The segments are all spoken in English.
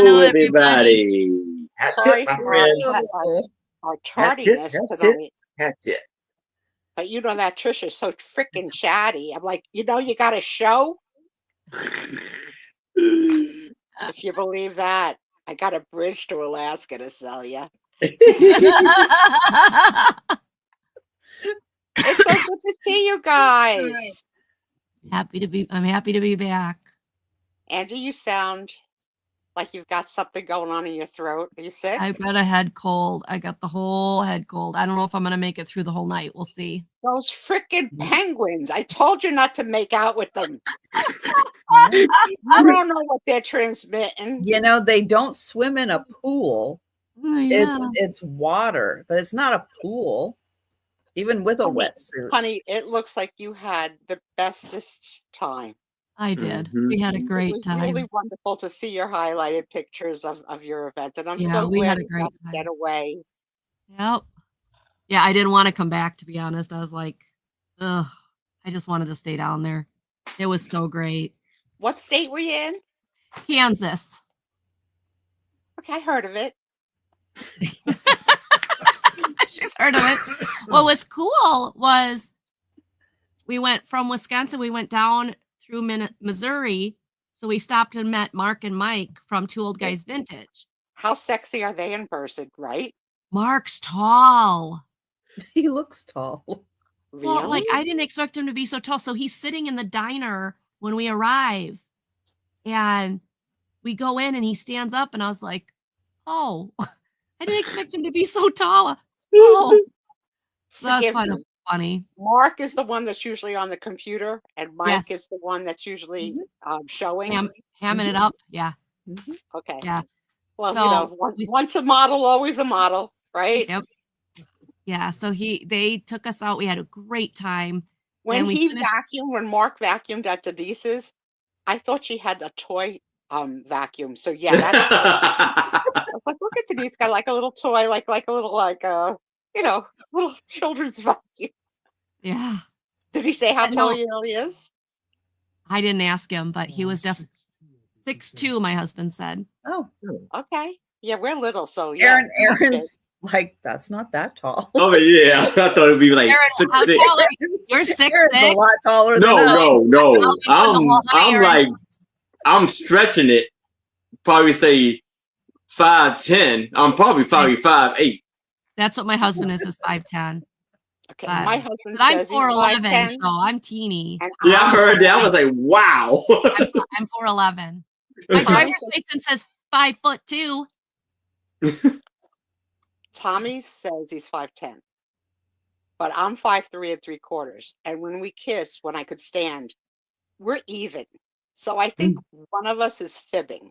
Hello, everybody. Hat tip, Sorry my for friends. our Hat tip, tardiness hat tip, tonight. hat tip. But you know that Trish is so freaking chatty. I'm like, you got a show? If you believe that, I got a bridge to Alaska to sell you. It's so good to see you guys. I'm happy to be back. Andy, you sound like you've got something going on in your throat. Are you sick? I've got a head cold. I got the whole head cold. I don't know if I'm going to make it through the whole night. We'll see. Those freaking penguins. I told you not to make out with them. I don't know what they're transmitting. You know, they don't swim in a pool. Oh, yeah. It's water, but it's not a pool, even with a wetsuit. Honey, it looks like you had the bestest time. I did. We had a great time. It was really wonderful to see your highlighted pictures of your event, and I'm Yeah, so we glad had a you great got to time. get away. Yep. Yeah, I didn't want to come back, to be honest. I was like, ugh, I just wanted to stay down there. It was so great. What state were you in? Kansas. Okay, I heard of it. She's heard of it. What was cool was we went from Wisconsin, we went down through Missouri. So we stopped and met Mark and Mike from Two Old Guys Vintage. How sexy are they in person, right? Mark's tall. He looks tall. Really? Well, like I didn't expect him to be so tall. So he's sitting in the diner when we arrive. And we go in and he stands up and I was like, oh, I didn't expect him to be so tall. Oh. So that's kind of funny. Mark is the one that's usually on the computer, and Mike is the one that's usually showing. Hamming it up. Yeah. Okay. Yeah. Well, so, once a model, always a model, right? Yep. Yeah. So they took us out. We had a great time. When when Mark vacuumed at Denise's, I thought she had a toy vacuum. So yeah, that's I was like, look at Denise, got like a little toy, like a little little children's vacuum. Yeah. Did he say how tall he really is? I didn't ask him, but he was definitely 6'2", my husband said. Oh. Okay. Yeah, we're little, so yeah. Aaron's like, that's not that tall. Oh yeah, I thought it'd be like 6'6". You're 6'6". Aaron's a lot taller than No. I'm stretching it. Probably say 5'10". I'm probably 5'8". That's what my husband is 5'10". Okay, my husband I'm says 4'11", so I'm teeny. Yeah, I heard that. I was like, wow. I'm 4'11". My driver's license says 5'2". Tommy says he's 5'10", but I'm 5'3"3/4. And when we kiss, when I could stand, we're even. So I think one of us is fibbing.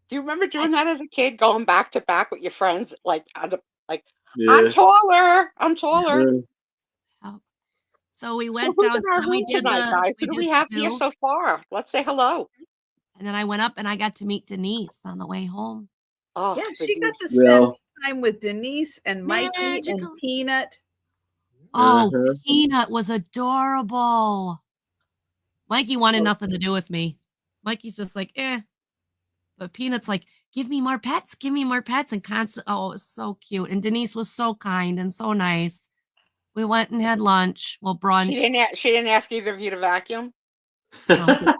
Do you remember doing that as a kid, going back to back with your friends, like I'm taller. Oh. So we went down. Guys. Who do we have here so far? Let's say hello. And then I went up and I got to meet Denise on the way home. Oh, yeah, she got to spend time with Denise and Mikey and Peanut. Oh, Peanut was adorable. Mikey wanted nothing to do with me. Mikey's just like, eh. But Peanut's like, give me more pets, and constant. Oh, it was so cute. And Denise was so kind and so nice. We went and had lunch. Well, brunch. She didn't ask either of you to vacuum. No.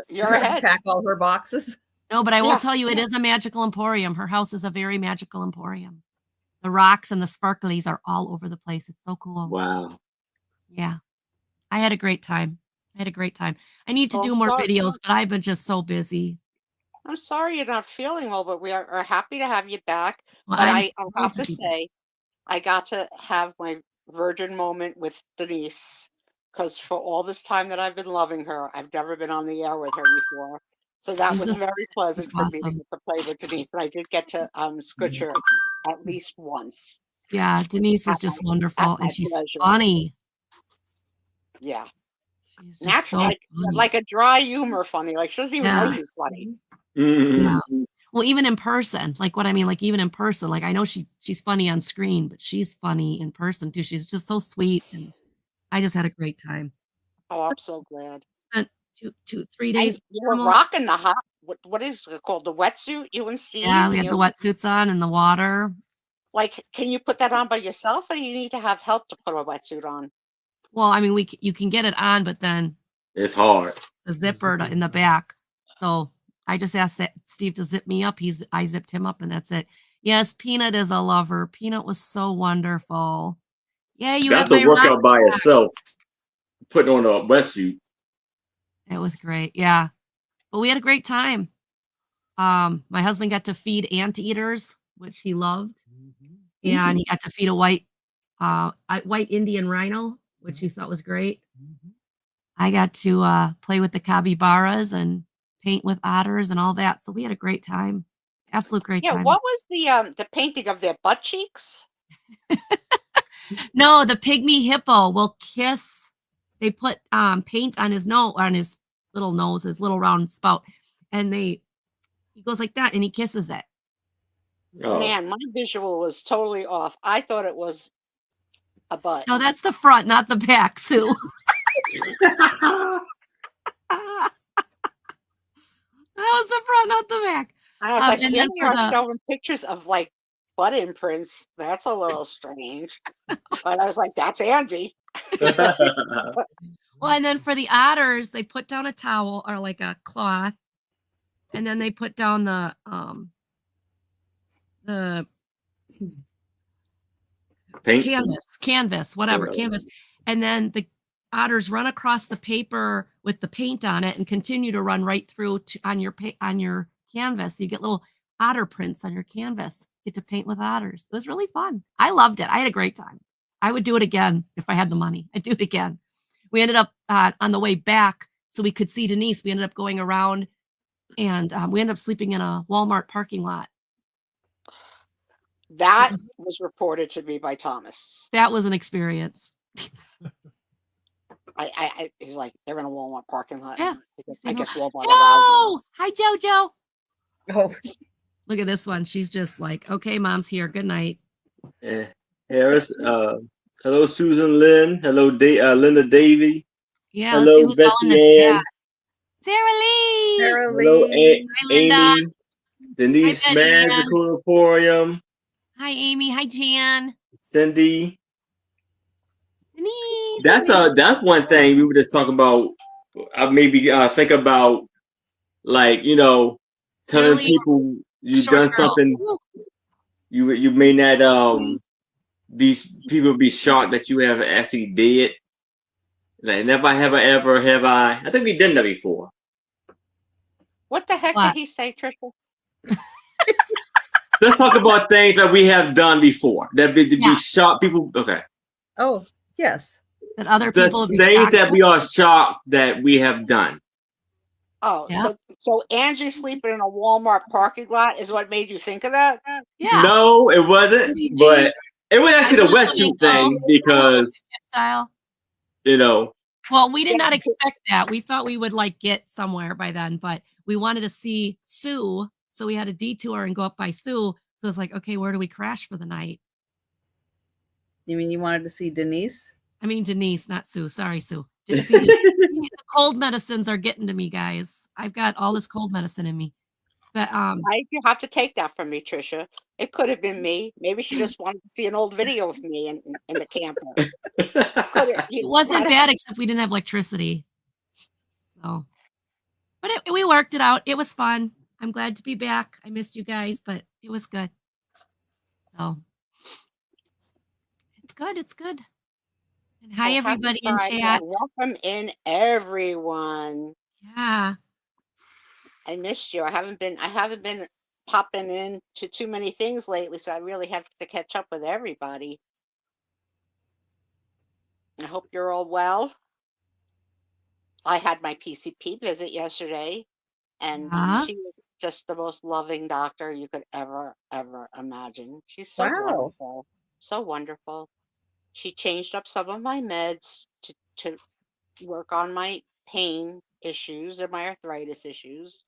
You're ahead. Pack all her boxes. No, but I will tell you, it is a magical emporium. Her house is a very magical emporium. The rocks and the sparklies are all over the place. It's so cool. Wow. Yeah. I had a great time. I need to do more videos, but I've been just so busy. I'm sorry you're not feeling well, but we are happy to have you back. Well, but I have to say, I got to have my virgin moment with Denise, because for all this time that I've been loving her, I've never been on the air with her before. So that was very pleasant for me to get to play with Denise. And I did get to scooch her at least once. Yeah, Denise is just wonderful, and she's funny. Yeah. She's just so like a dry humor funny. Like she doesn't even know she's funny. Yeah. Well, even in person, like what I mean, like even in person, like I know she's funny on screen, but she's funny in person too. She's just so sweet, and I just had a great time. Oh, I'm so glad. 3 days. You were normal. rocking the hot. What is it called? The wetsuit. You and Steve. Yeah, we and had the you- wetsuits on in the water. Like, can you put that on by yourself, or do you need to have help to put a wetsuit on? Well, I mean, you can get it on, but then It's hard. the zipper in the back. So I just asked Steve to zip me up. I zipped him up, and that's it. Yes, Peanut is a lover. Peanut was so wonderful. Yeah, you That's had a my rock. workout by itself. Putting on a wetsuit. It was great. Yeah, but we had a great time. My husband got to feed anteaters, which he loved, and he got to feed a white Indian rhino, which he thought was great. I got to play with the capybaras and paint with otters and all that. So we had a great time. Absolute great Yeah. time. What was the painting of their butt cheeks? No, the pygmy hippo will kiss. They put paint on his little nose, his little round spout, and he goes like that and he kisses it. Oh. Man, my visual was totally off. I thought it was a butt. No, that's the front, not the back, Sue. That was the front, not the back. I was like, and here then they for are the- showing pictures of like butt imprints. That's a little strange. But I was like, that's Angie. Well, and then for the otters, they put down a towel or like a cloth, and then they put down the Paint. canvas, whatever, Right. canvas. And then the otters run across the paper with the paint on it and continue to run right through on your canvas. You get little otter prints on your canvas. Get to paint with otters. It was really fun. I loved it. I had a great time. I would do it again if I had the money. I'd do it again. We ended up on the way back so we could see Denise. We ended up going around and we ended up sleeping in a Walmart parking lot. That was reported to me by Thomas. That was an experience. He's like, they're in a Walmart parking lot. Yeah. I guess Walmart. Joe! Hi, Jojo. Oh, Look at this one. She's just like, okay, mom's here. Good night. Yeah. Harris. Hello, Susan Lynn. Hello, Linda Davy. Yeah, Hello, let's see who's all in the Betsy Ann. chat. Sarah Lee. Sarah Hello, Lee. Hi, Linda. Amy. Denise Hi, Betty Ann. Magical Emporium. Hi, Amy. Hi, Jan. Cindy. Denise. That's one thing we were just talking about. Maybe think about, like, telling Lee, people you've short done girl. something. Ooh. You may not people be shocked that you have actually did. Like, never have I ever have I. I think we did that before. What the heck What? did he say, Trisha? Let's talk about things that we have done before. That be Yeah. shocked people. Okay. Oh, yes. That other The people would be things shocked. that we are shocked that we have done. Oh, Yeah. so Angie sleeping in a Walmart parking lot is what made you think of that? Yeah. No, it wasn't. Indeed. But it was actually the I love wetsuit it, though. thing because, Style. well, we did Yeah. not expect that. We thought we would like get somewhere by then, but we wanted to see Sue. So we had a detour and go up by Sue. So it's like, okay, where do we crash for the night? You mean you wanted to see Denise? I mean, Denise, not Sue. Sorry, Sue. Didn't see Denise. The cold medicines are getting to me, guys. I've got all this cold medicine in me. But Why you have to take that from me, Trisha? It could have been me. Maybe she just wanted to see an old video of me in the camper. it wasn't bad, except we didn't have electricity. So, but we worked it out. It was fun. I'm glad to be back. I missed you guys, but it was good. So it's good. It's good. And hi, Well, happy everybody in Friday. chat. Welcome in, everyone. Yeah. I missed you. I haven't been popping in to too many things lately, so I really have to catch up with everybody. I hope you're all well. I had my PCP visit yesterday, and Yeah. she was just the most loving doctor you could ever imagine. She's so Wow. wonderful, so wonderful. She changed up some of my meds to work on my pain issues and my arthritis issues,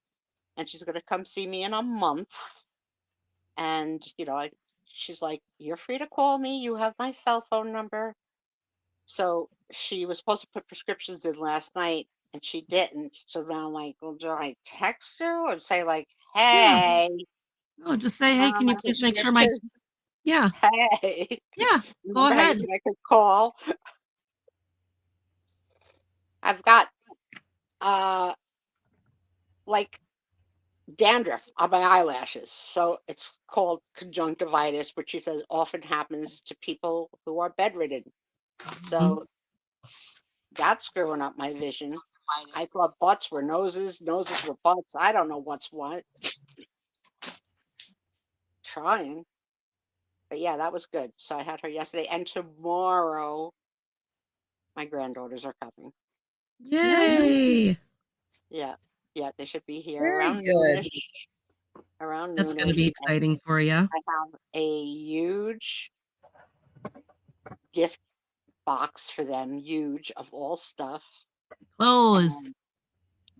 and she's going to come see me in a month. And she's like, "You're free to call me. You have my cell phone number." So she was supposed to put prescriptions in last night, and she didn't. So now I'm like, well, do I text her or say like, Yeah. hey, Oh, just say, hey, can you please make sure my yeah, hey, yeah, go remember how you ahead. said I could call? I've got like dandruff on my eyelashes. So it's called conjunctivitis, which she says often happens to people who are bedridden. So that's screwing up my vision. I thought butts were noses, noses were butts. I don't know what's what. Trying. But yeah, that was good. So I had her yesterday. And tomorrow, my granddaughters are coming. Yay. Yeah. Yeah, they should be here Very around good. noonish. Around That's going to noonish. be And exciting for you. I have a huge gift box for them, huge, of all stuff. Clothes.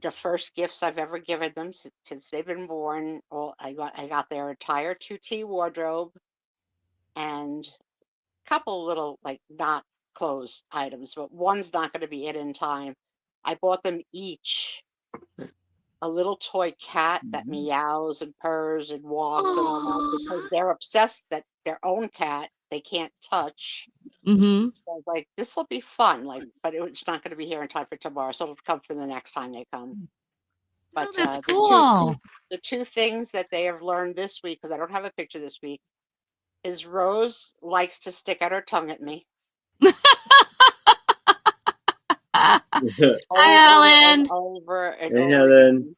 The first gifts I've ever given them since they've been born. I got their entire 2T wardrobe and a couple little like not clothes items, but one's not going to be it in time. I bought them each a little toy cat that meows and purrs and walks and all that because they're obsessed that their own cat they can't touch. Mm-hmm. So I was like, this will be fun, like, but it's not going to be here in time for tomorrow, so it'll come for the next time they come. But That's cool. the two things that they have learned this week, because I don't have a picture this week, is Rose likes to stick out her tongue at me. Hi, And Ellen. over and Hey, over Helen. again.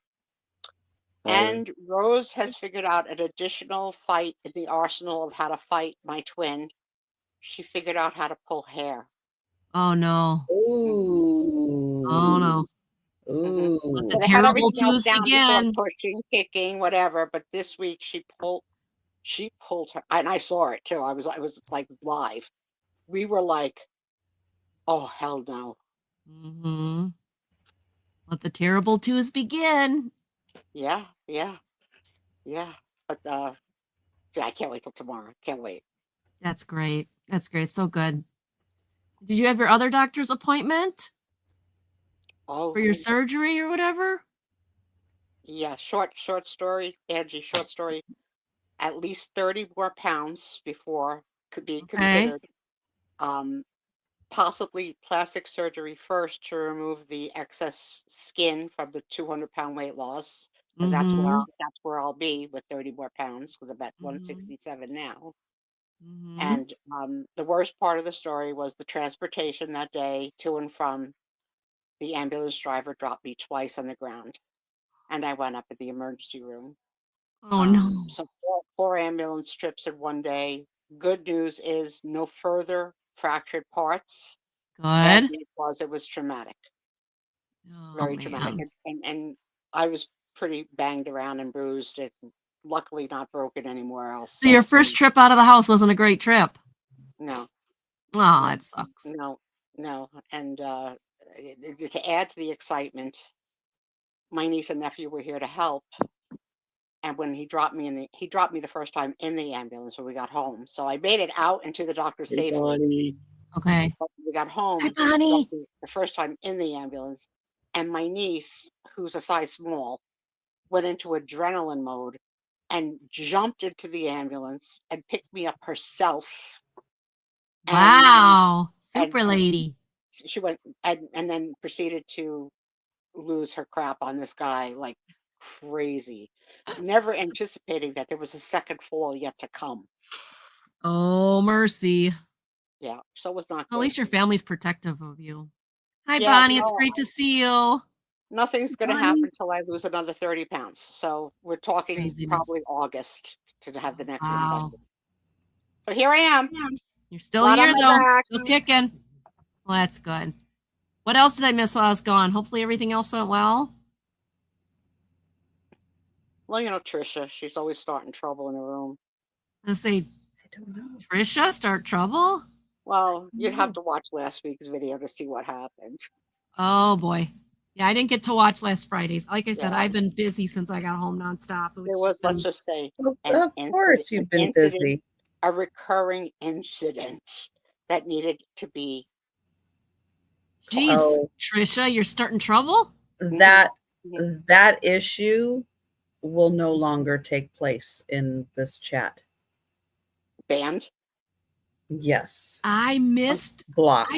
And Rose has figured out an additional fight in the arsenal of how to fight my twin. She figured out how to pull hair. Oh, no. Ooh. Oh, no. Ooh. Let So the they had terrible everything else twos down before, begin. pushing, kicking, whatever. But this week she pulled her, and I saw it too. I was like live. We were like, oh hell no. Mm-hmm. Let the terrible twos begin. Yeah. But I can't wait till tomorrow. Can't wait. That's great. That's great. So good. Did you have your other doctor's appointment for your surgery or whatever? Yeah, short story, Angie, short story. At least 30 more pounds before could be considered. Possibly plastic surgery first to remove the excess skin from the 200-pound weight loss, because that's where I'll be with 30 more pounds, because I'm at 167 now. And the worst part of the story was the transportation that day to and from. The ambulance driver dropped me twice on the ground, and I went up at the emergency room. Oh, no. So four ambulance trips in one day. Good news is no further fractured parts. Bad Good. news was it was traumatic, Oh, very man. traumatic, and I was pretty banged around and bruised, and luckily not broken anywhere else. So your first trip out of the house wasn't a great trip? No. Oh, that sucks. No. And to add to the excitement, my niece and nephew were here to help. And when he dropped me the first time in the ambulance when we got home. So I made it out into the doctor safely. Bonnie. Okay. But when we got home, Hi, Bonnie. the first time in the ambulance, and my niece, who's a size small, went into adrenaline mode and jumped into the ambulance and picked me up herself. Wow. Super lady. She went and then proceeded to lose her crap on this guy like crazy, never anticipating that there was a second fall yet to come. Oh, mercy. Yeah, so it was not good. At least your family's protective of you. Hi, Yeah, Bonnie. It's great to see you. Nothing's going to happen until I lose another 30 pounds. So we're talking probably August to have the next discussion. So here I am. You're still here, though. Still kicking. Well, that's good. What else did I miss while I was gone? Hopefully everything else went well. Well, you know, Trisha, she's always starting trouble in the room. I don't know. Trisha start trouble? Well, you'd have to watch last week's video to see what happened. Oh, boy. Yeah, I didn't get to watch last Friday's. Like I said, I've been busy since I got home nonstop. Let's just say, of course you've been busy. A recurring incident that needed to be Jeez, Oh. Trisha, you're starting trouble? That issue will no longer take place in this chat. Banned. Yes. I missed. Blocked.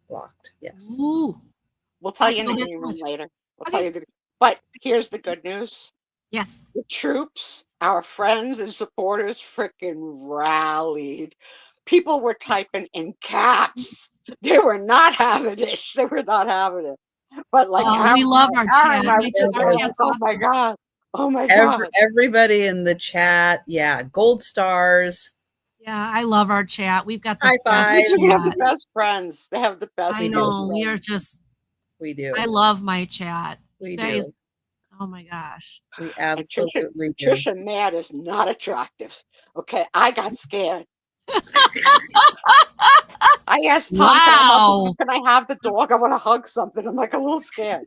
Blocked. Yes. Ooh. We'll tell I you in the feel bad green so room much. later. We'll Okay. tell you. But here's the good news. Yes. The troops, our friends and supporters, freaking rallied. People were typing in caps. They were not having it. They were not having it. But like, We love our chat. Our chat's oh my awesome. God. Oh my God. Everybody in the chat. Yeah. Gold stars. Yeah, I love our chat. We've got the High best five. They have the chat. best friends. They have the best. I know. We are just. We do. I love my chat. We Guys, do. oh my gosh. We And absolutely do. Trisha Mad is not attractive. Okay, I got scared. I asked Tom, Wow. can I have the dog? I want to hug something. I'm like a little scared.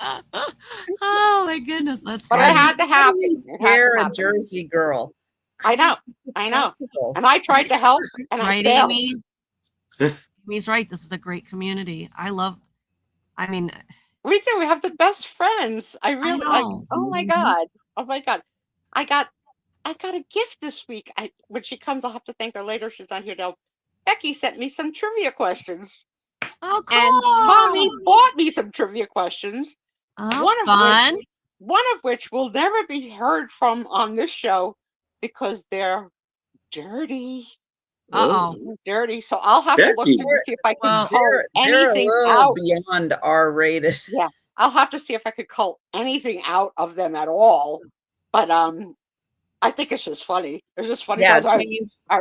Oh my goodness, that's But funny. it had to happen. It had to Scare a happen. Jersey girl. I know. Possible. And I tried to help, and Right, I failed. Amy? Amy's right. This is a great community. I mean, We do. We have the best friends. I really like. know. Oh my God. Oh my God. I got a gift this week. When she comes, I'll have to thank her later. She's not here now. Becky sent me some trivia questions. Oh, cool. And Tommy bought me some trivia questions. Oh, fun. One of which will never be heard from on this show because they're dirty. Uh-oh. Dirty. So I'll have to look Becky. to see if I can cull They're a anything little out. beyond R-rated. Yeah, I'll have to see if I could cull anything out of them at all. But I think it's just funny. It's just funny. Yeah, Because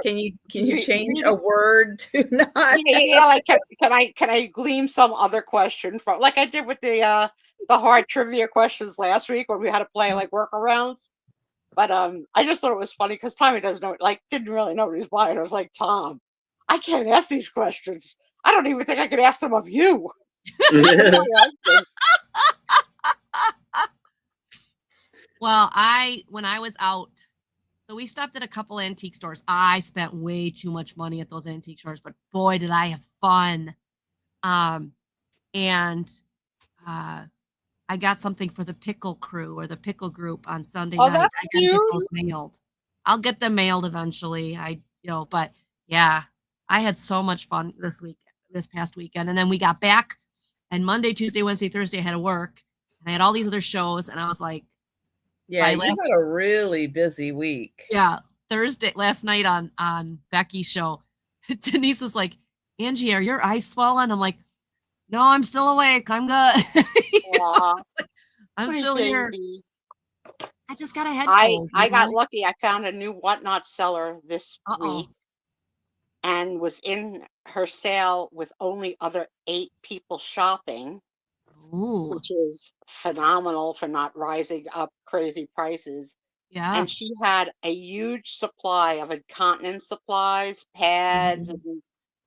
can you change a word to not? Yeah, like can I glean some other question from, like I did with the hard trivia questions last week when we had to play like workarounds. But I just thought it was funny because Tommy didn't really know what he's buying. I was like, Tom, I can't ask these questions. I don't even think I could ask them of you. Well, when I was out, so we stopped at a couple antique stores. I spent way too much money at those antique stores, but boy, did I have fun. I got something for the pickle crew or the pickle group on Sunday night. That's I gotta get those mailed. I'll get them mailed eventually. But yeah, I had so much fun this past weekend. And then we got back, and Monday, Tuesday, Wednesday, Thursday, I had to work. And I had all these other shows, and I was like, yeah, you had a really busy week. Yeah, Thursday last night on Becky's show, Denise was like, Angie, are your eyes swollen? I'm like, no, I'm still awake. I'm good. I'm still here. I just got a head cold. I got lucky. I found a new Whatnot seller this week and was in her sale with only other 8 people shopping. Ooh. Which is phenomenal for not rising up crazy prices. Yeah. And she had a huge supply of incontinence supplies, pads, and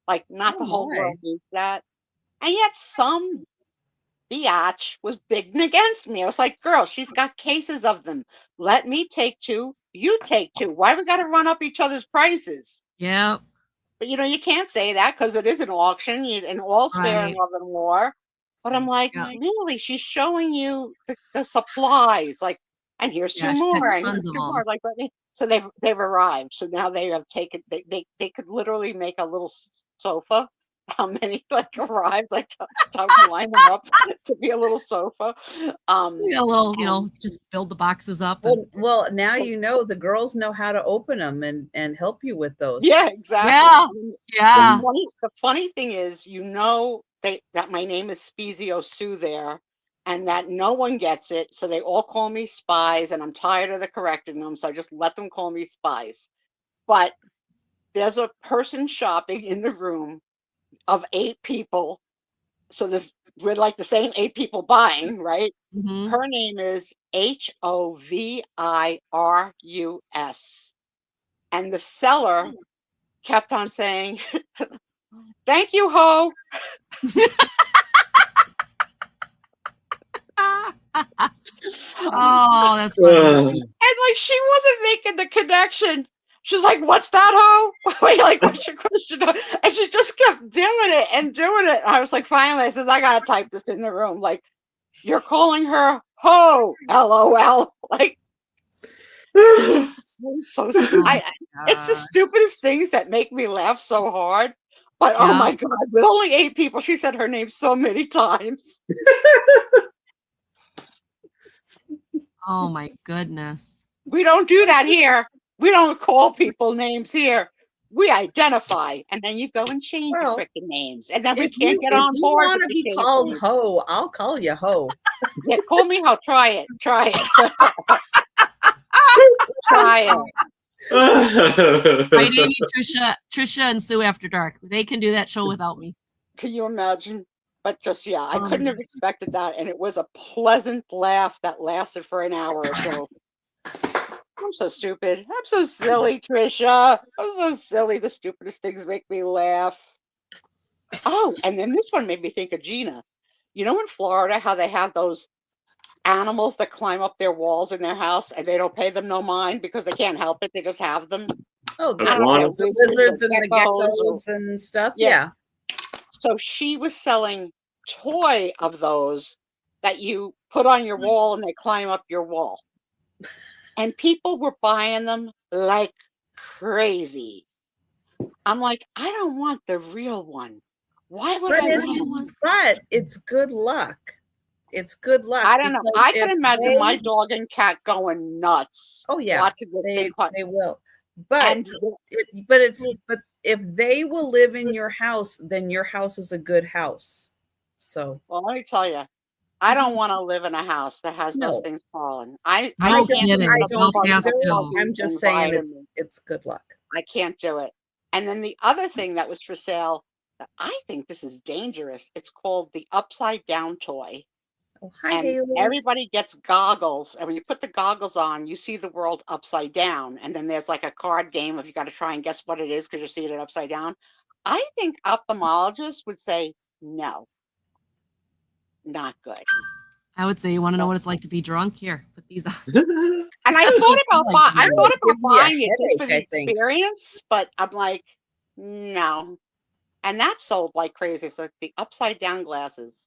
like not the whole world needs that. And yet some biatch was bidding against me. I was like, girl, she's got cases of them. Let me take 2. You take 2. Why we got to run up each other's prices? Yeah. But you can't say that because it is an auction and all's fair in love and war. But I'm like, really? She's showing you the supplies, like, and here's 2 more, and here's 2 more. Like, so they've arrived. So now they have taken. They could literally make a little sofa. How many arrived? Like, time to line them up to be a little sofa. A little, just build the boxes up. Well, now the girls know how to open them and help you with those. Yeah, exactly. Yeah. The funny thing is, that my name is Spezio Sue there, and that no one gets it, so they all call me spies, and I'm tired of the correcting them, so I just let them call me spies. But there's a person shopping in the room of 8 people, so we're like the same 8 people buying, right? Mm-hmm. Her name is Hovirus, and the seller kept on saying, thank you, Ho. Oh, that's funny. And like she wasn't making the connection She's like, "What's that, hoe?" Wait, like, what's your question? And she just kept doing it and doing it. I was like, finally, I says, I gotta type this in the room. Like, you're calling her hoe, LOL. Like, it's the stupidest things that make me laugh so hard. But oh Yeah. my God, with only 8 people, she said her name so many times. Oh my goodness. We don't do that here. We don't call people names here. We identify, and then you go and change Well, your freaking names, and then we If can't you, get if on you board. want to with the be change called names. hoe, I'll call you hoe. Yeah, call me hoe. Try it. Try it. Try it. I need Trisha and Sue After Dark. They can do that show without me. Can you imagine? But just, yeah, I Oh couldn't my have expected that. And it was a pleasant laugh that lasted for an hour or so. I'm so stupid. I'm so silly, Trisha. I'm so silly. The stupidest things make me laugh. Oh, and then this one made me think of Gina. You know, in Florida, how they have those animals that climb up their walls in their house and they don't pay them no mind because they can't help it. They just have them. Oh, I don't know, Iguanas. the Lizards or lizards and the geckos or- geckos and stuff. Yeah. Yeah. So she was selling toy of those that you put on your wall and they climb up your wall. And people were buying them like crazy. I'm like, I don't want the real one. Why would But I it's, want one? but it's good luck. It's good luck. I don't know. because I can if imagine my they- dog and cat going nuts. Oh yeah, Watching this they, thing climb. they will. But And but if they will live in your house, then your house is a good house. So well, let me tell you, I don't want to live in a house that has those No. things falling. I No can't kidding. live in a don't bug- Belfast a too. buggy I'm just saying environment. it's good luck. I can't do it. And then the other thing that was for sale, that I think this is dangerous. It's called the upside down toy. Oh, hi And Haley. everybody gets goggles. And when you put the goggles on, you see the world upside down. And then there's like a card game if you got to try and guess what it is because you're seeing it upside down. I think ophthalmologists would say, no, not good. I would say you want to know what it's like to be drunk? Here, put these on. And I Sounds thought like about fun. I thought Give about me a buying it just for the headache, I think. experience, but I'm like, no. And that sold like crazy. It's like the upside down glasses.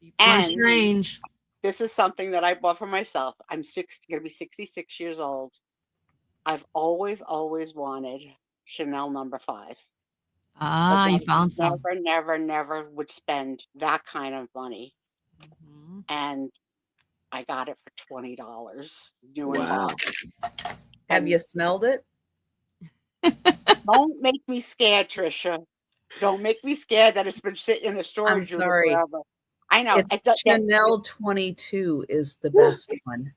People are And strange. this is something that I bought for myself. I'm gonna be 66 years old. I've always wanted Chanel number 5. Ah, you But found some. never would spend that kind of money. Mhm. And I got it for $20. New in Wow. box. Have And you smelled it? don't make me scared, Trisha. Don't make me scared that it's been sitting in a storage unit sorry. forever. I know. It's It does- Chanel 22 is the best one.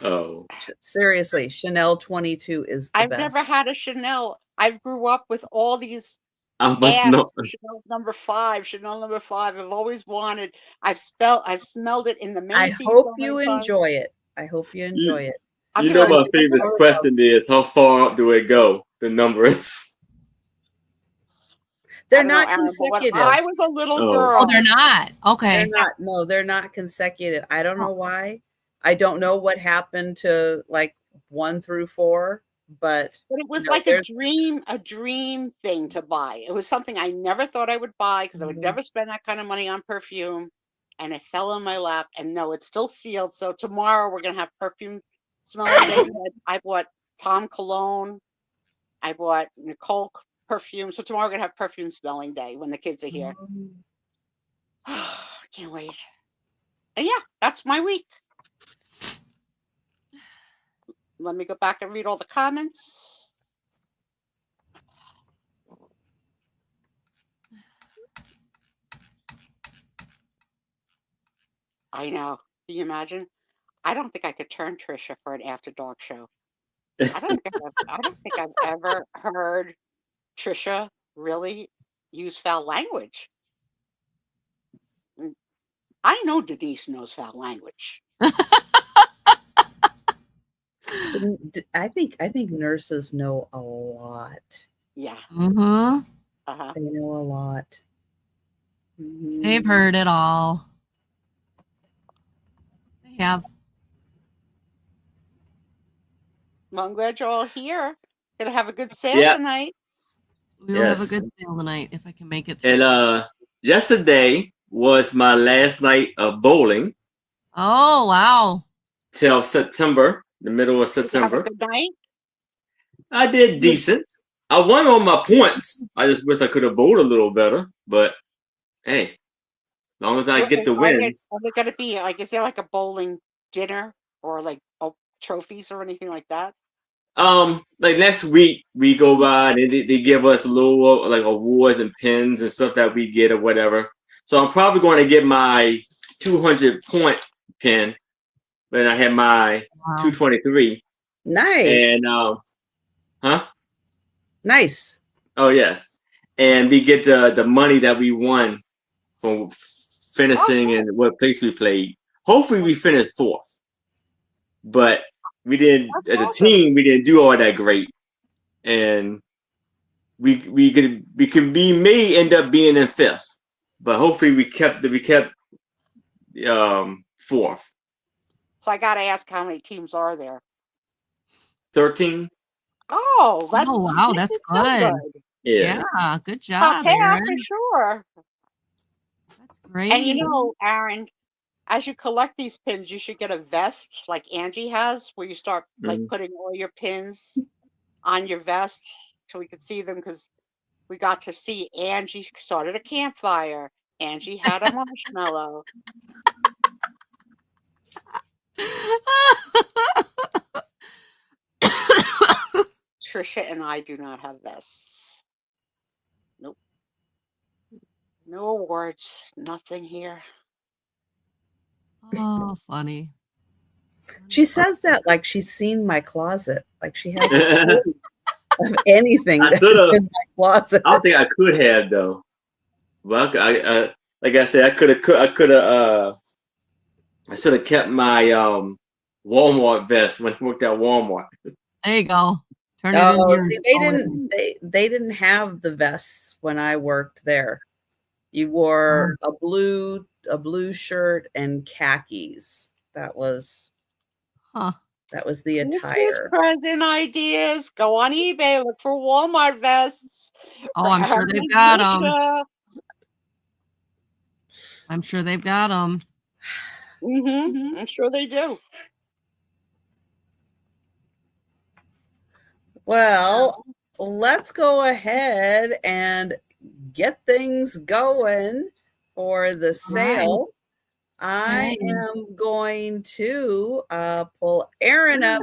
Oh. Seriously, Chanel 22 is the I've best. never had a Chanel. I grew up with all these I must ads. know. Chanel's number 5. Chanel number 5. I've always wanted. I've smelled it in the I Macy's. hope so many you times. enjoy it. I hope you enjoy it. I'm You know telling my favorite you, question is how far up do it go? The number is. They're I don't know, not Aaron, but when consecutive. I was a little Oh. girl. Oh, they're not. Okay. They're not. No, they're not consecutive. I don't know why. I don't know what happened to like 1 through 4, but But it was No, like there's- a dream thing to buy. It was something I never thought I would buy because I would Mhm. never spend that kind of money on perfume. And it fell in my lap. And no, it's still sealed. So tomorrow we're gonna have perfume smelling day. I bought Tom cologne. I bought Nicole perfume. So tomorrow we're gonna have perfume smelling day when the kids are here. Can't wait. And yeah, that's my week. Let me go back and read all the comments. I know. Can you imagine? I don't think I could turn Trisha for an after dark show. I don't think I've ever heard Trisha really use foul language. I know Denise knows foul language. I think nurses know a lot. Yeah. Mm-hmm. Uh-huh. They know a lot. They've heard it all. They have. Well, I'm glad you're all here. Gonna have a good sale Yeah. tonight. We'll have a good Yes. sale tonight if I can make it through. And yesterday was my last night of bowling Oh, wow. till September, the middle of Did you have a September. good night? I did decent. I won on my points. I just wish I could have bowled a little better, but hey, as long as I get the wins. Are there gonna be like? Is there like a bowling dinner or like trophies or anything like that? Like next week we go by and they give us a little like awards and pins and stuff that we get or whatever. So I'm probably going to get my 200 point pin when I had my Wow. 223. Nice. And Nice. oh yes, and we get the money that we won from finishing and what place we played. Hopefully we finished fourth, but we didn't. That's As a awesome. team, we didn't do all that great, and we may end up being in fifth, but hopefully we kept fourth. So I gotta ask, how many teams are there? 13. Oh, that's Oh, wow, this that's is so good. Yeah. Yeah, good job, Top half Aaron. for sure. That's great. And you know, Aaron, as you collect these pins, you should get a vest like Angie has, where you start like Mhm. putting all your pins on your vest so we could see them, because we got to see Angie started a campfire. Angie had a marshmallow. Trisha and I do not have vests. Nope. No awards, nothing here. Oh, funny. She says that like she's seen my closet. Like she has a clue of anything I that's shoulda- in my closet. I don't think I could have though. Well, I like I said, I should have kept my Walmart vest when I worked at Walmart. There you go. Turn it in Oh, here. see, they didn't have the vests when I worked there. You wore a blue shirt and khakis. That was Huh. the Christmas attire. present ideas. Go on eBay, look for Walmart vests. Oh, I'm sure they've got them. I'm sure they've got them. I'm sure they do. Well, let's go ahead and get things going for the sale. I am going to pull Aaron up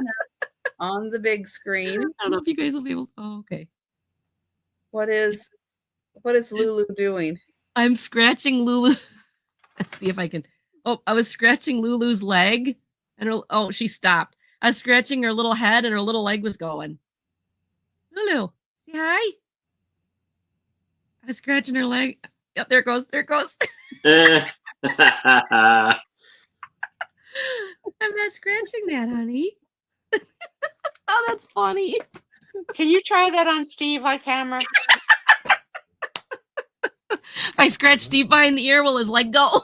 on the big screen. I don't know if you guys will be able. Oh, okay. What is Lulu doing? I'm scratching Lulu. Let's see if I can. Oh, I was scratching Lulu's leg, and she stopped. I was scratching her little head, and her little leg was going. Lulu, say hi. I was scratching her leg. Yep, there it goes. There it goes. I'm not scratching that, honey. Oh, that's funny. Can you try that on Steve on camera? If I scratch Steve behind the ear, will his leg go?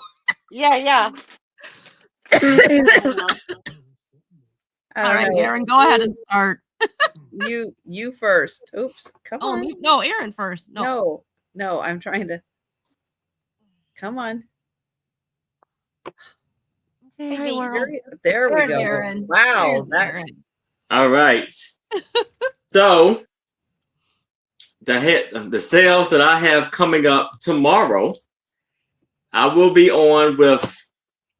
Yeah. All right, Aaron, go ahead and start. You first. Oops. Come on. No, Aaron first. No, I'm trying to. Come on. Okay, hi, Maybe world. There we There's go. Aaron. Wow. There's Aaron. All right. So the sales that I have coming up tomorrow, I will be on with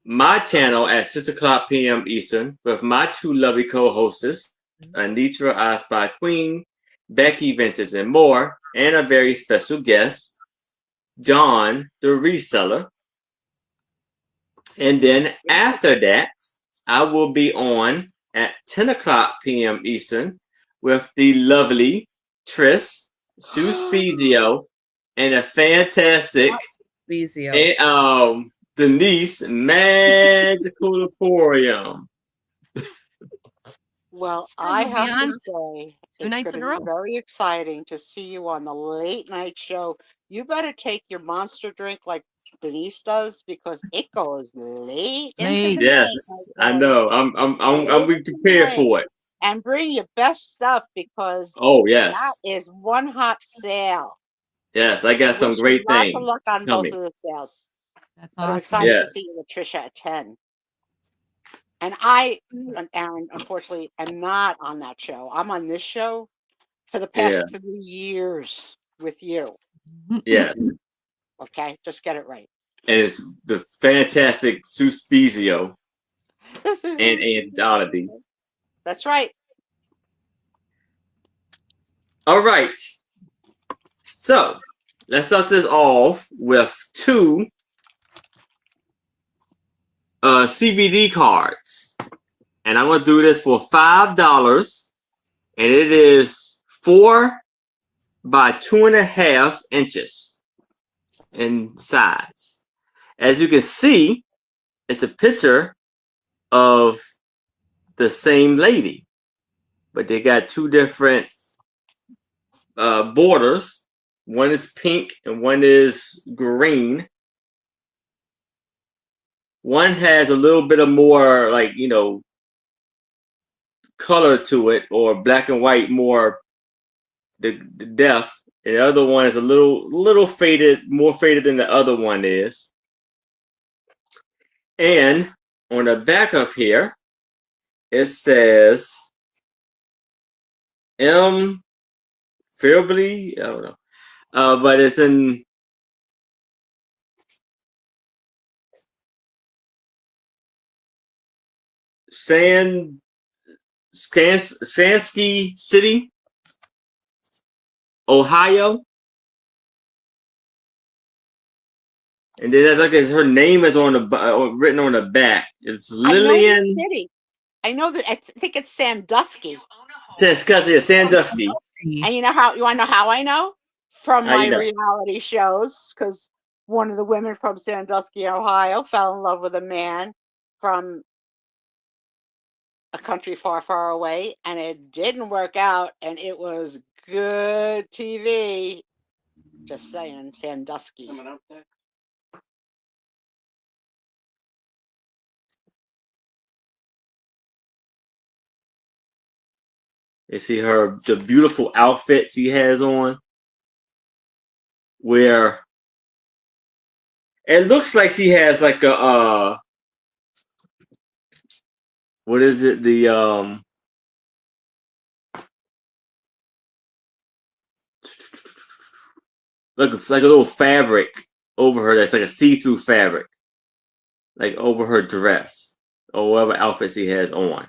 my channel at 6:00 p.m. Eastern with my two lovely co-hosts, Anitra, I Spy Queen, Becky, Vinces, and more, and a very special guest, John, the reseller. And then after that, I will be on at 10:00 p.m. Eastern with the lovely Tris, Sue Spezio, and a fantastic Spezio. Denise Magical Emporium. Well, I You'll be have on to say, 2 it's nights going in a to be row. very exciting to see you on the late night show. You better take your monster drink like Denise does, because it goes late into Late. the Yes, night, I my know. I'm prepared for it. And bring your best stuff because Oh yes, that is one hot sale. yes. I got some Wish you great lots things of luck on both coming. of the sales. That's But I'm awesome. excited to see Yes. you with Trisha at 10. And I, Aaron, unfortunately, am not on that show. I'm on this show for the past 3 years with you. Yes. Okay, just get it right. And it's the fantastic Sue Spezio and Angie Dollaby's. That's right. All right. So let's start this off with 2 CBD cards. And I'm gonna do this for $5. And it is 4 by 2.5 inches in size. As you can see, it's a picture of the same lady, but they got 2 different borders. One is pink and one is green. One has a little bit of more, like, color to it, or black and white, more the depth. And the other one is a little faded, more faded than the other one is. And on the back of here, it says M. Fairbley, I don't know, but it's in Sansky City, Ohio. And then her name is on the written on the back. It's Lillian I know that. I think it's Sandusky. Sandusky. And you want to know how I know? From my reality shows, because one of the women from Sandusky, Ohio, fell in love with a man from a country far, far away, and it didn't work out, and it was good TV. Just saying, Sandusky. Coming up there. You see the beautiful outfit she has on, where it looks like she has like a what is it? The like a little fabric over her that's like a see-through fabric, like over her dress or whatever outfit she has on.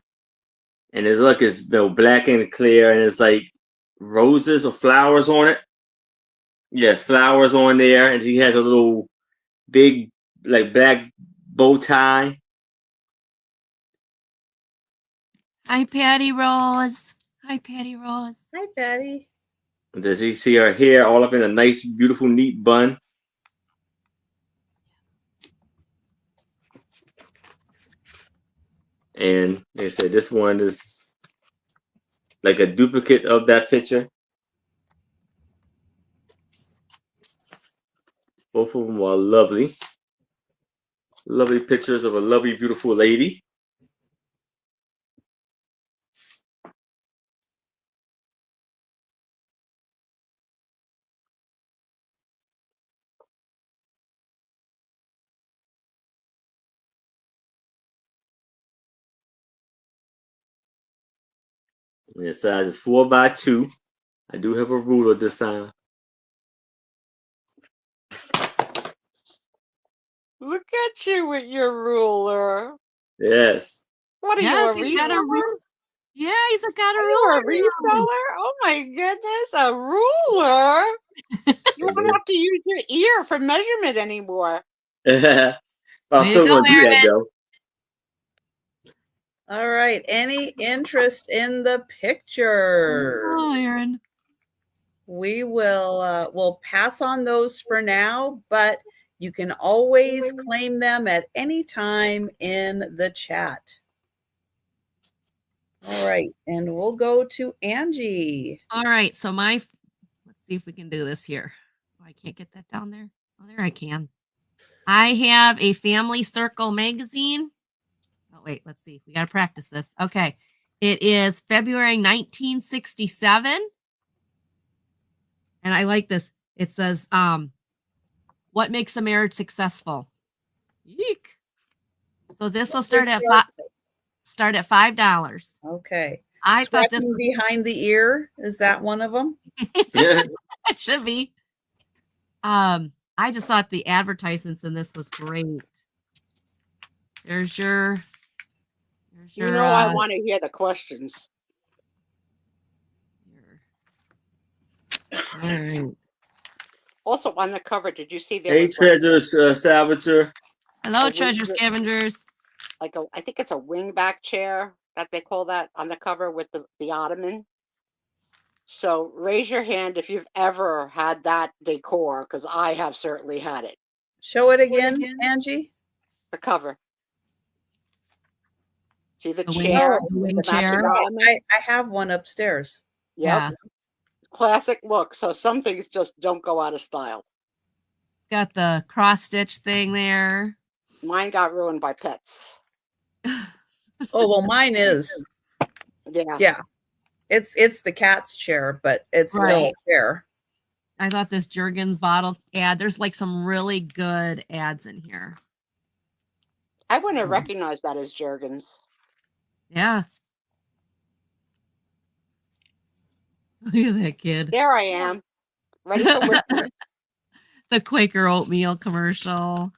And it's black and clear, and it's like roses or flowers on it. Yeah, flowers on there, and she has a little big like black bow tie. Hi, Patty Rose. Hi, Patty Rose. Hi, Patty. Does he see her hair all up in a nice, beautiful, neat bun? And they said this one is like a duplicate of that picture. Both of them are lovely. Lovely pictures of a lovely, beautiful lady. And the size is 4 by 2. I do have a ruler this time. Look at you with your ruler. Yes. What are you, a reseller? Yeah, he's got a ruler. ruler. A reseller? Oh my goodness, a ruler. You won't have to use your ear for measurement anymore. I'm still going to do that, though. All right. Any interest in the picture? Oh, Aaron. We will we'll pass on those for now, but you can always claim them at any time in the chat. All right, and we'll go to Angie. All right, so let's see if we can do this here. Oh, I can't get that down there. Oh, there I can. I have a Family Circle magazine. Oh, wait, let's see. We got to practice this. Okay. It is February 1967. And I like this. It says, what makes a marriage successful? Yeek. So this will start at $5. Okay. I thought this Scratching was, behind the ear. Is that one of them? Yeah. it should be. I just thought the advertisements in this was great. There's your You know, I want to hear the questions. all right. Also on the cover, did you see there Hey, was like, Treasure Salvator. Hello, A treasure wizard. scavengers. like a, I think it's a wingback chair that they call that on the cover with the ottoman. So raise your hand if you've ever had that decor, because I have certainly had it. Show it again, Angie. The cover. See the The chair? the wing with the matching chair. ottoman? I have one upstairs. Yep. Yeah. Classic look. So some things just don't go out of style. It's got the cross stitch thing there. Mine got ruined by pets. Oh, well, mine is. Yeah. Yeah. It's the cat's chair, but it's still a Right. chair. I thought this Jergens bottle ad, there's like some really good ads in here. I wouldn't have recognized that as Jergens. Yeah. Look at that kid. There I am. Ready for whipping. The Quaker oatmeal commercial.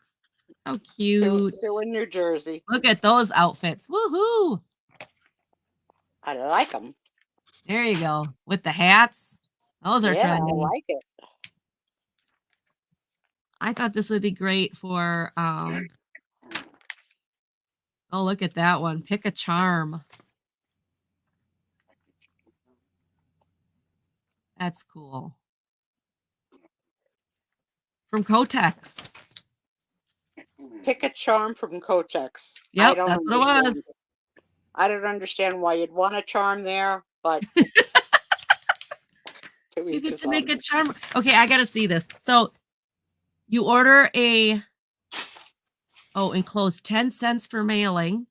How cute. Sue in New Jersey. Look at those outfits. Woohoo. I like them. There you go. With the hats. Those are Yeah, I trendy. like it. I thought this would be great for oh, look at that one. Pick a charm. That's cool. From Kotex. Pick a charm from Kotex. Yep, that's what it was. I don't understand why you'd want a charm there, but You get to make a charm. Okay, I gotta see this. So you order enclose 10 cents for mailing,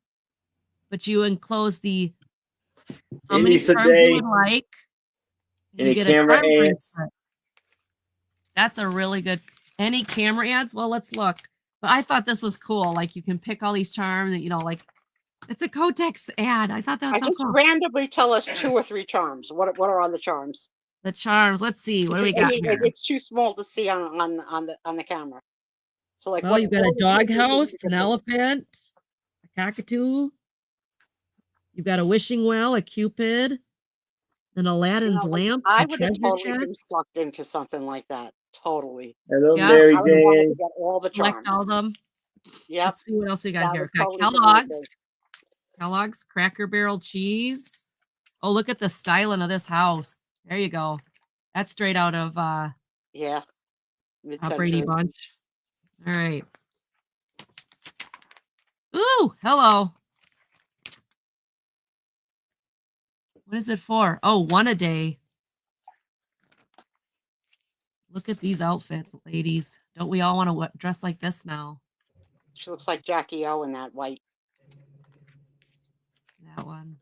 but you enclose the how many Any charms you would like. and you Any get a camera charm ads? bracelet. That's a really good. Any camera ads? Well, let's look. But I thought this was cool. Like you can pick all these charms, and like it's a Kotex ad. I thought that was I so just cool. randomly tell us 2 or 3 charms. What are on the charms? The charms. Let's see. What do we got here? It's too small to see on the camera. So like, Well, you've got a what would you doghouse, think an of it? elephant, a cockatoo. You've got a wishing well, a cupid, an Aladdin's lamp, I a would have treasure totally been chest. sucked into something like that. Totally. Hello, Yeah. Mary I would have wanted to Jane. get all the Collect charms. all of them. Yep. Let's see what else we got That here. would Got totally be my Kellogg's. thing. Kellogg's Cracker Barrel cheese. Oh, look at the styling of this house. There you go. That's straight out of Yeah. a Brady Mid-century. Bunch. All right. Ooh, hello. What is it for? Oh, one a day. Look at these outfits, ladies. Don't we all want to dress like this now? She looks like Jackie O in that white. That one.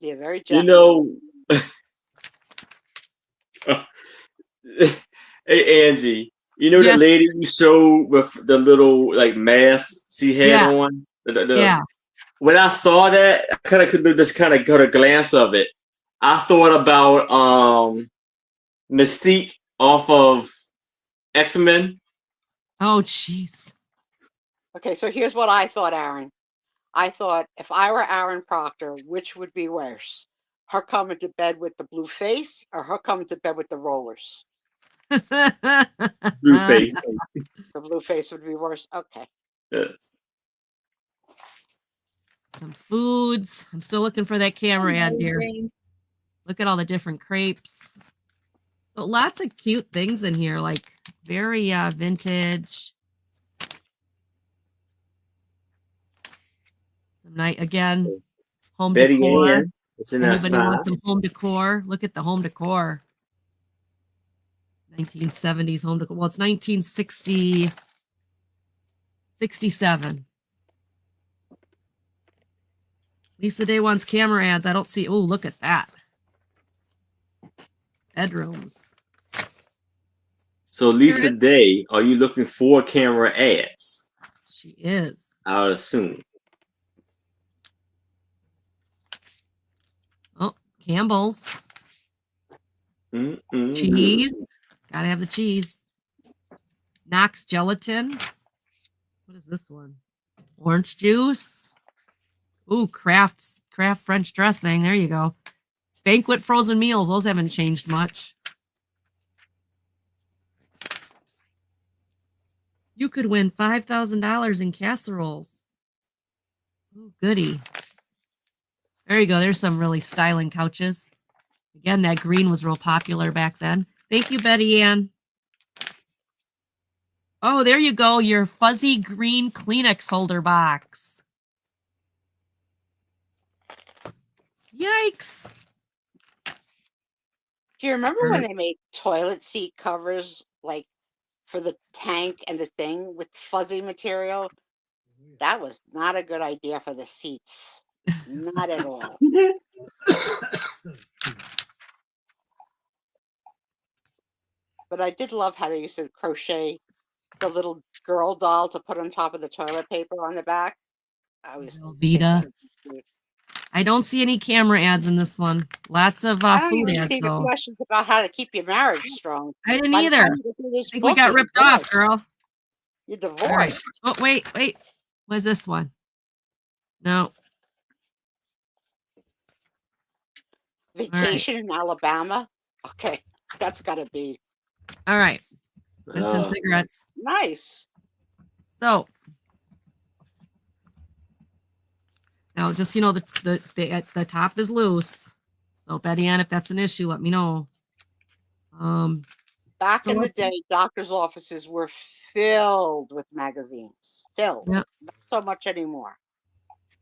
Yeah, very You Jackie. know, hey Angie, you know Yeah. the lady you showed with the little like mask she had Yeah. on? Yeah. When I saw that, I kind of could just kind of got a glance of it. I thought about Mystique off of X-Men. Oh, jeez. Okay, so here's what I thought, Aaron. I thought if I were Aaron Proctor, which would be worse? Her coming to bed with the blue face or her coming to bed with the rollers? Blue face. The blue face would be worse. Okay. Yes. Some foods. I'm still looking for that camera ad here. Amazing. Look at all the different crepes. So lots of cute things in here, like very vintage. Some night again, home Betty decor. Ann. It's in that Anybody file. want some home decor? Look at the home decor. 1970s home decor. Well, it's 67. Lisa Day wants camera ads. I don't see. Oh, look at that. Bedrooms. So Lisa Day, are you looking for camera ads? She is. I would assume. Oh, Campbell's. Cheese. Gotta have the cheese. Knox gelatin. What is this one? Orange juice. Ooh, Kraft French dressing. There you go. Banquet frozen meals. Those haven't changed much. You could win $5,000 in casseroles. Ooh, goody. There you go. There's some really styling couches. Again, that green was real popular back then. Thank you, Betty Ann. Oh, there you go. Your fuzzy green Kleenex holder box. Yikes. Do you remember when they made toilet seat covers like for the tank and the thing with fuzzy material? That was not a good idea for the seats. Not at all. But I did love how they used to crochet the little girl doll to put on top of the toilet paper on the back. I was Velveeta. I don't see any camera ads in this one. Lots of I don't food even ads, see the though. questions about how to keep your marriage strong. I didn't By the either. time you get through this I think book, we got you're ripped off, divorced. girl. You're divorced. All right. Oh, wait. What is this one? No. Vacation in Alabama. Okay, that's got to be All right. Vincent cigarettes. nice. So now, just the top is loose. So Betty Ann, if that's an issue, let me know. Back So in the let's- day, doctors' offices were filled with magazines. Filled. Yep. Not so much anymore.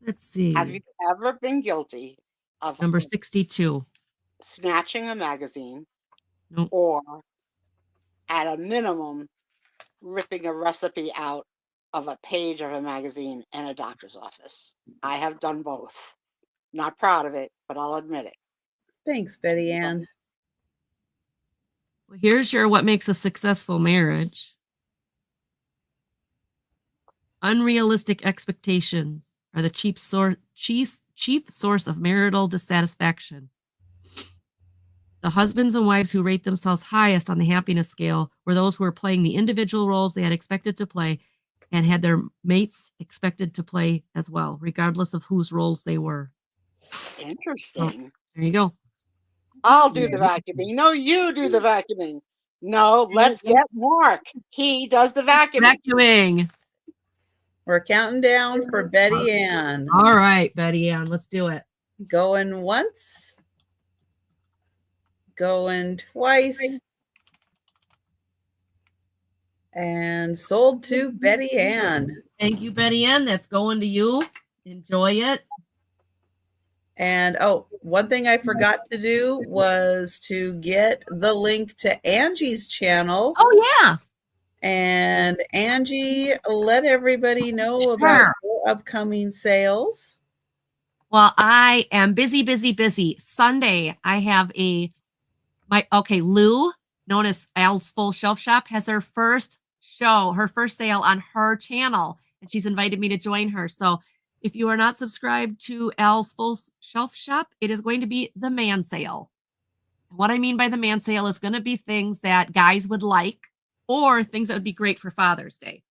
Let's see. Have you ever been guilty of Number 62. snatching a magazine Nope. or, at a minimum, ripping a recipe out of a page of a magazine in a doctor's office? I have done both. Not proud of it, but I'll admit it. Thanks, Betty Ann. Well, here's your what makes a successful marriage. Unrealistic expectations are the chief source of marital dissatisfaction. The husbands and wives who rate themselves highest on the happiness scale were those who were playing the individual roles they had expected to play and had their mates expected to play as well, regardless of whose roles they were. Interesting. There you go. I'll do the vacuuming. No, you do the vacuuming. No, let's get Mark. He does the vacuuming. Vacuuming. We're counting down for Betty Ann. All right, Betty Ann, let's do it. Going once. Going twice. And sold to Betty Ann. Thank you, Betty Ann. That's going to you. Enjoy it. And one thing I forgot to do was to get the link to Angie's channel. Oh, yeah. And Angie, let everybody know Sure. about your upcoming sales. Well, I am busy. Sunday, I have Lou, known as Al's Full Shelf Shop, has her first sale on her channel, and she's invited me to join her. So if you are not subscribed to Al's Full Shelf Shop, it is going to be the man sale. And what I mean by the man sale is going to be things that guys would like or things that would be great for Father's Day.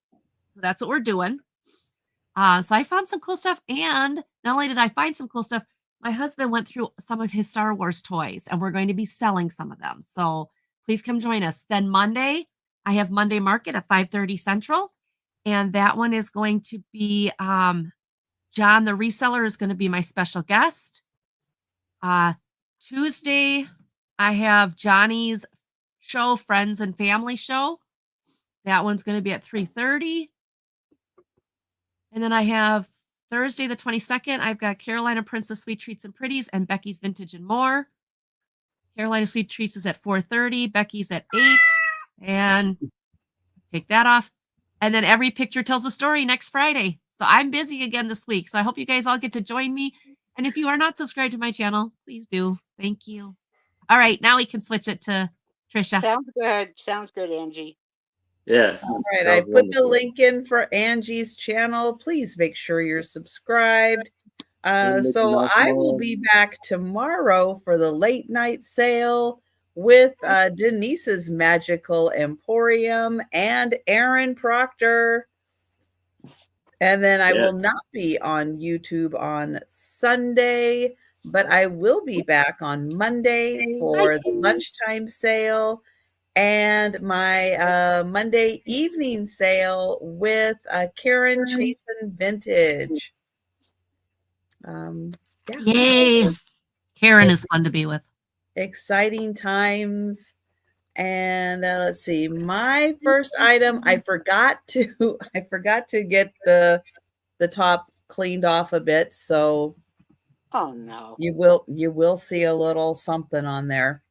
So that's what we're doing. So I found some cool stuff. And not only did I find some cool stuff, my husband went through some of his Star Wars toys, and we're going to be selling some of them. So please come join us. Then Monday, I have Monday Market at 5:30 Central. And that one is going to be John, the reseller, is going to be my special guest. Tuesday, I have Johnny's show, Friends and Family Show. That one's going to be at 3:30. And then I have Thursday, the 22nd, I've got Carolina Princess Sweet Treats and Pretties and Becky's Vintage and More. Carolina Sweet Treats is at 4:30. Becky's at 8. And take that off. And then Every Picture Tells a Story next Friday. So I'm busy again this week. So I hope you guys all get to join me. And if you are not subscribed to my channel, please do. Thank you. All right, now we can switch it to Trisha. Sounds good. Sounds good, Angie. Yes. All right, sounds I put the wonderful. link in for Angie's channel. Please make sure you're subscribed. So I will be back tomorrow for the late night sale with Denise's Magical Emporium and Aaron Proctor. And then I will Yes. not be on YouTube on Sunday, but I will be back on Monday for the lunchtime sale and my Monday evening sale with Karen Chasen Vintage. Yeah. Yay. Karen is fun to be with. Exciting times. And let's see, my first item, I forgot to get the top cleaned off a bit, so Oh no. you will see a little something on there.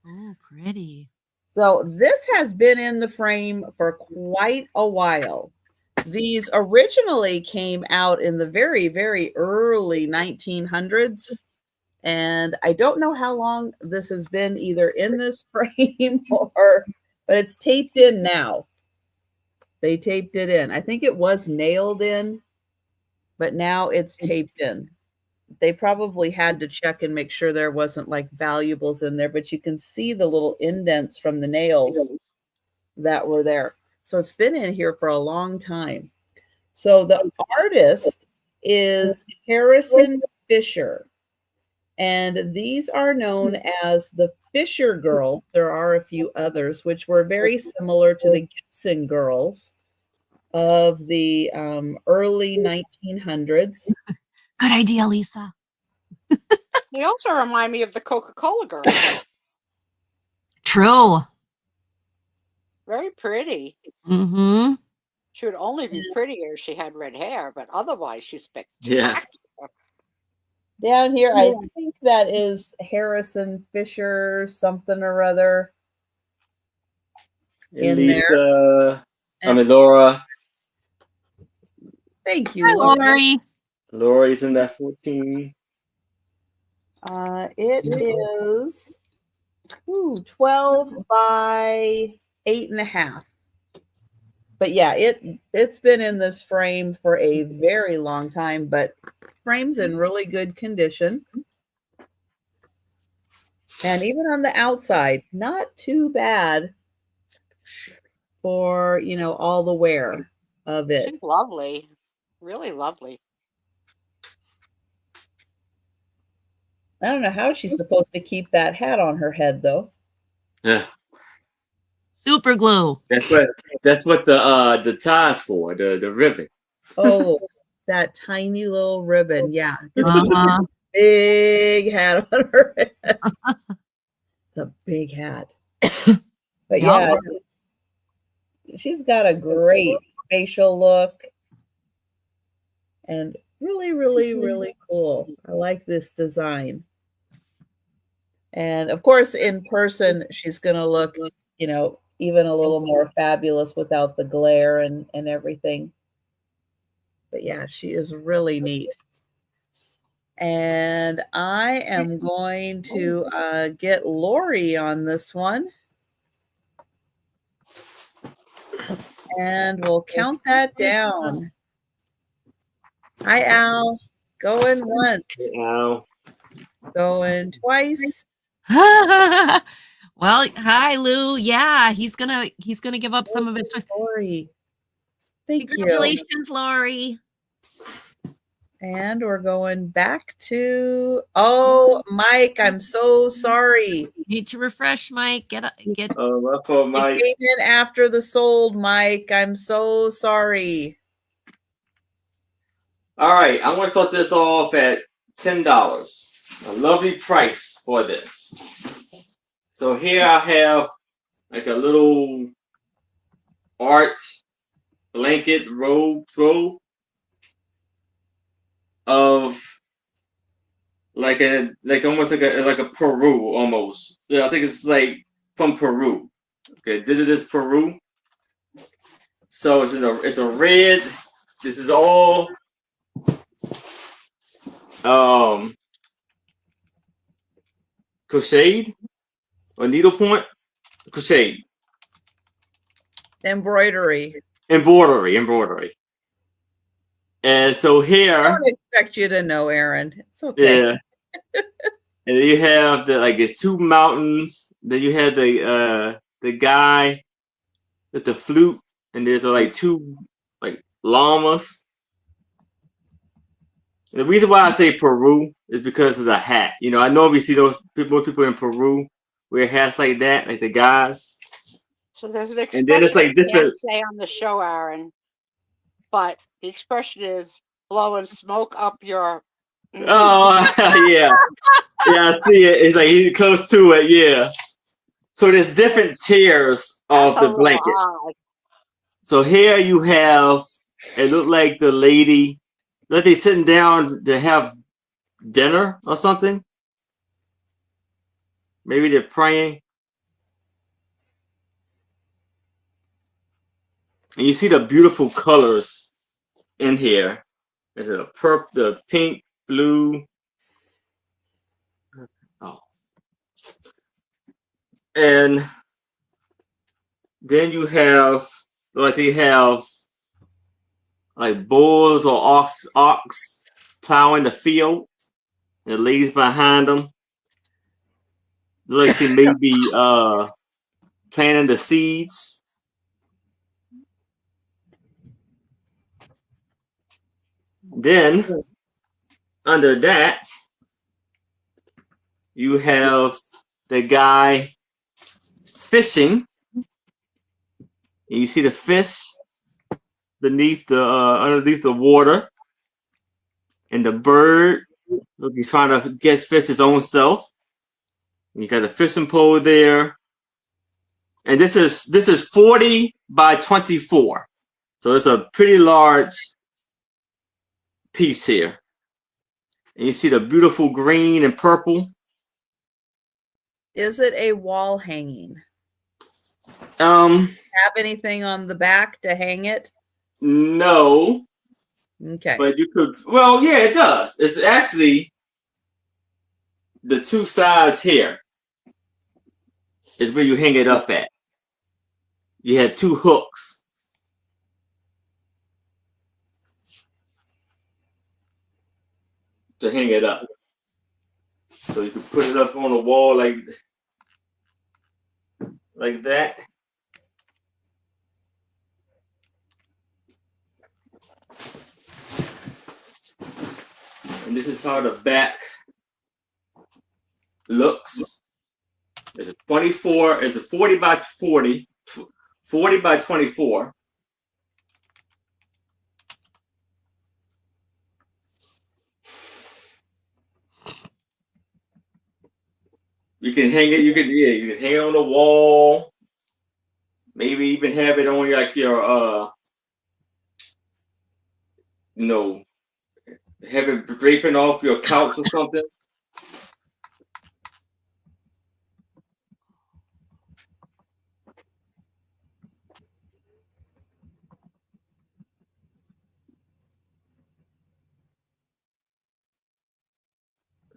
Oh, pretty. So this has been in the frame for quite a while. These originally came out in the very, very early 1900s. And I don't know how long this has been either in this frame but it's taped in now. They taped it in. I think it was nailed in, but now it's taped in. They probably had to check and make sure there wasn't like valuables in there, but you can see the little indents from the nails that were there. So it's been in here for a long time. So the artist is Harrison Fisher. And these are known as the Fisher Girls. There are a few others, which were very similar to the Gibson Girls of the early 1900s. Good idea, Lisa. They also remind me of the Coca-Cola girl. True. Very pretty. Mm-hmm. She would only be prettier if she had red hair, but otherwise she's spectacular. Yeah. Down here, I think that is Harrison Fisher, something or other. And In Lisa, there. Laura. Thank you, Hi, Laura. Lori. Lori's in that 14. It is 12 by 8.5. But yeah, it's been in this frame for a very long time, but frame's in really good condition. And even on the outside, not too bad for, all the wear of it. She's lovely. Really lovely. I don't know how she's supposed to keep that hat on her head, though. Yeah. Super glue. That's what the tie's for, the ribbon. Oh, that tiny little ribbon. Yeah. Uh-huh. Big hat on her head. It's a big hat. But yeah, she's got a great facial look and really, really, really cool. I like this design. And of course, in person, she's going to look, even a little more fabulous without the glare and everything. But yeah, she is really neat. And I am going to get Lori on this one. And we'll count that down. Hi, Al. Going once. Now, Going twice. Well, hi, Lou. Yeah, he's gonna give up some of his toys. Lori. Thank you. Congratulations, Lori. And we're going back to Mike. I'm so sorry. Need to refresh, Mike. Get. my fault, It Mike. came in after the sold, Mike. I'm so sorry. All right, I'm going to start this off at $10. A lovely price for this. So here I have like a little art blanket robe of like almost like a Peru almost. Yeah, I think it's like from Peru. Okay, this is Peru. So it's a red. This is all crocheted or needlepoint, crocheted, Embroidery. embroidery. And so I here, don't expect you to know, Aaron. It's okay. yeah. And then you have it's two mountains. Then you have the guy with the flute, and there's like two llamas. The reason why I say Peru is because of the hat. You know, I normally see most people in Peru wear hats like that, like the guys. So there's an And then expression it's like you can't different. say on the show, Aaron, but the expression is blowing smoke up your. Oh yeah, I see it. It's like he's close to it. Yeah. So there's different tiers of That's a the little blanket. odd. So here you have, it looked like the lady, like they sitting down to have dinner or something. Maybe they're praying. And you see the beautiful colors in here. There's a purple, the pink, blue. Oh. And then you have, they have like bulls or ox plowing the field. And the ladies behind them. Look like she may be planting the seeds. Then under that, you have the guy fishing. And you see the fish beneath the underneath the water, and the bird. Look, he's trying to get fish his own self. You got a fishing pole there, and this is 40 by 24, so it's a pretty large piece here. And you see the beautiful green and purple. Is it a wall hanging? Have anything on the back to hang it? No. Okay. But you could, well, yeah, it does. It's actually the two sides here is where you hang it up at. You have two hooks. To hang it up. So you can put it up on the wall like that. And this is how the back looks. It's a 24, it's a 40 by 40, 40 by 24. You can hang it, you can hang it on the wall. Maybe even have it on like your have it draping off your couch or something.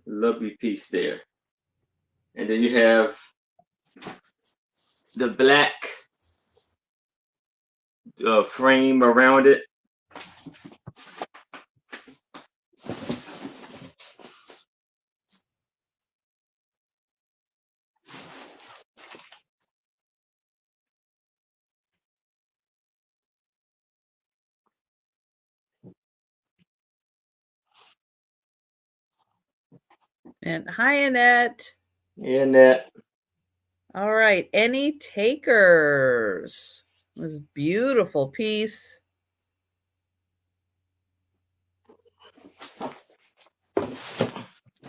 Lovely piece there. And then you have the black frame around it. And hi, Annette. Hey, Annette. All right. Any takers? This beautiful piece.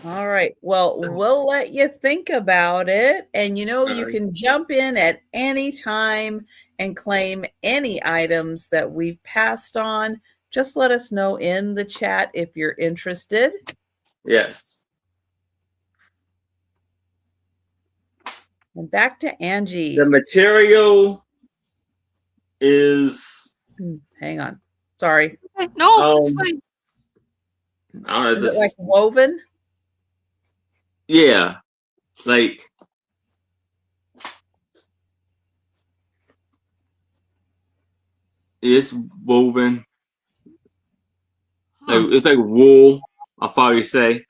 All right. Well, we'll let you think about it. And you can jump in at any time and claim any items that we've passed on. Just let us know in the chat if you're interested. Yes. And back to Angie. The material is. Hang on. Sorry. No, it's fine. I don't know. Is it like woven? Yeah, like it's woven. Like Huh. it's like wool. I'll probably say.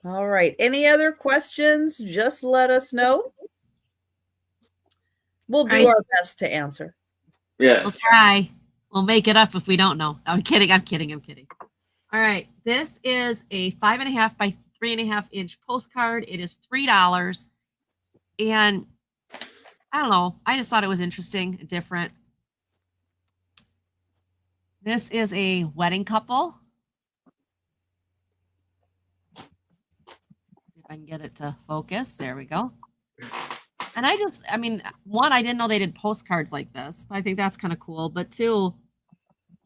All right. Any other questions? Just let us know. We'll do Right. our best to answer. We'll Yes. try. We'll make it up if we don't know. I'm kidding. I'm kidding. I'm kidding. All right. This is a 5.5 by 3.5 inch postcard. It is $3. And I don't know. I just thought it was interesting, different. This is a wedding couple. See if I can get it to focus. There we go. And I mean, one, I didn't know they did postcards like this. I think that's kind of cool. But two,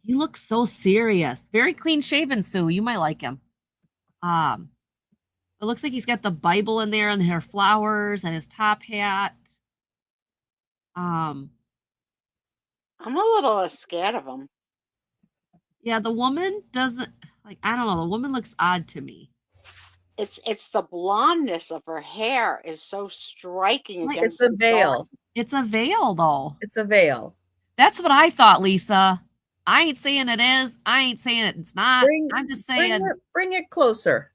he looks so serious. Very clean shaven, Sue. You might like him. It looks like he's got the Bible in there and her flowers and his top hat. I'm a little scared of him. Yeah, the woman doesn't like. I don't know. The woman looks odd to me. It's the blondness of her hair is so striking Like, against It's a the veil. dark. It's a veil, though. It's a veil. That's what I thought, Lisa. I ain't saying it is. I ain't saying it's not. I'm just saying. Bring it closer.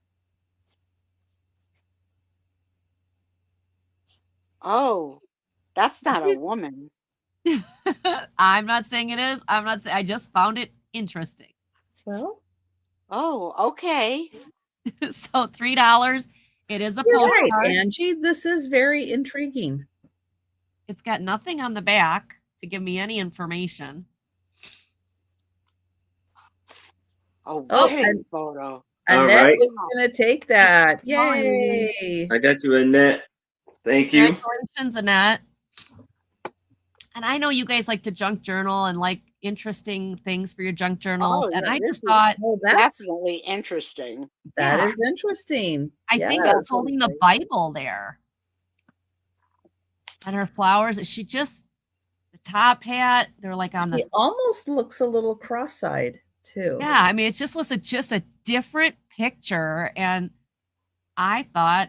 Oh, that's not a woman. I'm not saying it is. I'm not saying. I just found it interesting. Well, Oh, okay. So $3. It is a you're postcard. right, Angie. This is very intriguing. It's got nothing on the back to give me any information. Oh, Oh, pretty and- photo. Annette right. is going to take that. Yay. I got you, Annette. Thank you. Congratulations, Annette. And I know you guys like to junk journal and like interesting things for your junk journals. Oh, and yeah, I this just is thought Well, that's Definitely interesting. that Yeah. is interesting. I think Yes. it's holding the Bible there. And her flowers. She just the top hat. They're like on She the almost looks a little cross-eyed too. yeah. I mean, it just was just a different picture, and I thought,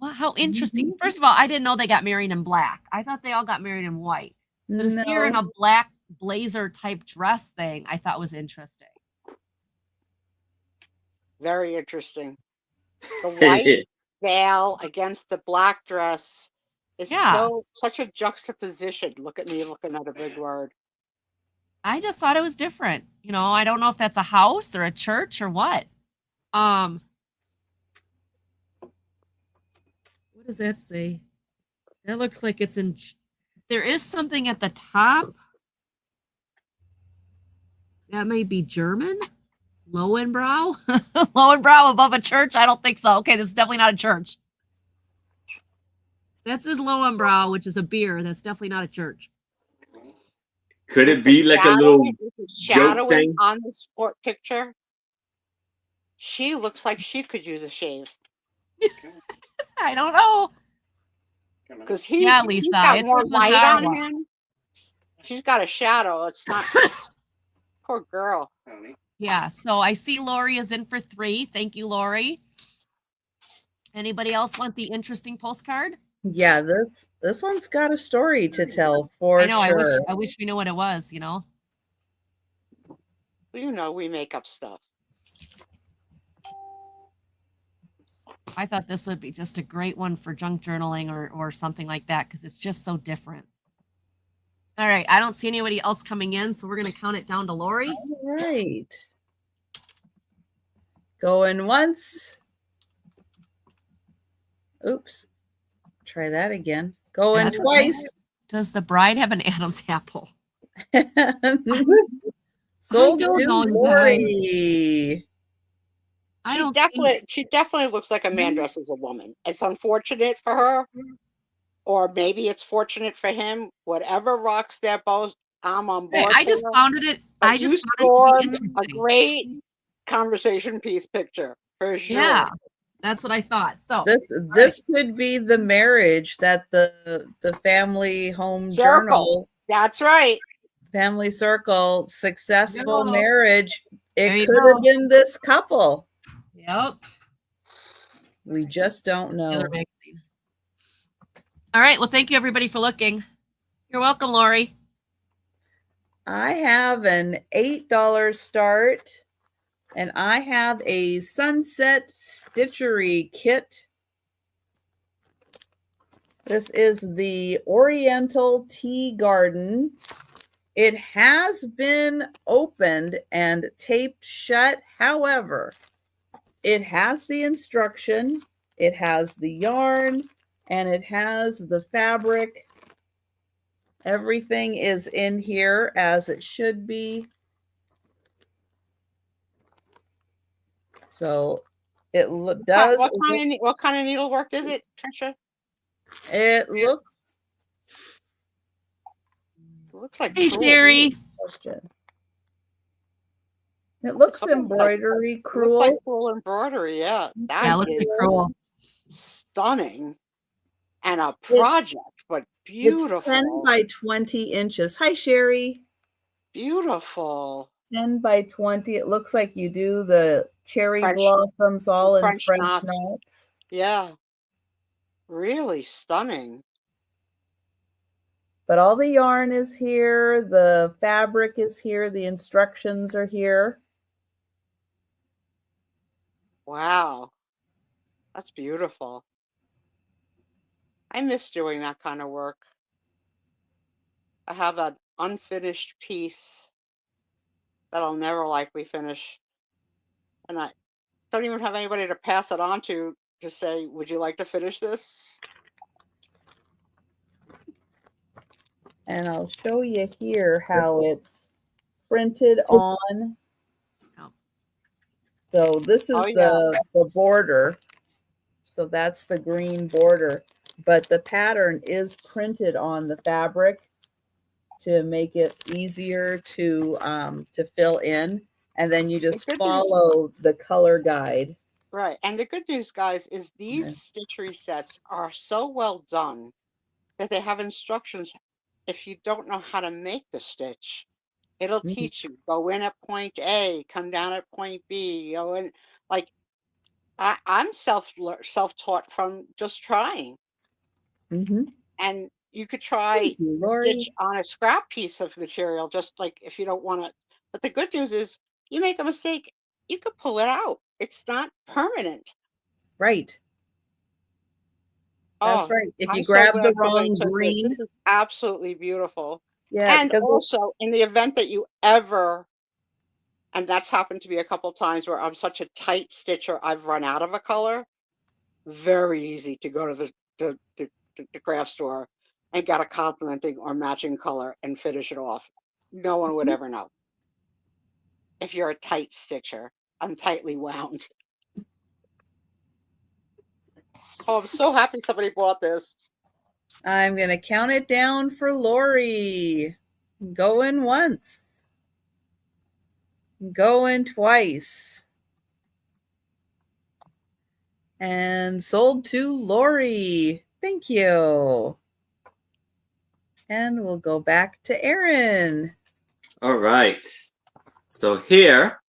well, how interesting. Mhm. First of all, I didn't know they got married in black. I thought they all got married in white. So to see her in a black blazer type dress thing, I thought was interesting. Very interesting. The white veil against the black dress is Yeah. such a juxtaposition. Look at me looking at a big word. I just thought it was different. You know, I don't know if that's a house or a church or what. What does that say? That looks like it's in. There is something at the top. That may be German. Lowenbrow. Lowenbrow above a church? I don't think so. Okay, this is definitely not a church. That says Lowenbrow, which is a beer. That's definitely not a church. Could it be like a little joke shadowing thing? on the sport picture? She looks like she could use a shave I don't know. because Yeah, he's Lisa, got it's more a light bizarre on one. him. She's got a shadow. It's not. Poor girl. Yeah, so I see Lori is in for 3. Thank you, Lori. Anybody else want the interesting postcard? Yeah, this one's got a story to tell for I know. sure. I wish we knew what it was. You know. You know we make up stuff. I thought this would be just a great one for junk journaling or something like that because it's just so different. All right, I don't see anybody else coming in, so we're gonna count it down to Lori. All right. Going once. Oops. Try that again. Going That's twice. Does the bride have an Adam's apple? Sold don't to know, you Lori. I She don't definitely looks like a man dressed as a woman. It's unfortunate for her, or maybe it's fortunate for him. Whatever rocks their boat, I'm on board. I just for. found it. But I you just found it to scored be a interesting. great conversation piece picture for sure. Yeah. That's what I thought. So This could be the marriage that the family home Circle. journal, That's right. family circle, successful Go. marriage. There It you could go. have been this couple. Yep. We just don't The other know. magazine. All right. Well, thank you everybody for looking. You're welcome, Lori. I have an $8 start, and I have a Sunset Stitchery kit. This is the Oriental Tea Garden. It has been opened and taped shut. However, it has the instruction, it has the yarn, and it has the fabric. Everything is in here as it should be. So it does. What kind of needlework is it, Trisha? It looks like Hey, crewel. Sherry. It looks Something like- embroidery, It crewel. looks like crewel embroidery. Yeah, that Yeah, it looks like is cruel. stunning and a project, but beautiful. It's 10 by 20 inches. Hi, Sherry. Beautiful. 10 by 20. It looks like you do the cherry French- blossoms all in French French knots. knots. Yeah, really stunning. But all the yarn is here. The fabric is here. The instructions are here. Wow, that's beautiful. I miss doing that kind of work. I have an unfinished piece that I'll never likely finish, and I don't even have anybody to pass it on to say, would you like to finish this? And I'll show you here how it's printed on. Oh. So this is Oh, yeah. the border. So that's the green border. But the pattern is printed on the fabric to make it easier to fill in. And then you just good news- follow the color guide. Right. And the good news, guys, is these stitchery sets are so well done that they have instructions. If you don't know how to make the stitch, it'll Mhm. teach you. Go in at point A, come down at point B. Go in, like I'm self-taught from just trying. Mm-hmm. And you could try Thank you, Lori. stitch on a scrap piece of material, just like if you don't want to. But the good news is, you make a mistake, you could pull it out. It's not permanent. Right. That's Oh, right. If you I'm so grab glad the somebody wrong took this. green, This is absolutely beautiful. yeah, And because also, in the event that you ever, and that's happened to be a couple times where I'm such a tight stitcher, I've run out of a color. Very easy to go to the craft store and get a complementing or matching color and finish it off. No one would ever know. If you're a tight stitcher, I'm tightly wound. Oh, I'm so happy somebody bought this. I'm going to count it down for Lori. Going once. Going twice. And sold to Lori. Thank you. And we'll go back to Erin. All right. So here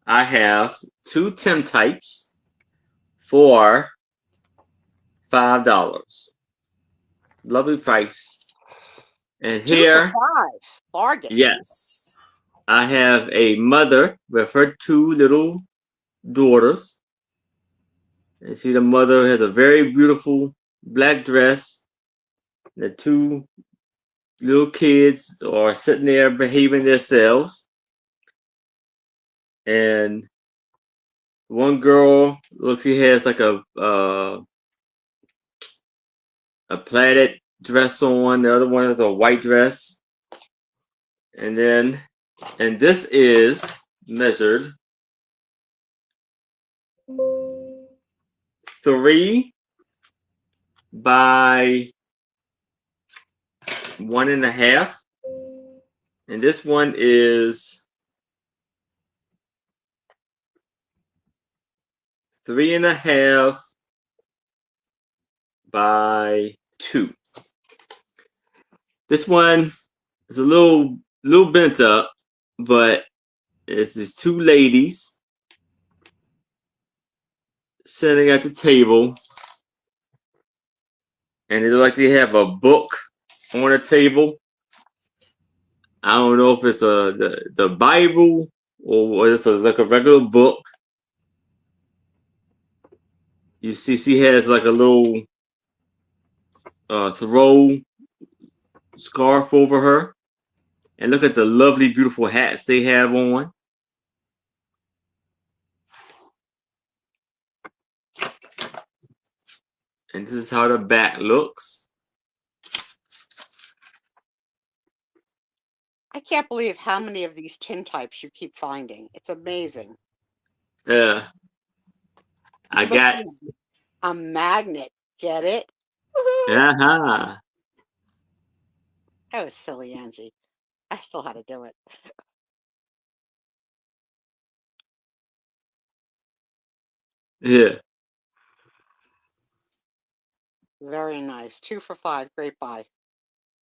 I have two Tim types for $5. Lovely price. And 2 here, for $5. Bargain. yes, I have a mother with her two little daughters. And see, the mother has a very beautiful black dress. The two little kids are sitting there behaving themselves. And one girl looks, he has like a plaided dress on. The other one is a white dress. And this is measured 3 by 1.5. And this one is 3.5 by 2. This one is a little bent up, but it's these two ladies sitting at the table, and they look like they have a book on the table. I don't know if it's the Bible or it's like a regular book. You see, she has like a little throw scarf over her, and look at the lovely, beautiful hats they have on. And this is how the back looks. I can't believe how many of these tintypes you keep finding. It's amazing. Yeah. I You must got be a magnet. Get it? uh-huh. That was silly, Angie. I still had to do it. Yeah. Very nice. 2 for 5. Great buy.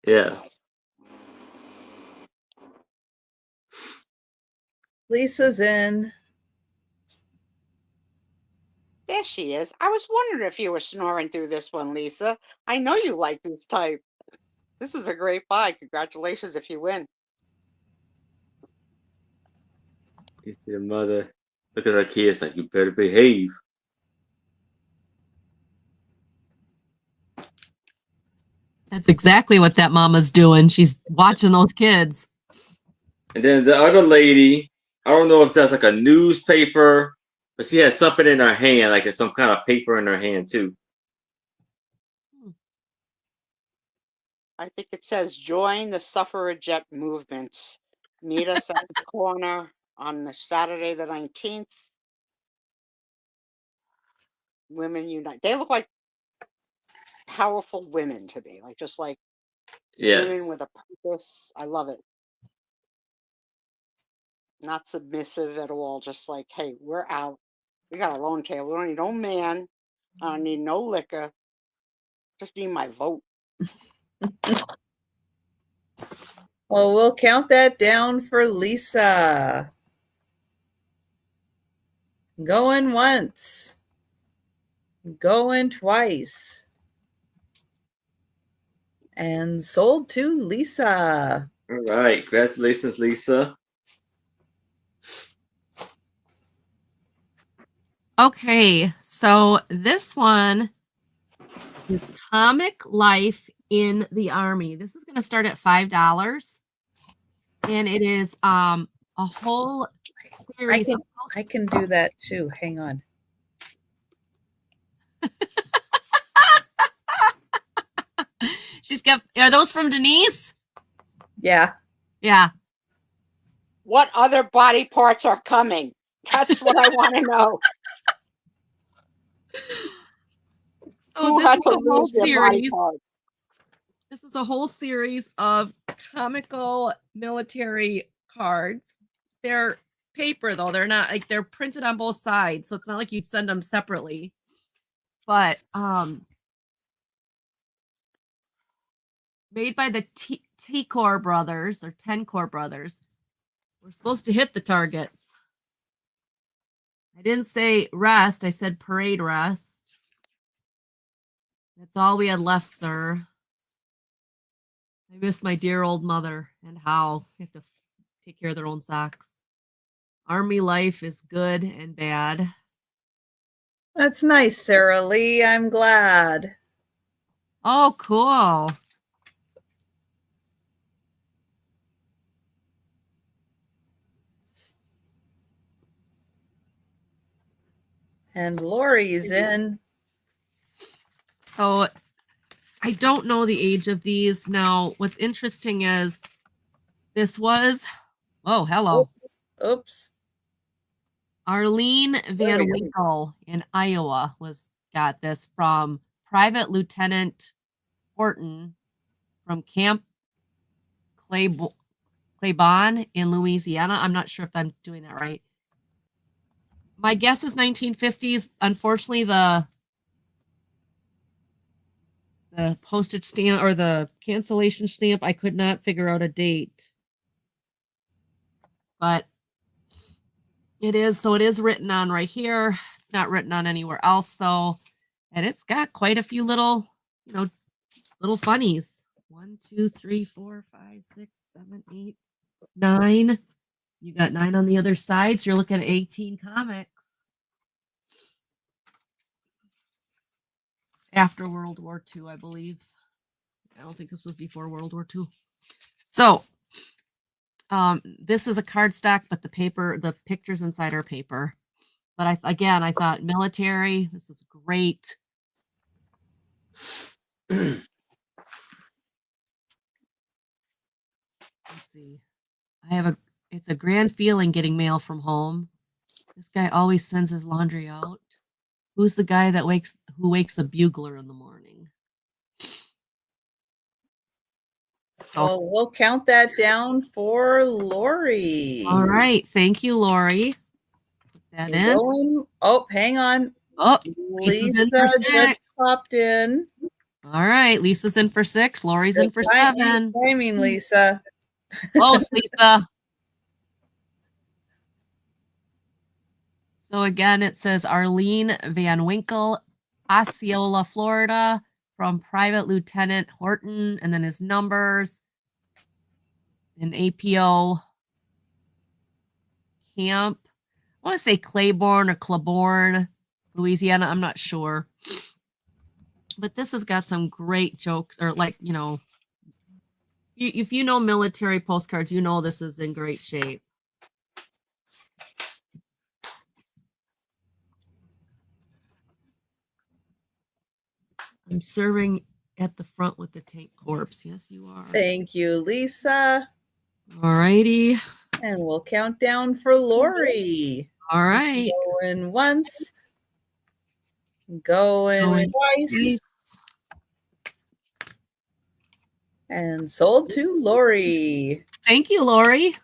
Yes. Lisa's in. There she is. I was wondering if you were snoring through this one, Lisa. I know you like this type. This is a great buy. Congratulations if you win. You see the mother look at her kids like, you better behave. That's exactly what that mama's doing. She's watching those kids. And then the other lady, I don't know if that's like a newspaper, but she has something in her hand, like it's some kind of paper in her hand too. I think it says join the suffragette movement. Meet us at the corner on the Saturday the 19th. Women Unite. They look like powerful women to me, like just like women Yes. with a purpose. I love it. Not submissive at all. Just like, hey, we're out. We got our own table. We don't need no man. I don't need no liquor. Just need my vote. Well, we'll count that down for Lisa. Going once. Going twice. And sold to Lisa. All right. Congratulations, Lisa. Okay, so this one is Comic Life in the Army. This is going to start at $5, and it is a whole series. I can do that too. Hang on. She's got. Are those from Denise? Yeah. Yeah. What other body parts are coming? That's what I want to know. So Who this had is to a whole lose their body series. parts? This is a whole series of comical military cards. They're paper though. They're not like they're printed on both sides, so it's not like you'd send them separately. But made by the T-Core brothers or 10-Core brothers. We're supposed to hit the targets. I didn't say rest. I said parade rest. That's all we had left, sir. I miss my dear old mother and how they have to take care of their own socks. Army life is good and bad. That's nice, Sarah Lee. I'm glad. Oh, cool. And Lori's in. So I don't know the age of these. Now, what's interesting is this was, oh, hello. Oops. Arlene Van Winkle in Iowa got this from Private Lieutenant Horton from Camp Claiborne in Louisiana. I'm not sure if I'm doing that right. My guess is 1950s. Unfortunately, the postage stamp or the cancellation stamp, I could not figure out a date. But it is written on right here. It's not written on anywhere else though. And it's got quite a few little, little funnies. 1, 2, 3, 4, 5, 6, 7, 8, 9. You got 9 on the other side, so you're looking at 18 comics. After World War II, I believe. I don't think this was before World War II. So, this is a cardstock, but the pictures inside are paper. But I thought military, this is great. Let's see. It's a grand feeling getting mail from home. This guy always sends his laundry out. Who's the guy who wakes the bugler in the morning? Well, we'll count that down for Lori. All right. Thank you, Lori. Put that in. Oh, hang on. Oh, Lisa just popped in. All right. Lisa's in for 6. Lori's in for 7. I mean, Lisa. Close, Lisa. So again, it says Arlene Van Winkle, Osceola, Florida, from Private Lieutenant Horton, and then his numbers. An APO camp. I want to say Claiborne or Claiborne, Louisiana. I'm not sure. But this has got some great jokes, or if you know military postcards, you know this is in great shape. I'm serving at the front with the tank corps. Yes, you are. Thank you, Lisa. All righty. And we'll count down for Lori. All right. Going once. Going twice. And sold to Lori. Thank you, Lori.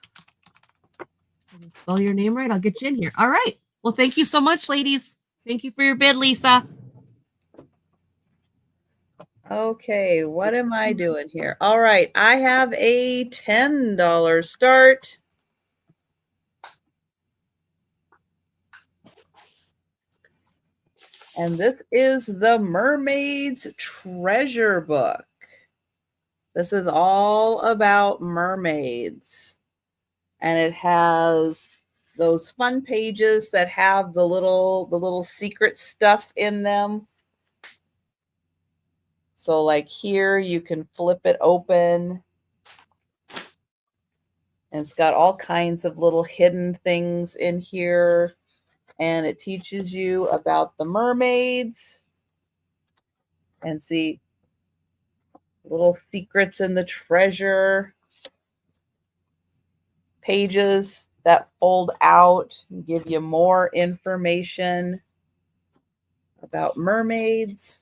Spell your name right. I'll get you in here. All right. Well, thank you so much, ladies. Thank you for your bid, Lisa. Okay, what am I doing here? All right, I have a $10 start. And this is the Mermaid's Treasure Book. This is all about mermaids. And it has those fun pages that have the little secret stuff in them. So like here, you can flip it open. And it's got all kinds of little hidden things in here. And it teaches you about the mermaids. And see little secrets in the treasure pages that fold out and give you more information about mermaids.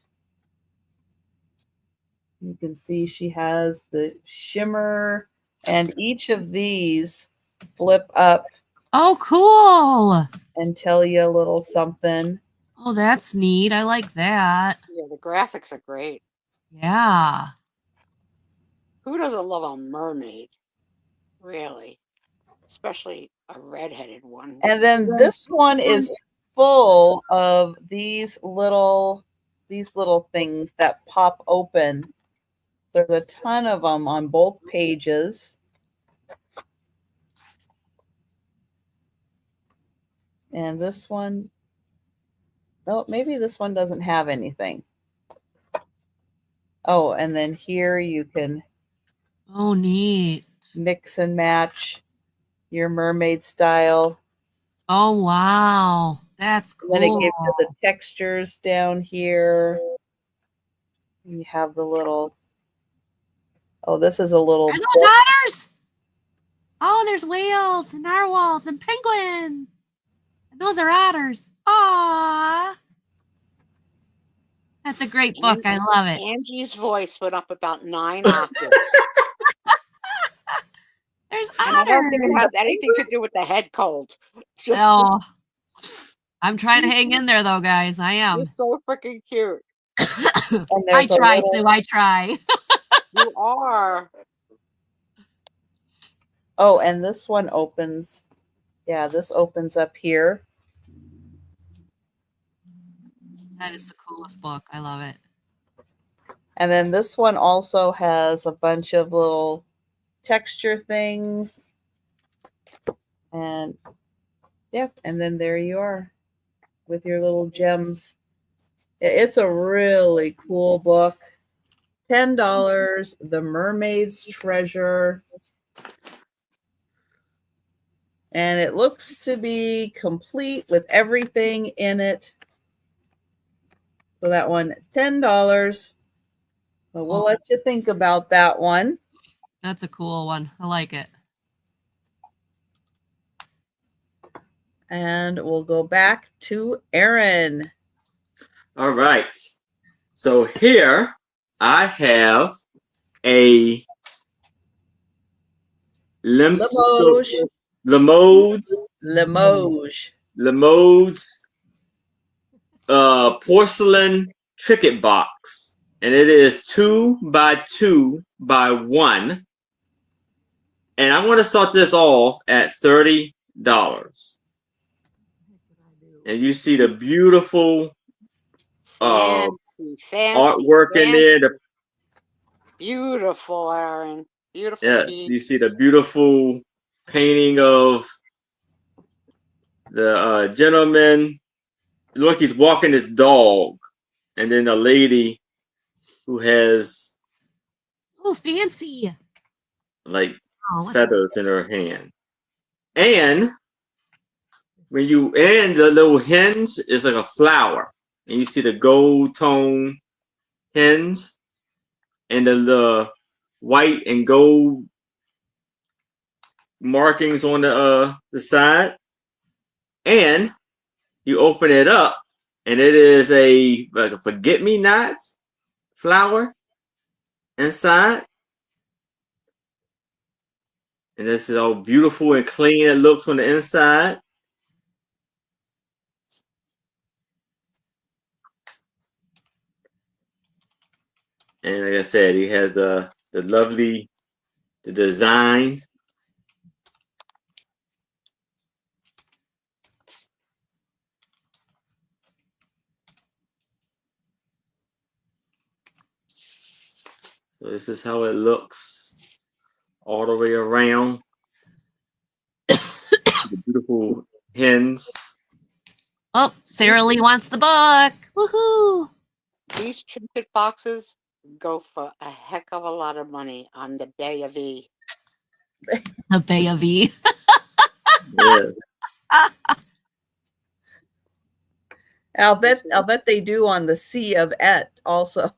You can see she has the shimmer, and each of these flip up. Oh, cool. And tell you a little something. Oh, that's neat. I like that. Yeah, the graphics are great. Yeah. Who doesn't love a mermaid? Really? Especially a redheaded one. And then this one is full of these little things that pop open. There's a ton of them on both pages. And this one, oh, maybe this one doesn't have anything. Oh, and then here you can neat. Mix and match your mermaid style. Oh, wow. That's cool. Then it gives you the textures down here. You have the little, oh, this is a little. Are those otters? Oh, there's whales and narwhals and penguins. And those are otters. Aww. That's a great book. I love it. Angie's voice went up about 9 octaves. There's and otters. I don't think it has anything to do with the head cold. Oh. I'm trying to hang in there though, guys. I am. You're so freaking cute. And I there's a try, little- Sue. I try. You are. Oh, and this one opens. Yeah, this opens up here. That is the coolest book. I love it. And then this one also has a bunch of little texture things. And yep, and then there you are with your little gems. It's a really cool book. $10, The Mermaid's Treasure. And it looks to be complete with everything in it. So that one, $10. But we'll let you think about that one. That's a cool one. I like it. And we'll go back to Aaron. All right. So here I have a Limoges. Limoges porcelain Tricket box. And it is 2 by 2 by 1. And I'm going to start this off at $30. And you see the beautiful Fancy, artwork in there. Beautiful, Aaron. Beautiful. Yes, piece. you see the beautiful painting of the gentleman. Look, like he's walking his dog, and then a lady who has Oh, fancy. like Oh, feathers in her hand. And when you the little hens is like a flower, and you see the gold tone hens, and the white and gold markings on the side. And you open it up, and it is like a forget-me-not flower inside. And this is all beautiful and clean. It looks on the inside. And like I said, he has the lovely design. So this is how it looks all the way around. The beautiful hens. Oh, Sarah Lee wants the book. Woohoo! These trinket boxes go for a heck of a lot of money on the Bay of E. The Bay of E. Yeah. I'll bet they do on the Sea of Et also.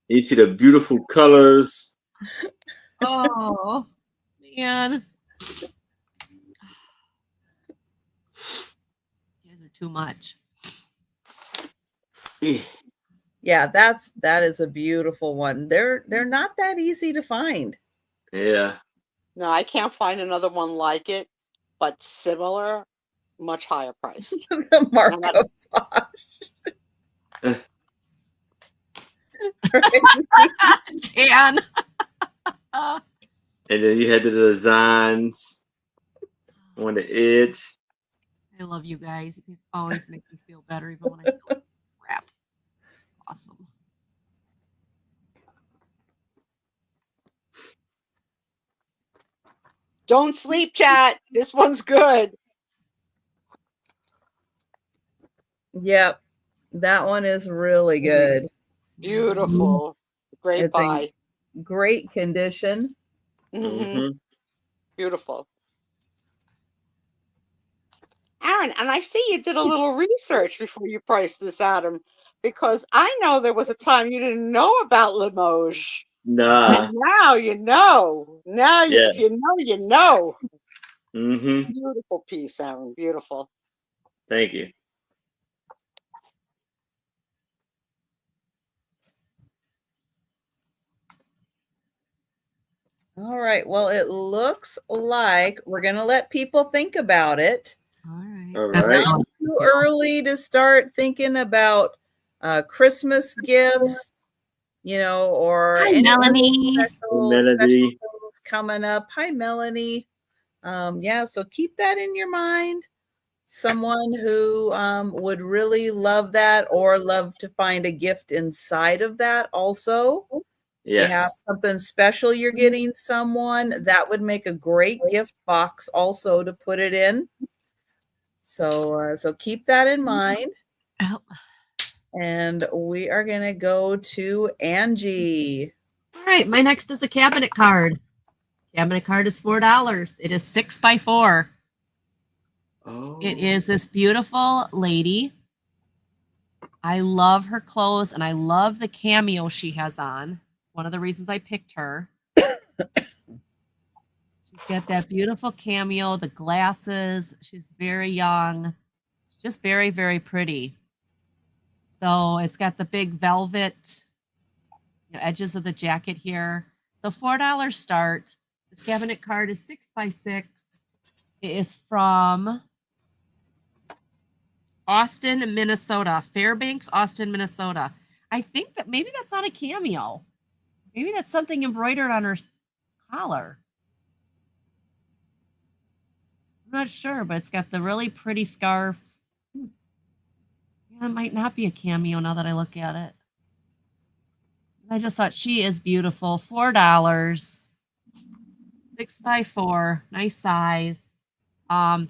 You see the beautiful colors. Oh, man. You guys are too much. Yeah, that is a beautiful one. They're not that easy to find. Yeah. No, I can't find another one like it, but similar, much higher priced. Marco Jan. And then you had the designs on the edge. I love you guys. You guys always make me feel better, even when I feel like crap. Awesome. Don't sleep, chat. This one's good. Yep. That one is really good. Beautiful. Great It's buy. in great condition. Mhm. Beautiful. Aaron, and I see you did a little research before you priced this, Adam, because I know there was a time you didn't know about Limoges. Nah. And now you know. Now, Yeah. if you know, you know. Mm-hmm. Beautiful piece, Aaron. Beautiful. Thank you. All right. Well, it looks like we're going to let people think about it. All right. All That's right. Not too early to start thinking about Christmas gifts, or Hi, any other Melanie. special Melody. things coming up. Hi, Melanie. Yeah, so keep that in your mind. Someone who would really love that or love to find a gift inside of that also. You have Yes. something special you're getting someone, that would make a great gift box also to put it in. So keep that in mind. Oh. And we are going to go to Angie. All right, my next is a cabinet card. Cabinet card is $4. It is 6x4. Oh. It is this beautiful lady. I love her clothes and I love the cameo she has on. It's one of the reasons I picked her. She's got that beautiful cameo, the glasses. She's very young. She's just very, very pretty. So it's got the big velvet edges of the jacket here. So $4 start. This cabinet card is 6x6. It is from Austin, Minnesota. Fairbanks, Austin, Minnesota. I think that maybe that's not a cameo. Maybe that's something embroidered on her collar. I'm not sure, but it's got the really pretty scarf. Yeah, it might not be a cameo now that I look at it. I just thought she is beautiful. $4. 6x4. Nice size.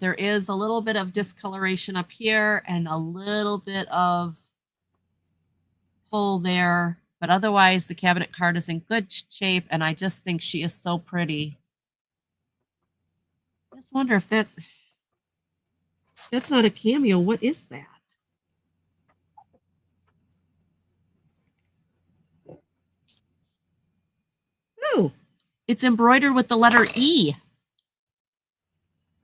There is a little bit of discoloration up here and a little bit of pull there, but otherwise the cabinet card is in good shape, and I just think she is so pretty. I just wonder if that's not a cameo. What is that? Oh, it's embroidered with the letter E.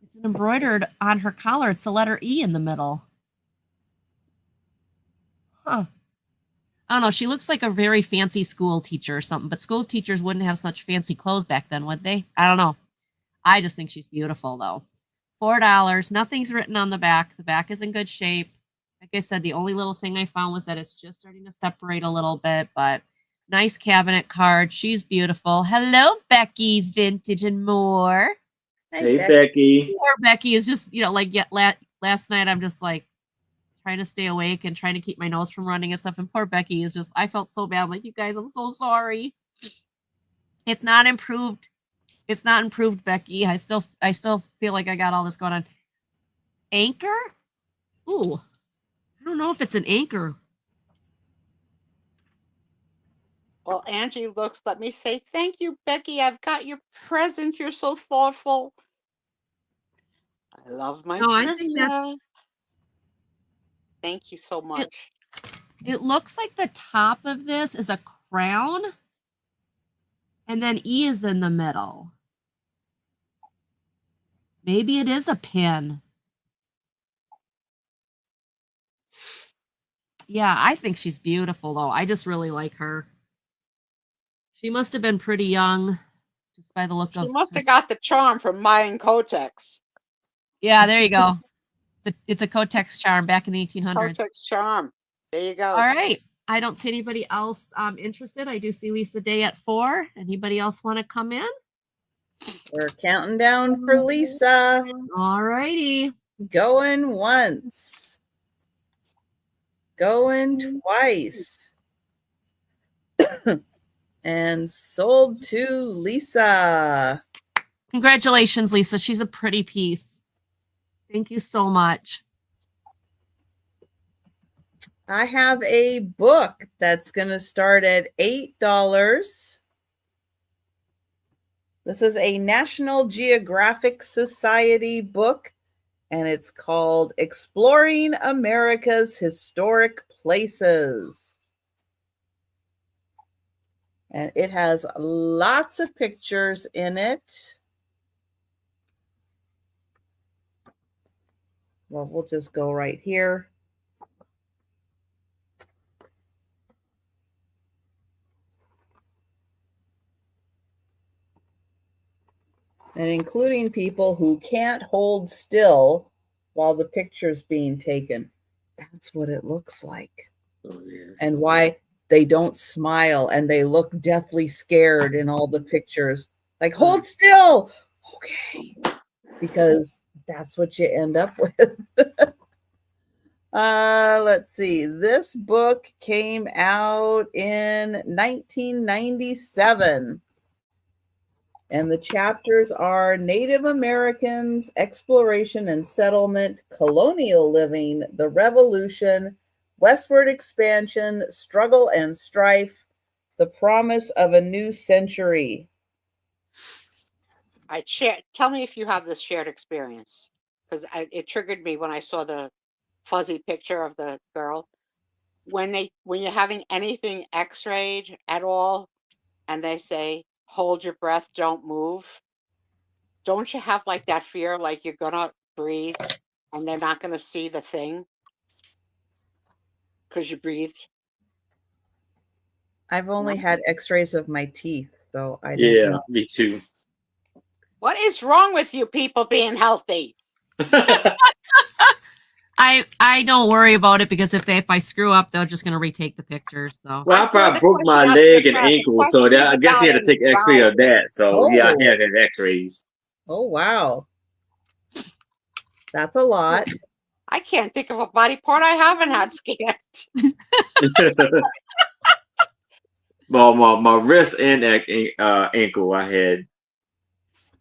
It's embroidered on her collar. It's a letter E in the middle. Huh. I don't know. She looks like a very fancy school teacher or something, but school teachers wouldn't have such fancy clothes back then, would they? I don't know. I just think she's beautiful, though. $4. Nothing's written on the back. The back is in good shape. Like I said, the only little thing I found was that it's just starting to separate a little bit, but nice cabinet card. She's beautiful. Hello, Becky's Vintage and More. Hey, Becky. Poor Becky is just, last night I'm just like trying to stay awake and trying to keep my nose from running and stuff. And poor Becky is just, I felt so bad. I'm like, you guys, I'm so sorry. It's not improved. It's not improved, Becky. I still feel like I got all this going on. Anchor? Ooh. I don't know if it's an anchor. Well, Angie looks, let me say thank you, Becky. I've got your present. You're so thoughtful. I love my No, I think trivia. that's. Thank you so much. It looks like the top of this is a crown, and then E is in the middle. Maybe it is a pin. Yeah, I think she's beautiful, though. I just really like her. She must have been pretty young, just by the look of. She must have got the charm from Mayan Kotex. Yeah, there you go. It's a Kotex charm back in the 1800s. Kotex charm. There you go. All right. I don't see anybody else interested. I do see Lisa Day at 4. Anybody else want to come in? We're counting down for Lisa. All righty. Going once. Going twice. And sold to Lisa. Congratulations, Lisa. She's a pretty piece. Thank you so much. I have a book that's going to start at $8. This is a National Geographic Society book, and it's called Exploring America's Historic Places. And it has lots of pictures in it. Well, we'll just go right here. and including people who can't hold still while the picture's being taken. That's what it looks like. Oh, yes. And why they don't smile and they look deathly scared in all the pictures. Like, hold still. Okay. Because that's what you end up with. Let's see. This book came out in 1997. And the chapters are Native Americans, Exploration and Settlement, Colonial Living, the Revolution, Westward Expansion, Struggle and Strife, The Promise of a New Century. Tell me if you have this shared experience, because it triggered me when I saw the fuzzy picture of the girl. When you're having anything x-rayed at all, and they say, hold your breath, don't move. Don't you have like that fear, like you're gonna breathe and they're not gonna see the thing because you breathed? I've only had x-rays of my teeth, so I don't Yeah, know. me too. What is wrong with you people being healthy? I don't worry about it because if I screw up, they're just gonna retake the picture. So Well, I probably broke my leg and ankle, so that I guess he had to take an X-ray of that. So yeah, I had an X-rays. Oh, wow. That's a lot. I can't think of a body part I haven't had scanned. Well, my wrist and ankle I had.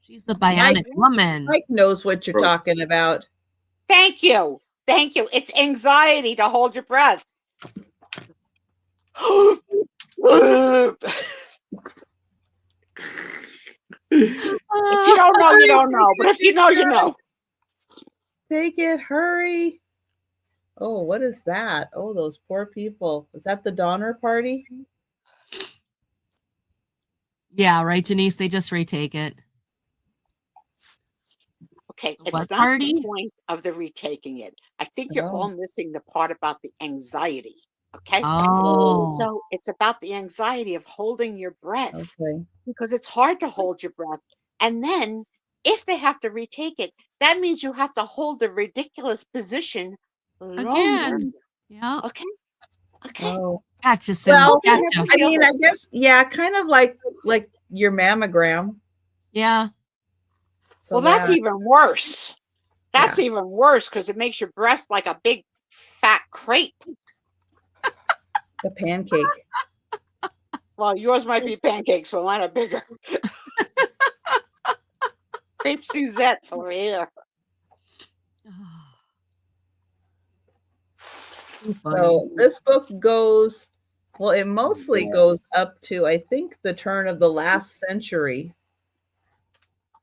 she's the bionic woman. Mike knows what you're talking about. Thank you. Thank you. It's anxiety to hold your breath. If you don't know, you don't know. But if you know, you know. Take it, hurry. Oh, what is that? Oh, those poor people. Is that the Donner Party? Yeah, right, Denise. They just retake it. Okay, What it's not party? the point of the retaking it. I think you're all missing the part about the anxiety. Okay. Oh. So it's about the anxiety of holding your breath. Okay. Because it's hard to hold your breath. And then if they have to retake it, that means you have to hold the ridiculous position longer. Again. Yeah. Okay. Okay. Oh. Gotcha, Sue. Well, Gotcha. I mean, I guess, yeah, kind of like your mammogram. Yeah. So well, that's even worse. That's even worse because it makes your breast like a big fat crepe. A pancake. Well, yours might be pancakes, but mine are bigger. Crepe Suzettes over here. So this book goes, well, it mostly goes up to, I think, the turn of the last century.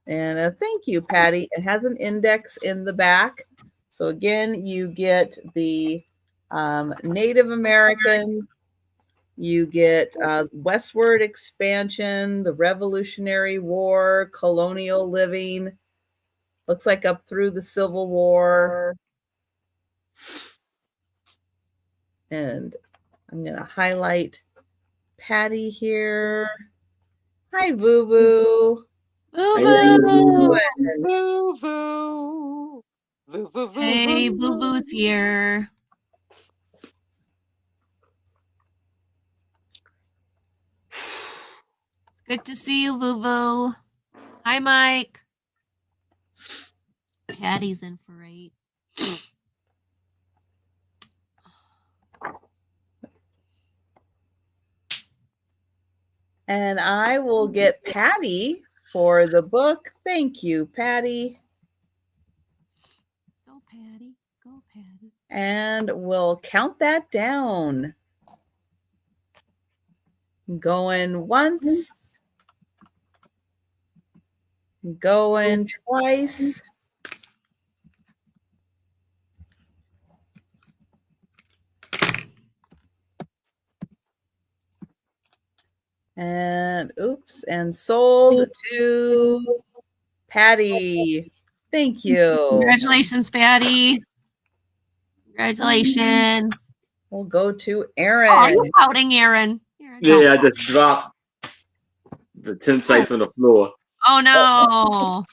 And thank you, Patty. It has an index in the back. So again, you get the Native American, you get Westward Expansion, the Revolutionary War, Colonial Living, looks like up through the Civil War. And I'm going to highlight Patty here. Hi, Boo Boo. Boo-boo. Boo-boo. Boo-boo. Hey, Boo Boo's here. It's good to see you, Boo Boo. Hi, Mike. Patty's in for 8. And I will get Patty for the book. Thank you, Patty. Go, Patty. Go, Patty. And we'll count that down. Going once. Going twice. And oops, and sold to Patty. Thank you. Congratulations, Patty. Congratulations. We'll go to Aaron. Oh, you're pouting, Aaron. Yeah, I just dropped the tintype on the floor. Oh no.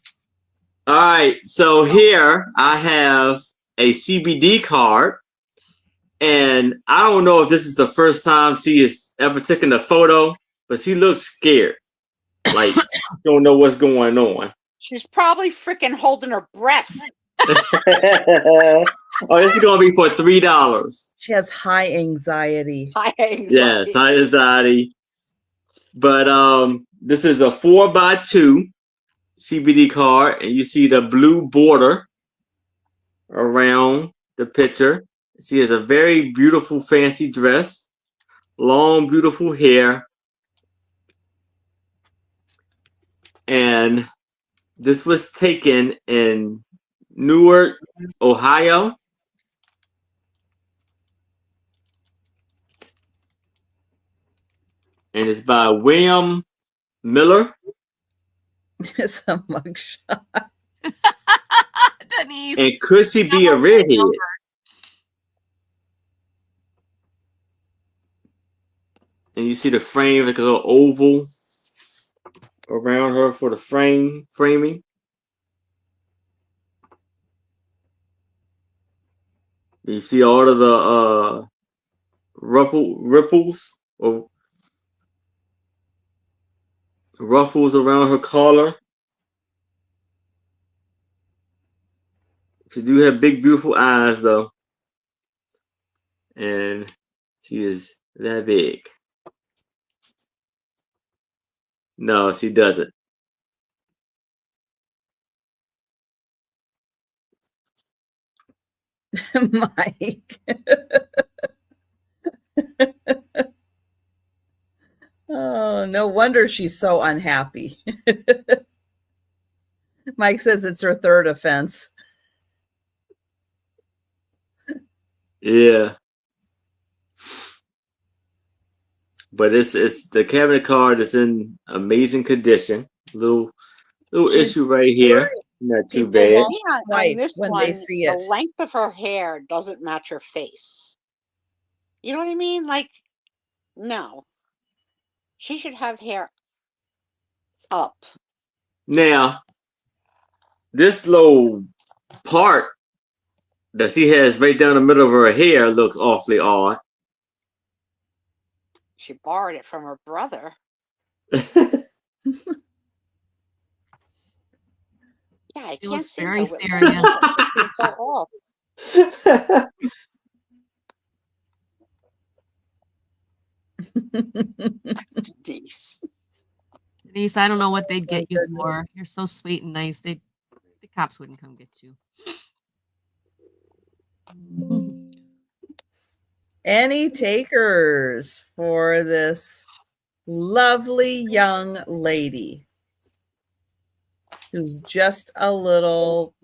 All right, so here I have a CBD card, and I don't know if this is the first time she has ever taken a photo, but she looks scared, like don't know what's going on. She's probably freaking holding her breath. Oh, this is gonna be for $3. She has high anxiety. High anxiety. Yes, high anxiety. But this is a 4x2 CBD card, and you see the blue border around the picture. She has a very beautiful, fancy dress, long, beautiful hair, and this was taken in Newark, Ohio. And it's by William Miller. It's a mugshot. Denise. And could she be a redhead? And you see the frame, like a little oval around her for the framing. You see all of the ripples or ruffles around her collar. She do have big, beautiful eyes, though. And she is that big. No, she doesn't. Mike. Oh, no wonder she's so unhappy. Mike says it's her third offense. Yeah. But it's the cabinet card is in amazing condition. Little She's issue right here. Not too people bad. won't Yeah, Right, on this when one, they see the it. length of her hair doesn't match her face. You know what I mean? Like, no. She should have hair up. Now, this little part that she has right down the middle of her hair looks awfully odd. She borrowed it from her brother. Yeah, I She can't looks see very her with serious. she's so off. Denise. Denise, I don't know what they'd get you goodness. for. You're so sweet and nice. The cops wouldn't come get you. Any takers for this lovely young lady who's just a little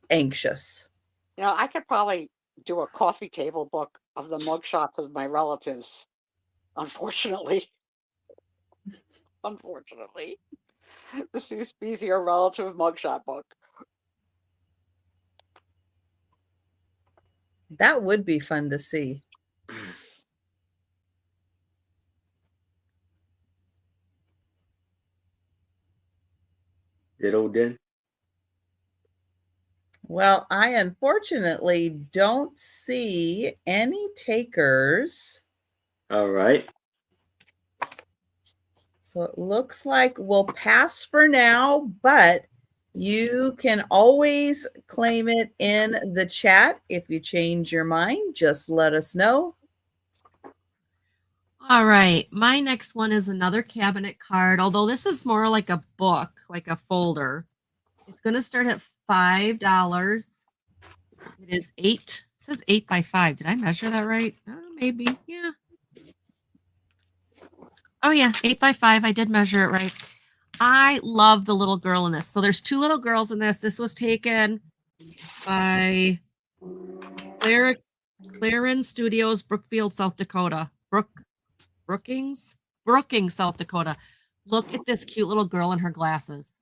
anxious? You know, I could probably do a coffee table book of the mugshots of my relatives. Unfortunately. The Sue Spezier relative mugshot book. That would be fun to see. Ditto then. Well, I unfortunately don't see any takers. All right. So it looks like we'll pass for now, but you can always claim it in the chat. If you change your mind, just let us know. All right. My next one is another cabinet card, although this is more like a book, like a folder. It's going to start at $5. It is 8. It says 8 by 5. Did I measure that right? Maybe. Yeah. Oh, yeah. 8 by 5. I did measure it right. I love the little girl in this. So there's 2 little girls in this. This was taken by Clarence Studios, Brookfield, South Dakota. Brookings, South Dakota. Look at this cute little girl in her glasses.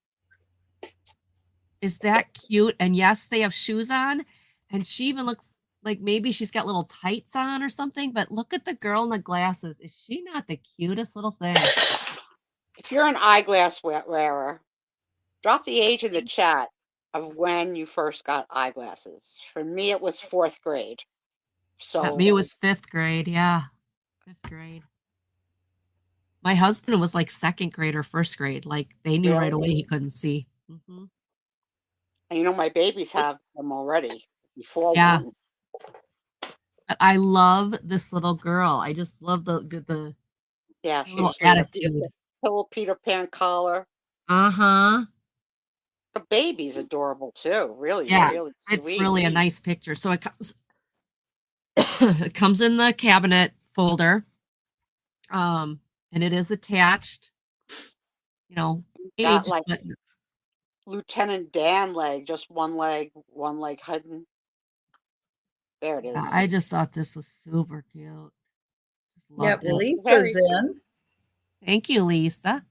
Is that cute? And yes, they have shoes on. And she even looks like maybe she's got little tights on or something. But look at the girl in the glasses. Is she not the cutest little thing? If you're an eyeglass wearer, Drop the age in the chat of when you first got eyeglasses. For me, it was 4th grade. So Me, it was 5th grade. Yeah, 5th grade. My husband was like 2nd grade or 1st grade. Like they knew right away he couldn't see. Mm-hmm. And you know, my babies have them already before Yeah. 1. But I love this little girl. I just love the Yeah, she's little sweet. attitude. Little Peter Pan collar. Uh-huh. The baby's adorable too. Really, Yeah, really it's sweet. really a nice picture. So it comes it comes in the cabinet folder. And it is attached. You know, Got aged, like but Lieutenant Dan leg, just one leg hidden. There it is. yeah, I just thought this was super cute. Just Yep, loved it. Lisa's in. Thank you, Lisa.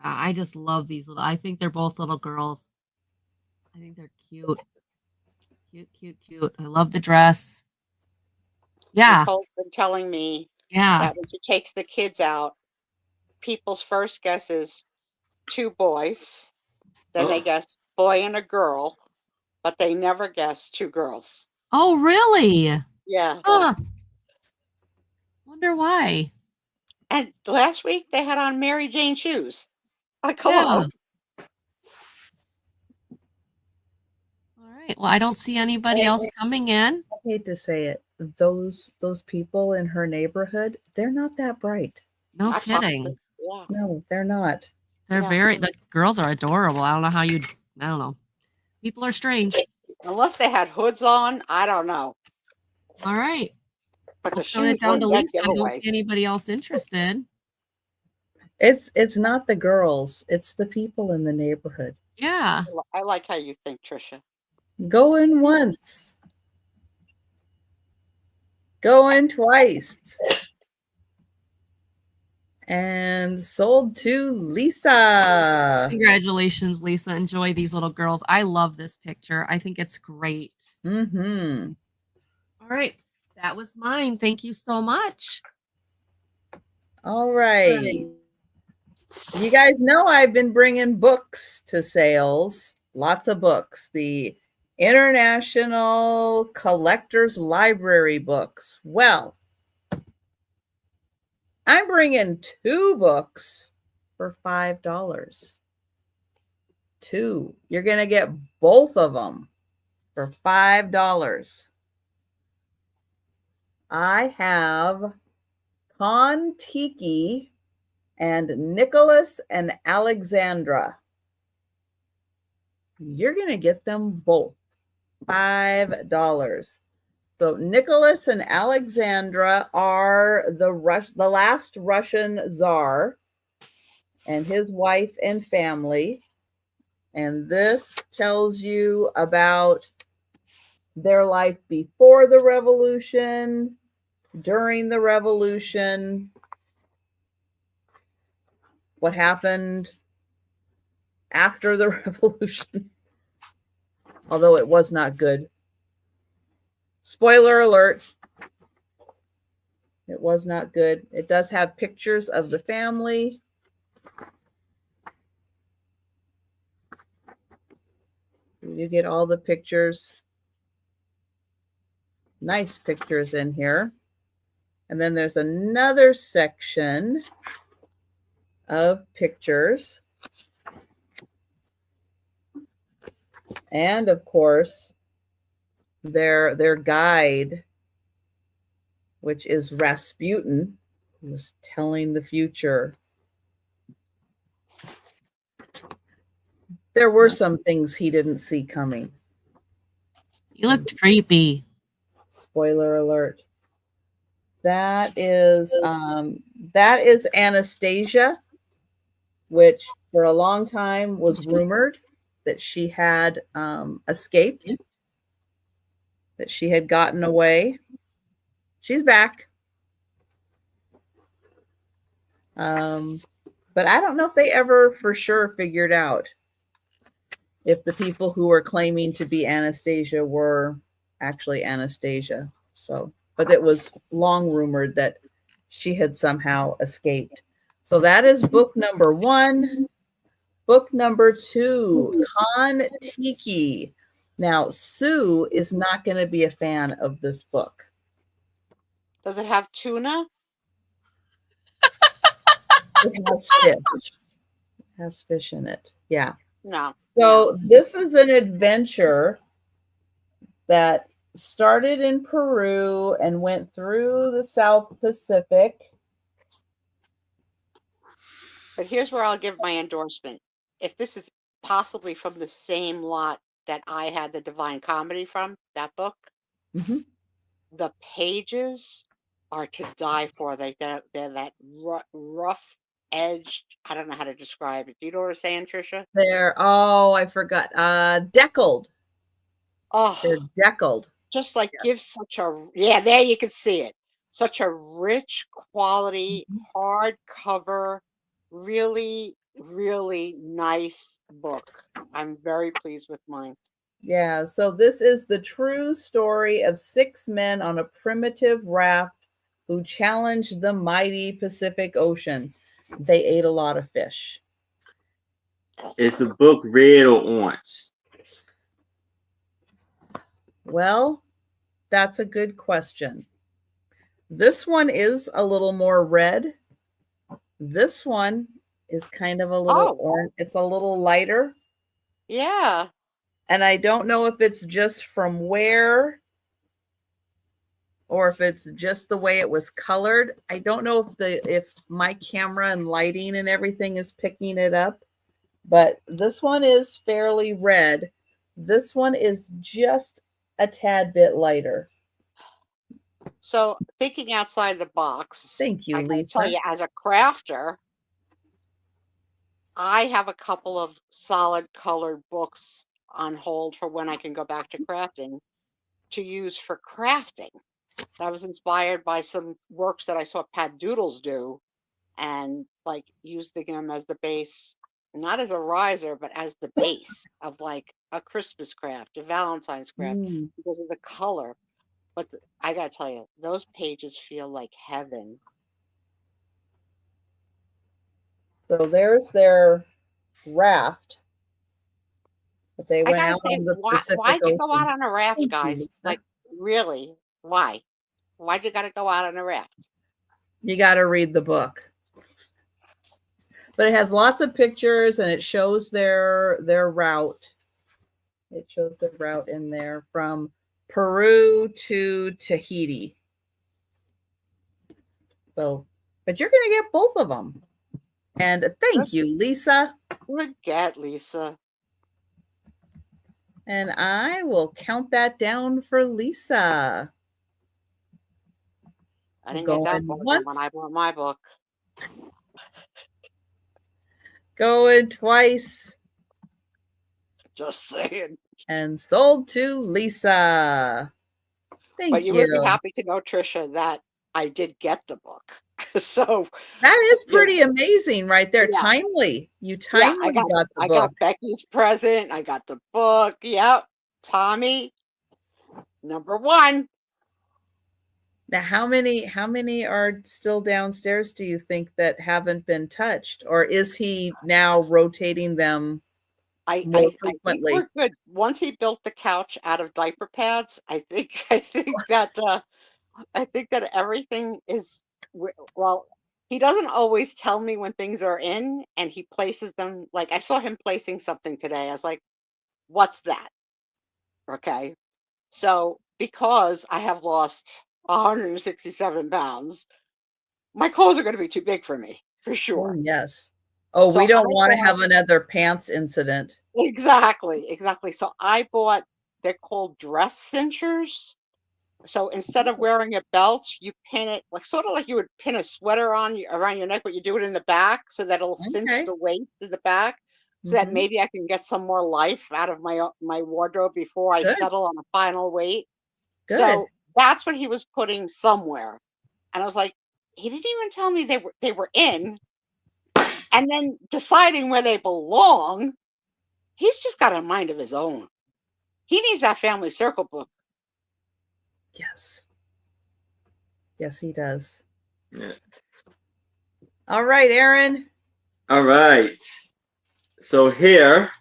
I just love these little. I think they're both little girls. I think they're cute. Cute, cute, cute. I love the dress. Yeah. Nicole's been telling me Yeah. that when she takes the kids out, people's first guess is 2 boys. Then they guess boy and a girl, but they never guess 2 girls. Oh, really? Yeah. Huh. Wonder why. And last week they had on Mary Jane shoes. Come Yeah. on. All right. Well, I don't see anybody else coming in. I hate to say it. Those people in her neighborhood, they're not that bright. No I thought kidding. that- Yeah. No, they're not. They're Yeah. the girls are adorable. I don't know how you, I don't know. People are strange. Unless they had hoods on, I don't know. All right. But the I'll count shoes it down to were a dead Lisa. I don't giveaway. see anybody else interested. It's not the girls, it's the people in the neighborhood. Yeah. I like how you think, Trisha. Going once. Going twice. And sold to Lisa. Congratulations, Lisa. Enjoy these little girls. I love this picture. I think it's great. Mm-hmm. All right. That was mine. Thank you so much. All right. You guys know I've been bringing books to sales. Lots of books. The International Collectors Library books. Well, I'm bringing 2 books for $5. 2. You're going to get both of them for $5. I have Kon-Tiki and Nicholas and Alexandra. You're going to get them both $5. So Nicholas and Alexandra are the last Russian Tsar and his wife and family. And this tells you about their life before the revolution, during the revolution, what happened after the revolution, although it was not good. Spoiler alert, it was not good. It does have pictures of the family. You get all the pictures. Nice pictures in here. And then there's another section of pictures. And of course, their guide, which is Rasputin, who's telling the future. There were some things he didn't see coming. You looked creepy. Spoiler alert. That is Anastasia, which for a long time was rumored that she had escaped, that she had gotten away. She's back. But I don't know if they ever for sure figured out if the people who were claiming to be Anastasia were actually Anastasia. So, but it was long rumored that she had somehow escaped. So that is book number 1. Book number 2, Kon Tiki. Now, Sue is not going to be a fan of this book. Does it have tuna? It has fish. It has fish in it. Yeah. No. So this is an adventure that started in Peru and went through the South Pacific. But here's where I'll give my endorsement. If this is possibly from the same lot that I had the Divine Comedy from, that book, Mhm. the pages are to die for. They're that rough edged. I don't know how to describe it. Do you know what I'm saying, Trisha? I forgot. Deckled. Oh, They're deckled. just like Yes. gives such a, yeah, there you can see it. Such a rich quality, hardcover, really, really nice book. I'm very pleased with mine. Yeah, so this is the true story of 6 men on a primitive raft who challenged the mighty Pacific Ocean. They ate a lot of fish. Is the book red or orange? Well, that's a good question. This one is a little more red. This one is kind of a little orange. It's a little lighter. Yeah. And I don't know if it's just from where or if it's just the way it was colored. I don't know if my camera and lighting and everything is picking it up, but this one is fairly red. This one is just a tad bit lighter. So thinking outside the box. Thank you, I gotta Lisa. tell you, as a crafter, I have a couple of solid colored books on hold for when I can go back to crafting to use for crafting. I was inspired by some works that I saw Pat Doodles do and like using them as the base, not as a riser, but as the base of like a Christmas craft, a Valentine's craft, because of the color. But I gotta tell you, those pages feel like heaven. So there's their raft. But they I went gotta out say, on the Pacific why'd you Ocean. go out on a raft, Thank you, guys? Lisa. Like, really? Why? Why'd you gotta go out on a raft? You got to read the book. But it has lots of pictures and it shows their route. It shows the route in there from Peru to Tahiti. So, but you're going to get both of them. And thank you, Lisa. Good get, Lisa. And I will count that down for Lisa. I didn't get that Going book once. when I bought my book. Going twice. Just saying. And sold to Lisa. Thank But you would be happy to know, Trisha, that I did get the book. So that is pretty amazing right there. Yeah. Timely. You timely got the book. I got Becky's present. I got the book. Yep. Tommy, number 1. Now, how many are still downstairs, do you think, that haven't been touched? Or is he now rotating them more frequently? I think we're good. Once he built the couch out of diaper pads, I think that everything is, well, he doesn't always tell me when things are in, and he places them, like I saw him placing something today. I was like, what's that? Okay. So because I have lost 167 pounds, my clothes are going to be too big for me, for sure. Oh, yes. Oh, so we don't want to have another pants incident. Exactly. So I bought, they're called dress cinchers. So instead of wearing a belt, you pin it like sort of like you would pin a sweater on around your neck, but you do it in the back so that it'll cinch the waist to the back, so that maybe I can get some more life out of my wardrobe before I settle on a final weight. Good. So that's what he was putting somewhere, and I was like, he didn't even tell me they were in, and then deciding where they belong. He's just got a mind of his own. He needs that family circle book. Yes. Yes, he does. Yeah. All right, Aaron. All right. So here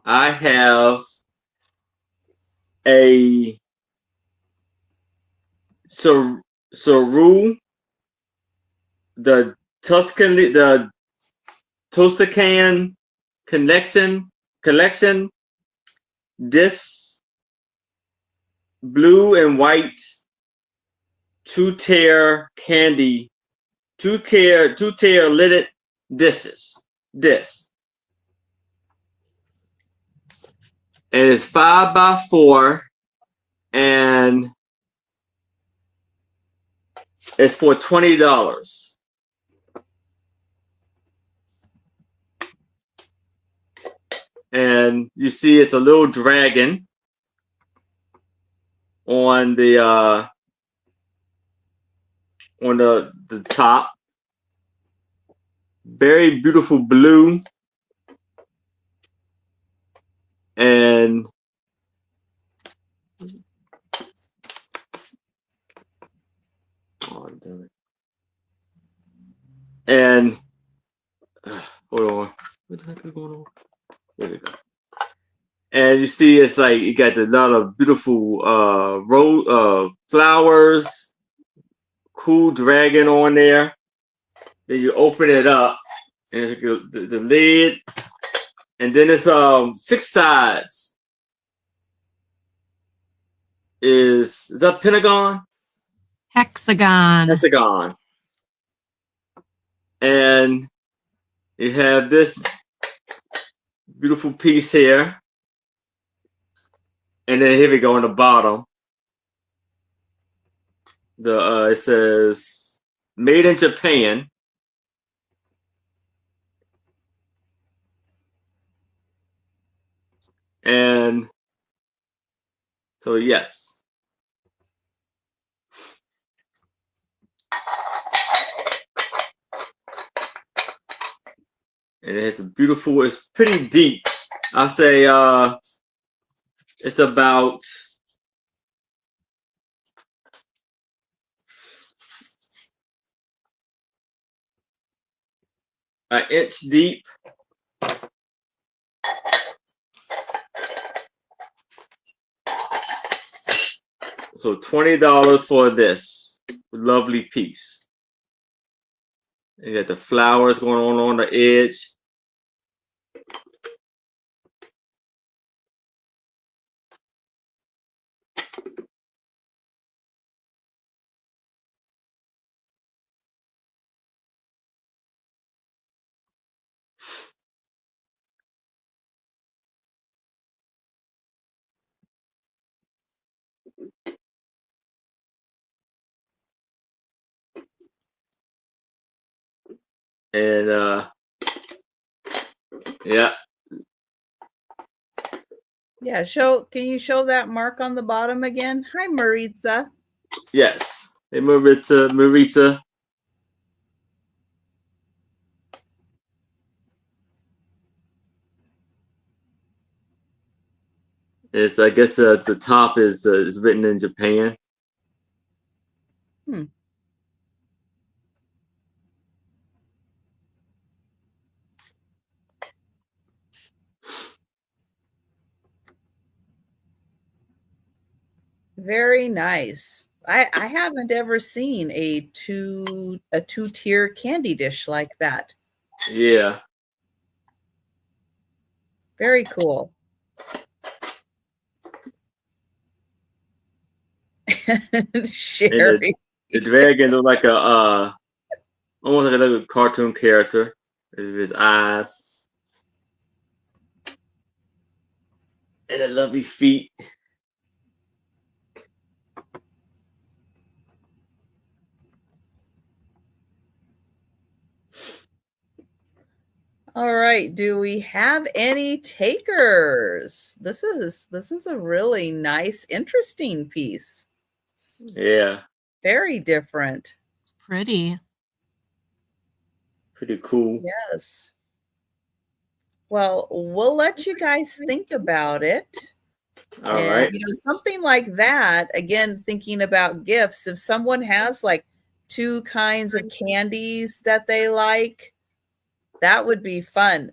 I have a Saru, the Toscan collection. This blue and white two-tier lidded discs. And it's 5x4, and it's for $20. And you see it's a little dragon on the top. Very beautiful blue. And hold on. What the heck is going on? There we go. And you see, it's like you got a lot of beautiful flowers, cool dragon on there. Then you open it up, and it's the lid, and then it's 6 sides. Is that pentagon? Hexagon. Hexagon. And you have this beautiful piece here. And then here we go on the bottom. It says made in Japan. And so yes. And it's beautiful, it's pretty deep. I'll say it's about an inch deep. So $20 for this lovely piece. You got the flowers going on the edge. And yeah. Yeah, can you show that mark on the bottom again? Hi, Maritza. Yes. Hey, Maritza. It's, I guess, the top is written in Japan. Very nice. I haven't ever seen a two-tier candy dish like that. Yeah. Very cool. Sherry. The dragon looked like almost like a little cartoon character with his eyes. And the lovely feet. All right. Do we have any takers? This is a really nice, interesting piece. Yeah. Very different. It's pretty. Pretty cool. Yes. Well, we'll let you guys think about it. All right. You know, something like that, again, thinking about gifts, if someone has like 2 kinds of candies that they like, that would be fun.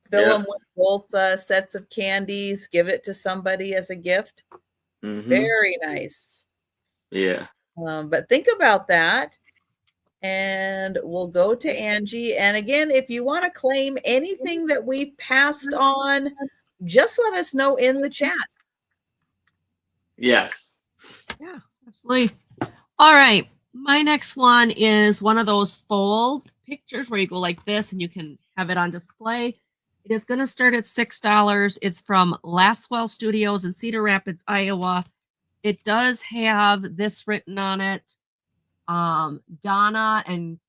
fill Yeah. them with both sets of candies, give it to somebody as a gift. Mhm. Very nice. Yeah. But think about that. And we'll go to Angie. And again, if you want to claim anything that we passed on, just let us know in the chat. Yes. Yeah, absolutely. All right. My next one is one of those fold pictures where you go like this and you can have it on display. It is going to start at $6. It's from Laswell Studios in Cedar Rapids, Iowa. It does have this written on it. Donna and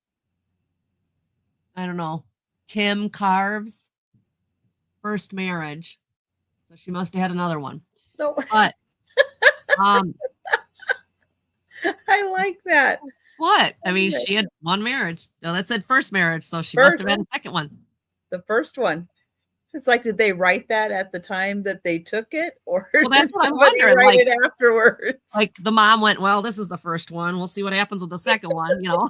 I don't know, Tim Carves' first marriage. So she must have had another one. No, But I like that. what? I mean, Okay. she had one marriage. No, that said first marriage, so she must have had a second one. The first one. It's like, did they write that at the time that they took it, or Well, did that's what I'm somebody wondering, write like- it afterwards? Like the mom went, well, this is the first one. We'll see what happens with the second one, you know.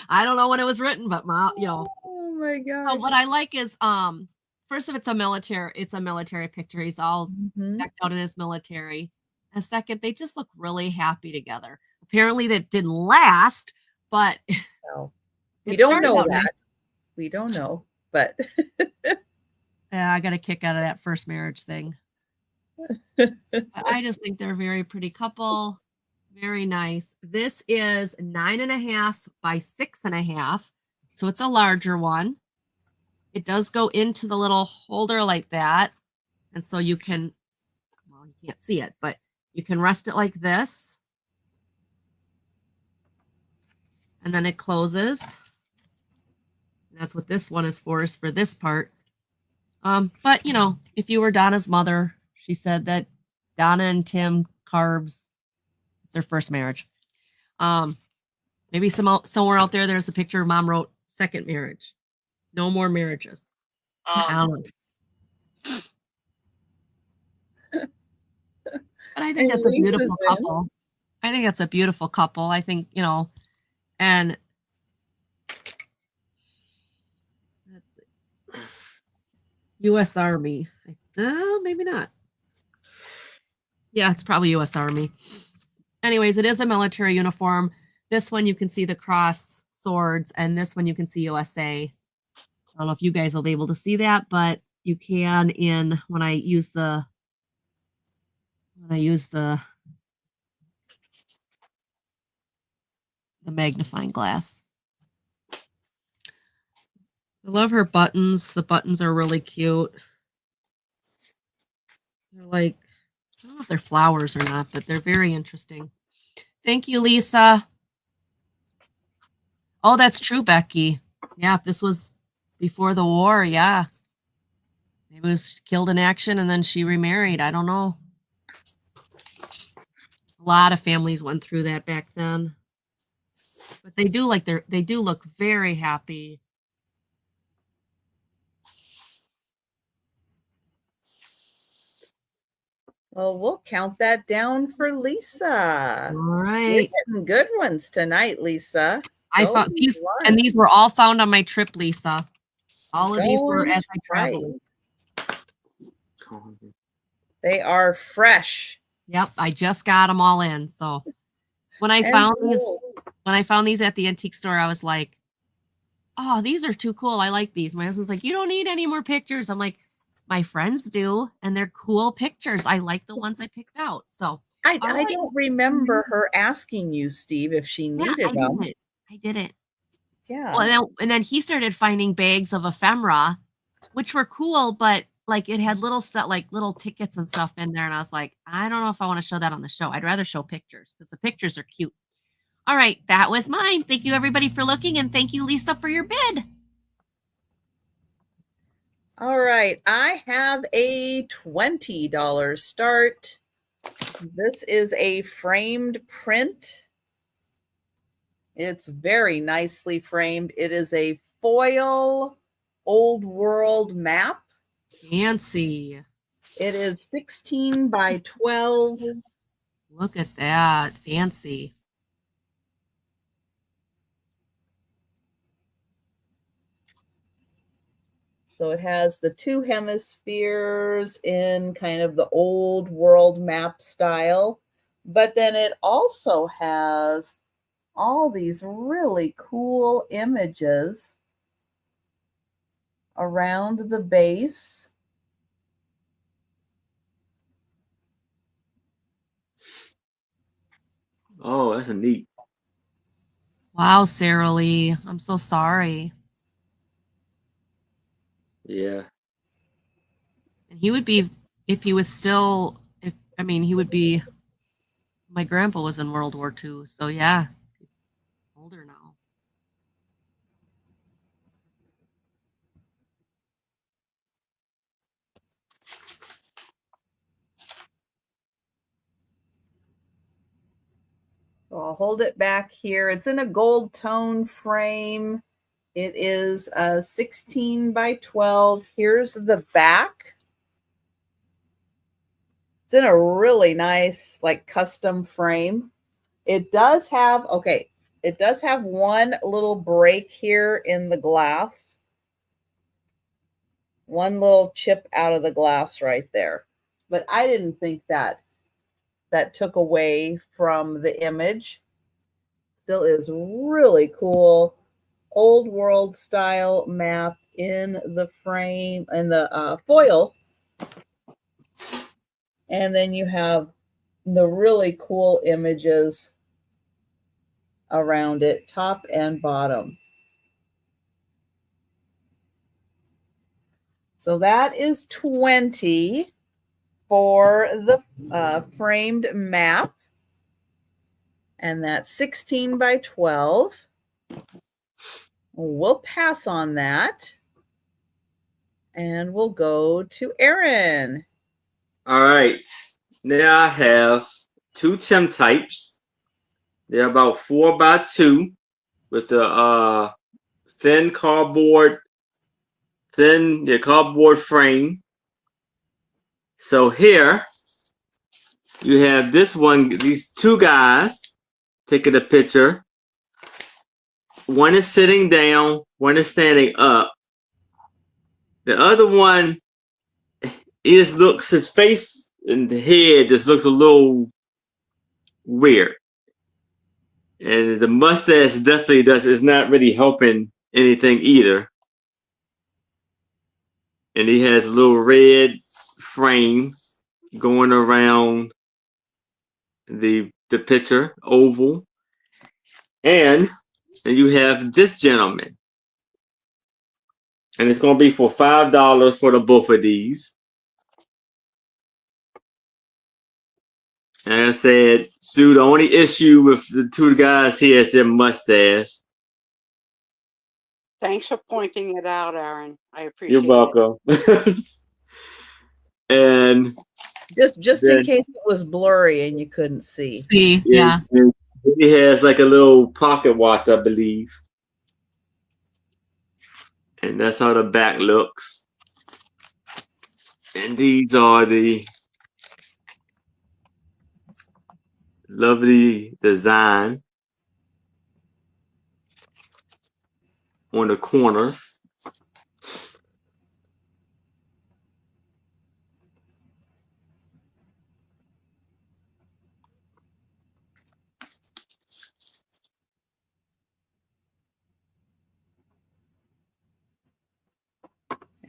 I don't know when it was written, but mom, you know. Oh my So god. what I like is first of it's a military picture. He's all Mhm. decked out in his military. And second, they just look really happy together. Apparently that didn't last, but No. it We don't started know out nice. that. We don't know, but Yeah, I got a kick out of that first marriage thing. I just think they're a very pretty couple. Very nice. This is 9.5 by 6.5. So it's a larger one. It does go into the little holder like that. And so you can, well, you can't see it, but you can rest it like this. And then it closes. And that's what this one is for this part. But you know, if you were Donna's mother, she said that Donna and Tim Carves, it's their first marriage. Maybe somewhere out there, there's a picture mom wrote second marriage. No more marriages. I don't know. But I think And that's a Lisa's beautiful in. couple. I think that's a beautiful couple. I think, you know, and let's see. U.S. Army. Maybe not. Yeah, it's probably U.S. Army. Anyways, it is a military uniform. This one you can see the cross swords, and this one you can see USA. I don't know if you guys will be able to see that, but you can when I use the magnifying glass. I love her buttons. The buttons are really cute. They're like, I don't know if they're flowers or not, but they're very interesting. Thank you, Lisa. Oh, that's true, Becky. Yeah, if this was before the war, yeah. Maybe it was killed in action and then she remarried. I don't know. A lot of families went through that back then. But they do look very happy. Well, we'll count that down for Lisa. All You're right. getting good ones tonight, Lisa. I Go found these, right. and these were all found on my trip, Lisa. All of these were Going as I traveled. They are fresh. Yep, I just got them all in. So when I And found these at the antique store, I was like, "Oh, these are too cool. I like these." My husband's like, "You don't need any more pictures." I'm like, "My friends do, and they're cool pictures. I like the ones I picked out." So I right. don't remember her asking you, Steve, if she needed them. I didn't. Yeah. Well, and then he started finding bags of ephemera, which were cool, but like it had little stuff, like little tickets and stuff in there. And I was like, I don't know if I want to show that on the show. I'd rather show pictures because the pictures are cute. All right, that was mine. Thank you everybody for looking, and thank you, Lisa, for your bid. All right, I have a $20 start. This is a framed print. It's very nicely framed. It is a foil old world map. Fancy. It is 16 by 12. Look at that. Fancy. So it has the two hemispheres in kind of the old world map style, but then it also has all these really cool images around the base. Oh, that's a neat. Wow, Sarah Lee. I'm so sorry. Yeah. And he would be, if he was still, if I mean, he would be, my grandpa was in World War II. So yeah, older now. So I'll hold it back here. It's in a gold tone frame. It is 16 by 12. Here's the back. It's in a really nice, like, custom frame. It does have, okay, it does have one little break here in the glass. One little chip out of the glass right there. But I didn't think that took away from the image. Still is really cool. Old world style map in the frame, in the foil. And then you have the really cool images around it, top and bottom. So that is 20 for the framed map. And that's 16 by 12. We'll pass on that. And we'll go to Aaron. All right. Now I have two Tim types. They're about 4 by 2 with the thin cardboard frame. So here you have these two guys taking a picture. One is sitting down, one is standing up. The other one, his face and the head just looks a little weird. And the mustache definitely is not really helping anything either. And he has a little red frame going around the picture, oval. And you have this gentleman. And it's going to be for $5 for the both of these. And I said, Sue, the only issue with the two guys here is their mustache. Thanks for pointing it out, Aaron. I appreciate You're it. welcome. And Just in case it was blurry and you couldn't see. See, yeah. He has like a little pocket watch, I believe. And that's how the back looks. And these are the lovely design on the corners.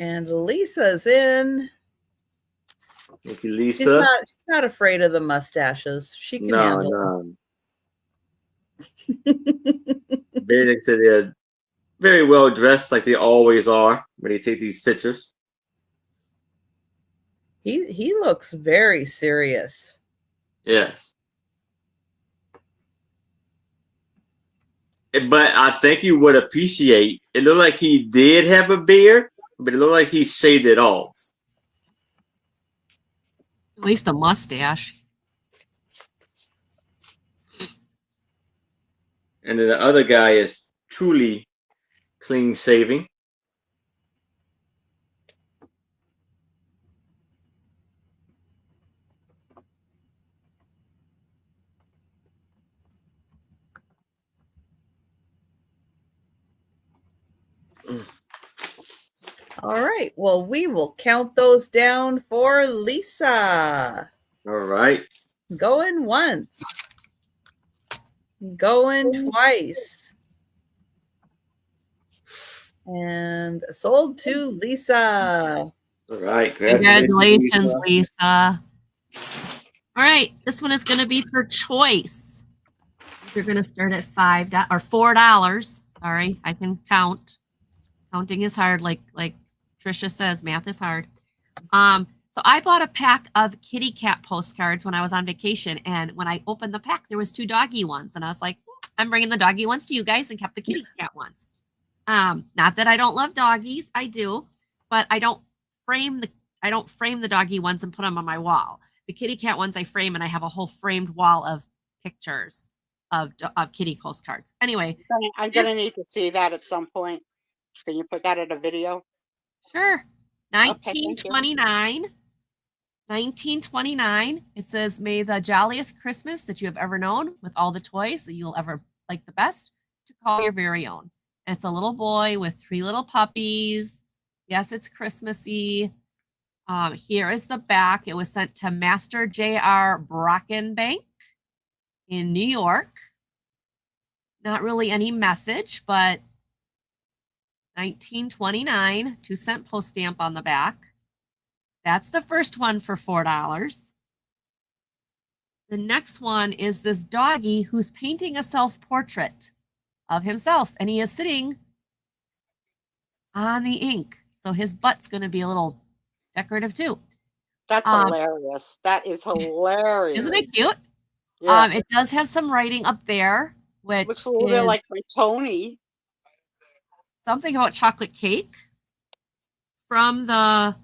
And Lisa's in. Thank you, Lisa. She's not afraid of the mustaches. She can handle Benedict said they're very well dressed, like they always are when they take these pictures. He looks very serious. Yes. But I think you would appreciate, it looked like he did have a beard, but it looked like he shaved it off. At least a mustache. And then the other guy is truly clean shaving. All right. Well, we will count those down for Lisa. All right. Going once. Going twice. And sold to Lisa. All right. Congratulations, Lisa. All right, this one is going to be for choice. You're going to start at $5 or $4. Sorry, I can count. Counting is hard, like Trisha says, math is hard. So I bought a pack of kitty cat postcards when I was on vacation, and when I opened the pack, there was 2 doggy ones, and I was like, I'm bringing the doggy ones to you guys, and kept the kitty cat ones. Not that I don't love doggies, I do, but I don't frame the doggy ones and put them on my wall. The kitty cat ones I frame, and I have a whole framed wall of pictures of kitty postcards. Anyway, I'm gonna need to see that at some point. Can you put that in a video? Sure. Okay, thank you. 1929. 1929. It says, "May the jolliest Christmas that you have ever known, with all the toys that you'll ever like the best, to call your very own." And it's a little boy with 3 little puppies. Yes, it's Christmassy. Here is the back. It was sent to Master J.R. Brockenbank in New York. Not really any message, but 1929, 2-cent post stamp on the back. That's the first one for $4. The next one is this doggy who's painting a self-portrait of himself, and he is sitting on the ink. So his butt's going to be a little decorative too. That's hilarious. That is hilarious. Isn't it cute? Yeah. It does have some writing up there, which Looks a little bit like my Tony. Something about chocolate cake from the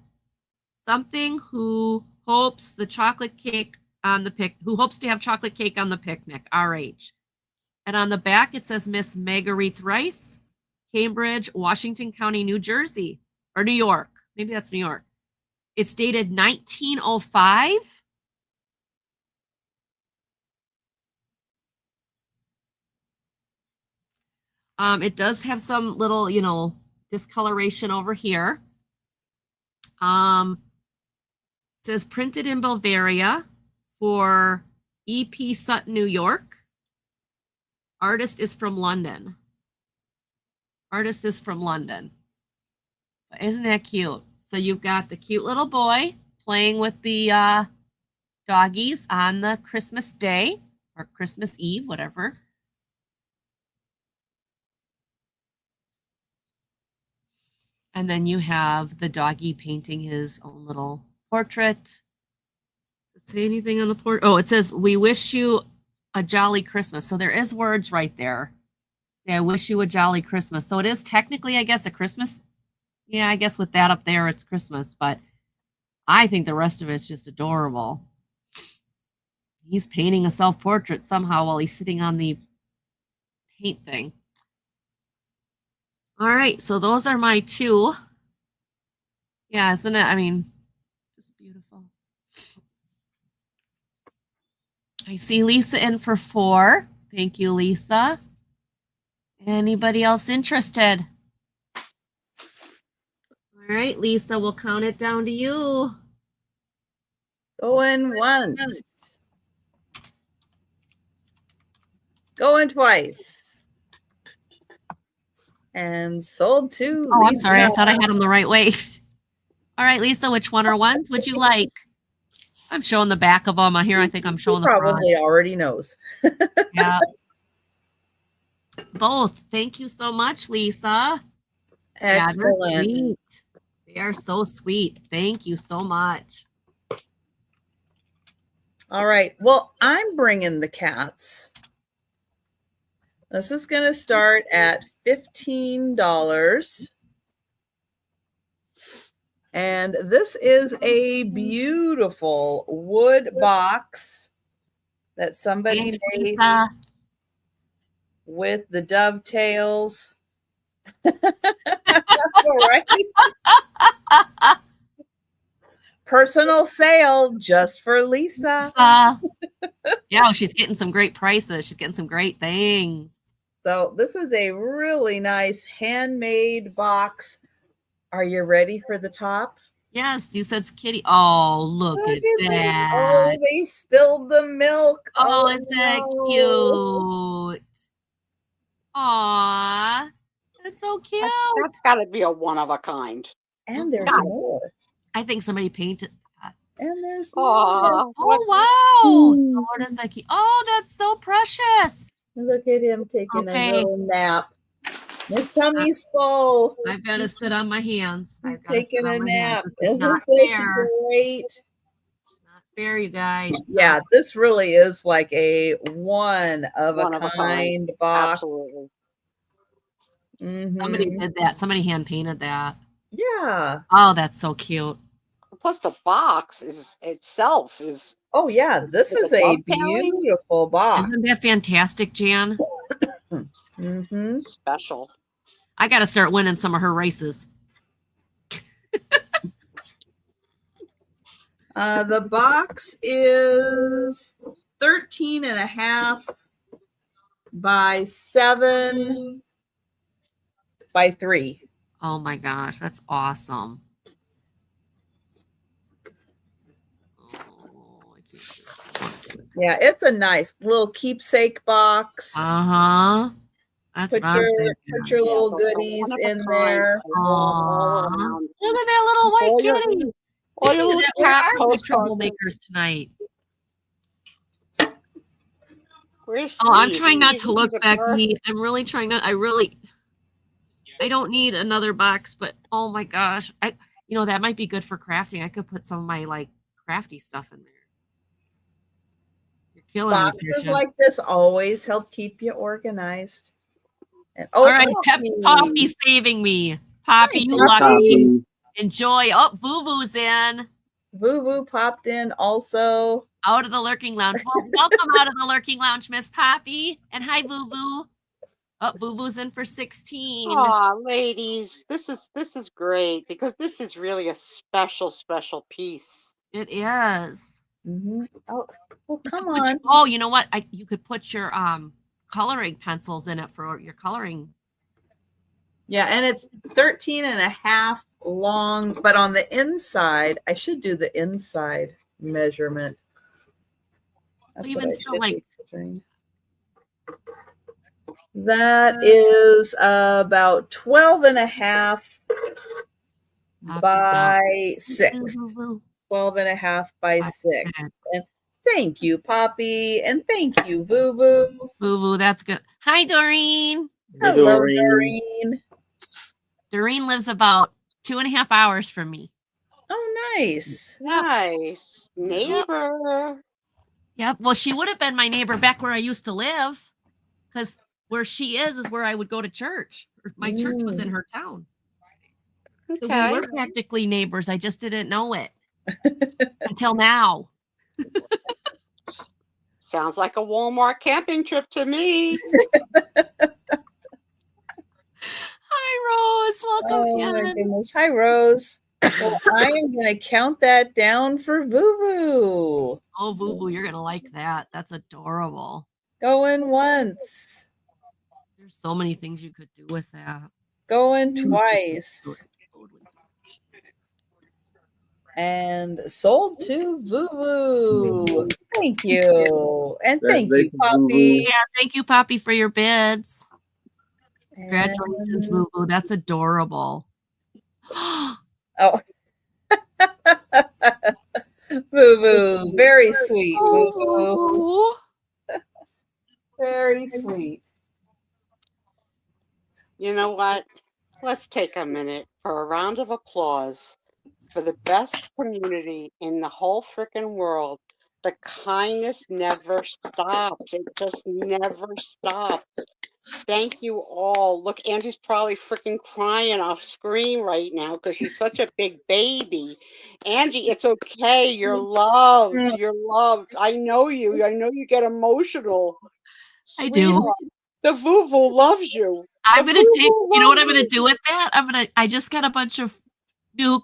something who hopes the chocolate cake on the who hopes to have chocolate cake on the picnic, RH. And on the back it says Miss Marguerite Rice, Cambridge, Washington County, New Jersey, or New York. Maybe that's New York. It's dated 1905. It does have some little, discoloration over here. It says printed in Bavaria for E.P. Sutton, New York. Artist is from London. Isn't that cute? So you've got the cute little boy playing with the doggies on the Christmas day or Christmas Eve, whatever. And then you have the doggy painting his own little portrait. Does it say anything on the portrait? Oh, it says, "We wish you a jolly Christmas." So there is words right there. I wish you a jolly Christmas. So it is technically, I guess, a Christmas. Yeah, I guess with that up there, it's Christmas. But I think the rest of it's just adorable. He's painting a self-portrait somehow while he's sitting on the paint thing. All right, so those are my 2. Yeah, isn't it? I mean, just beautiful. I see Lisa in for 4. Thank you, Lisa. Anybody else interested? All right, Lisa, we'll count it down to you. Going once. Going twice. And sold to Oh, Lisa. I'm sorry. I thought I had them the right way. All right, Lisa, which one or ones would you like? I'm showing the back of them. Here, I think I'm showing the front. Probably already knows. Yeah. Both. Thank you so much, Lisa. Excellent. Yeah, they're sweet. They are so sweet. Thank you so much. All right. Well, I'm bringing the cats. This is going to start at $15. And this is a beautiful wood box that somebody Thanks, made Lisa. with the dovetails. Right? Personal sale just for Lisa. Yeah, she's getting some great prices. She's getting some great things. So this is a really nice handmade box Are you ready for the top? Yes, you said kitty. Oh, look at this. that. Oh, they spilled the milk. Oh, is that no. cute? Aw, that's so cute. That's got to be a one of a kind. And there's God. more. I think somebody painted that. And there's Aw, more. Oh, wow. Hmm. Lord, is that cute? Oh, that's so precious. Look at him taking Okay. a little nap. His tummy's full. I've got to sit on my hands. He's I've gotta sit taking on a my hands. nap. This is Isn't not this fair. great? Not fair, you guys. Yeah, this really is like a one of One a of a kind. kind box. Absolutely. Somebody Mhm. did that. Somebody hand painted that. Yeah. Oh, that's so cute. Plus, the box itself is Oh yeah, this With is the a dovetailing? beautiful box. Isn't that fantastic, Jan? Mm-hmm. special. I got to start winning some of her races. The box is 13 and a half by 7 by 3. Oh my gosh, that's awesome. Yeah, it's a nice little keepsake box. Uh-huh. That's Put what I'm your thinking. little so it's a goodies one of a in kind. there. I love all Aw. around. Look at that little white All your- kitty. all your Speaking of little that, where cat are the postcards. troublemakers tonight? Where's Oh, I'm Steve? trying not He's to look, the first- Becky. I'm really trying not. I don't need another box, but oh my gosh. That might be good for crafting. I could put some of my like crafty stuff in there. You're killing me, Boxes Tricia. like this always help keep you organized. And All right, Poppy. Poppy's saving me. Poppy, you Poppy. lucky. Enjoy. Oh, Vuvu's in. Voo popped in also. Out of the lurking lounge. Well, welcome out of the lurking lounge, Miss Poppy. And hi, Vuvu. Oh, Vuvu's in for 16. Aw, ladies, this is great because this is really a special piece. It is. Mm-hmm. Oh, well, You come could put on. oh, you know what? You could put your coloring pencils in it for your coloring. Yeah, and it's 13 and a half long, but on the inside, I should do the inside measurement. That's Even what I so, should like- be doing. That is about 12 and a half by 6. Vuvu. 12 and a half by By 6. six. And thank you, Poppy. And thank you, Vuvu. Vuvu, that's good. Hi, Doreen. Hello, Doreen. Doreen. Doreen lives about 2.5 hours from me. Oh, nice. Nice neighbor. Yep. Well, she would have been my neighbor back where I used to live, because where she is where I would go to church. My church was in her town. So we Okay. were practically neighbors. I just didn't know it until now. Sounds like a Walmart camping trip to me. Hi, Rose. Welcome Oh my in. goodness. Hi, Rose. Well, I am going to count that down for Vuvu. Oh, Vuvu, you're gonna like that. That's adorable. Going once, There's so many things you could do with that. going twice, and sold to Vuvu. Thank you. And thank you, Congratulations, Poppy. Yeah, thank you, Poppy, for your bids. And- Congratulations, Vuvu. That's adorable. Oh. Vuvu. Very sweet, Vuvu. Vuvu. Very sweet. You know what? Let's take a minute for a round of applause for the best community in the whole freaking world. The kindness never stops. It just never stops. Thank you all. Look, Angie's probably freaking crying off screen right now because she's such a big baby. Angie, it's okay. You're loved. You're loved. I know you. I know you get emotional. I do. Sweetheart, the Vuvu loves you. I'm gonna Vuvu take. You know what I'm loves gonna do with that? I just got a bunch of new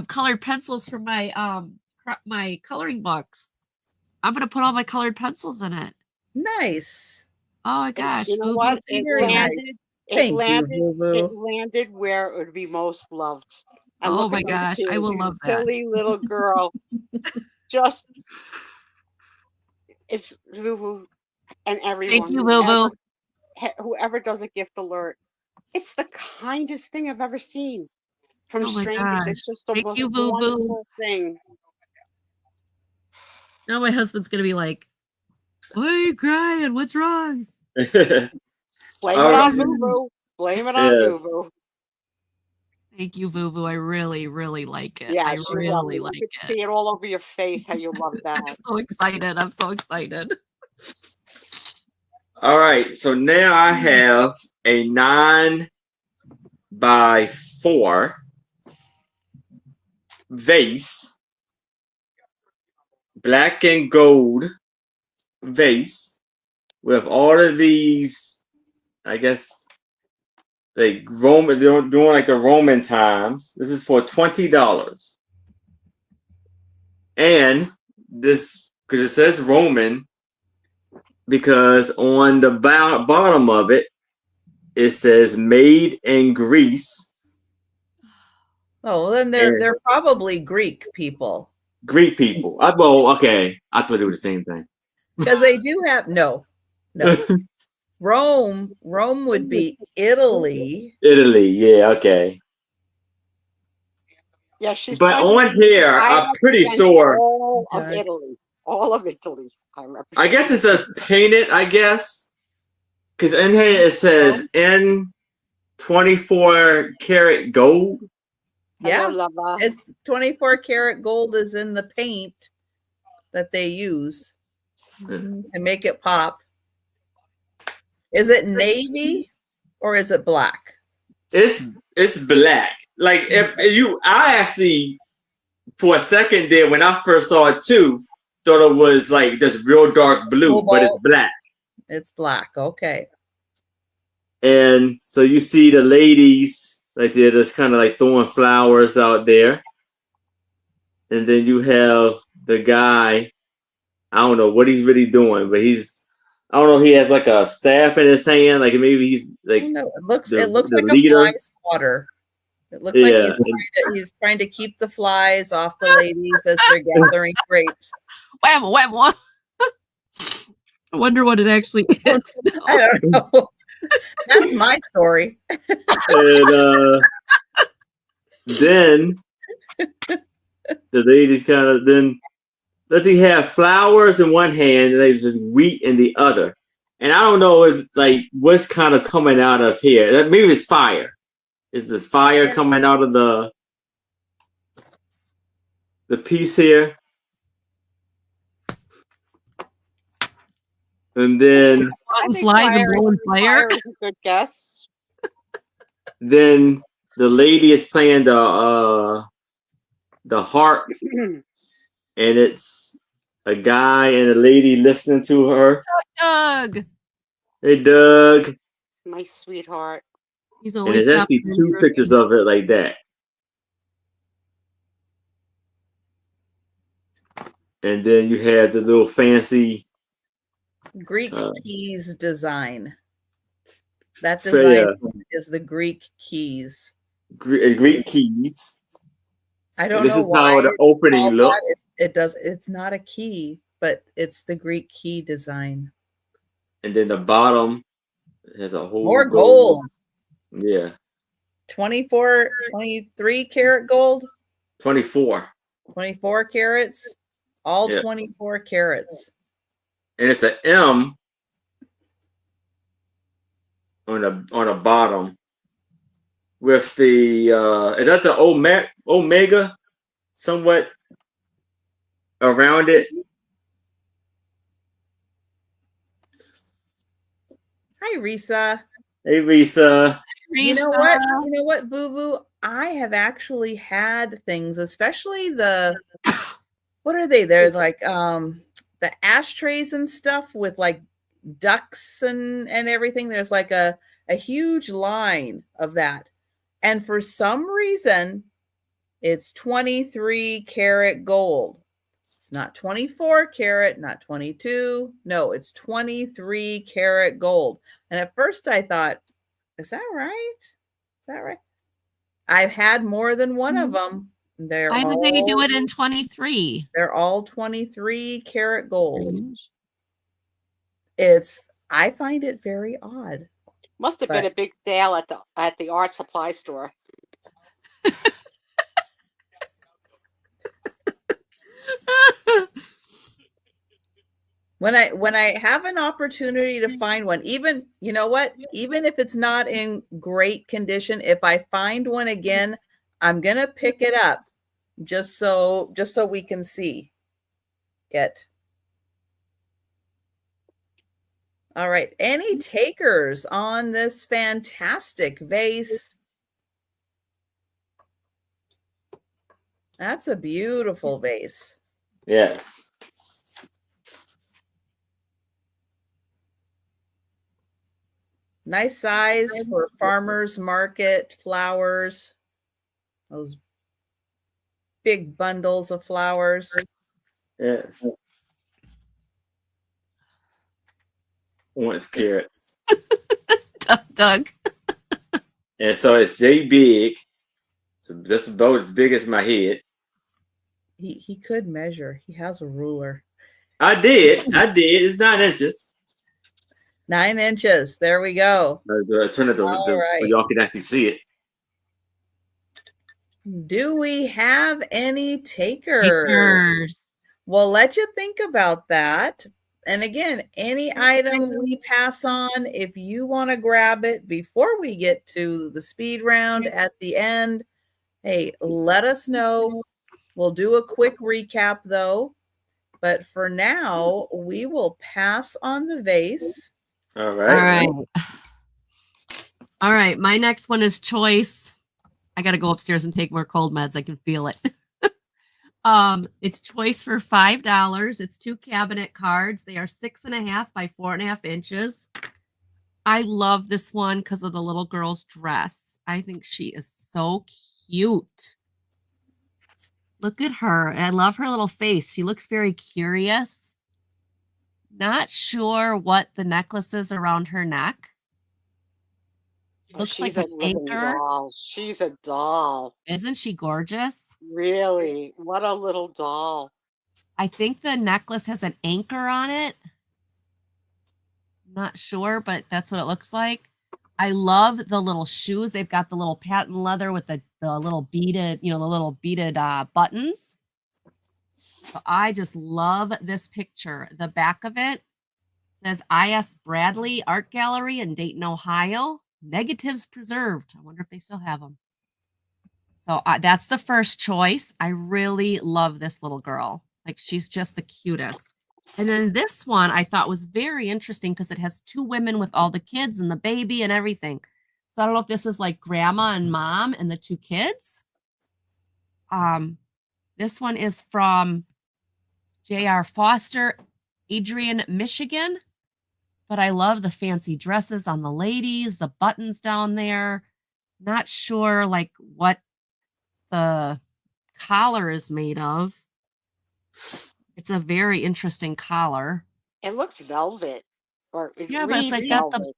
colored pencils for my coloring books. I'm gonna put all my colored pencils in it. Nice. Oh my gosh. You know Vuvu, what? thank It Very you. landed. nice. It Thank you, landed. Boo It Boo. landed where it would be most loved. And Oh look my at those gosh, I two, will you love that. silly little girl. Just it's Vuvu and everyone. Thank you, Boo Boo. Whoever does a gift alert, it's the kindest thing I've ever seen from Oh my strangers. gosh. It's just the Thank most you, Boo Boo. wonderful thing. Now my husband's gonna be like, "Why are you crying? What's wrong?" Blame All it on right. Vuvu. Blame it on Yes. Vuvu. Thank you, Boo Boo. I really, really like it. Yes, I you love really it. like You could it. see it all over your face how you love that. I'm so excited. I'm so excited. All right. So now I have a 9x4 vase, black and gold vase with all of these, I guess, like Roman, they're doing like the Roman times. This is for $20. And this, because it says Roman, because on the bottom of it, it says made in Greece. Oh, well, then they're probably Greek people Greek people. Well, okay. I thought they were the same thing. because they do have no. Rome would be Italy. Italy, yeah, okay. Yeah, she's. But pointing on to me. here, I I'm pretty represent sure. all of Doug. Italy. All of Italy. I guess it says painted, I guess. Because in here it says in 24 karat gold. Yeah, Hello, lover. it's 24 karat gold is in the paint that they use to make it pop. Is it navy or is it black? It's black. Like I actually for a second there when I first saw it too, thought it was like this real dark blue, but it's black. It's black. Okay. And so you see the ladies right there just kind of like throwing flowers out there. And then you have the guy, I don't know what he's really doing, but I don't know, he has like a staff in his hand, like maybe he's like No, it looks the like leader. a fly swatter. It looks like he's trying to keep the flies off the ladies as they're gathering grapes. Wham, wham, wham. I wonder what it actually is. I don't know. That's my story. And then the ladies kind of then they have flowers in one hand and they just wheat in the other. And I don't know if like what's kind of coming out of here. Maybe it's fire. Is the fire coming out of the piece here? And then I think flies and blowing fire. is a good guess. Then the lady is playing the harp, and it's a guy and a lady listening to her. Doug. Hey, Doug. My sweetheart. He's And always there's actually stopping two in pictures of it like that. And then you have the little fancy Greek keys design. That design is the Greek keys. Greek keys. I don't And know this is why how the opening looks. It does. It's not a key, but it's the Greek key design. And then the bottom has a whole more gold. Yeah. 24, 23 karat gold. 24. 24 carats. All Yeah. 24 carats. And it's an M on the bottom with the is that the omega somewhat around it? Hi, Risa. Hey, Risa. You know what? You know what, Boo Boo? I have actually had things, especially what are they? They're like the ashtrays and stuff with like ducks and everything. There's like a huge line of that. And for some reason, it's 23 karat gold. It's not 24 karat, not 22. No, it's 23 karat gold. And at first I thought, Is that right? Is that right? I've had more than one of them. Why did they do it in 23? They're all 23 karat gold. Strange. I find it very odd. Must have been But- a big sale at the art supply store. When I have an opportunity to find one, even you know what, even if it's not in great condition, if I find one again, I'm gonna pick it up just so we can see it. All right. Any takers on this fantastic vase? That's a beautiful vase. Yes. Nice size for farmers market flowers. Those big bundles of flowers. Yes. Wants carrots. Doug. And so it's J big. So that's about as big as my head. He could measure. He has a ruler. I did. It's 9 inches. 9 inches. There we go. Turn it All so right. y'all can actually see it. Do we have any takers? Takers. We'll let you think about that. And again, any item we pass on, if you want to grab it before we get to the speed round at the end, hey, let us know. We'll do a quick recap though. But for now, we will pass on the vase. All All right. right. All right. My next one is choice. I got to go upstairs and take more cold meds. I can feel it. It's choice for $5. It's 2 cabinet cards. They are 6.5 by 4.5 inches. I love this one because of the little girl's dress. I think she is so cute. Look at her. And I love her little face. She looks very curious. Not sure what the necklace is around her neck. Looks She's like a an living anchor. doll. She's a doll. Isn't she gorgeous? Really? What a little doll. I think the necklace has an anchor on it. Not sure, but that's what it looks like. I love the little shoes. They've got the little patent leather with the little beaded, the little beaded buttons. So I just love this picture. The back of it says I.S. Bradley Art Gallery in Dayton, Ohio. Negatives preserved. I wonder if they still have them. So that's the first choice. I really love this little girl. Like, she's just the cutest. And then this one I thought was very interesting because it has 2 women with all the kids and the baby and everything. So I don't know if this is like grandma and mom and the 2 kids. This one is from J.R. Foster, Adrian, Michigan. But I love the fancy dresses on the ladies, the buttons down there. Not sure like what the collar is made of. It's a very interesting collar. It looks velvet. Or it Yeah, but it's like got the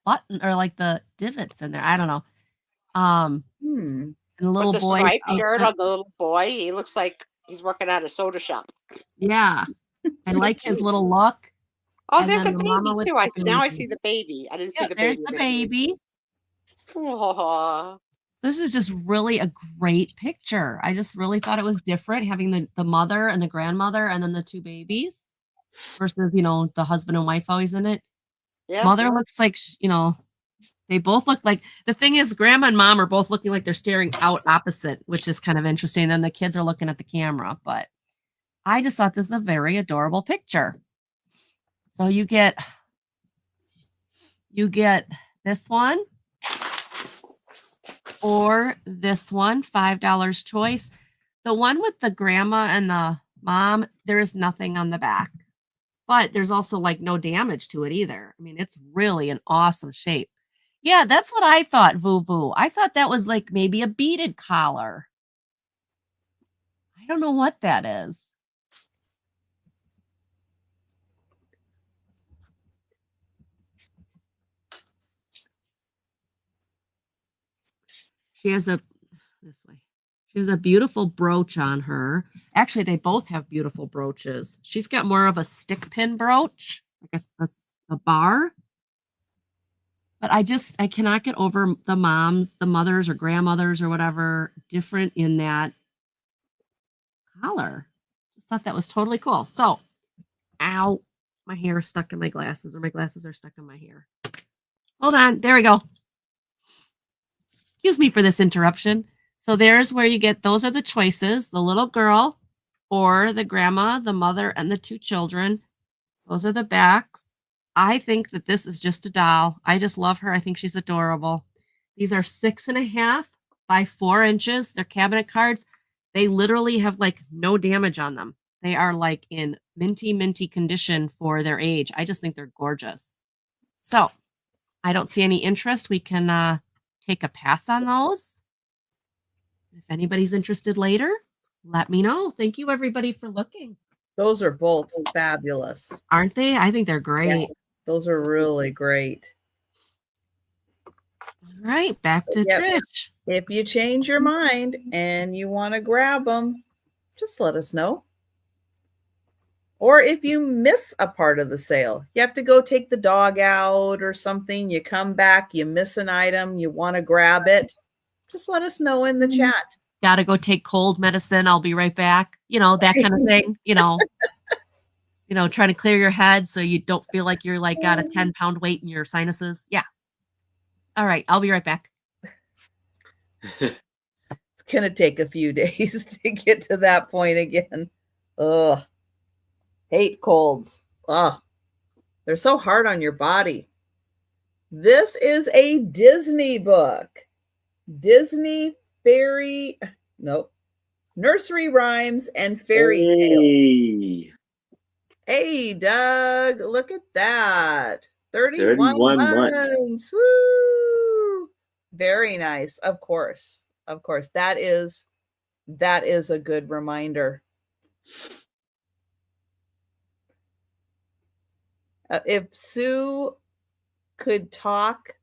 button or like the divots in there. I don't know. And the little the boy. striped shirt on the little boy, he looks like he's working at a soda shop. Yeah. I like his little look. Oh, And there's a then the mama baby with too. the Now I baby. see the baby. I didn't see Yeah, the there's baby. the baby. Oh, So this is just really a great picture. I just really thought it was different having the mother and the grandmother and then the 2 babies versus, the husband and wife always in it. yeah. Mother looks like, they both look like, the thing is grandma and mom are both looking like they're staring out opposite, which is kind of interesting. Then the kids are looking at the camera, but I just thought this is a very adorable picture. So you get this one or this one, $5 choice. The one with the grandma and the mom, there is nothing on the back, but there's also like no damage to it either. I mean, it's really an awesome shape. Yeah, that's what I thought, Voo. I thought that was like maybe a beaded collar. I don't know what that is. She has a this way. She has a beautiful brooch on her. Actually, they both have beautiful brooches. She's got more of a stick pin brooch, like a bar. But I cannot get over the moms, the mothers or grandmothers or whatever, different in that collar. Just thought that was totally cool. So, ow, my hair is stuck in my glasses, or my glasses are stuck in my hair. Hold on, there we go. Excuse me for this interruption. So there's where you get, those are the choices, the little girl or the grandma, the mother, and the two children. Those are the backs. I think that this is just a doll. I just love her. I think she's adorable. These are 6.5 by 4 inches. They're cabinet cards. They literally have like no damage on them. They are like in minty condition for their age. I just think they're gorgeous. So I don't see any interest. We can take a pass on those. If anybody's interested later, let me know. Thank you everybody for looking. Those are both fabulous. Aren't they? I think they're great. Yeah, those are really great. All right, back to Yep. Trish. If you change your mind and you want to grab them, just let us know. Or if you miss a part of the sale, you have to go take the dog out or something, you come back, you miss an item, you want to grab it, just let us know in the chat. Gotta go take cold medicine. I'll be right back. You know, that kind of thing. You know, trying to clear your head so you don't feel like you're like got a 10-pound weight in your sinuses. Yeah. All right. I'll be right back. It's going to take a few days to get to that point again. Ugh. Hate colds. Ugh. They're so hard on your body. This is a Disney book. Disney Nursery Rhymes and Fairy Tales. Hey, Doug, look at that. 31 months. Woo! Very nice. Of course. That is a good reminder. If Sue could talk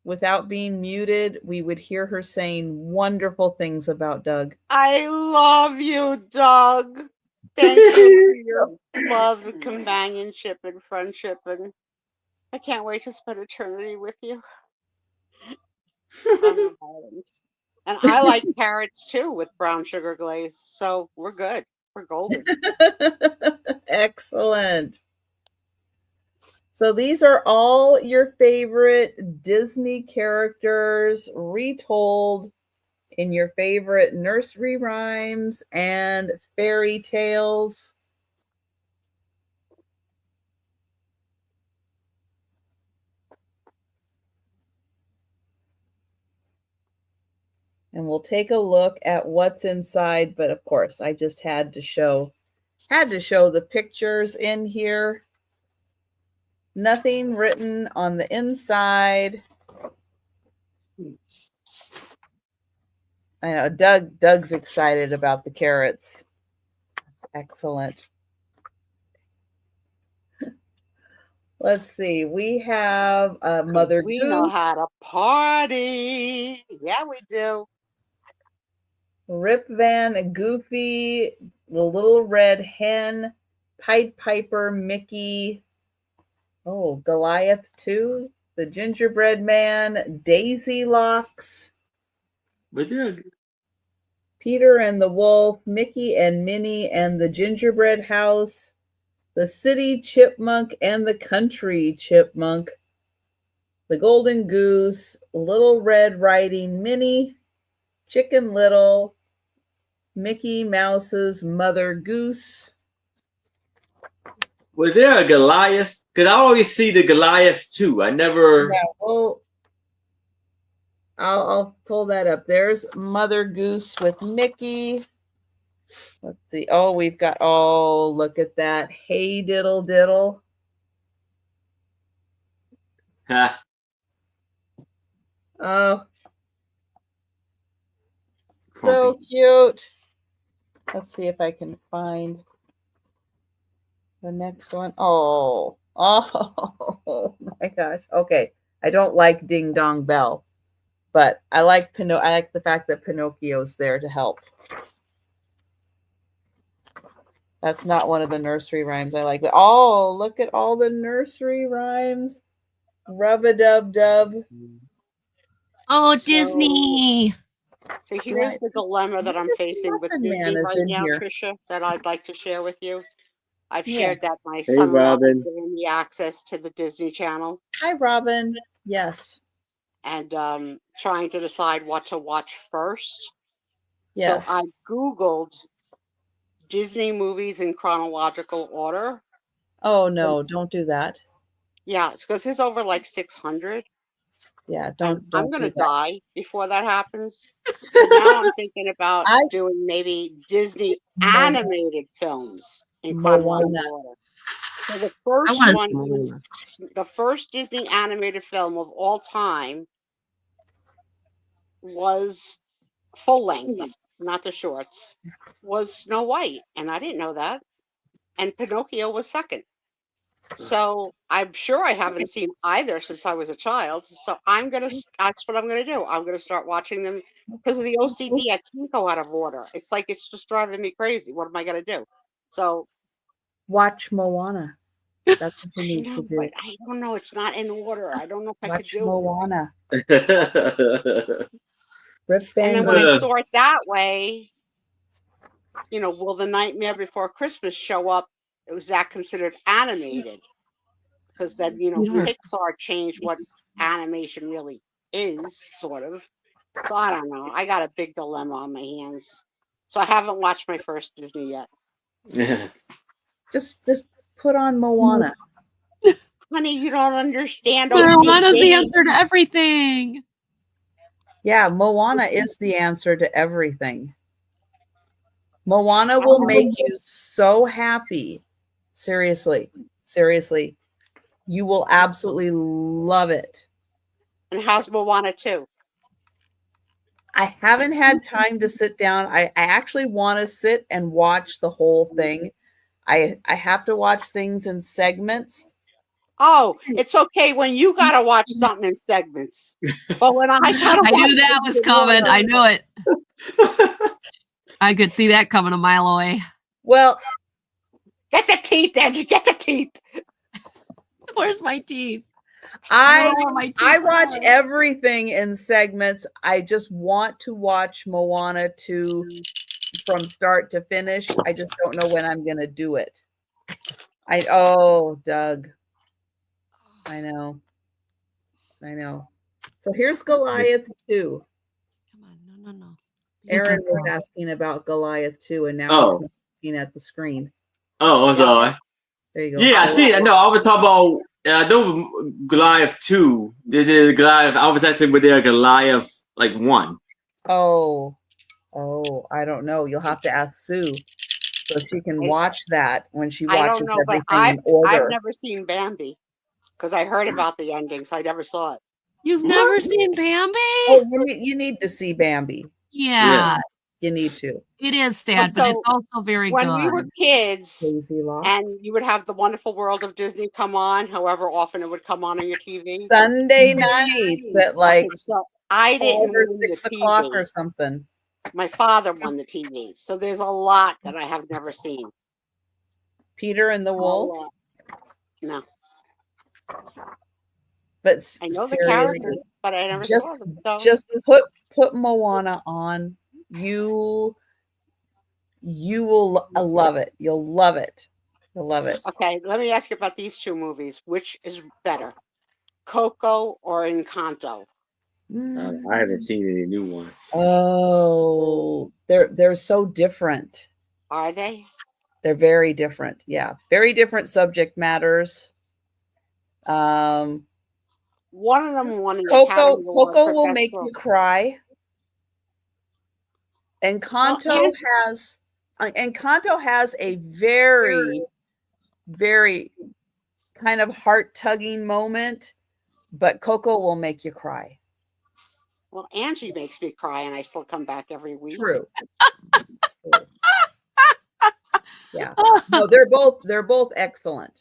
without being muted, we would hear her saying wonderful things about Doug. I love you, Doug. Thank you for your love and companionship and friendship, and I can't wait to spend eternity with you. And I like carrots too with brown sugar glaze, so we're good. We're golden. Excellent. So these are all your favorite Disney characters retold in your favorite nursery rhymes and fairy tales. And we'll take a look at what's inside, but of course, I just had to show the pictures in here. Nothing written on the inside. I know Doug's excited about the carrots. Excellent. Let's see. We have Mother We Goose. know how to party. Yeah, we do. Rip Van Goofy, the Little Red Hen, Pied Piper, Mickey. Oh, Goliath 2, the Gingerbread Man, Daisy Locks. Peter and the Wolf, Mickey and Minnie and the Gingerbread House, the City Chipmunk and the Country Chipmunk, the Golden Goose, Little Red Riding Minnie, Chicken Little, Mickey Mouse's Mother Goose. Was there a Goliath? Because I always see the Goliath too. I never. Yeah, well, I'll pull that up. There's Mother Goose with Mickey. Let's see. Oh, we've got, look at that. Hey, diddle diddle. Huh. Oh, so cute. Let's see if I can find the next one. Oh, my gosh. Okay. I don't like Ding Dong Bell. But I like the fact that Pinocchio's there to help. That's not one of the nursery rhymes I like. Oh, look at all the nursery rhymes. Rub-a-dub-dub. Oh, So- Disney. So here's the dilemma that I'm Yes, facing with Muffin Man Disney is right in now, here. Trisha, that I'd like to share with you. I've Yeah. shared that my Hey, son-in-law has Robin. given me access to the Disney Channel, Hi, Robin. Yes. and trying to decide what to watch first. Yes. So I Googled Disney movies in chronological order. Oh no, don't do that. Yeah, because there's over like 600. Yeah, And don't I'm do gonna that. die before that happens. So now I'm thinking about I- doing maybe Disney Moana. animated films in Moana. chronological order. So the first wanna one see Moana. is the first Disney animated film of all time was full length, not the shorts, was Snow White, and I didn't know that. And Pinocchio was second. So I'm sure I haven't seen either since I was a child. So that's what I'm gonna do. I'm gonna start watching them because of the OCD. I can't go out of order. It's like it's just driving me crazy. What am I gonna do? So Watch Moana. That's what you I need know, to do. but I don't know. It's not in order. I don't know if I could Watch do it. Moana. Rip And then Van when I Ugh. saw it that way, will The Nightmare Before Christmas show up? Was that considered animated? Because then, Yeah. Pixar changed what animation really is, sort of. So I don't know. I got a big dilemma on my hands. So I haven't watched my first Disney yet. Just put on Moana. Honey, you don't understand. Moana's the OCD. answer to everything. Yeah, Moana is the answer to everything. Moana will make you so happy. Seriously. Seriously. You will absolutely love it. And how's Moana 2? I haven't had time to sit down. I actually want to sit and watch the whole thing. I have to watch things in segments. Oh, it's okay when you gotta watch something in segments. But when I gotta I watch knew that things was in coming. order- I knew it. I could see that coming a mile away. Well, Get the teeth, Angie. Get the teeth. Where's my teeth? I don't know where my teeth watch are. everything in segments. I just want to watch Moana 2 from start to finish. I just don't know when I'm gonna do it. Doug. I know. So here's Goliath 2. Come on, no. Aaron was asking about Goliath 2, and now Oh. he's looking at the screen. Oh, I'm sorry. There you go. Yeah, I see. No, I was talking about. I know Goliath 2. They did Goliath. I was actually with their Goliath 1. Oh, I don't know. You'll have to ask Sue so she can watch that when she I watches don't know, but everything in order. I've never seen Bambi because I heard about the ending, so I never saw it. You've never seen Bambi? Oh, you need to see Bambi. Yeah, You need to. it is sad, but it's also very When good. we were kids, Crazy Law. and you would have the Wonderful World of Disney come on, however often it would come on your TV. Sunday nights at like So I 5 didn't or win the 6 o'clock TV. or something. My father won the TV, so there's a lot that I have never seen. Peter and the A Wolf. lot. No, But I know the seriously, characters, but I never just saw them. So. just put Moana on. You will love it. You'll love it. You'll love it. Okay, let me ask you about these two movies. Which is better, Coco or Encanto? I haven't seen any new ones. Oh, they're so different. Are they? They're very different. Yeah, very different subject matters. One of them won an Coco Academy Award for will Best make Song. you cry. Encanto has a very, very kind of heart-tugging moment, but Coco will make you cry. Well, Angie makes me cry, and I still come back every week. True. Yeah. No, they're both excellent.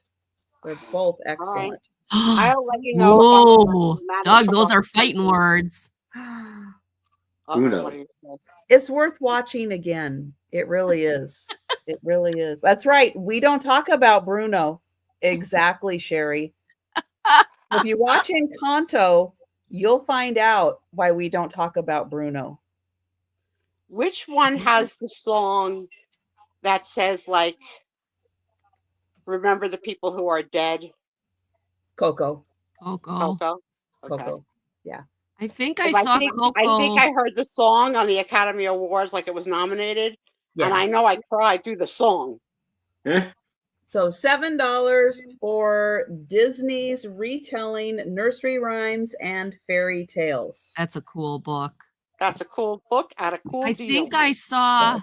They're both excellent. I'll let you know. if I'm Whoa, on the Doug, those Manitoba are fighting Symphony. words. Bruno. What are you saying? It's worth watching again. It really is. It really is. That's right. We don't talk about Bruno. Exactly, Sherry. If you watch Encanto, you'll find out why we don't talk about Bruno. Which one has the song that says like, "Remember the people who are dead"? Coco. Coco. Coco. Okay. Coco. Yeah. I think I 'Cause saw I think Coco. I heard the song on the Academy Awards, like it was nominated, and Yeah. I know I cried through the song. Eh? So $7 for Disney's retelling nursery rhymes and fairy tales. That's a cool book. That's a cool book at a cool I deal. think I saw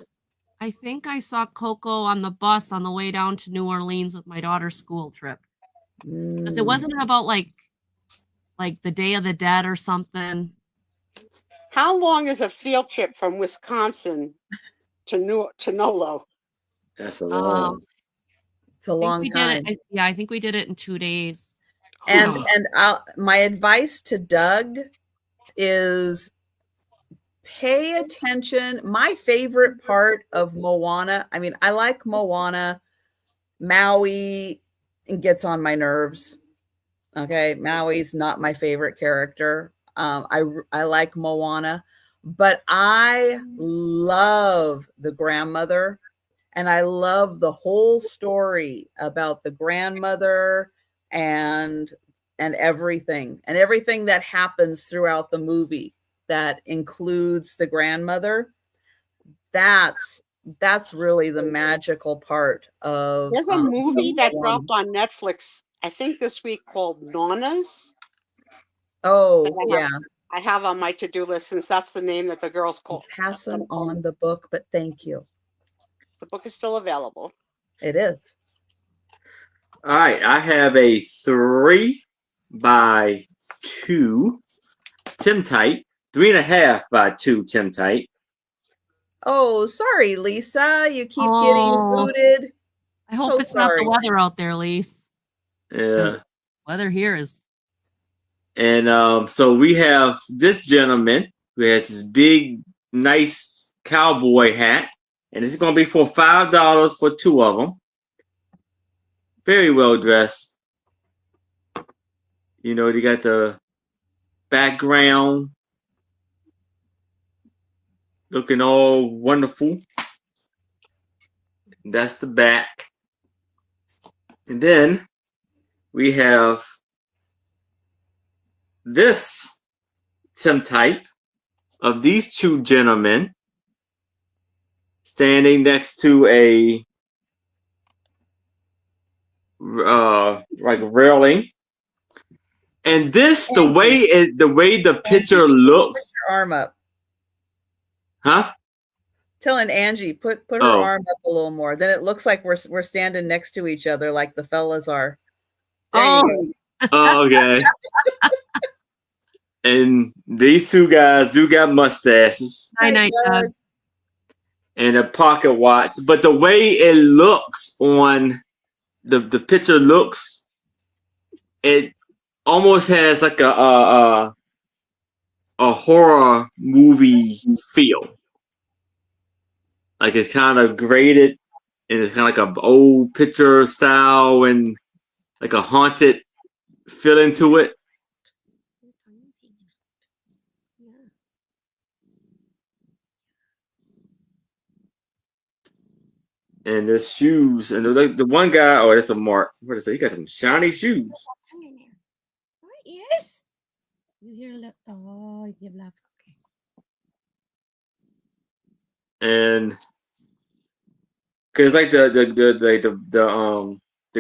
Coco on the bus on the way down to New Orleans with my daughter's school trip. Because it wasn't about like the Day of the Dead or something. How long is a field trip from Wisconsin to Nolo? That's a long. It's a long time. I think we did it in 2 days. And my advice to Doug is pay attention. My favorite part of Moana, I mean, I like Moana. Maui gets on my nerves. Okay, Maui's not my favorite character. I like Moana, but I love the grandmother, and I love the whole story about the grandmother and everything that happens throughout the movie that includes the grandmother. That's really the magical part of. There's a movie that dropped on Netflix, I think this week, called Nanas. Oh, yeah. I have on my to-do list since that's the name that the girls call. Passing on the book, but thank you. The book is still available. It is. All right, I have a 3 by 2 Tim Tight, 3.5 by 2 Tim Tight. Oh, sorry, Lisa. You keep getting booted. I hope it's not the weather out there, Lise. Yeah. Weather here is. And so we have this gentleman who has this big, nice cowboy hat, and it's going to be for $5 for 2 of them. Very well dressed. You know, they got the background looking all wonderful. And that's the back. And then we have this Tim Tight of these 2 gentlemen standing next to a like railing. And this, the way the picture looks. Put your arm up. Huh? Telling Angie, put her arm up a little more. Then it looks like we're standing next to each other like the fellas are. There you go. Oh, okay. And these 2 guys do got mustaches. Night, Doug. And a pocket watch. But the way it looks on the picture looks, it almost has like a horror movie feel. Like it's kind of graded, and it's kind of like an old picture style and like a haunted feeling to it. And the shoes, and the one guy, oh, that's a Mark. What is it? He got some shiny shoes. Yes. You hear oh, you left. Okay. And because like the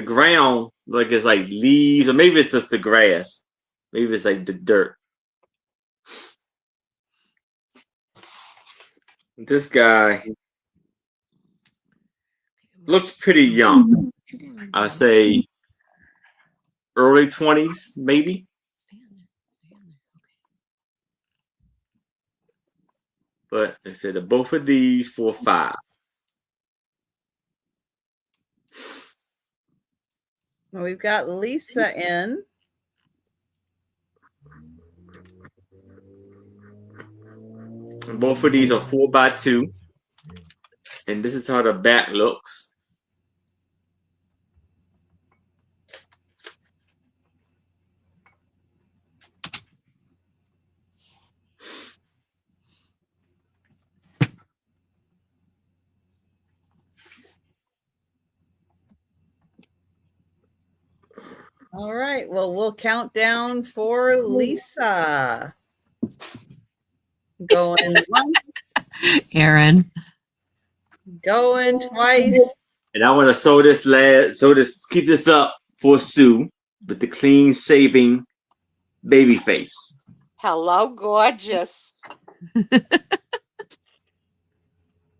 ground, like it's like leaves, or maybe it's just the grass. Maybe it's like the dirt. This guy looks pretty young. I say early 20s, maybe. But they said both of these for $5. Well, we've got Lisa in. And both of these are 4x2. And this is how the back looks. All right. Well, we'll count down for Lisa. Going once, Aaron. going twice. And I want to keep this up for Sue with the clean shaving baby face. Hello, gorgeous.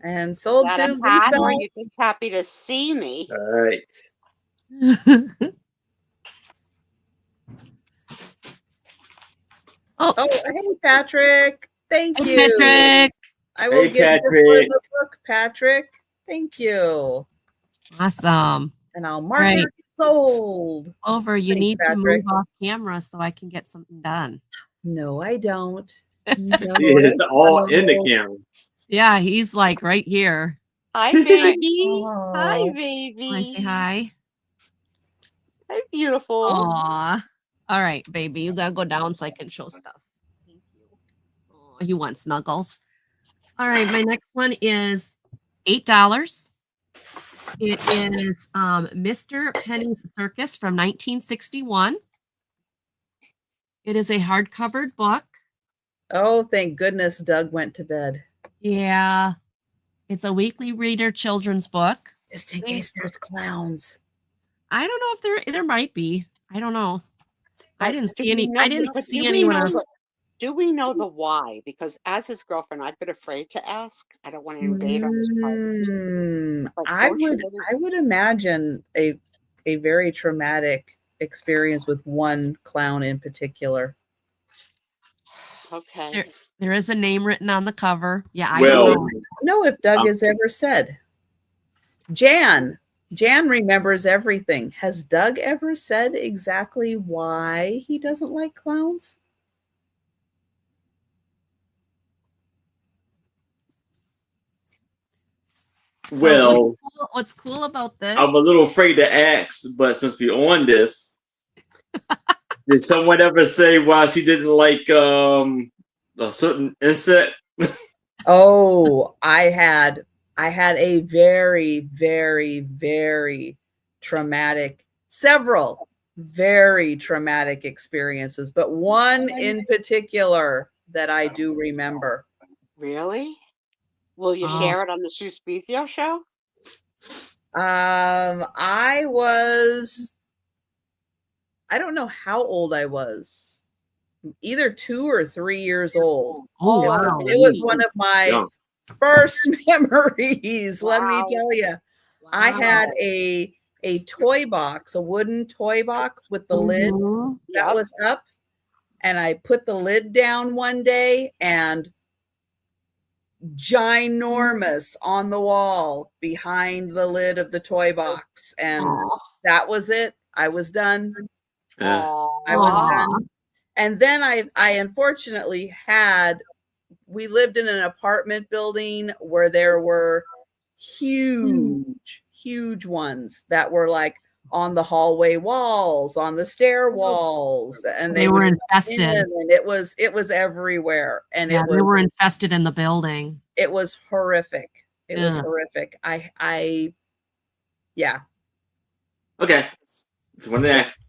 And sold Got to a hat, or are Lisa. you just happy to see me? All right. Oh, Oh, hey, Patrick. Thank hey, you. Patrick. I will Hey, give you for Patrick. the book, Patrick. Thank you. Awesome. And I'll mark Right. it sold. Over, you Thanks, need to Patrick. move off camera so I can get something done. No, I don't. No, It's I all in the don't. camera. Yeah, he's like right here. Hi, baby. Oh. Hi, baby. Want to say hi? Hi, beautiful. Aw. All right, baby. You gotta go down so I can show stuff. Thank you. Aw, you want snuggles. All right, my next one is $8. It is Mr. Penny's Circus from 1961. It is a hardcover book. Oh, thank goodness Doug went to bed. Yeah. It's a weekly reader children's book. Just in case there's clowns. I don't know if there might be. I don't know. I But didn't do see we any. know- I didn't but see do we anyone know else. Do we know the why? Because as his girlfriend, I've been afraid to ask. I don't want to invade on his privacy. But I don't you would really- I would imagine a very traumatic experience with one clown in particular. Okay. There is a name written on the cover. Yeah, I Well, don't know. I don't know if Doug has ever said. Jan remembers everything. Has Doug ever said exactly why he doesn't like clowns? So well, what's cool about this? I'm a little afraid to ask, but since we're on this, did someone ever say why she didn't like a certain insect? Oh, I had a very, very, very traumatic, several very traumatic experiences, but one in particular that I do remember. Really? Will you Oh. share it on the Sue Spezio show? I don't know how old I was, either 2 or 3 years old. Oh, Oh, wow. It was one of my Young. first memories. Let me Wow. tell you. I Wow. had a toy box, a wooden toy box with the lid Mhm. that Yep. was up, and I put the lid down one day, and ginormous on the wall behind the lid of the toy box, and Aw. that was it. I was done. Aw. I was Aw. done. And then I unfortunately we lived in an apartment building where there were huge ones that were like on the hallway walls, on the stair walls, and They were would come infested. in, and it was everywhere, and Yeah, it they was were infested in the building. it was horrific. It was Yeah. horrific. Yeah. Okay. Just wanted to ask.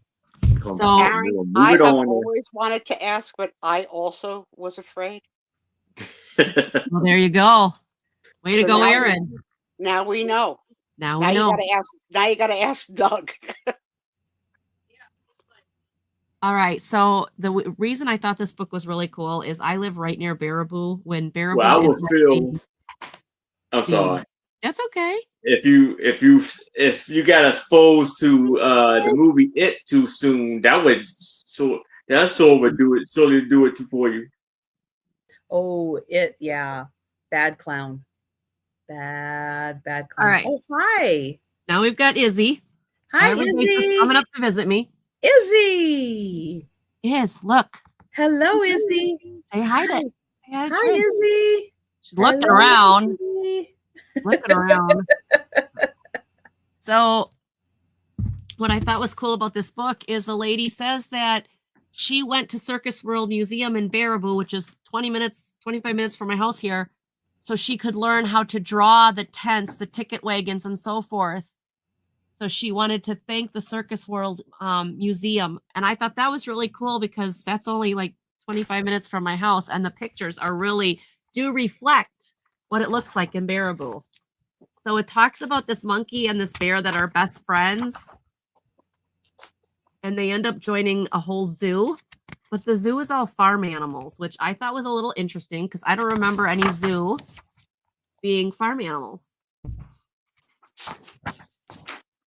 So- Karen, Move I it have on. always wanted to ask, but I also was afraid. Well, there you go. Way to So go, now we- Aaron. Now we know. Now Now we you know. gotta ask. Now you gotta ask Doug. All right. So the reason I thought this book was really cool is I live right near Baraboo. When Baraboo Well, I is would like feel. the- I'm sorry. that's okay. If you got exposed to the movie It too soon, that would would do it. Surely do it for you. Oh, yeah. Bad clown. Bad clown. All right. Oh, hi. Now we've got Izzy. Hi, Everybody's just Izzy. coming up to visit me. Izzy. Yes, look. Hello, Izzy. Say hi to. Say had Hi, kids. Izzy. She's looking Hello, around. Izzy. Looking around. So what I thought was cool about this book is the lady says that she went to Circus World Museum in Baraboo, which is 25 minutes from my house here, so she could learn how to draw the tents, the ticket wagons, and so forth. So she wanted to thank the Circus World Museum. And I thought that was really cool because that's only like 25 minutes from my house. And the pictures are really do reflect what it looks like in Baraboo. So it talks about this monkey and this bear that are best friends. And they end up joining a whole zoo. But the zoo is all farm animals, which I thought was a little interesting because I don't remember any zoo being farm animals.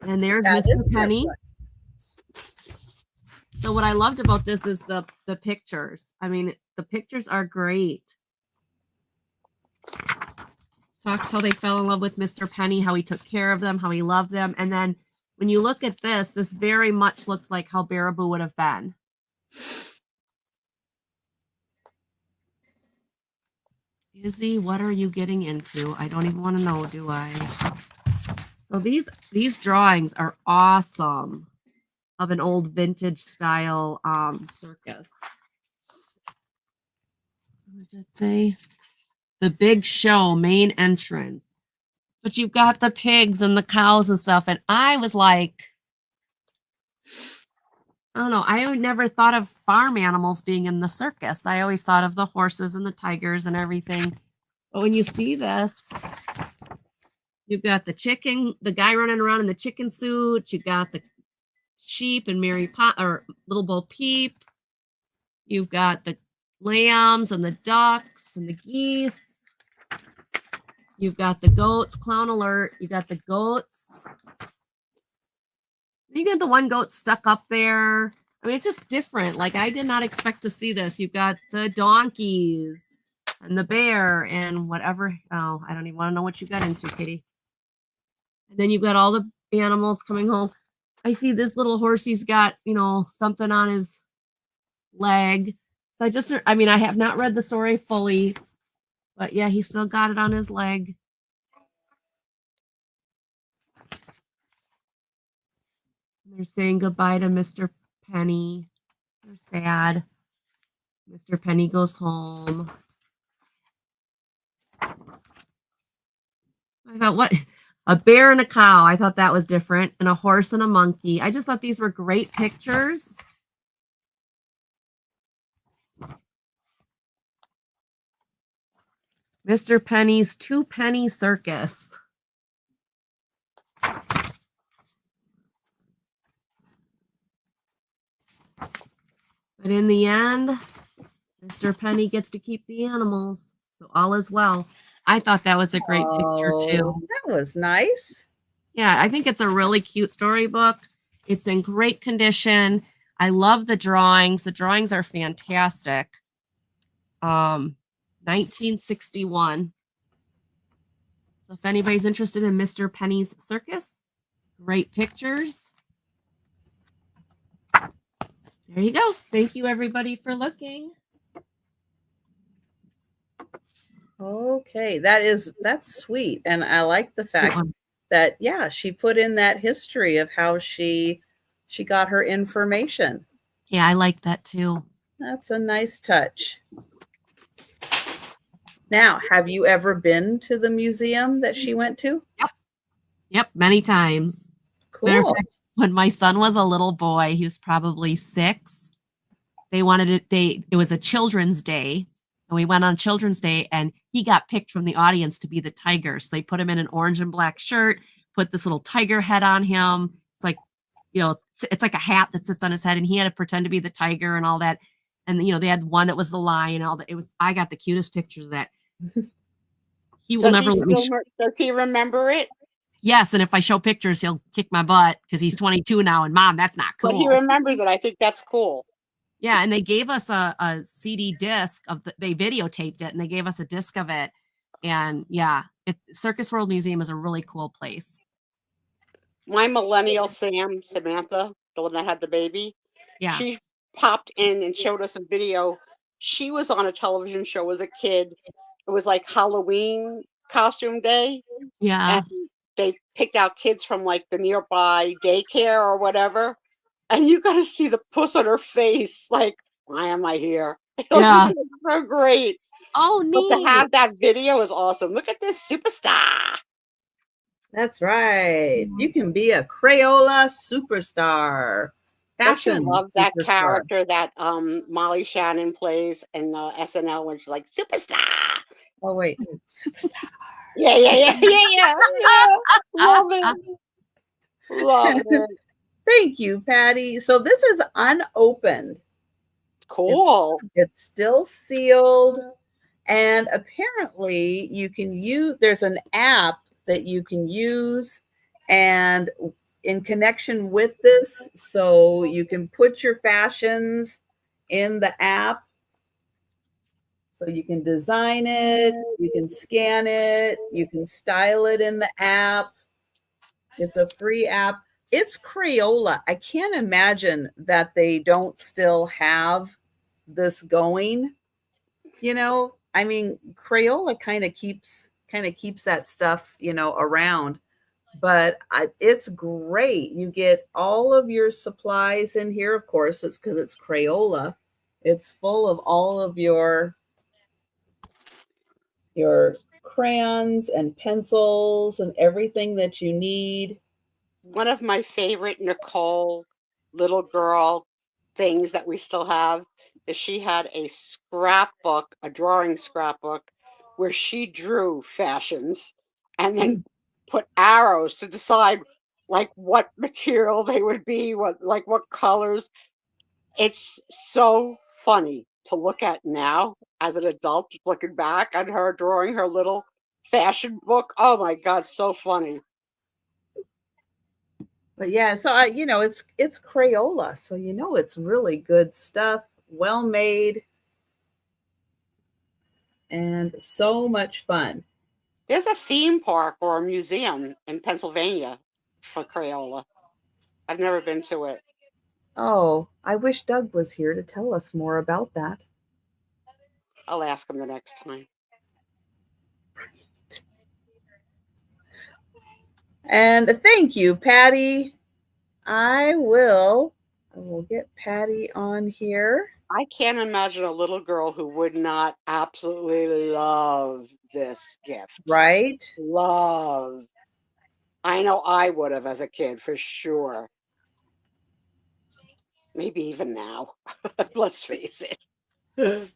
And there's That is Mr. Penny. different. So what I loved about this is the pictures. I mean, the pictures are great. It talks how they fell in love with Mr. Penny, how he took care of them, how he loved them. And then when you look at this very much looks like how Baraboo would have been. Izzy, what are you getting into? I don't even want to know, do I? So these drawings are awesome of an old vintage style circus. What does it say? The Big Show main entrance. But you've got the pigs and the cows and stuff. And I was like, I don't know. I never thought of farm animals being in the circus. I always thought of the horses and the tigers and everything. But when you see this, you've got the chicken, the guy running around in the chicken suit. You got the sheep and Mary or Little Bo Peep. You've got the lambs and the ducks and the geese. You've got the goats, clown alert. You got the goats. You get the one goat stuck up there. I mean, it's just different. Like, I did not expect to see this. You've got the donkeys and the bear and whatever. Oh, I don't even want to know what you got into, Kitty. And then you've got all the animals coming home. I see this little horse. He's got, something on his leg. So I have not read the story fully, but yeah, he still got it on his leg. They're saying goodbye to Mr. Penny. They're sad. Mr. Penny goes home. I thought, what? A bear and a cow. I thought that was different. And a horse and a monkey. I just thought these were great pictures. Mr. Penny's Two Penny Circus. But in the end, Mr. Penny gets to keep the animals. So all is well. I thought that was a great picture too. That was nice. Yeah, I think it's a really cute storybook. It's in great condition. I love the drawings. The drawings are fantastic. 1961. So if anybody's interested in Mr. Penny's Circus, great pictures. There you go. Thank you, everybody, for looking. Okay, that's sweet. And I like the fact that, yeah, she put in that history of how she got her information. Yeah, I like that too. That's a nice touch. Now, have you ever been to the museum that she went to? Yep, many times. Cool. Matter of fact, when my son was a little boy, he was probably 6. It was a Children's Day, and we went on Children's Day, and he got picked from the audience to be the tiger. So they put him in an orange and black shirt, put this little tiger head on him. It's like, it's like a hat that sits on his head, and he had to pretend to be the tiger and all that. And they had one that was the lion and all that. I got the cutest pictures of that. He will never let me. Does he remember it? Yes, and if I show pictures, he'll kick my butt because he's 22 now. And Mom, that's not cool. But he remembers it. I think that's cool. Yeah, and they gave us a CD disc they videotaped it, and they gave us a disc of it. And yeah, Circus World Museum is a really cool place. My millennial Samantha, the one that had the baby, Yeah, she popped in and showed us a video she was on a television show as a kid. It was like Halloween costume day, Yeah. and they picked out kids from like the nearby daycare or whatever. And you got to see the puss on her face, like, why am I here? Yeah. It's so great. Oh, But to neat. have that video is awesome. Look at this superstar. That's right. You can be a Crayola superstar. Don't you Fashion love that superstar. character that Molly Shannon plays in SNL when she's like, superstar? Oh, wait. Superstar. Yeah. Love it. Love it. Thank you, Patty. So this is unopened. Cool. It's still sealed. And apparently you can use, there's an app that you can use and in connection with this, so you can put your fashions in the app. So you can design it, you can scan it, you can style it in the app. It's a free app. It's Crayola. I can't imagine that they don't still have this going. You know, I mean, Crayola kind of keeps that stuff, you know, around. But it's great. You get all of your supplies in here. Of course, it's because it's Crayola. It's full of all of your crayons and pencils and everything that you need. One of my favorite Nicole little girl things that we still have is she had a scrapbook, a drawing scrapbook, where she drew fashions and then put arrows to decide like what material they would be, what colors. It's so funny to look at now as an adult, just looking back at her drawing her little fashion book. Oh my God, so funny. But yeah, so you know, it's Crayola, so you know it's really good stuff, well made, and so much fun. There's a theme park or a museum in Pennsylvania for Crayola. I've never been to it. Oh, I wish Doug was here to tell us more about that. I'll ask him the next time. And thank you, Patty. I will get Patty on here. I can't imagine a little girl who would not absolutely love this gift. Right? Love. I know I would have as a kid for sure. Maybe even now. Let's face it. Going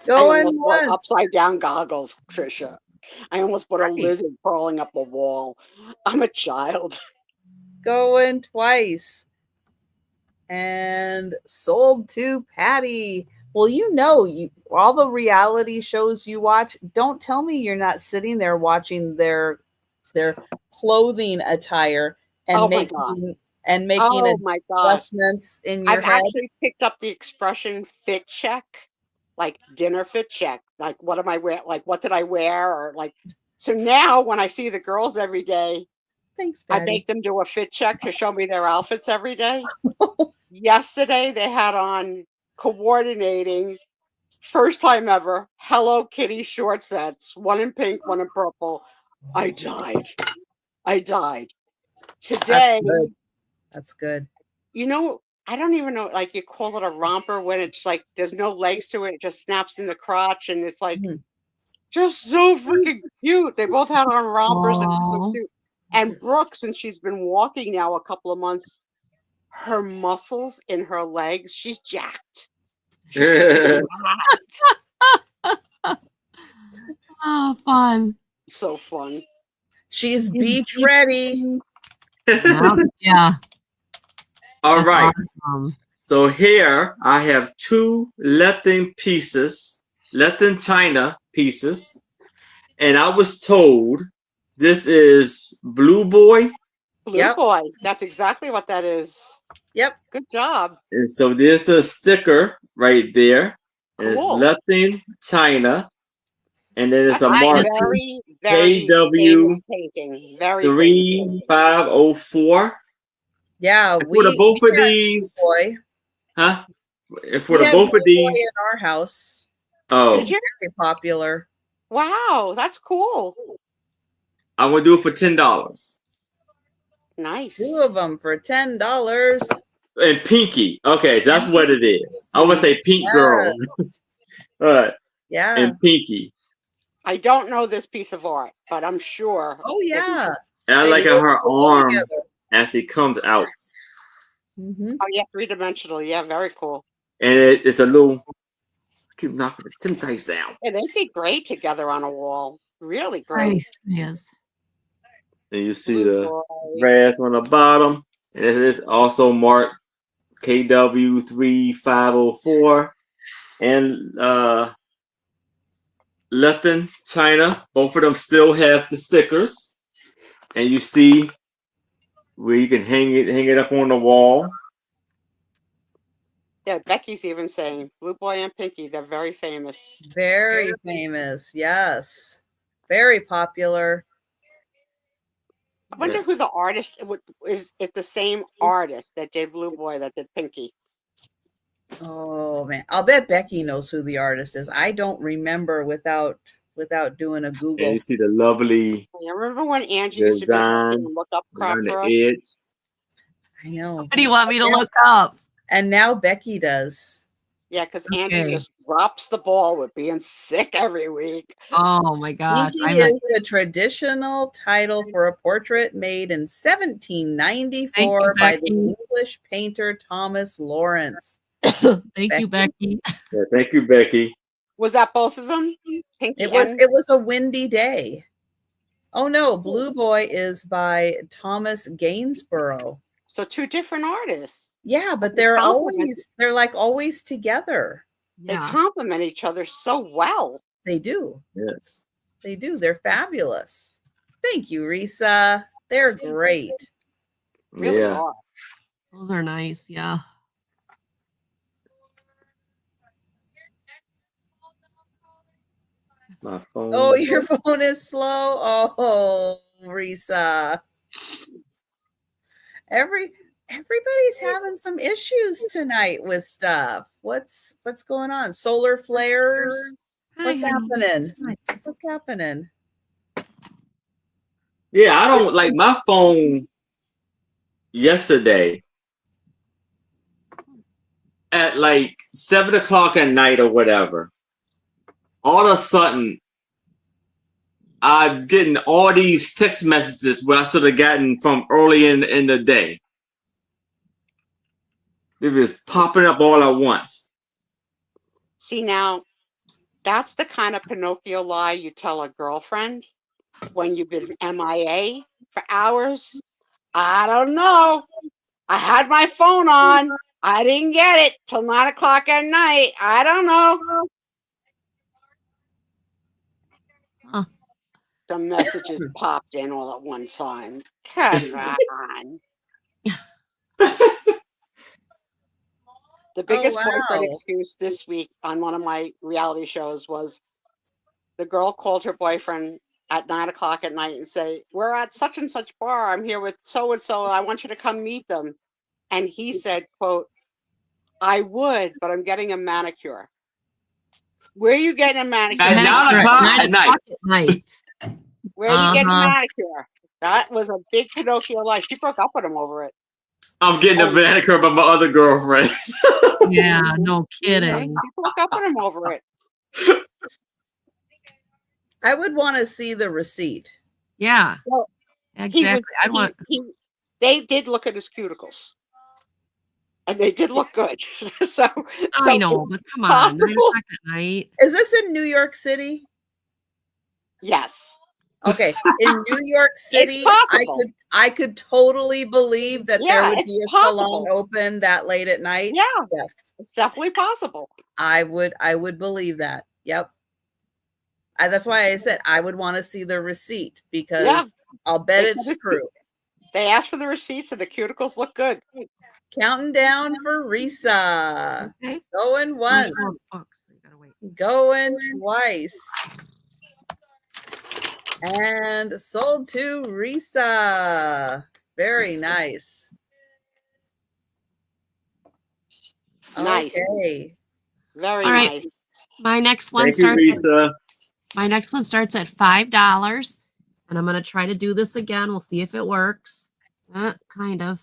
I almost bought once. upside down goggles, Trisha. I almost bought a lizard crawling up a wall. I'm a child. Going twice. And sold to Patty. Well, you know, all the reality shows you watch, don't tell me you're not sitting there watching their clothing attire and making adjustments in your head. I've actually picked up the expression fit check, like dinner fit check. Like, what am I wearing? Like, what did I wear? Or like, so now when I see the girls every day, thanks, Patty, I make them do a fit check to show me their outfits every day. Yesterday they had on coordinating, first time ever, Hello Kitty short sets, one in pink, one in purple. I died. Today, that's good. You know, I don't even know, like you call it a romper when it's like there's no legs to it, it just snaps in the crotch and it's like just so freaking cute. They both had on rompers and it's so cute. And Brooke, since she's been walking now a couple of months, her muscles in her legs, she's jacked. Oh, fun. So fun. She's beach ready. Yeah. All That's right. awesome. So here I have two Lethen pieces, Lethen China pieces. And I was told this is Blue Boy. Blue Boy. That's exactly what that is. Yep. Good job. And so there's a sticker right there. Cool. It's Lethen China. And then it's a mark. Very KW painting. Very 3504. Yeah, both of these. Boy. Huh? And for We the have both of Blue Boy these, in our house. oh, Did you? Very popular. Wow, that's cool. I'm gonna do it for $10. Nice. 2 of them for $10. And Pinky. Okay, so that's what it is. I would say Pink Girl. Yes. All right. Yeah. And Pinky. I don't know this piece of art, but I'm sure. Oh it's- yeah. And I They like work her so well arm together. as it comes out. Mhm. Oh yeah, 3-dimensional. Yeah, very cool. And it's a little, I keep knocking the tintypes down. And they'd be great together on a wall. Really Right. great. Yes. And you see Blue the Boy. brass on the bottom. And it is also marked KW3504. And Lefton, China. Both of them still have the stickers. And you see where you can hang it up on the wall. Yeah, Becky's even saying Blue Boy and Pinky, they're very famous. Very famous. Yes. Very popular. I wonder who the artist is. It's the same artist that did Blue Boy that did Pinky. Oh man. I'll bet Becky knows who the artist is. I don't remember without doing a And Google. you see the lovely I remember when Angie used to be design and look up crap around for the us. edge. I know. What do you want me to look up? And now Becky does. Yeah, because Angie Okay. just drops the ball with being sick every week. Oh my gosh. Pinky is the traditional title for a portrait made in 1794 by the Becky. English painter Thomas Lawrence. Thank you, Becky. Yeah, thank you, Becky. Was that both of them? Pinky It was and it was a windy day. Oh no, Blue Boy is by Thomas Gainsborough. so 2 different artists. Yeah, but they're Compliment. always together. They Yeah. complement each other so well. They do. Yes. They do. They're fabulous. Thank you, Risa. They're great. Really Yeah. are. Those are nice. Yeah. My phone. Oh, your phone is slow. Oh, Risa. Everybody's having some issues tonight with stuff. What's going on? Solar flares? What's Hi, honey. happening? Hi. What's happening? Yeah, I don't like my phone yesterday at like 7 o'clock at night or whatever. All of a sudden, I'm getting all these text messages where I should have gotten from early in the day. It was popping up all at once. See, now that's the kind of Pinocchio lie you tell a girlfriend when you've been MIA for hours. I don't know. I had my phone on. I didn't get it till 9 o'clock at night. I don't know. Huh. The messages popped in all at one time. Come on. The biggest boyfriend wow. excuse this week on one of my reality shows was the girl called her boyfriend at 9 o'clock at night and say, "We're at such and such bar. I'm here with so and so. I want you to come meet them." And he said, "Quote, I would, but I'm getting a manicure." Where are you getting a manicure? At 9 o'clock at night. At night. Where are you getting a Uh-huh. manicure? That was a big Pinocchio lie. She broke up with him over it. I'm getting a manicure by my other girlfriend. Yeah, no She kidding. broke up with him over it. I would want to see the receipt. Yeah. Well, Exactly. I want. They did look at his cuticles. And they did look good. so I know, it's but come on, 9 possible. o'clock at night. Is this in New York City? Yes. Okay, in New York City, possible. I could totally believe that there Yeah, would it's be a possible. salon open that late at night. Yeah, Yes, it's definitely possible. I would believe that. Yep. That's why I said I would want to see the receipt because Yeah. I'll bet They it's said it's true. They asked for the receipts and the cuticles look good. Counting down for Risa. Okay. Going once, Oh, books. You gotta wait. going twice. And sold to Risa. Very nice. Nice. Okay. Very All right. nice. My next one Thank you, starts. Lisa. My next one starts at $5, and I'm gonna try to do this again. We'll see if it works. Kind of.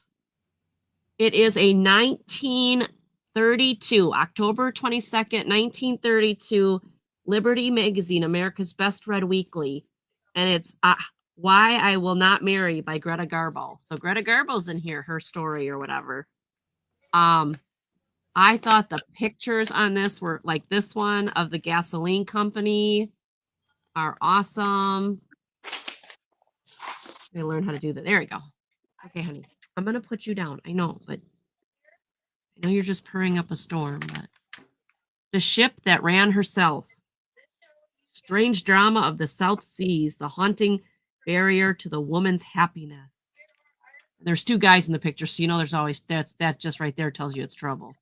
It is a 1932, October 22nd, 1932, Liberty Magazine, America's Best Read Weekly, and it's Why I Will Not Marry by Greta Garbo. So Greta Garbo's in here, her story or whatever. I thought the pictures on this were like this one of the gasoline company are awesome. I learn how to do that. There we go. Okay, honey. I'm gonna put you down. I know, but I know you're just purring up a storm, but the ship that ran herself. Strange drama of the South Seas, the haunting barrier to the woman's happiness. There's two guys in the picture, so you know there's always that just right there tells you it's trouble.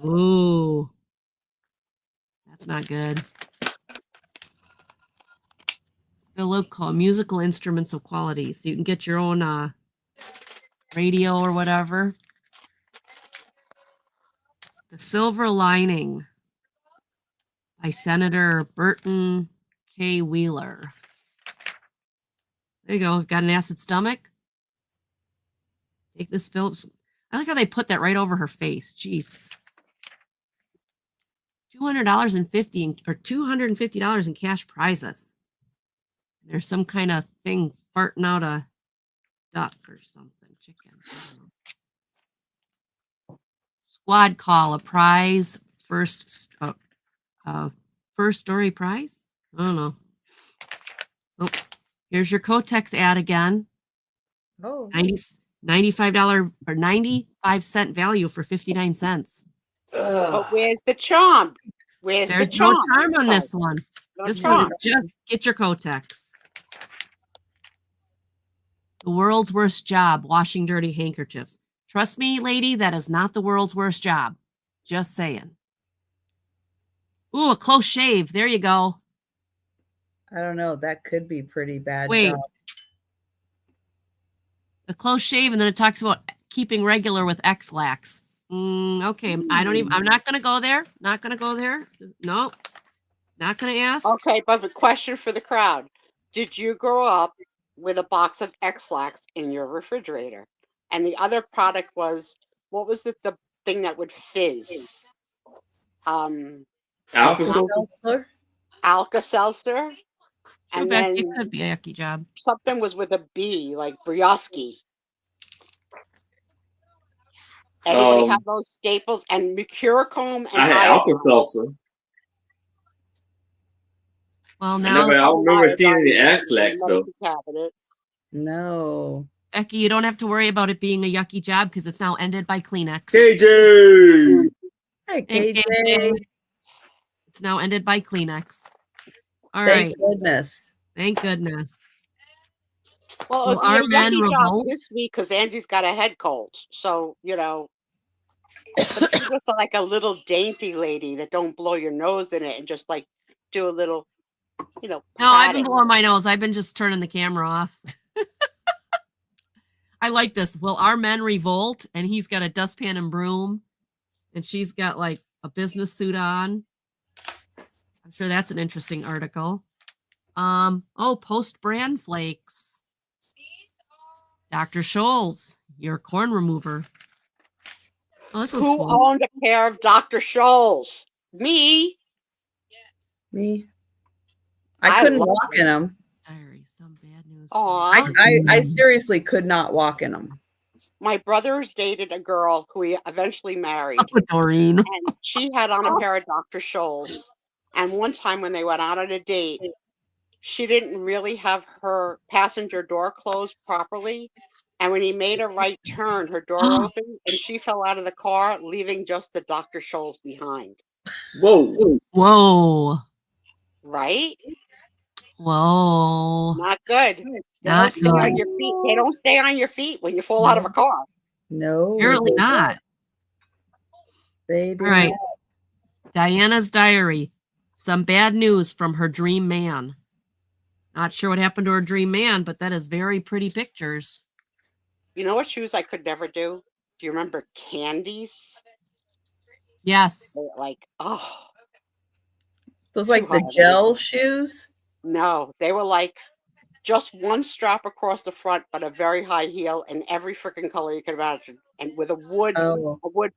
Ooh. That's not good. They'll look called musical instruments of quality. So you can get your own radio or whatever. The Silver Lining by Senator Burton K. Wheeler. There you go. Got an acid stomach. Take this Phillips. I like how they put that right over her face. Jeez. $250 in cash prizes. There's some kind of thing farting out a duck or something. Chicken. Squad call, a prize. First story prize? I don't know. Oh, here's your Kotex ad again. Oh. $95 or 95-cent value for 59 cents. But where's the charm? Where's the There's charm? no charm on this one. No This charm. one is just get your Kotex. The world's worst job, washing dirty handkerchiefs. Trust me, lady, that is not the world's worst job. Just saying. Ooh, a close shave. There you go. I don't know. That could be pretty bad. Wait. Job. A close shave, and then it talks about keeping regular with X-Lax. Okay, I'm not going to go there. Not going to go there. No, not going to ask. Okay, but the question for the crowd. Did you grow up with a box of X-Lax in your refrigerator? And the other product was, what was the thing that would fizz? Alka-Seltzer? Alka-Seltzer. And then it could be a yucky job. something was with a B, like Brioski. Anybody have those staples? And Mercurochrome and I had Alka-Seltzer. Well, I now, don't remember seeing any X-Lax though. cabinet. No. Becky, you don't have to worry about it being a yucky job because it's now ended by Kleenex. KJ! Hi, Hey, KJ. It's now ended by Kleenex. All Thank right. goodness. Thank goodness. Well, Will it'll be our a men yucky job revolt? this week because Andy's got a head cold. So, but if you're just like a little dainty lady that don't blow your nose in it and just like do a little, No, I've been patting. blowing my nose. I've been just turning the camera off. I like this. Will our men revolt? And he's got a dustpan and broom, and she's got like a business suit on. I'm sure that's an interesting article. Post Bran Flakes. Dr. Scholl's, your corn remover. Oh, this was Who cool. owned a pair of Dr. Scholl's? Me. Me. I couldn't love walk in them. Diary, some bad news. Aw. I seriously could not walk in them. My brother's dated a girl who he eventually married. Oh, Doreen. And she had on a pair of Dr. Scholl's. And one time when they went out on a date, she didn't really have her passenger door closed properly. And when he made a right turn, her door opened and she fell out of the car, leaving just the Dr. Scholl's behind. Whoa. Whoa. Right? Whoa. Not good. They Not don't stay on good. your feet. They don't stay on your feet when you fall out of a car. No. Apparently they not. don't. They do All right. not. Diana's diary. Some bad news from her dream man. Not sure what happened to her dream man, but that is very pretty pictures. You know what shoes I could never do? Do you remember candies? Yes. They were like, oh, Those Too like the hard. gel shoes. no. They were like just one strap across the front, but a very high heel in every freaking color you can imagine. And with a wood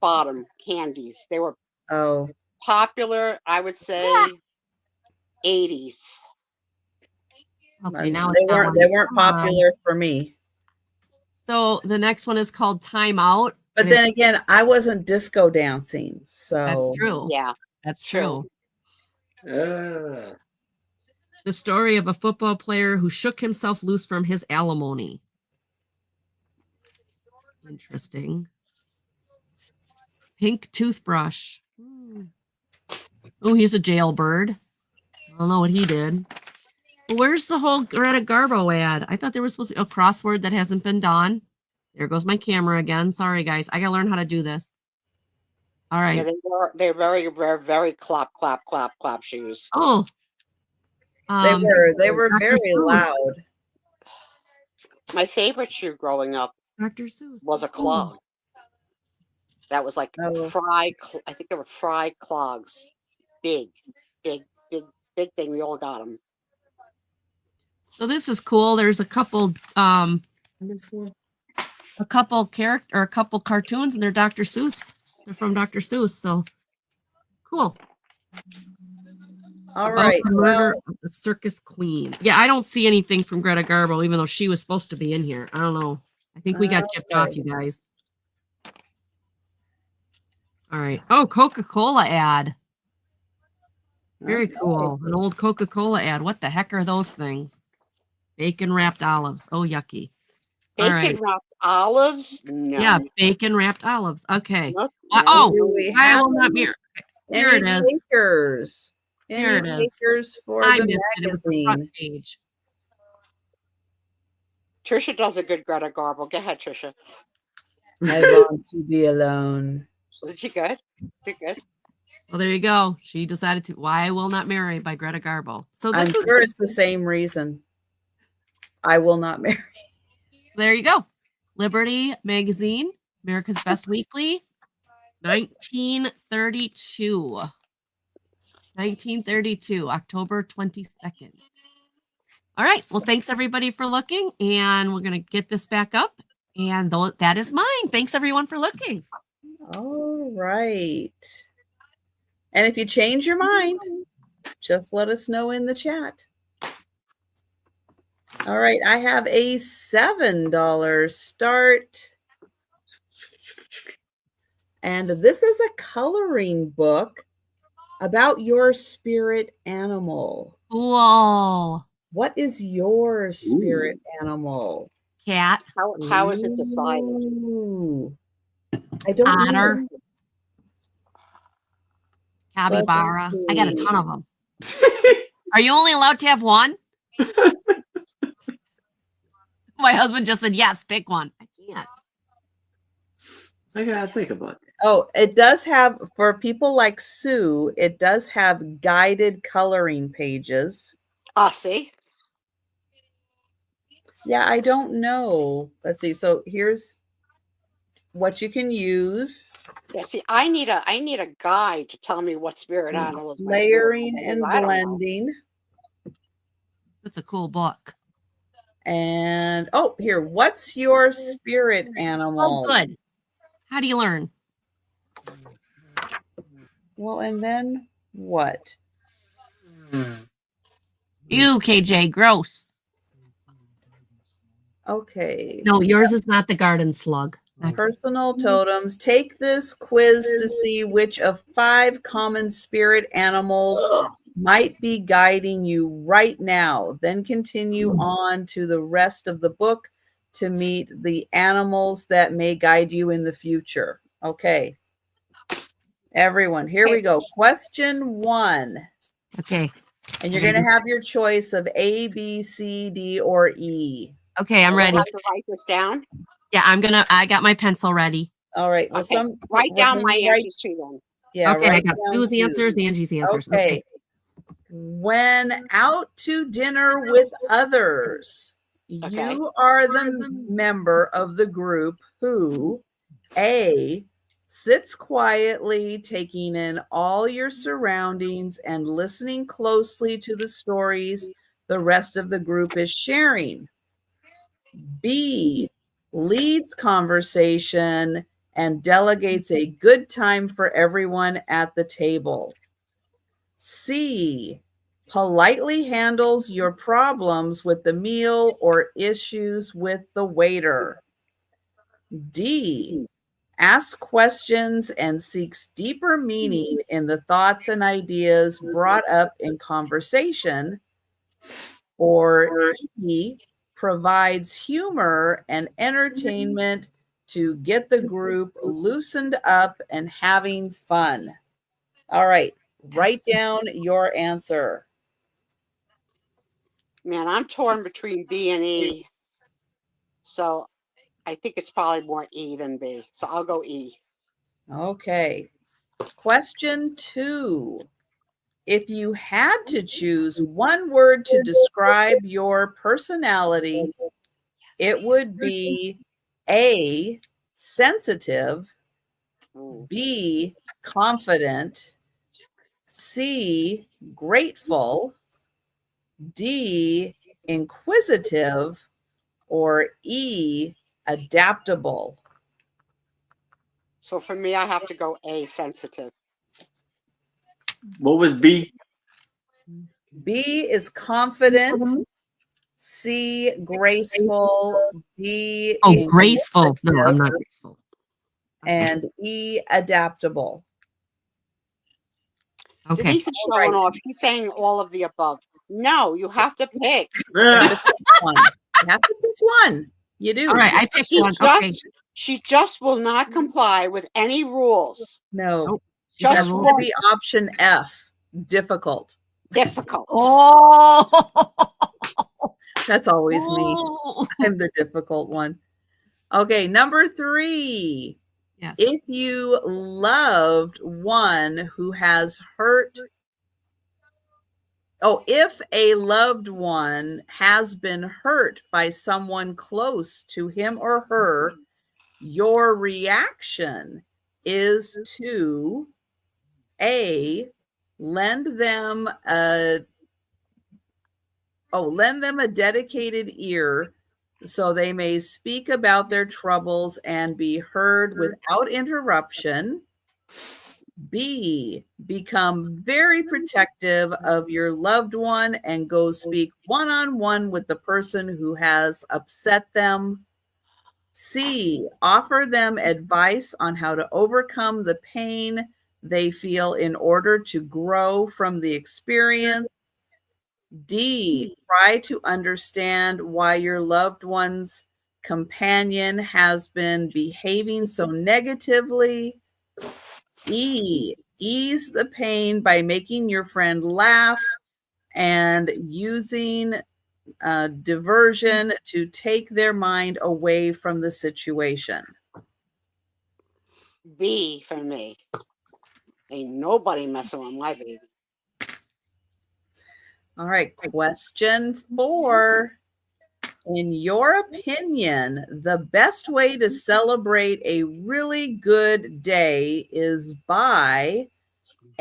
bottom, candies. They were Oh. popular, I would say, 80s. Okay, now they it's not weren't one. popular for me. So the next one is called Time Out. But and then it's- again, I wasn't disco dancing, so that's true. Yeah. That's True. true. The story of a football player who shook himself loose from his alimony. Interesting. Pink toothbrush. Oh, he's a jailbird. I don't know what he did. Well, where's the whole Greta Garbo ad? I thought there was supposed to be a crossword that hasn't been done. There goes my camera again. Sorry, guys. I gotta learn how to do this. All right. Yeah, they're very, very, very clap, clap, clap, clap shoes. Oh. they were Dr. very Seuss. loud. My favorite shoe growing up Dr. Seuss. was a clog. That was like Oh. I think they were fried clogs. Big, big, big, big thing. We all got them. So this is cool. There's a couple cartoons and they're Dr. Seuss. They're from Dr. Seuss. So cool. All About right. the murder Well, of the circus queen. Yeah, I don't see anything from Greta Garbo, even though she was supposed to be in here. I don't know. I think we got chipped off, Okay. you guys. All right. Oh, Coca-Cola ad. Very okay. cool. An old Coca-Cola ad. What the heck are those things? Bacon wrapped olives. Oh, yucky. All Bacon right. wrapped olives? No. Yeah, bacon wrapped olives. Okay. No, Oh, Do we I have will not any- mirror. Here it Any is. takers? Here Any it is. takers for I the missed it. It was the magazine? front page. Trisha does a good Greta Garbo. Go ahead, Trisha. I want to be alone. Is she good? She good? Well, there you go. She decided to. Why I Will Not Marry by Greta Garbo. So I'm this is sure it's the same reason. I will not marry. there you go. Liberty Magazine, America's Best Weekly, 1932. 1932, October 22nd. All right. Well, thanks everybody for looking, and we're gonna get this back up. And that is mine. Thanks everyone for looking. All right. And if you change your mind, just let us know in the chat. All right. I have a $7 start. And this is a coloring book about your spirit animal. Cool. What is your spirit animal? Cat. How is it decided? Ooh. I don't Otter. know. Capybara. Let's I got a see. ton of them. Are you only allowed to have one? My husband just said, yes, pick one. I can't. I gotta think about that. Oh, it does have, for people like Sue, it does have guided coloring pages. See? Yeah, I don't know. Let's see. So here's what you can use. Yeah, see, I need a guide to tell me what spirit animal is my spirit Layering animal, and 'cause I don't know. blending. It's a cool book. And oh, here, what's your spirit animal? Oh, good. How do you learn? Well, and then what? Ew, KJ, gross. Okay. No, yours is not the garden slug. Personal totems. Take this quiz to see which of 5 common spirit animals might be guiding you right now. Then continue on to the rest of the book to meet the animals that may guide you in the future. Okay. Everyone, here we go. Question 1. Okay. And you're going to have your choice of A, B, C, D, or E. Okay, I'm Do I ready. have to write this down? Yeah, I got my pencil ready. All right. Well, Okay. Write down my write- answers too then. Yeah, Okay, I write got down Sue's Sue's. answers, Angie's answers. Okay. Okay. When out to dinner with others, Okay. You are the member of the group who A, sits quietly, taking in all your surroundings and listening closely to the stories the rest of the group is sharing. B, leads conversation and delegates a good time for everyone at the table. C, politely handles your problems with the meal or issues with the waiter. D, asks questions and seeks deeper meaning in the thoughts and ideas brought up in conversation. Or E, provides humor and entertainment to get the group loosened up and having fun. All right, write down your answer. Man, I'm torn between B and E. So I think it's probably more E than B. So I'll go E. Okay. Question 2. If you had to choose one word to describe your personality, it would be A, sensitive, Ooh. B, confident, C, grateful, D, inquisitive, or E, adaptable. So for me, I have to go A, sensitive. What was B? B is confident, C, graceful, D, Oh, graceful. No, I'm inquisitive, not graceful. and E, adaptable. Okay. Denise is showing Alright. off. She's saying all of the above. No, you have to pick. You have to pick one. You have to pick one. You do. All right. I picked She one. just, Okay. she just will not comply with any rules. No. Nope. That Just would be option F, difficult. difficult. Oh. That's always me. Oh. I'm the difficult one. Okay, number 3. Yes. If you loved one who has hurt, if a loved one has been hurt by someone close to him or her, your reaction is to A, lend them a dedicated ear so they may speak about their troubles and be heard without interruption. B, become very protective of your loved one and go speak one-on-one with the person who has upset them. C, offer them advice on how to overcome the pain they feel in order to grow from the experience. D, try to understand why your loved one's companion has been behaving so negatively. E, ease the pain by making your friend laugh and using diversion to take their mind away from the situation. B for me. Ain't nobody messing with my baby. All right, question 4. In your opinion, the best way to celebrate a really good day is by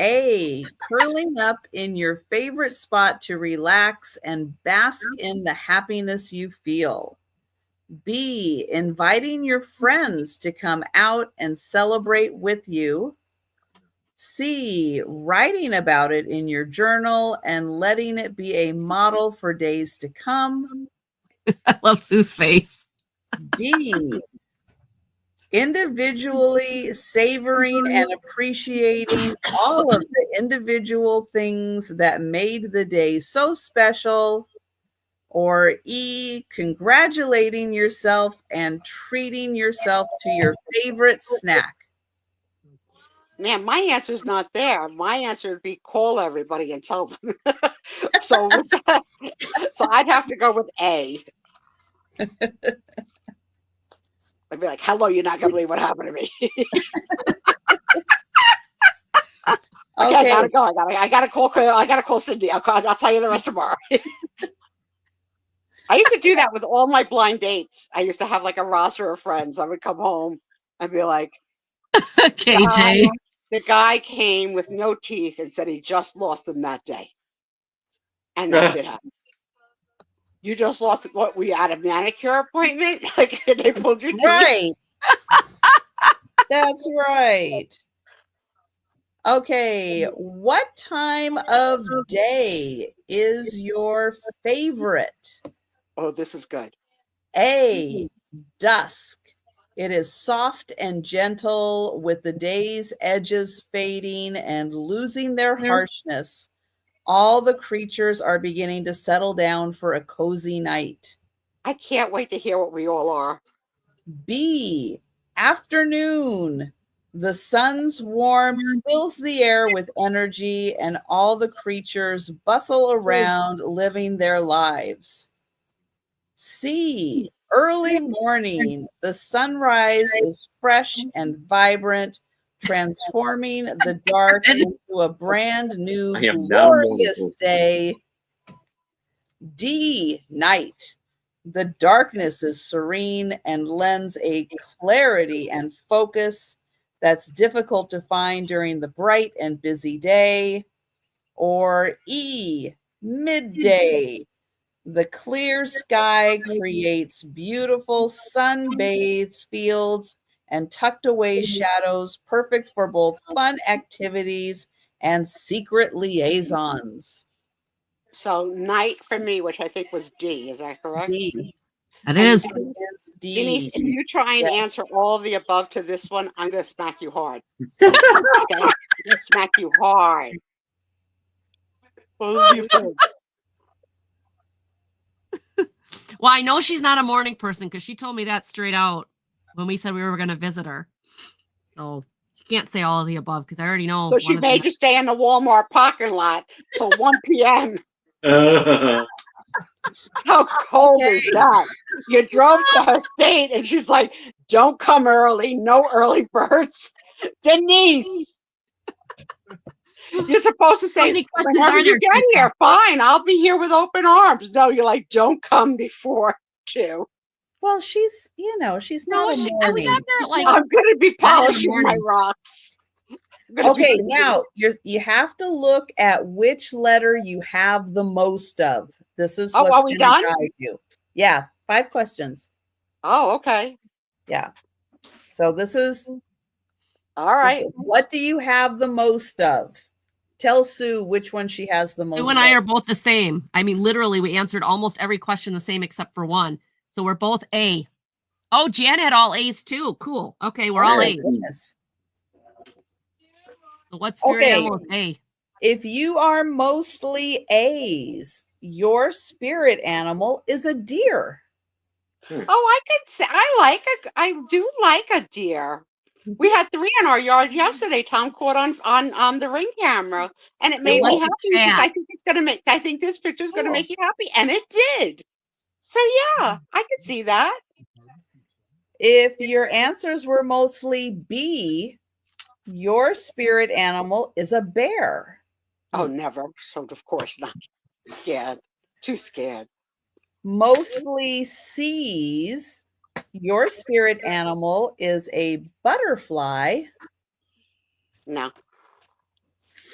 A, curling up in your favorite spot to relax and bask in the happiness you feel. B, inviting your friends to come out and celebrate with you. C, writing about it in your journal and letting it be a model for days to come. I love Sue's face. D, individually savoring and appreciating all of the individual things that made the day so special. Or E, congratulating yourself and treating yourself to your favorite snack. Man, my answer is not there. My answer would be call everybody and tell them. So I'd have to go with A. I'd be like, hello, you're not going to believe what happened to me. Okay, I gotta go. I gotta call Cindy. I'll tell you the rest tomorrow. I used to do that with all my blind dates. I used to have like a roster of friends. I would come home and be like, KJ. the guy came with no teeth and said he just lost them that day. And that did happen. You just lost what? We had a manicure appointment? Like they pulled your teeth? Right. That's right. Okay, what time of day is your favorite? Oh, this is good. A, dusk. It is soft and gentle, with the day's edges fading and losing their harshness. All the creatures are beginning to settle down for a cozy night. I can't wait to hear what we all are. B, afternoon. The sun's warmth fills the air with energy, and all the creatures bustle around, living their lives. C, early morning. The sunrise is fresh and vibrant, transforming the dark into a brand new, I am now glorious morning. day. D, night. The darkness is serene and lends a clarity and focus that's difficult to find during the bright and busy day. Or E, midday. The clear sky creates beautiful sun-bathed fields and tucked away shadows, perfect for both fun activities and secret liaisons. So night for me, which I think was D. Is that correct? D. That And is. It is D. Denise, if you try and Yes. answer all of the above to this one, I'm going to smack you hard. Okay? I'm going to smack you hard. Well, you think? Well, I know she's not a morning person because she told me that straight out when we said we were going to visit her. So she can't say all of the above because I already know. So she made you stay in the Walmart parking lot till 1 p.m. How cold is that? You drove to her state and she's like, don't come early. No early birds. Denise, you're supposed to say, many questions whenever are you there, get Teresa? here, fine, I'll be here with open arms. No, you're like, don't come before 2. Well, she's, she's not a we morning. got there at like I'm going to be Not in the polishing my morning. rocks. I'm gonna be Okay, busy. now you have to look at which letter you have the most of. This is Oh, what's are we going to done? guide you. Yeah, 5 questions. Oh, okay. Yeah. So this is All right. what do you have the most of? Tell Sue which one she has the most Sue and I of. are both the same. I mean, literally, we answered almost every question the same except for one. So we're both A. Oh, Jan had all A's too. Cool. Okay, we're all Oh, A's. goodness. So what spirit Okay. animal is A? If you are mostly A's, your spirit animal is a deer. Oh, I could say I do like a deer. We had 3 in our yard yesterday. Tom caught on the Ring camera, and it made me like a happy because cat. I think this picture is gonna make you happy, and it did. So yeah, I could see that. If your answers were mostly B, your spirit animal is a bear. Oh, never. So of course not. Scared. Too scared. Mostly C's, your spirit animal is a butterfly. No.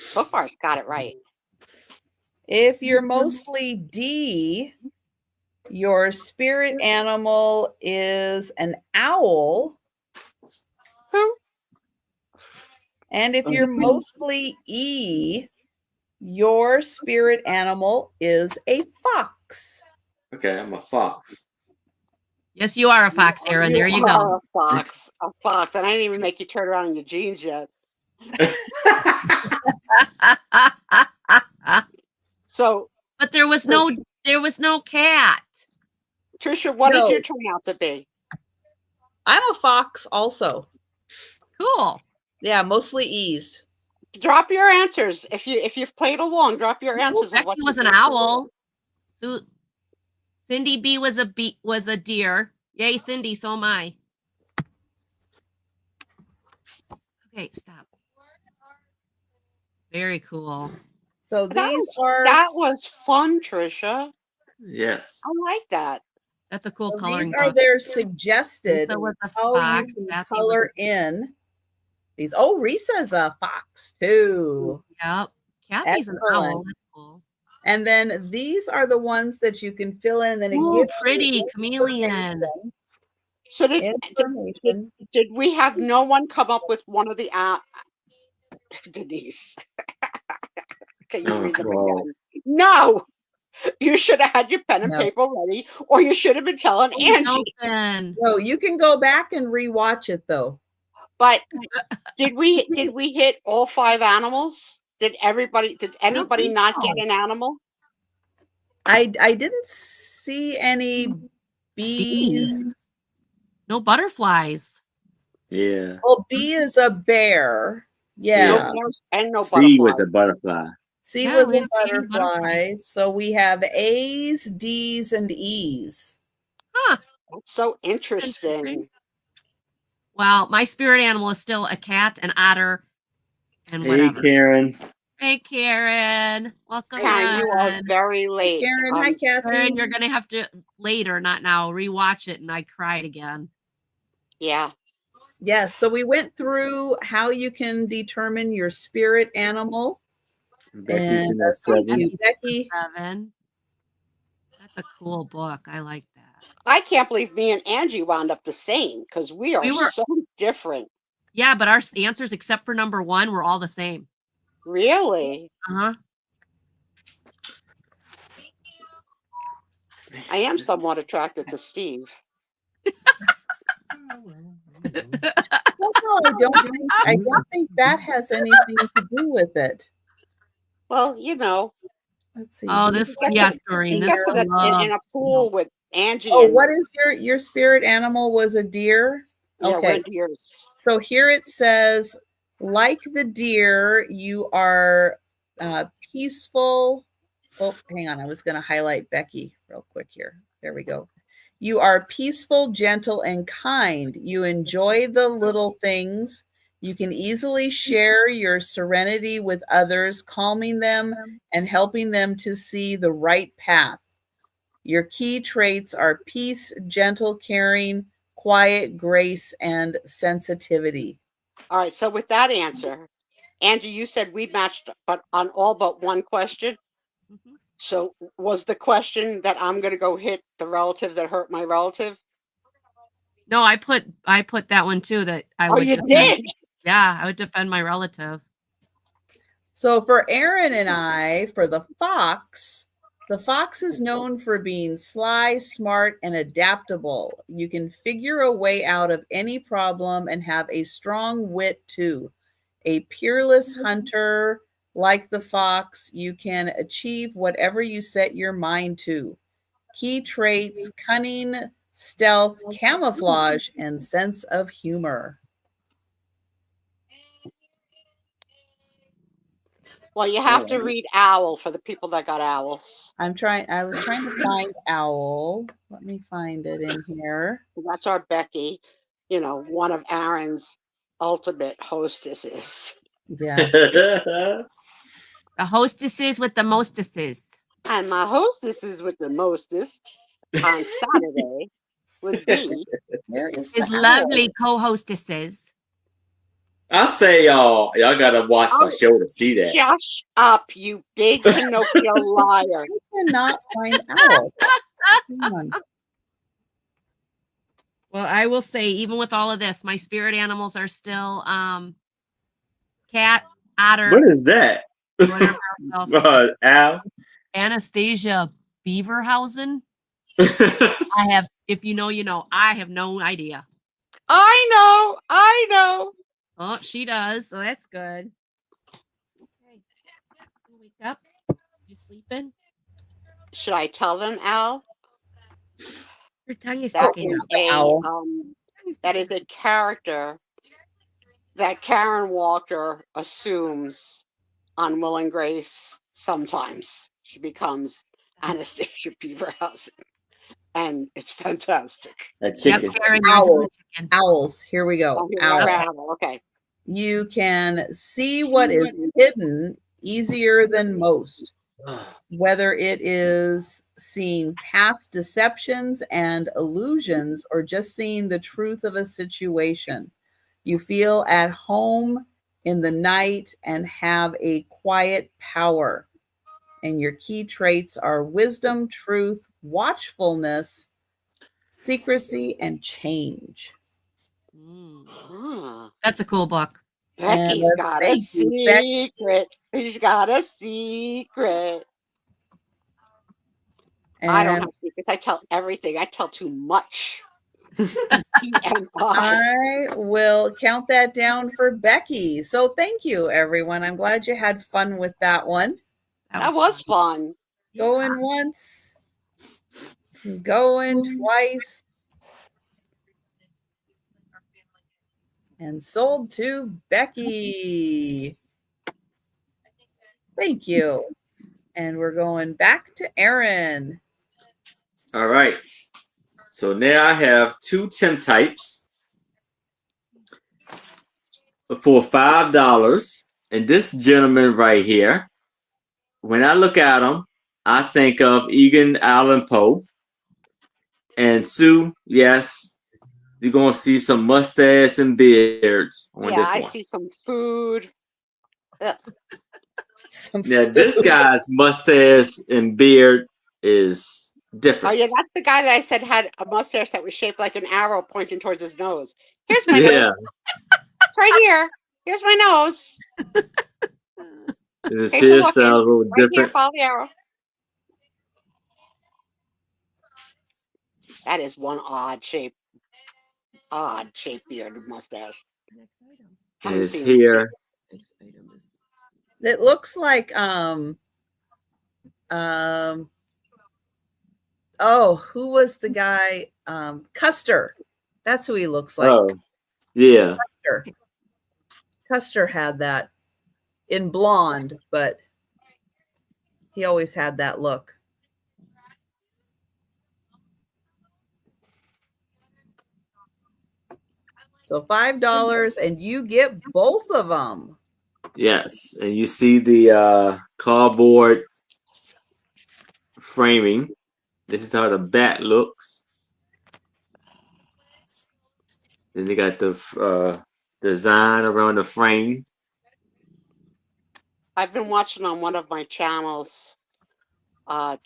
So far, it's got it right. If you're mostly D, your spirit animal is an owl. Who? And if you're mostly E, your spirit animal is a fox. Okay, I'm a fox. Yes, you are a fox, Aaron. There you are go. A fox. A fox. And I didn't even make you turn around in your jeans yet. So, But there was no cat. Trisha, what No. did you turn out to be? I'm a fox also. Cool. Yeah, mostly E's. Drop your answers. If you've played along, drop your answers. of what Becky was you an think. owl. Cindy B was a deer. Yay, Cindy, so am I. Okay, stop. Very cool. So That these was, are that was fun, Trisha. Yes. I like that. That's a cool So coloring these are book. their suggested Lisa was a how you fox, can Kathy was color in these. Oh, Risa's a fox too. Yep. Kathy's an owl. Excellent. That's cool. And then these are the ones that you can fill in. And then it Ooh, gives pretty you chameleon. So information. did we have no one come up with one of the Denise? Can you Oh, read them wow. again? No, you should have had your pen and No. paper ready, or you should have been telling Angie. Open. No, you can go back and rewatch it though. But did we hit all 5 animals? Did anybody think not so. get an animal? I didn't see any bees. No butterflies. Yeah. Well, bee is a bear. Yeah. No bears and no C was butterflies. a butterfly. C Yeah, was we a have C and butterfly. butterfly. So we have A's, D's, and E's. Huh. That's so That's interesting. Well, my spirit animal is still a cat, an otter, and Hey, whatever. Karen. Hey, Karen. Welcome Karen, you are in. very late. Karen, hi, Kathy. Karen, you're going to have to later, not now, rewatch it. And I cried again. Yeah. Yes, so we went through how you can determine your spirit animal. Becky's in And that thank 7. you, Becky. 7. That's a cool book. I like that. I can't believe me and Angie wound up the same because we are so different. Yeah, but our answers, except for number 1, were all the same. Really? Uh-huh. I am somewhat attracted to Steve. Well, no, I don't think that has anything to do with it. Well, you know. Let's see. Oh, this, yes, Doreen, He this gets in a pool with Angie. Oh, and, what is your spirit animal was a deer? Yeah, Okay. we're deers. So here it says, like the deer, you are peaceful. Oh, hang on. I was going to highlight Becky real quick here. There we go. You are peaceful, gentle, and kind. You enjoy the little things. You can easily share your serenity with others, calming them and helping them to see the right path. Your key traits are peace, gentle, caring, quiet, grace, and sensitivity. All right. So with that answer, Angie, you said we matched, but on all but one question. Mhm. So was the question that I'm going to go hit the relative that hurt my relative? No, I put that one too. That I Oh, would. you defend. did? Yeah, I would defend my relative. So for Aaron and I, for the fox is known for being sly, smart, and adaptable. You can figure a way out of any problem and have a strong wit too. A peerless hunter like the fox, you can achieve whatever you set your mind to. Key traits: cunning, stealth, camouflage, and sense of humor. Well, you have to read owl for the people that got owls. I was trying to find owl. Let me find it in here. That's our Becky, you know, one of Aaron's ultimate hostesses. Yes. The hostesses with the mostesses. And my hostesses with the mostest on Saturday would be Where is His the owl? lovely co-hostesses. I say y'all gotta watch my show to see that. Shush up, you big Pinocchio liar. I cannot find owl. Come on. Well, I will say, even with all of this, my spirit animals are still cat, otter, What is that? whatever else. Al? Anastasia Beaverhausen. I have, if you know, you know. I have no idea. I know. Oh, she does. So that's good. Okay. Wake up. You sleeping? Should I tell them, Al? Your tongue is That sticking. is Owl. that is a character that Karen Walker assumes on Will and Grace. Sometimes she becomes Anastasia Beaverhausen, and it's fantastic. That Yep, chicken. Karen, Owl. yours is the chicken. Owls. Here we go. Oh, Owl. okay. You can see what is hidden easier than most. whether it is seeing past deceptions and illusions or just seeing the truth of a situation. You feel at home in the night and have a quiet power. And your key traits are wisdom, truth, watchfulness, secrecy, and change. Ah, That's a cool book. Becky's And got a thank you, Becky. secret. She's got a secret. I don't And have secrets. I tell everything. I tell too much. TMI. I will count that down for Becky. So thank you, everyone. I'm glad you had fun with that one. That was fun. Going once, going twice, and sold to Becky. Thank you. And we're going back to Aaron. All right. So now I have 2 Tim types for $5. And this gentleman right here, when I look at him, I think of Edgar Allan Poe. And Sue, yes, you're going to see some mustache and beards on Yeah, this I one. see some food. Ugh. Now, this guy's mustache and beard is different. Oh yeah, that's the guy that I said had a mustache that was shaped like an arrow pointing towards his nose. Here's my Yeah. nose. It's right here. Here's my nose. His Thanks for hair looking. sounds a little Right here, different. follow the arrow. That is one odd shape beard mustache. Haven't His seen it. hair. It looks like oh, who was the guy? Custer. That's who he looks like. Oh, yeah. Custer had that in blonde, but he always had that look. So $5 and you get both of them. Yes. And you see the cardboard framing. This is how the bat looks. Then they got the design around the frame. I've been watching on one of my channels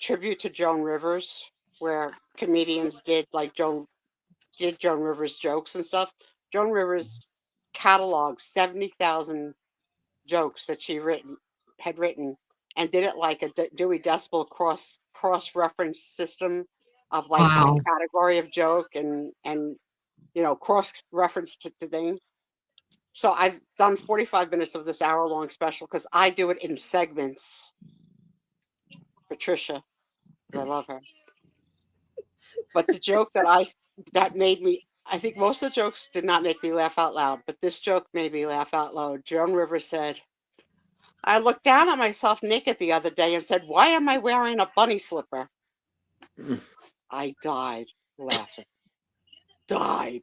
tribute to Joan Rivers, where comedians did Joan Rivers jokes and stuff. Joan Rivers cataloged 70,000 jokes that she had written, and did it like a Dewey Decimal cross reference system of like Wow. a category of joke and cross reference to things. So I've done 45 minutes of this hour-long special because I do it in segments. Patricia, I love her. But the joke that made me, I think most of the jokes did not make me laugh out loud, but this joke made me laugh out loud. Joan Rivers said, I looked down at myself naked the other day and said, why am I wearing a bunny slipper? I died laughing. Died.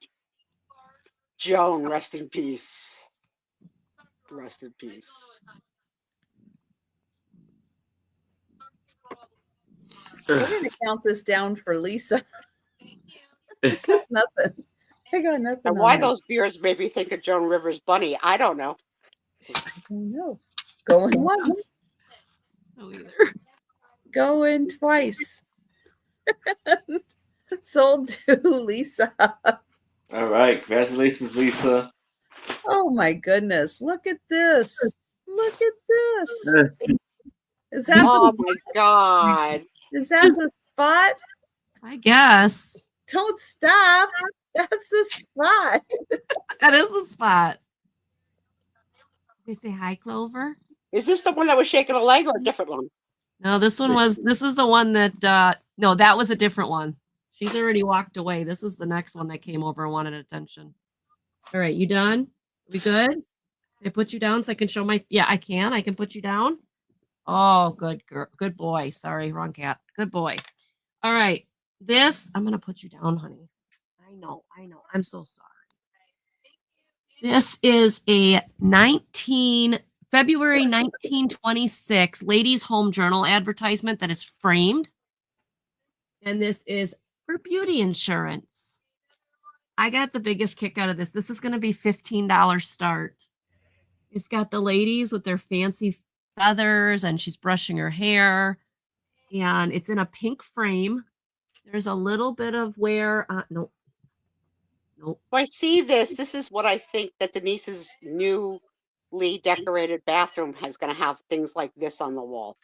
Joan, rest in peace. Rest in peace. We're going to count this down for Lisa. I got nothing. I got nothing. And why those beards made me think of Joan Rivers' bunny, I don't know. I don't know. Going once. No either. Going twice. Sold to Lisa. All right. Congratulations, Lisa. Oh my goodness. Look at this. Look at this. Is that Oh my God. Is that the spot? I guess. Don't stop. That's the spot. That is the spot. They say hi, Clover. Is this the one that was shaking a leg or a different one? No, this is the one that no, that was a different one. She's already walked away. This is the next one that came over and wanted attention. All right, you done? We good? Can I put you down so I can show my I can put you down. Oh, good girl. Good boy. Sorry, wrong cat. Good boy. All right. This, I'm gonna put you down, honey. I know. I'm so sorry. This is a 19 February 1926 Ladies Home Journal advertisement that is framed. And this is for beauty insurance. I got the biggest kick out of this. This is going to be $15 start. It's got the ladies with their fancy feathers and she's brushing her hair. And it's in a pink frame. There's a little bit of wear. Nope. Nope. I see this. This is what I think that Denise's newly decorated bathroom is going to have things like this on the wall.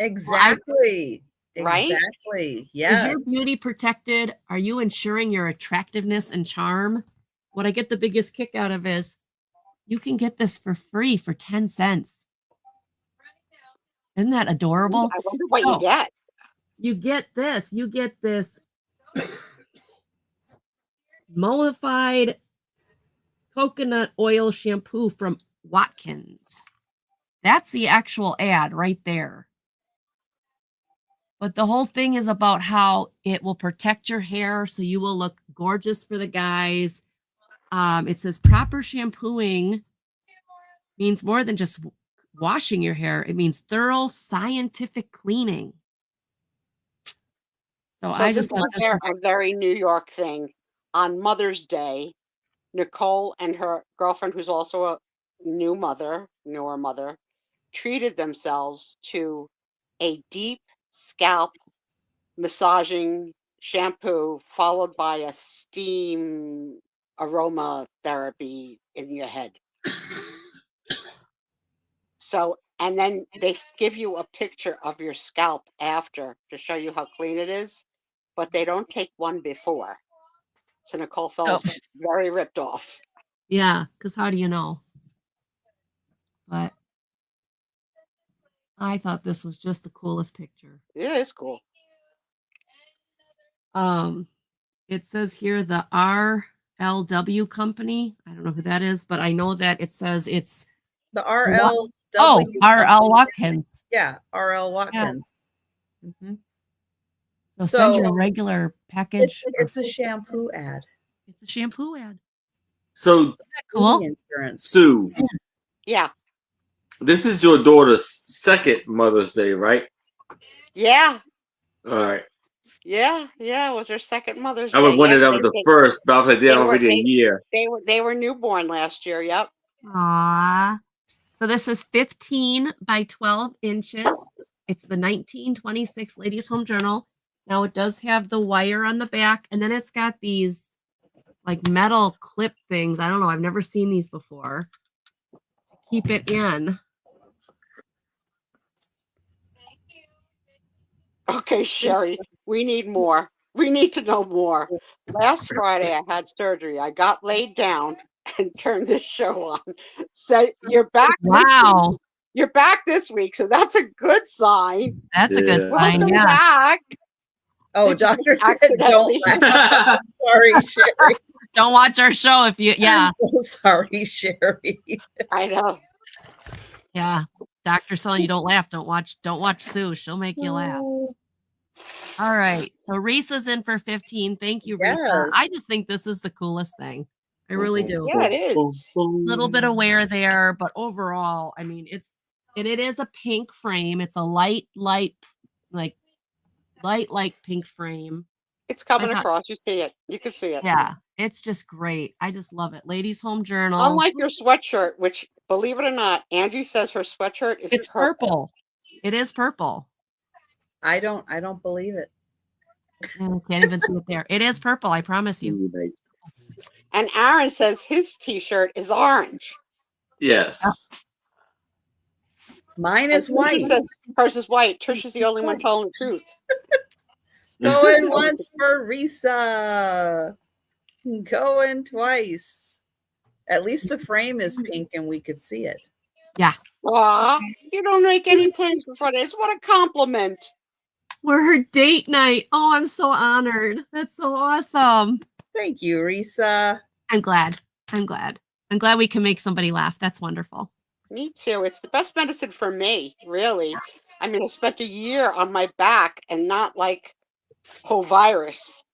Exactly. Right? Exactly. Is Yes. your beauty protected? Are you ensuring your attractiveness and charm? What I get the biggest kick out of is you can get this for free for 10 cents. Isn't that adorable? I wonder what So, you get. You get this. You get this mollified coconut oil shampoo from Watkins. That's the actual ad right there. But the whole thing is about how it will protect your hair so you will look gorgeous for the guys. It says proper shampooing means more than just washing your hair. It means thorough scientific cleaning. So I just this thought is this was, a very New York thing. On Mother's Day, Nicole and her girlfriend, who's also a newer mother, treated themselves to a deep scalp massaging shampoo followed by a steam aroma therapy in your head. So, and then they give you a picture of your scalp after to show you how clean it is, but they don't take one before. So Nicole felt very ripped off. yeah, because how do you know? But I thought this was just the coolest picture. It is cool. It says here the RLW company. I don't know who that is, but I know that it says it's The RL. RL Watkins. Yeah, RL Watkins. Mhm. So send you a regular package. It's a shampoo ad. It's a shampoo ad. So, Isn't that cool? Beauty insurance. Sue, Yeah. this is your daughter's second Mother's Day, right? Yeah. All right. Yeah. Yeah. It was her second Mother's Day. I was wondering Yeah, that was the first, but I was like, they're already a year. They were newborn last year. Yep. Aww. So this is 15 by 12 inches. It's the 1926 Ladies Home Journal. Now it does have the wire on the back, and then it's got these like metal clip things. I don't know. I've never seen these before. Keep it in. Okay, Sherry, we need more. We need to know more. Last Friday, I had surgery. I got laid down and turned this show on. So you're back. Wow. You're back this week, so that's a good sign. That's a good Yeah. sign. Welcome Yeah. back. Oh, Did you doctor said accidentally- don't laugh. Sorry, Sherry. Don't watch our show if you, yeah. I'm so sorry, Sherry. I know. Yeah. Doctor's telling you don't laugh. Don't watch Sue. She'll make you laugh. Oh, All right. So Risa's in for 15. Thank you, Risa. Yes. I just think this is the coolest thing. I really do. Yeah, it is. A little bit of wear there, but overall, I mean, it is a pink frame. It's a light pink frame. It's coming I thought- across. You see it. You can see it. Yeah, it's just great. I just love it. Ladies Home Journal. Unlike your sweatshirt, which, believe it or not, Angie says her sweatshirt is It's purple. It is purple. I don't believe it. Can't even see it there. It is purple. I promise you. And Aaron says his T-shirt is orange. Yes. Mine is And Tricia white. says hers is white. Trisha's the only one telling the truth. Going once for Risa. Going twice. At least the frame is pink and we could see it. Aw, you don't make any plans before this. What a compliment. We're her date night. Oh, I'm so honored. That's so awesome. Thank you, Risa. I'm glad. I'm glad we can make somebody laugh. That's wonderful. Me too. It's the best medicine for me, really. I mean, I spent a year on my back and not like whole virus.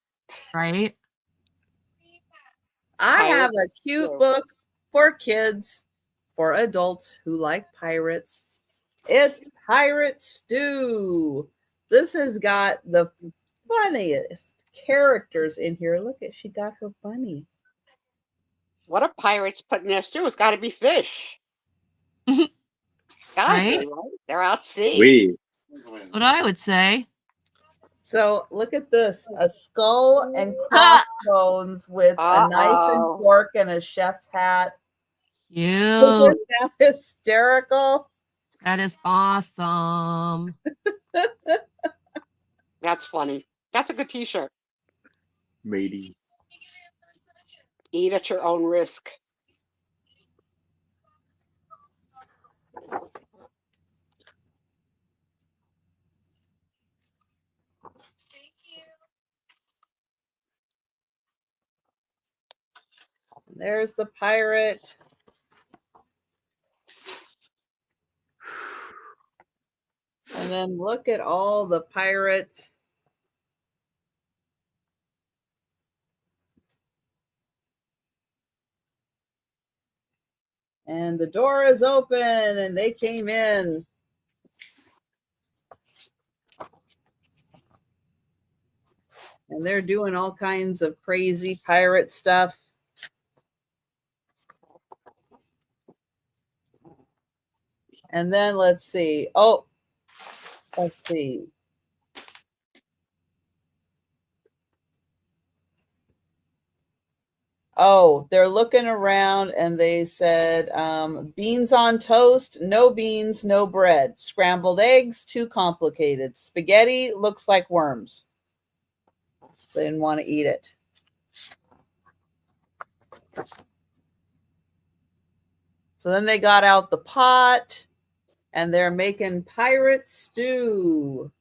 Right? I have a Pirates, cute so- book for kids. for adults who like pirates. It's Pirate Stew. This has got the funniest characters in here. Look at, she got her bunny. What are pirates putting their stew? It's got to be fish. Gotta Right? be, right? They're out sea. Sweet. What I would say. So look at this, a skull and crossbones with a knife and Uh-oh. fork and a chef's hat. Cute. Isn't that hysterical? That is awesome. That's funny. That's a good t-shirt. Matey. Eat at your own risk. There's the pirate. And then look at all the pirates. And the door is open and they came in. And they're doing all kinds of crazy pirate stuff. And then let's see. Oh, let's see. Oh, they're looking around and they said, beans on toast, no beans, no bread. Scrambled eggs, too complicated. Spaghetti looks like worms. They didn't want to eat it. So then they got out the pot and they're making pirate stew.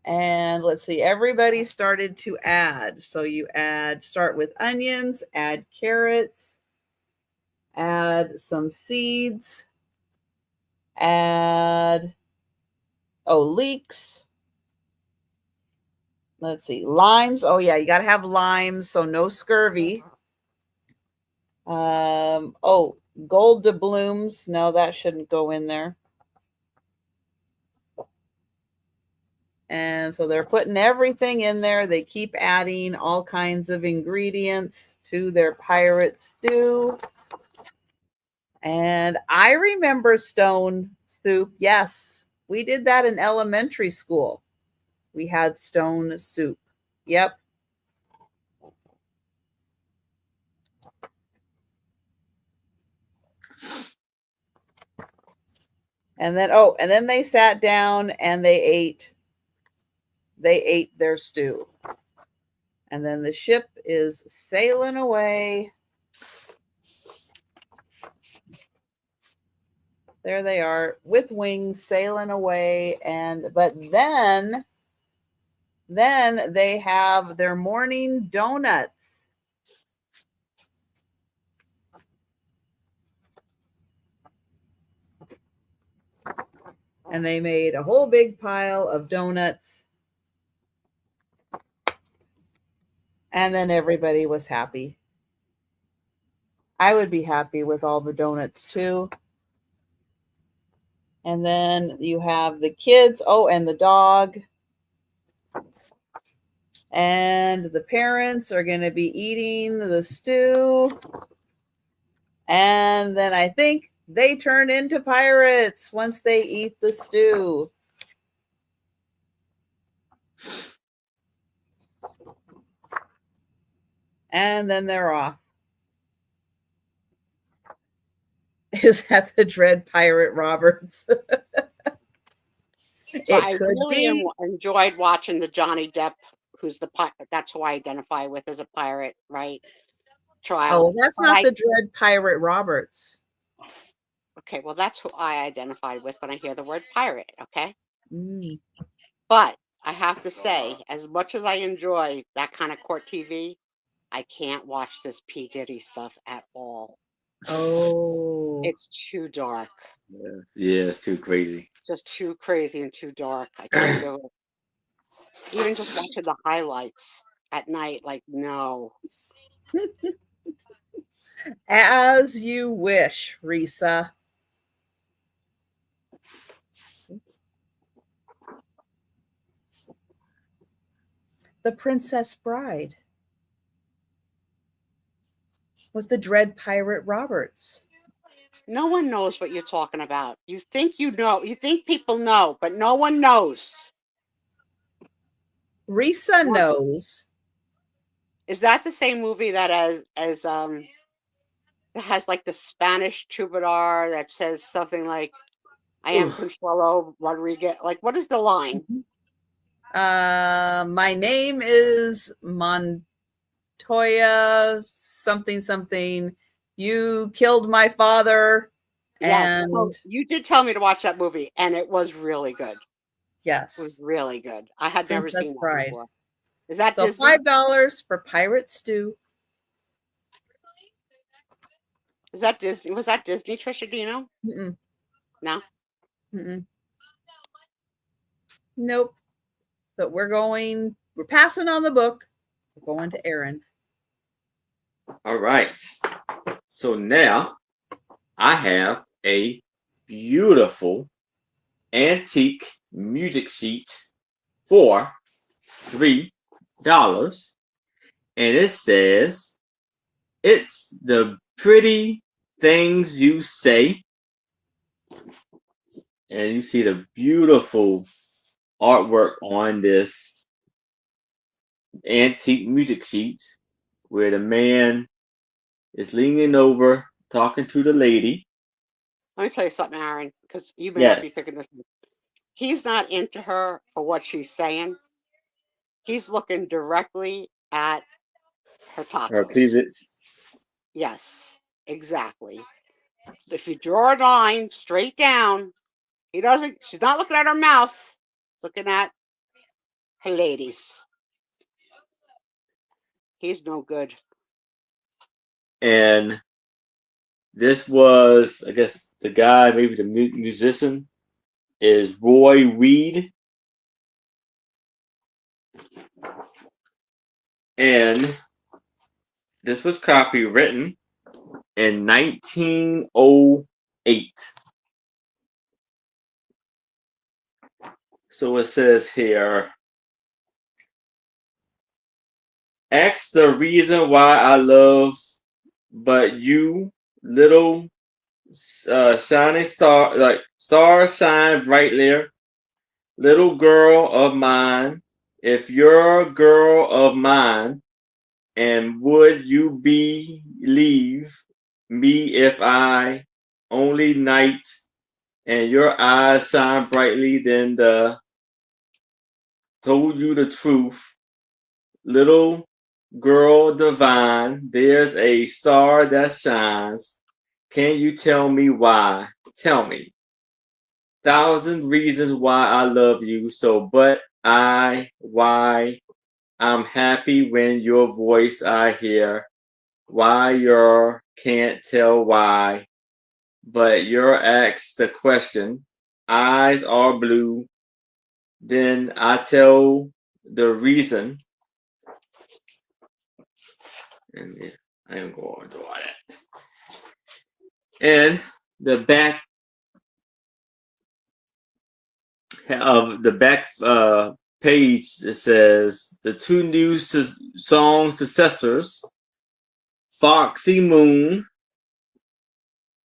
And let's see, everybody started to add. So you start with onions, add carrots, add some seeds, add, leeks. Let's see, limes. Oh yeah, you got to have limes, so no scurvy. Gold doubloons. No, that shouldn't go in there. And so they're putting everything in there. They keep adding all kinds of ingredients to their pirate stew. And I remember stone soup. Yes, we did that in elementary school. We had stone soup. Yep. And then they sat down and they ate their stew. And then the ship is sailing away. There they are with wings sailing away. But then they have their morning donuts. And they made a whole big pile of donuts. And then everybody was happy. I would be happy with all the donuts too. And then you have the kids. Oh, and the dog. And the parents are going to be eating the stew. And then I think they turn into pirates once they eat the stew. And then they're off. Is that the Dread Pirate Roberts? I really enjoyed watching the Johnny Depp, who's the that's who I identify with as a pirate, right? Trial. Oh, that's not the Dread Pirate Roberts. Okay, well, that's who I identify with when I hear the word pirate, okay? Mm. But I have to say, as much as I enjoy that kind of court TV, I can't watch this P. Diddy stuff at all. Oh. It's too dark. Yeah, it's too crazy. Just too crazy and too dark. I can't do it. Even just watching the highlights, at night. Like, no. As you wish, Risa. The Princess Bride with the Dread Pirate Roberts. No one knows what you're talking about. You think you know. You think people know, but no one knows. Risa knows. Is that the same movie that that has like the Spanish troubadour that says something like, "I am Consuelo Rodriguez"? Like, what is the line? My name is Montoya something something. You killed my father. Yes. And So you did tell me to watch that movie, and it was really good. yes. It was really good. I had never Princess seen that Bride. before. Is that So Disney? $5 for Pirate Stew. Is that Disney? Was that Disney, Trisha? Do you know? Mm-mm. No. Mm-mm. Nope. But we're passing on the book. We're going to Aaron. All right. So now I have a beautiful antique music sheet for $3. And it says, "It's the pretty things you say." And you see the beautiful artwork on this antique music sheet where the man is leaning over talking to the lady. Let me tell you something, Aaron, because you may not be Yes. thinking this. He's not into her for what she's saying. He's looking directly at her Her tacos. cleavage. Yes, exactly. If you draw a line straight down, she's not looking at her mouth, looking at her ladies. He's no good. And this was, I guess, the guy, maybe the musician, is Roy Reed. And this was copywritten in 1908. So it says here, "Ask the reason why I love but you, little shining star, like stars shine brightly, little girl of mine. If you're a girl of mine, and would you believe me if I only night and your eyes shine brightly, then told you the truth, little girl divine, there's a star that shines. Can you tell me why? Tell me. 1,000 reasons why I love you so, but why I'm happy when your voice I hear. Why you can't tell why, but you're asked the question. Eyes are blue. Then I tell the reason. And yeah, I am going to do all that. And the back of the back page, it says the two new song successors, Foxy Moon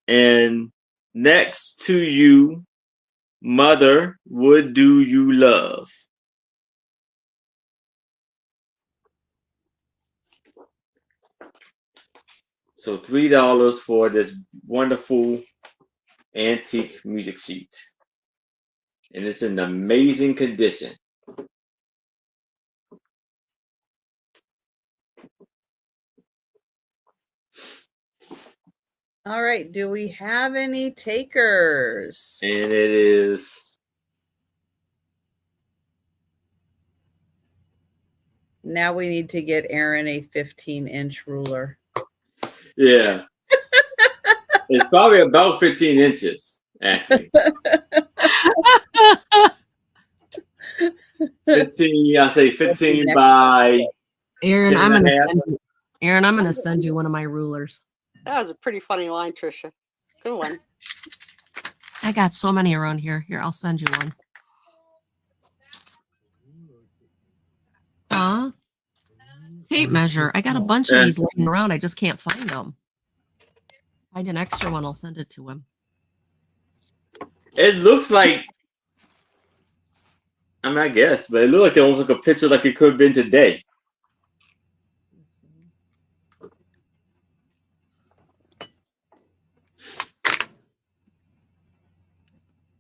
and Next to You, Mother, Would Do You Love? So $3 for this wonderful antique music sheet. And it's in amazing condition. All right. Do we have any takers? And it is now we need to get Aaron a 15-inch ruler. Yeah. It's probably about 15 inches, actually. 15, I say 15 by Aaron, 10 and a half. I'm gonna send you one of my rulers. That was a pretty funny line, Trisha. Good one. I got so many around here. Here, I'll send you one. Tape measure. I got a bunch of these laying around. I just can't find them. Find an extra one. I'll send it to him. It looks like, I mean, I guess, but it looks like almost like a picture like it could have been today.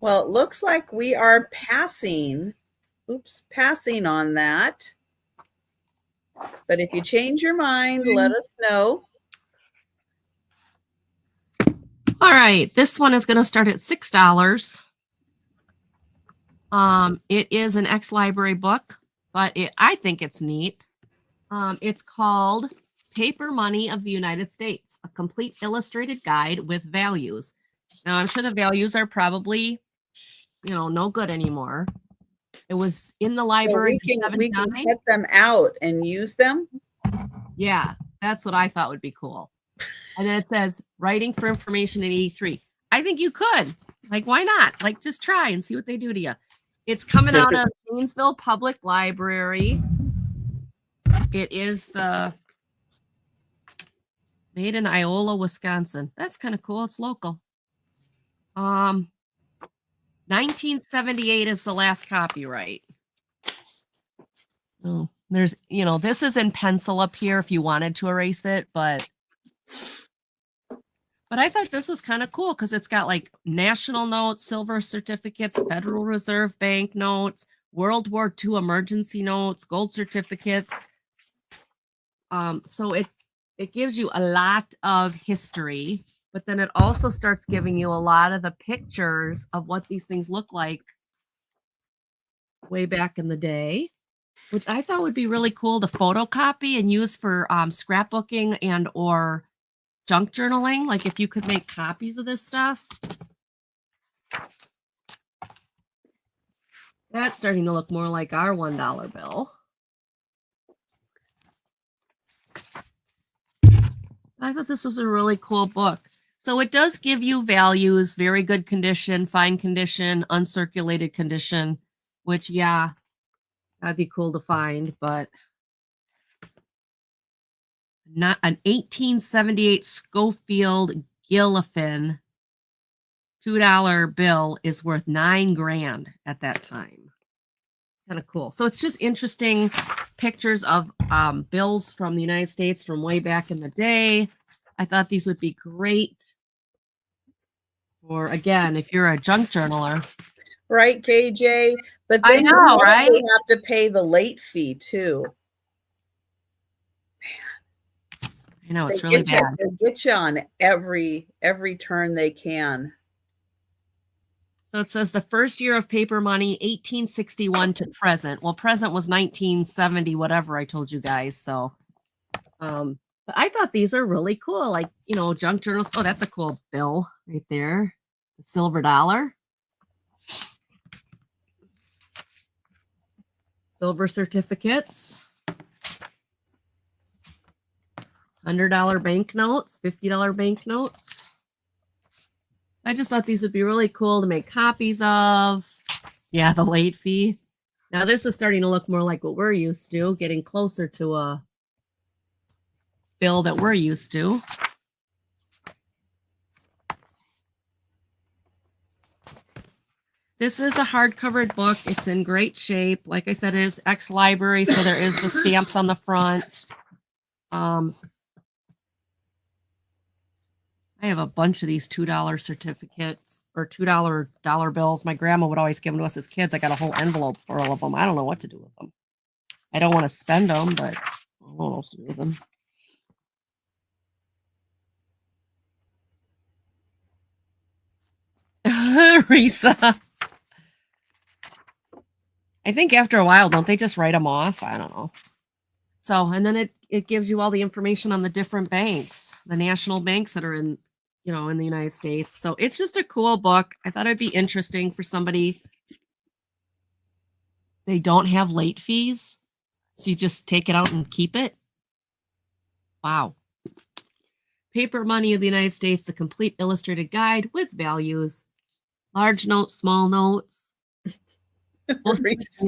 Well, it looks like we are passing on that. But if you change your mind, let us know. All right, this one is going to start at $6. It is an ex-library book, but I think it's neat. It's called Paper Money of the United States, a complete illustrated guide with values. Now, I'm sure the values are probably, no good anymore. It was in the library. So we can get them out and use them. Yeah, that's what I thought would be cool. And then it says writing for information in E3. I think you could. Like, why not? Like, just try and see what they do to you. It's coming out of Gainesville Public Library. It is made in Iola, Wisconsin. That's kind of cool. It's local. 1978 is the last copyright. Oh, there's, this is in pencil up here if you wanted to erase it, but I thought this was kind of cool because it's got like national notes, silver certificates, Federal Reserve Bank notes, World War II emergency notes, gold certificates. So it gives you a lot of history, but then it also starts giving you a lot of the pictures of what these things look like way back in the day, which I thought would be really cool to photocopy and use for scrapbooking and or junk journaling. Like if you could make copies of this stuff. That's starting to look more like our $1 bill. I thought this was a really cool book. So it does give you values, very good condition, fine condition, uncirculated condition, which, yeah, that'd be cool to find, but not an 1878 Schofield Gilliffin $2 bill is worth $9,000 at that time. Kind of cool. So it's just interesting pictures of bills from the United States from way back in the day. I thought these would be great. Or again, if you're a junk journaler. Right, KJ? But I then know, you right? have to pay the late fee too. I know, it's really bad. They get you on every turn they can. So it says the first year of paper money, 1861 to present. Well, present was 1970, whatever I told you guys. So, but I thought these are really cool. Like, junk journals. Oh, that's a cool bill right there. The silver dollar. Silver certificates. $100 banknotes, $50 banknotes. I just thought these would be really cool to make copies of. Yeah, the late fee. Now this is starting to look more like what we're used to, getting closer to a bill that we're used to. This is a hardcover book. It's in great shape. Like I said, it is ex-library, so there is the stamps on the front. I have a bunch of these $2 certificates or $2 bills. My grandma would always give them to us as kids. I got a whole envelope for all of them. I don't know what to do with them. I don't want to spend them, but I don't know what else to do with them. Risa. I think after a while, don't they just write them off? I don't know. So, and then it gives you all the information on the different banks, the national banks that are in the United States. So it's just a cool book. I thought it'd be interesting for somebody. They don't have late fees. So you just take it out and keep it? Wow. Paper Money of the United States, the complete illustrated guide with values. Large notes, small notes. Stamps.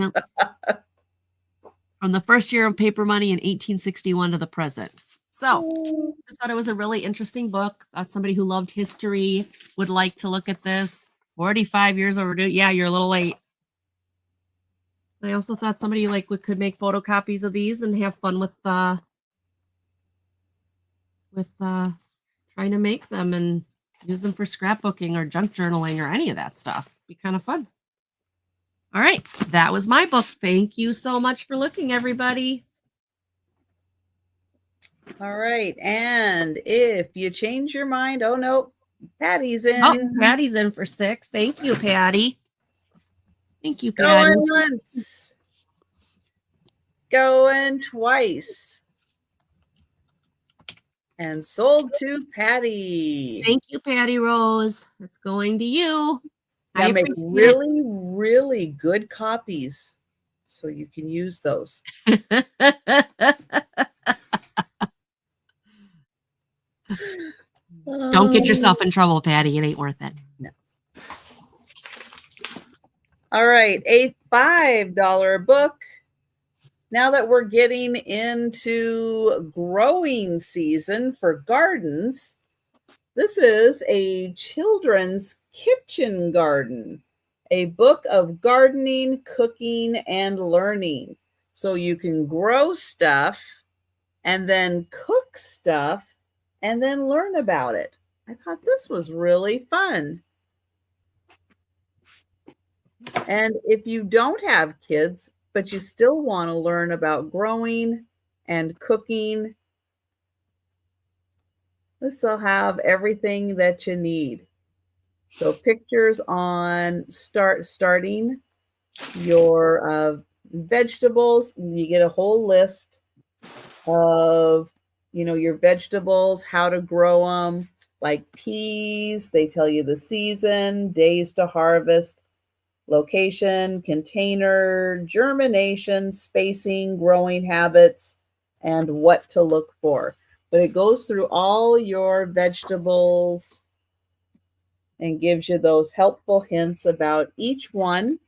From the first year of paper money in 1861 to the present. So, just thought it was a really interesting book. That's somebody who loved history would like to look at this. 45 years overdue. Yeah, you're a little late. I also thought somebody could make photocopies of these and have fun with trying to make them and use them for scrapbooking or junk journaling or any of that stuff. Be kind of fun. All right, that was my book. Thank you so much for looking, everybody. All right, and if you change your mind, oh no, Patty's in. Oh, Patty's in for 6. Thank you, Patty. Thank you, Patty. Going once. Going twice. And sold to Patty. Thank you, Patty Rose. It's going to you. I make really, really good copies so you can use those. Don't get yourself in trouble, Patty. It ain't worth it. No. All right, a $5 book. Now that we're getting into growing season for gardens, this is a children's kitchen garden, a book of gardening, cooking, and learning. So you can grow stuff and then cook stuff and then learn about it. I thought this was really fun. And if you don't have kids, but you still want to learn about growing and cooking, this will have everything that you need. So pictures on starting your vegetables. You get a whole list of, your vegetables, how to grow them, like peas. They tell you the season, days to harvest, location, container, germination, spacing, growing habits, and what to look for. But it goes through all your vegetables and gives you those helpful hints about each one.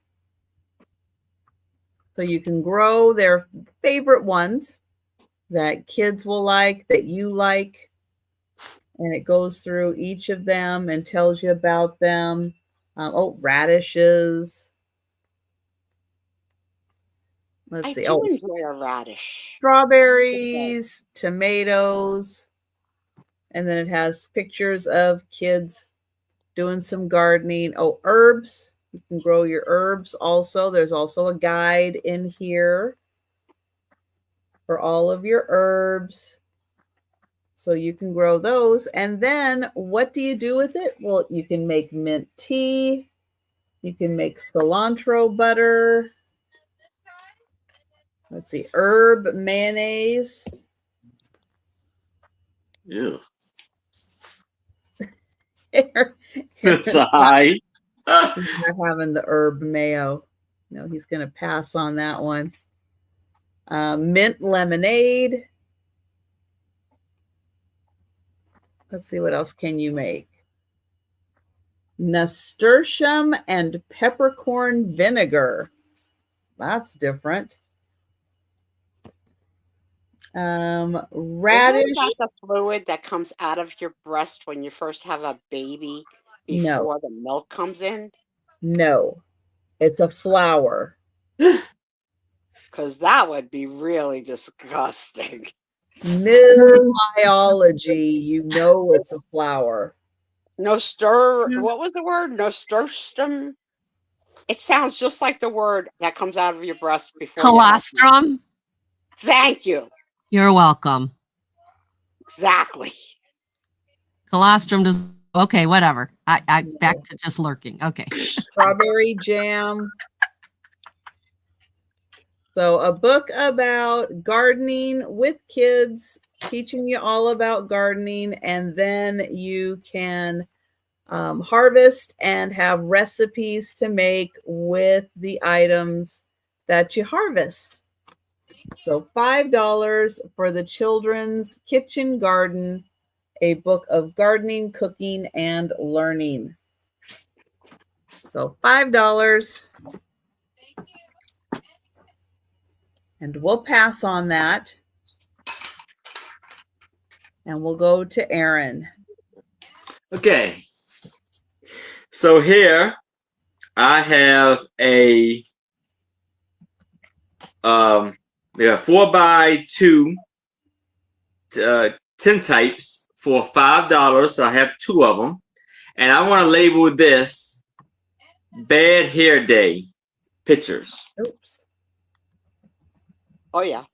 So you can grow their favorite ones that kids will like, that you like. And it goes through each of them and tells you about them. Radishes. Let's see. I do enjoy a radish. Strawberries, tomatoes. And then it has pictures of kids doing some gardening. Oh, herbs. You can grow your herbs also. There's also a guide in here for all of your herbs. So you can grow those. And then what do you do with it? Well, you can make mint tea. You can make cilantro butter. Let's see, herb mayonnaise. Yeah. He's Sorry. not having the herb mayo. No, he's going to pass on that one. Mint lemonade. Let's see, what else can you make? Nasturtium and peppercorn vinegar. That's different. Radish. Isn't that the fluid that comes out of your breast when you first have a baby before the milk comes in? No, it's a flower. Because that would be really disgusting. Ms. Biology, you know it's a flower. What was the word? Nasturtium? It sounds just like the word that comes out of your breast before. Colostrum. Thank you. You're welcome. Exactly. Colostrum does. Okay, whatever. I back to just lurking. Okay. Strawberry jam. So a book about gardening with kids, teaching you all about gardening, and then you can harvest and have recipes to make with the items that you harvest. So $5 for the Children's Kitchen Garden, a book of gardening, cooking, and learning. So $5. And we'll pass on that. And we'll go to Aaron. Okay. So here I have a there are 4x2 tintypes for $5. So I have 2 of them. And I want to label this Bad Hair Day pictures. Oops. Oh yeah,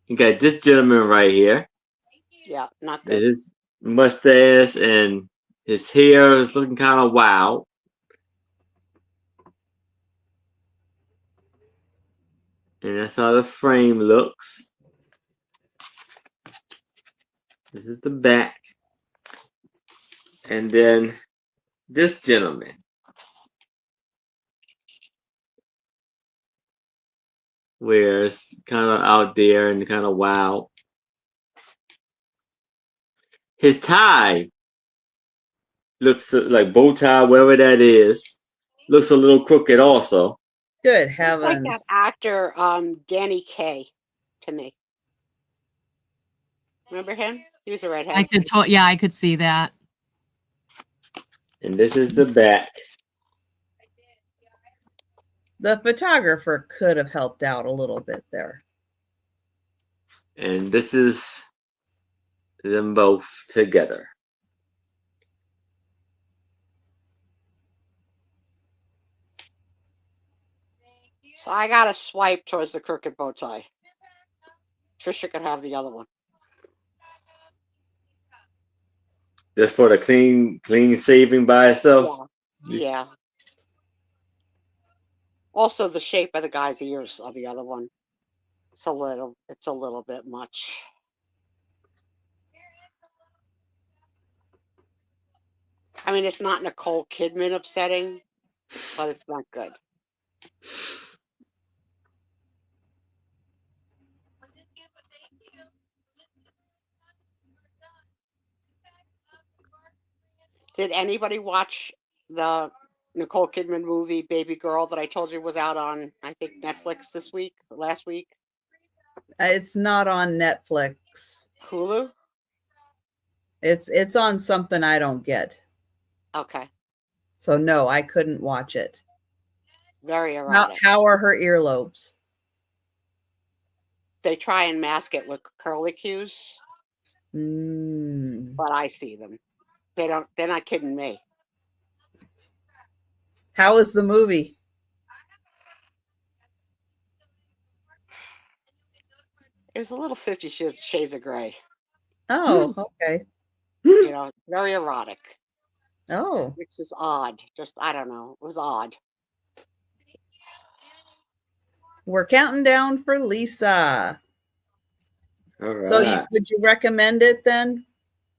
You got this gentleman right here. yeah, not good. His mustache and his hair is looking kind of wild. And that's how the frame looks. This is the back. And then this gentleman. Where it's kind of out there and kind of wild. His tie looks like bow tie, whatever that is. Looks a little crooked also. Good It's like heavens. that actor, Danny Kaye, to me. Remember him? He was a redhead. I could see that. And this is the back. The photographer could have helped out a little bit there. And this is them both together. So I got to swipe towards the crooked bow tie. Trisha could have the other one. Just for the clean shaving by itself. Yeah. Also, the shape of the guy's ears on the other one. It's a little bit much. I mean, it's not Nicole Kidman upsetting, but it's not good. Did anybody watch the Nicole Kidman movie Baby Girl that I told you was out on, I think, Netflix last week? It's not on Netflix. Hulu? It's on something I don't get. Okay. So no, I couldn't watch it. Very erotic. How are her earlobes? They try and mask it with curly cues, Mm. but I see them. They're not kidding me. How is the movie? It was a little 50 Shades of Grey. Oh, okay. You know, very erotic, Oh, which is odd. Just, I don't know. It was odd. we're counting down for Lisa. All right. So would you recommend it then?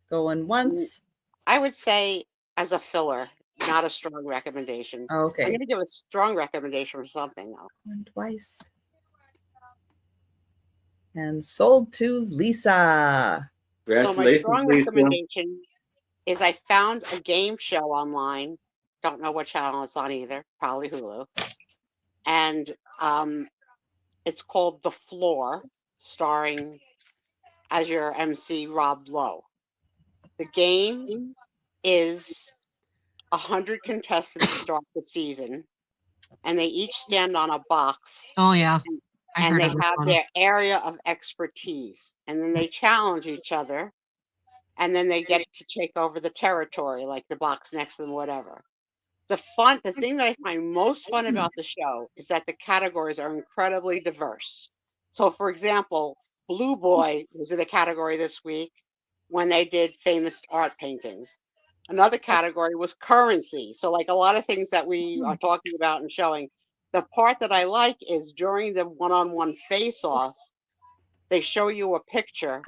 Going once? I would say as a filler, not a strong recommendation. Oh, I'm okay. going to give a strong recommendation for something, though. Going twice. And sold to Lisa. So my Congratulations, strong Lisa. recommendation is I found a game show online. Don't know what channel it's on either. Probably Hulu. And it's called The Floor, starring as your MC Rob Lowe. The game is 100 contestants start the season, and they each stand on a box. Oh yeah. And they have their area of expertise, and then they challenge each other, and then they get to take over the territory, like the box next to them, whatever. The thing that I find most fun about the show is that the categories are incredibly diverse. So, for example, Blue Boy was in the category this week when they did famous art paintings. Another category was currency. So, like a lot of things that we are talking about and showing. The part that I like is during the one-on-one face-off, they show you a picture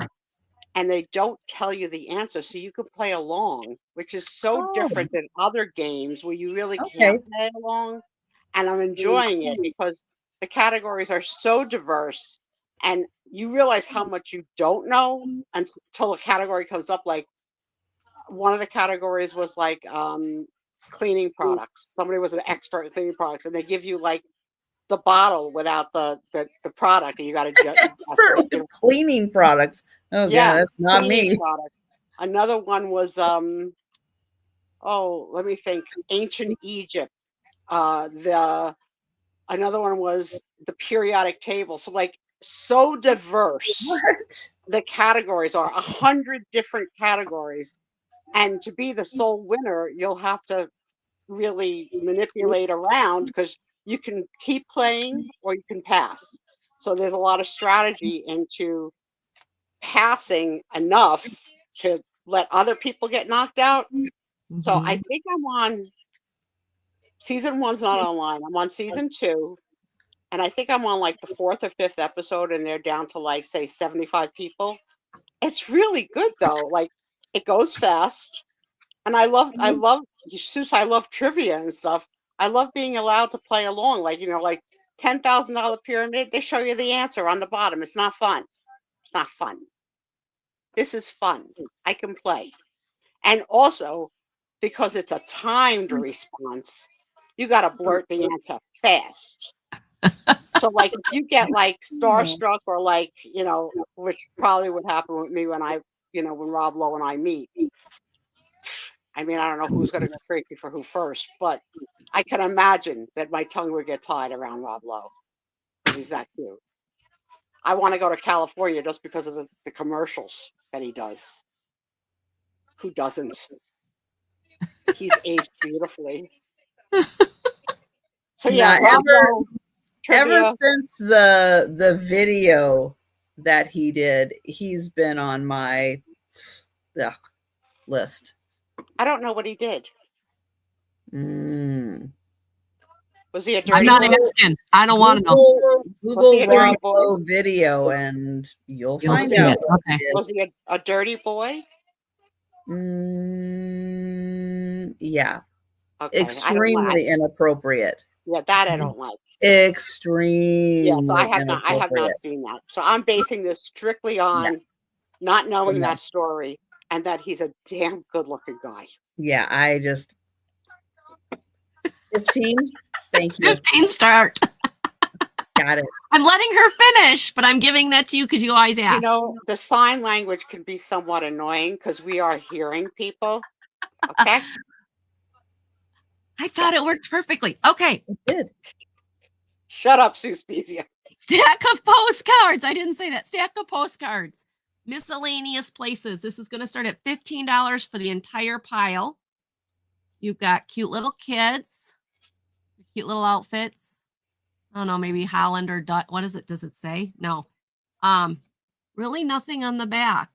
and they don't tell you the answer, so you can play along, which is so different than other games where you really can't play along. And I'm enjoying it because the categories are so diverse And you realize how much you don't know until a category comes up. Like one of the categories was like cleaning products. Somebody was an expert at cleaning products, and they give you like the bottle without the product, and you got to judge. Expert with cleaning products. Oh yeah, that's not me. Product. Another one was let me think. Ancient Egypt. Another one was the periodic table. So like so diverse. What? The categories are 100 different categories, and to be the sole winner, you'll have to really manipulate around because you can keep playing or you can pass. So there's a lot of strategy into passing enough to let other people get knocked out. So I think I'm on season 1's not online. I'm on season 2. And I think I'm on like the 4th or 5th episode, and they're down to like say 75 people. It's really good though. Like it goes fast. And I love Seuss, I love trivia and stuff. I love being allowed to play along. Like, like $10,000 pyramid, they show you the answer on the bottom. It's not fun. It's not fun. This is fun. I can play. And also, because it's a timed response, you got to blurt the answer fast. So like if you get like starstruck or like, which probably would happen with me when when Rob Lowe and I meet. I mean, I don't know who's going to go crazy for who first, but I can imagine that my tongue would get tied around Rob Lowe. He's that cute. I want to go to California just because of the commercials that he does. Who doesn't? He's aged beautifully. So yeah, ever since the video that he did, he's been on my list. I don't know what he did. Was he a dirty I'm not boy? asking. I don't want to know. Google Rob Lowe video and you'll find out. Okay. Was he a dirty boy? Yeah. Okay. Extremely inappropriate. Yeah, that I don't like. Extremely. Yeah, so I have not seen that. So I'm basing this strictly on not knowing that story and that he's a damn good-looking guy. Yeah, I just 15. Thank you. 15 start. Got it. I'm letting her finish, but I'm giving that to you because you always ask. The sign language can be somewhat annoying because we are hearing people. Okay. I thought it worked perfectly. Okay. It did. Shut up, Suspezia. Stack of postcards. I didn't say that. Stack of postcards. Miscellaneous places. This is going to start at $15 for the entire pile. You've got cute little kids, cute little outfits. I don't know, maybe Holland or Dutch. What is it? Does it say? No. Really nothing on the back.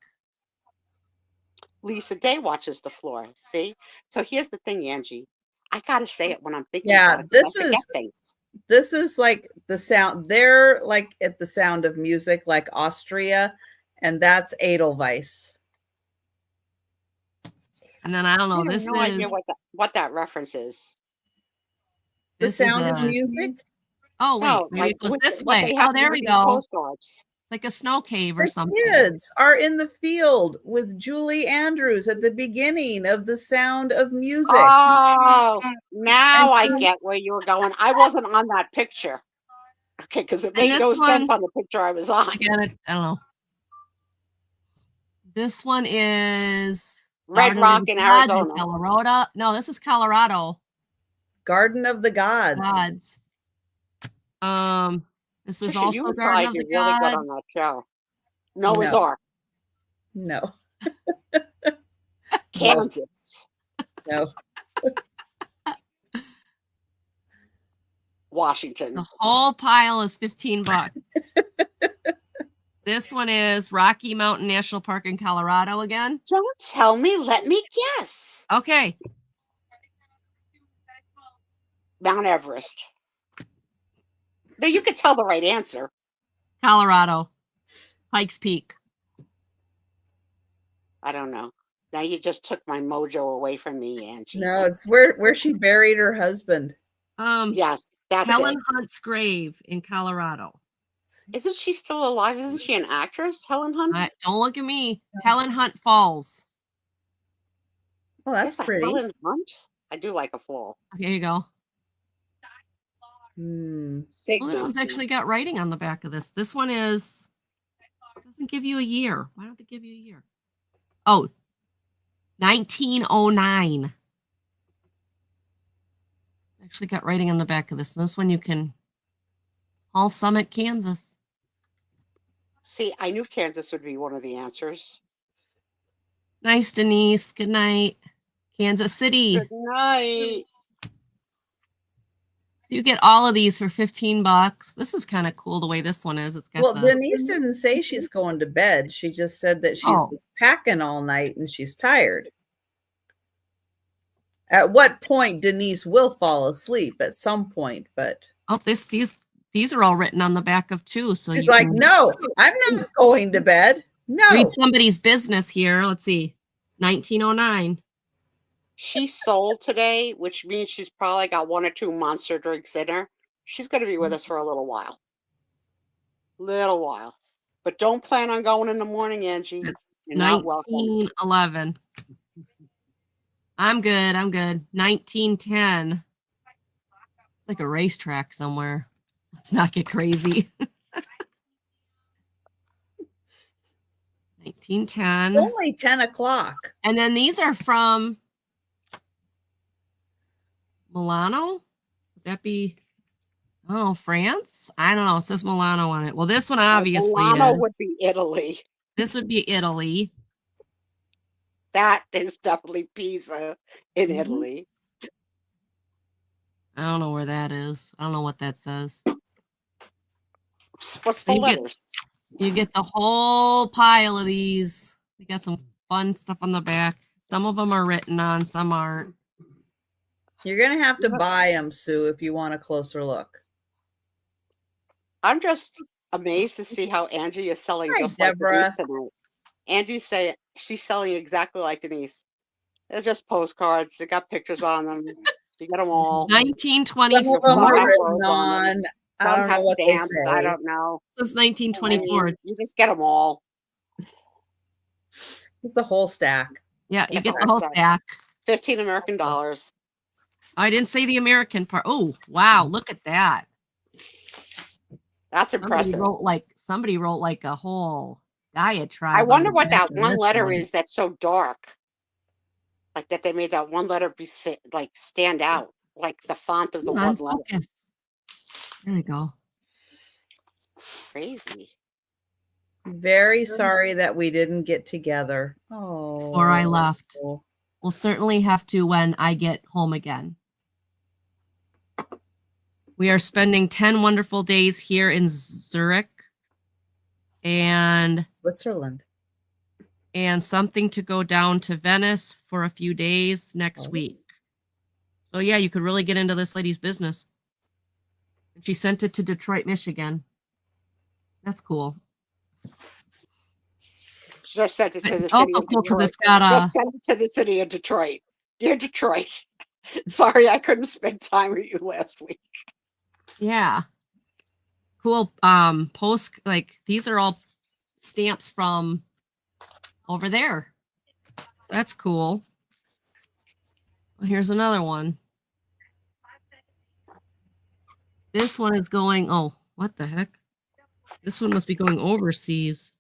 Lisa Day watches the floor. See? So here's the thing, Angie. I gotta say it when I'm thinking. Yeah, about it. This is like the sound. They're like at the Sound of Music, like Austria, and that's Edelweiss. And then I don't know. I have no idea what that reference is. The Sound of Music. Oh wait, maybe it goes this way. Oh, there we go. Postcards. It's like a snow cave or something. Kids are in the field with Julie Andrews at the beginning of The Sound of Music. Oh, now I get where you were going. I wasn't on that picture. Okay, because it made no sense on the picture I was on. I get it. I don't know. This one is Red Rock in Arizona. Colorado. No, this is Colorado. Garden of the Gods. This is Trisha, also you Garden of the really Gods. good on that show. Noah's Ark. No. Kansas. No. Washington. The whole pile is $15. This one is Rocky Mountain National Park in Colorado again. Don't tell me. Let me guess. Okay. Mount Everest. No, you could tell the right answer. Colorado. Pikes Peak. I don't know. Now you just took my mojo away from me, Angie. No, it's where she buried her husband. Yes, that's Helen Hunt's grave in Colorado. Isn't she still alive? Isn't she an actress, Helen Hunt? Don't look at me. Helen Hunt Falls. Oh, that's Is that pretty. Helen Hunt? I do like a fall. Here you go. Hmm. Well, Sigma. this one's actually got writing on the back of this. This one doesn't give you a year. Why don't they give you a year? Oh, 1909. It's actually got writing on the back of this. And this one you can Hall Summit, Kansas. See, I knew Kansas would be one of the answers. Nice, Denise. Good night. Kansas City. Good night. So you get all of these for $15. This is kind of cool the way this one is. It's got Well, the Denise didn't say she's going to bed. She just said that she's Oh. packing all night and she's tired. At what point Denise will fall asleep at some point, but these are all written on the back of too. So she's you like, can no, I'm not going to bed. No. read somebody's business here. Let's see. 1909. She sold today, which means she's probably got 1 or 2 monster drinks in her. She's going to be with us for a little while. But don't plan on going in the morning, Angie. It's You're not welcome. 1911. I'm good. 1910. It's like a racetrack somewhere. Let's not get crazy. 1910. Only 10 o'clock. And then these are from Milano. Would that be, France? I don't know. It says Milano on it. Well, this one obviously Milano is. would be Italy. This would be Italy. That is definitely Pisa in Mhm. Italy. I don't know where that is. I don't know what that says. What's the You get- letters? You get the whole pile of these. We got some fun stuff on the back. Some of them are written on, some aren't. You're going to have to buy them, Sue, if you want a closer look. I'm just amazed to see how Angie is selling Hi, just like Deborah. Denise tonight. Angie say she's selling exactly like Denise. They're just postcards. They got pictures on them. You get them all. 1924. Some of them are have written words on on, I Some don't know have what they stamps. say. I don't know. This is I mean, 1924. you just get them all. It's the whole stack. Yeah, you Yeah, get the whole that's stack. 15 American dollars. I didn't say the American part. Oh, wow, look at that. That's Somebody impressive. wrote like a whole diatribe. I on wonder the what back that of one this letter one. is that's so dark. Like that they made that one letter be like stand out, like the font of the Come on, one letter. focus. There we go. Crazy. Very sorry that we didn't get together. Oh. Before I left. We'll certainly have to when I get home again. We are spending 10 wonderful days here in Zurich and Switzerland. something to go down to Venice for a few days next Oh. week. So yeah, you could really get into this lady's business. And she sent it to Detroit, Michigan. That's cool. Just sent it to the It's city also of cool because Detroit. it's got a Just sent it to the city of Detroit. Dear Detroit, sorry I couldn't spend time with you last week. yeah. Cool post, like these are all stamps from over there. That's cool. Well, here's another one. This one is going, oh, what the heck? This one must be going overseas.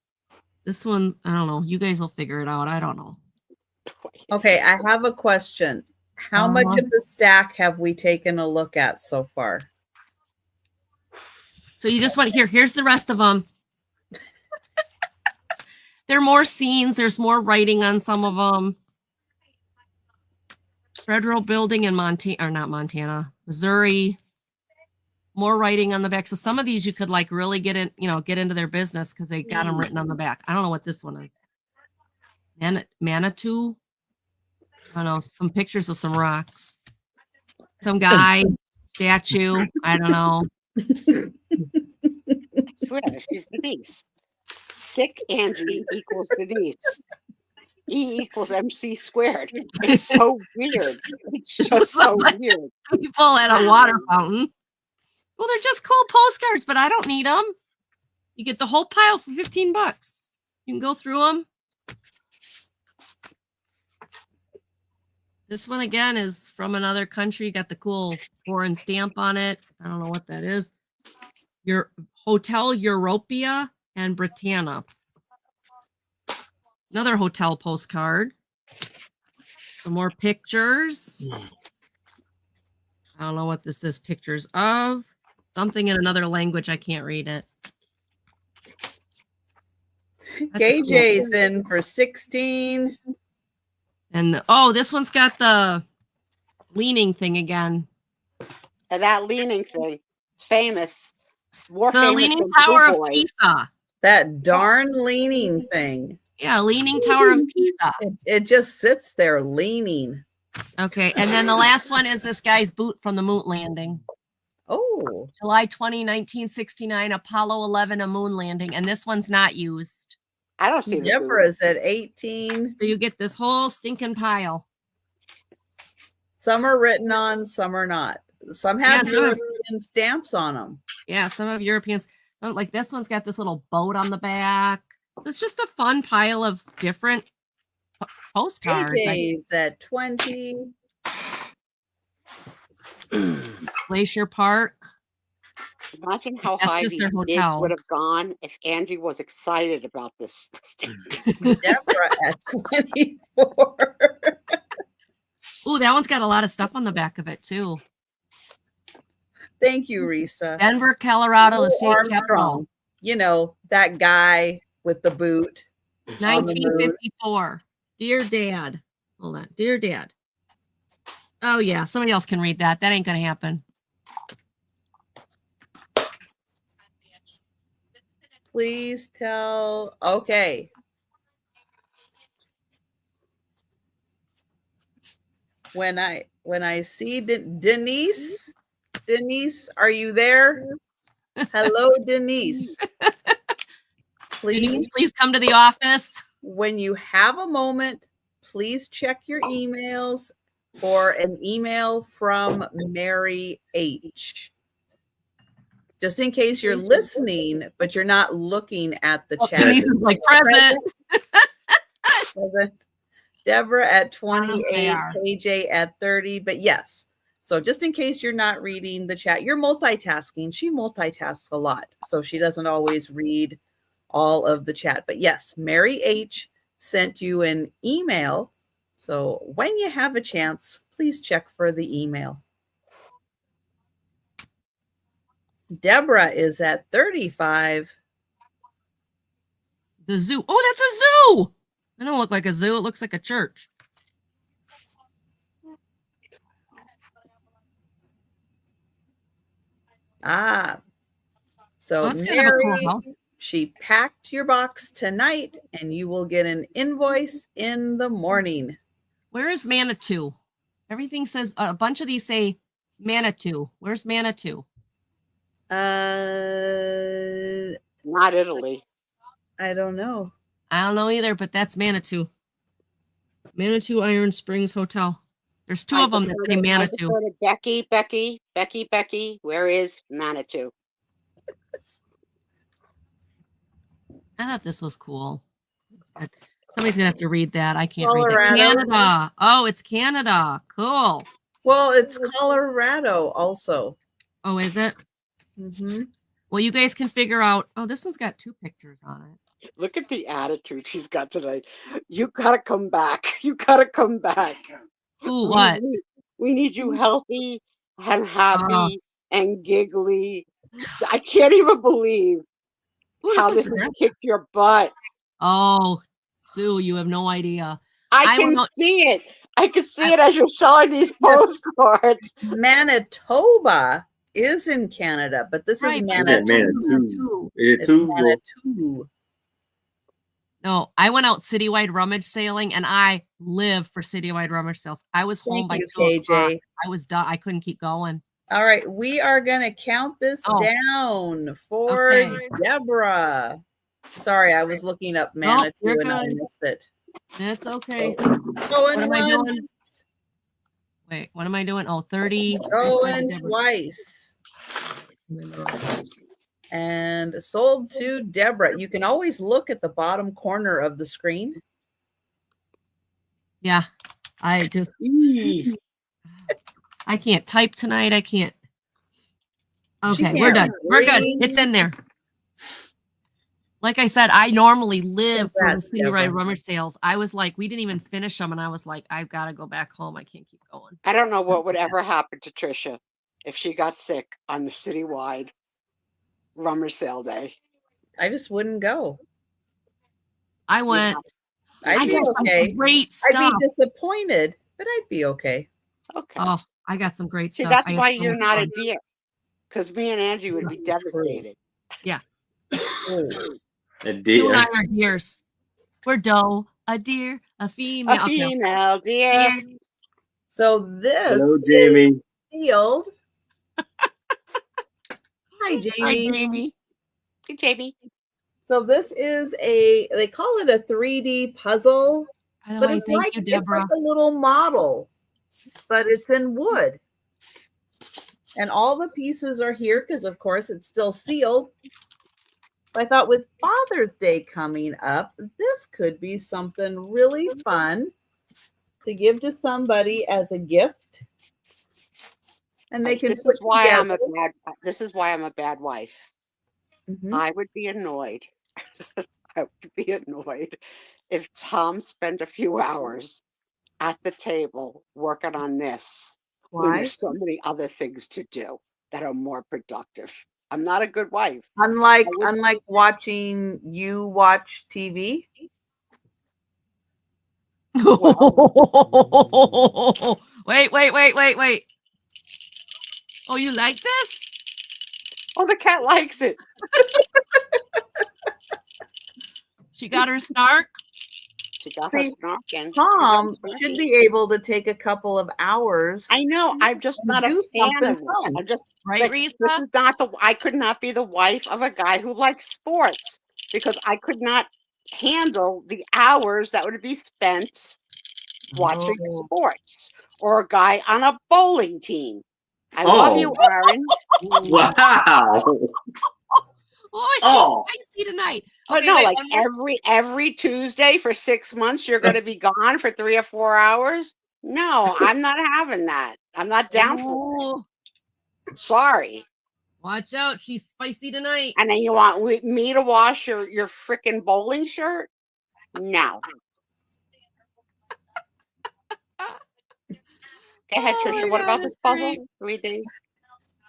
This one, I don't know. You guys will figure it out. I don't know. Okay, I have a question. How much Uh-huh. of the stack have we taken a look at so far? So you just want here's the rest of them. There are more scenes. There's more writing on some of them. Federal building in Missouri. More writing on the back. So some of these you could like really get into their business because they got them written on the back. I don't know what this one is. Manitou. I don't know. Some pictures of some rocks. Some guy, statue. I don't know. I swear, she's Denise. Sick Angie equals Denise. E equals MC squared. It's so weird. It's just so weird. People at a water fountain. Well, they're just cool postcards, but I don't need them. You get the whole pile for $15. You can go through them. This one again is from another country. Got the cool foreign stamp on it. I don't know what that is. Your Hotel Europea and Britannia. Another hotel postcard. Some more pictures. I don't know what this is. Pictures of something in another language. I can't read it. KJ's in for 16. And oh, this one's got the leaning thing again. And that leaning thing, it's famous. More The famous Leaning than Tower Blue of Boy. Pisa. That darn leaning thing. Yeah, Leaning Tower of Pisa. It just sits there leaning. Okay, and then the last one is this guy's boot from the moon landing. Oh, July 20, 1969, Apollo 11, a moon landing. And this one's not used. I don't see the boot. Deborah's at 18. So you get this whole stinking pile. Some are written on, some are not. Some have Yeah, some are- European stamps on them. Yeah, some of Europeans. So like this one's got this little boat on the back. So it's just a fun pile of different postcards. KJ's at 20. Glacier Park. Imagine how That's high just these their bids hotel. would have gone if Angie was excited about this. Deborah at 24. Ooh, that one's got a lot of stuff on the back of it too. Thank you, Risa. Denver, Colorado, the Louis state capital. Armstrong. You know, that guy with the boot. on the moon. 1954. Dear Dad. Hold on. Dear Dad. Oh, yeah. Somebody else can read that. That ain't going to happen. Please tell. Okay. When I see Denise, are you there? Hello, Denise. Denise, please come to the office. When you have a moment, please check your emails for an email from Mary H. Just in case you're listening, but you're not looking at the chat. Denise is like present. Present. Deborah at 28, there. KJ at 30. But yes, so just in case you're not reading the chat, you're multitasking. She multitasks a lot, so she doesn't always read all of the chat. But yes, Mary H sent you an email. So when you have a chance, please check for the email. Deborah is at 35. The zoo. Oh, that's a zoo. It don't look like a zoo. It looks like a church. Ah, so Oh, that's kind of a Mary, cool house. she packed your box tonight and you will get an invoice in the morning. Where is Manitou? Everything says, a bunch of these say Manitou. Where's Manitou? Not Italy. I don't know. I don't know either, but that's Manitou. Manitou Iron Springs Hotel. There's two of them that say Manitou. Becky, where is Manitou? I thought this was cool. Somebody's gonna have to read that. I can't read Colorado. it. Canada. Oh, it's Canada. Cool. Well, it's Colorado also. Oh, is it? Mm-hmm. Well, you guys can figure out. Oh, this one's got two pictures on it. Look at the attitude she's got tonight. You gotta come back. You gotta come back. Ooh, what? We need you healthy and happy and giggly. I can't even believe Ooh, how this this is has good. kicked your butt. Oh, Sue, you have no idea. I I can will- see it. I can see it as you're selling these postcards. Manitoba is in Canada, but this Right, is but Manitou. Manitou. It's Too. Manitou. No, I went out citywide rummage sailing, and I live for citywide rummage sales. I was home Thank by you, 2 o'clock. KJ. I was done. I couldn't keep going. All right, we are going to count this Oh. down for Okay. Deborah. Sorry, I was looking up Manitou you're and I good. missed it. It's okay. Going am I once, doing? Wait, what am I doing? Oh, 30. going twice. And sold to Deborah. You can always look at the bottom corner of the screen. Yeah. I can't type tonight. I can't. Okay, we're done. We're good. It's in there. Like I said, I normally live for the City Ride rummage sales. I was like, we didn't even finish them, and I was like, I've got to go back home. I can't keep going. I don't know what would ever happen to Trisha if she got sick on the citywide rummage sale day. I just wouldn't go. I went. I'd be okay. Great stuff. I'd be disappointed, but I'd be okay. Okay. Oh, I got some great See, stuff. that's why you're not a deer. Because me and Angie would be devastated. Yeah. A Sue deer. and I are deers. We're doe, a deer, a female. A female deer. So this Hello, Jamie. is sealed. Hi, Jamie. Hi, Jamie. Hey, Jamie. So this is they call it a 3D puzzle, By the but way, it's thank like, you, it's Deborah. like a little model, but it's in wood. And all the pieces are here because, of course, it's still sealed. I thought with Father's Day coming up, this could be something really fun to give to somebody as a gift. And they can This put is why together. this is why I'm a bad wife. Mhm. I would be annoyed. I would be annoyed if Tom spent a few hours at the table working on this when Why? there's so many other things to do that are more productive. I'm not a good wife. Unlike I would- watching you watch TV. Wait. Oh, you like this? Oh, the cat likes it. She got her snark. She got See, her snarking. Tom She got her should snarking. be able to take a couple of hours. I know. I'm just and not a do fan something of it. fun. I'm just Right, like, Risa? this is not the. I could not be the wife of a guy who likes sports because I could not handle the hours that would be spent watching Oh. sports, or a guy on a bowling team. I love you, Aaron. Wow. Oh, she's Oh. spicy tonight. But Okay, no, wait, like one more every Tuesday for 6 months, you're going to be gone for 3 or 4 hours. No, I'm not having that. I'm not down for Oh, it. Sorry. watch out. She's spicy tonight. And then you want me to wash your freaking bowling shirt? No. Go ahead, Oh my Trisha. What God, about that's this puzzle? great. 3D.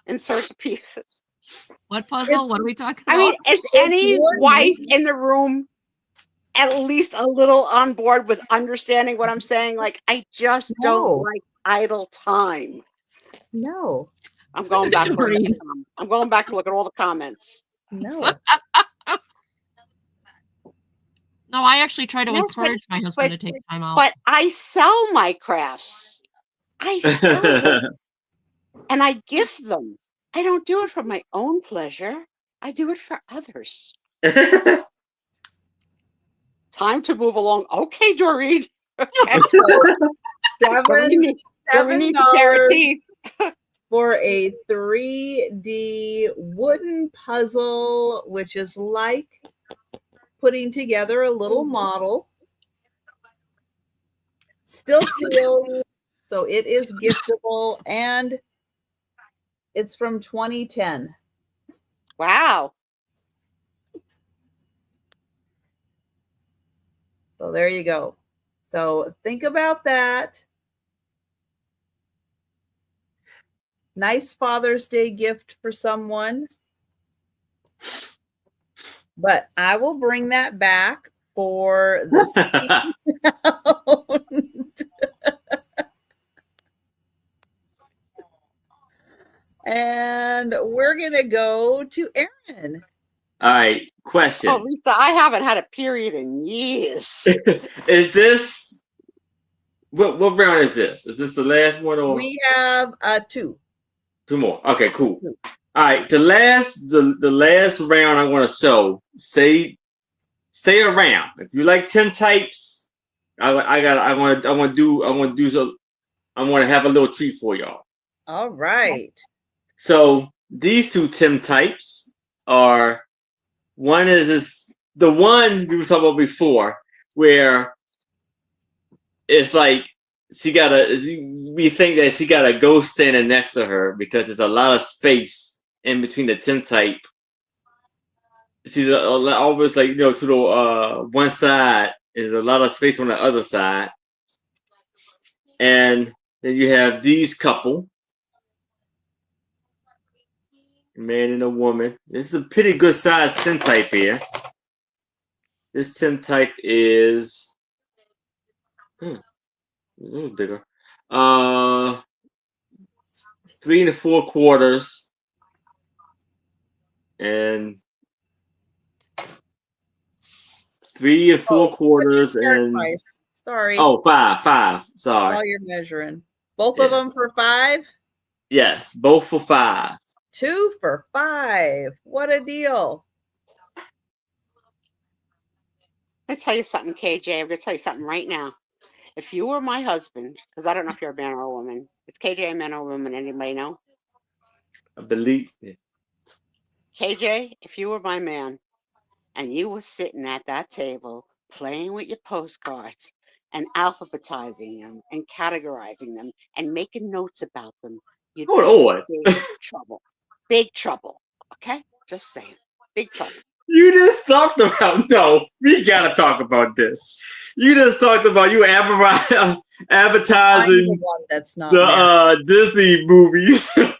Insert the pieces. What puzzle? What are we talking I about? mean, is any wooden. wife in the room at least a little on board with understanding what I'm saying? Like, I just No. don't like idle time. No, I'm going back. Doreen. I'm going back to look at all the comments. no. No, I actually try to Yes, but- encourage my husband but- to take time out. But I sell my crafts. I sell them and I gift them. I don't do it for my own pleasure. I do it for others. Time to move along. Okay, Doreen. Okay. Doreen $7 needs a pair of teeth. for a 3D wooden puzzle, which is like putting together a little model. Still sealed, so it is giftable, and it's from 2010. Wow. So there you go. So think about that. Nice Father's Day gift for someone. But I will bring that back for the sound. And we're going to go to Aaron. All right. Question. Oh, Lisa, I haven't had a period in years. Is this what round is this? Is this the last one or We have 2. 2 more? Okay, cool. All right. The last round I want to show. Stay around. If you like 10 types, I want to have a little treat for y'all. All right. So these 2 Tim types are one is this the one we were talking about before, where it's like we think that she got a ghost standing next to her because there's a lot of space in between the tintype. She's always like, to the one side is a lot of space on the other side. And then you have these couple, a man and a woman. This is a pretty good size tintype here. This tintype is a little bigger. 3 4/4 and 3 4/4 and price? Sorry. Oh, five. Sorry. While you're measuring. Both of them for $5? Yes, both for $5. 2 for $5. What a deal. I'm gonna tell you something, KJ. I'm gonna tell you something right now. If you were my husband, because I don't know if you're a man or a woman. Is KJ a man or a woman? Anybody know? I believe. Yeah. KJ, if you were my man and you were sitting at that table playing with your postcards and alphabetizing them and categorizing them and making notes about them, you'd be in big trouble. Big trouble. Okay? Just saying. Big trouble. You just talked about, no, we gotta talk about this. You just talked about you advertising the one that's not the Disney movies. I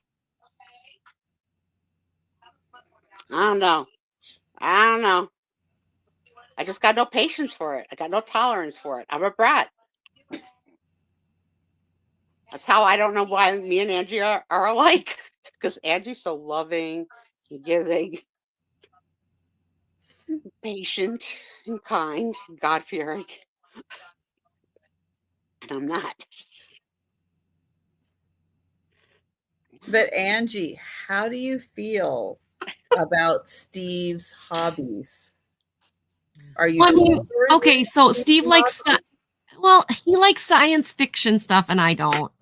don't know. I just got no patience for it. I got no tolerance for it. I'm a brat. That's how I don't know why me and Angie are alike. Because Angie's so loving and giving, patient and kind, and God-fearing. And I'm not. But Angie, how do you feel about Steve's hobbies? Are you? Okay, so Steve likes he likes science fiction stuff, and I don't.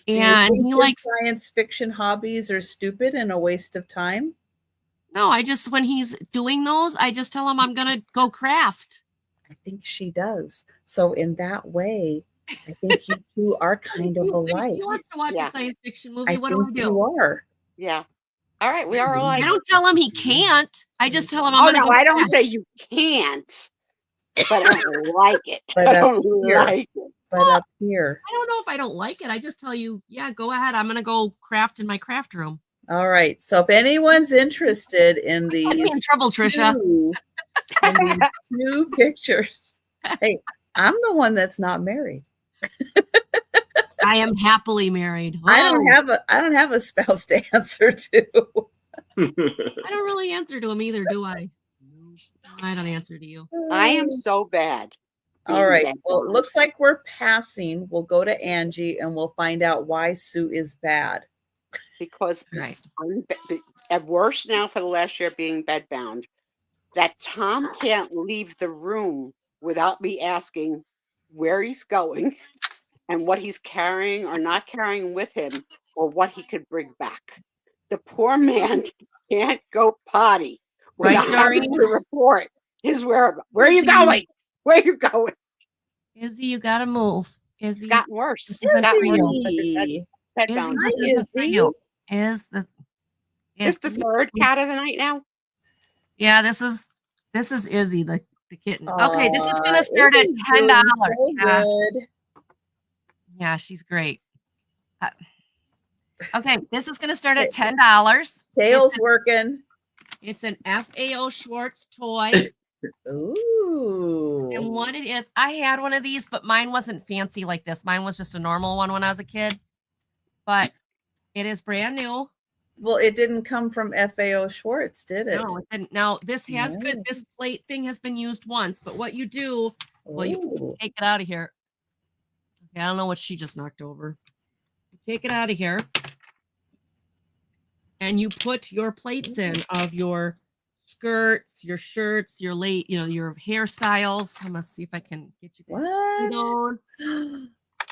And he likes science fiction hobbies are stupid and a waste of time. No, when he's doing those, I just tell him I'm gonna go craft. I think she does. So in that way, I think you two are kind of alike. If he wants to watch a science fiction movie, what do I do? You are. Yeah. All right, we are alike. I don't tell him he can't. I just tell him I don't say you can't, but I don't like it. But I don't like it. But up here. I don't know if I don't like it. I just tell you, yeah, go ahead. I'm gonna go craft in my craft room. All right. So if anyone's interested in these, I'd be in trouble, Trisha. Two pictures. Hey, I'm the one that's not married. I am happily married. I don't have a spouse to answer to. I don't really answer to him either, do I? I don't answer to you. I am so bad. All right. Well, it looks like we're passing. We'll go to Angie and we'll find out why Sue is bad. Because at worst now for the last year being bedbound, that Tom can't leave the room without me asking where he's going and what he's carrying or not carrying with him or what he could bring back. The poor man can't go potty without having to report his whereabouts. Where are you going? Where are you going? Izzy, you gotta move. Izzy, it's gotten worse. This is the third cat of the night now? Yeah, this is Izzy, the kitten. Okay, this is gonna start at $10. Yeah, she's great. Okay, this is gonna start at $10. Tail's working. It's an FAO Schwartz toy. Ooh. And what it is, I had one of these, but mine wasn't fancy like this. Mine was just a normal one when I was a kid. But it is brand new. Well, it didn't come from FAO Schwartz, did it? No, it didn't. Now, this has been, this plate thing has been used once, but what you do, well, you take it out of here. Okay, I don't know what she just knocked over. You take it out of here. And you put your plates in of your skirts, your shirts, your your hairstyles. I'm gonna see if I can get you what?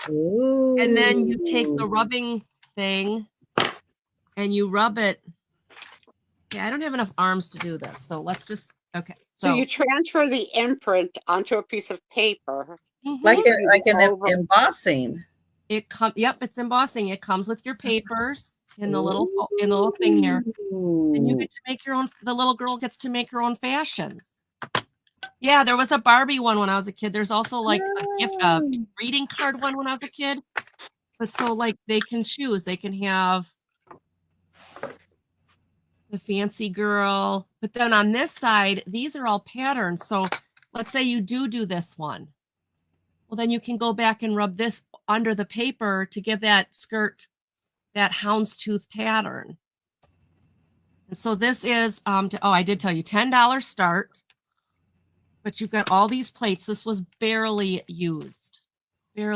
And then you take the rubbing thing and you rub it Okay, I don't have enough arms to do this, so let's just okay. So So you transfer the imprint onto a piece of paper. mhm. Like You like an over- embossing. Yep, it's embossing. It comes with your papers in the little thing here. And you Ooh. get to make your own, the little girl gets to make her own fashions. Yeah, there was a Barbie one when I was a kid. There's also like a gift, greeting card one when I was a kid. But so like they can choose, they can have the fancy girl. But then on this side, these are all patterns. So let's say you do this one. Well, then you can go back and rub this under the paper to give that skirt that houndstooth pattern. And so this is, I did tell you, $10 start, but you've got all these plates. This was barely used. There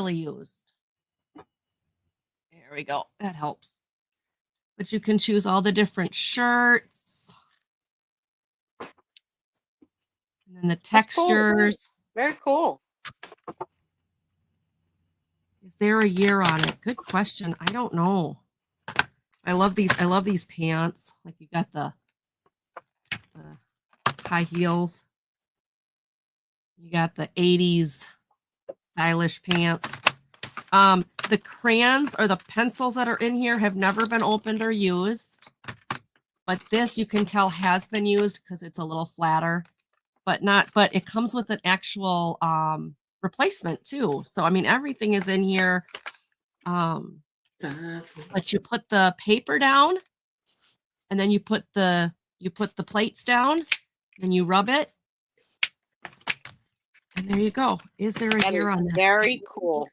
we go. That helps. But you can choose all the different shirts. And then the That's cool. textures. Very cool. Is there a year on it? Good question. I don't know. I love these pants. Like you got the high heels. You got the 80s stylish pants. The crayons or the pencils that are in here have never been opened or used. But this you can tell has been used because it's a little flatter. But it comes with an actual replacement too. So I mean everything is in here. But you put the paper down and then you put the plates down and you rub it. And there you go. Is there a That year is on this? very cool.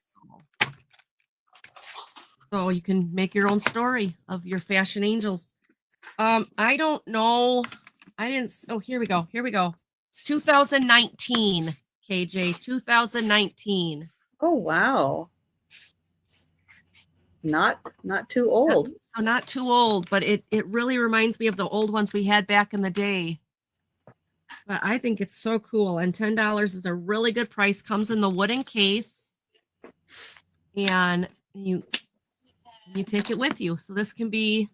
So you can make your own story of your fashion angels. I don't know. Here we go. 2019, KJ, 2019. Oh wow. Not too old. So not too old, but it really reminds me of the old ones we had back in the day. But I think it's so cool. And $10 is a really good price. Comes in the wooden case. And you take it with you. So this can be,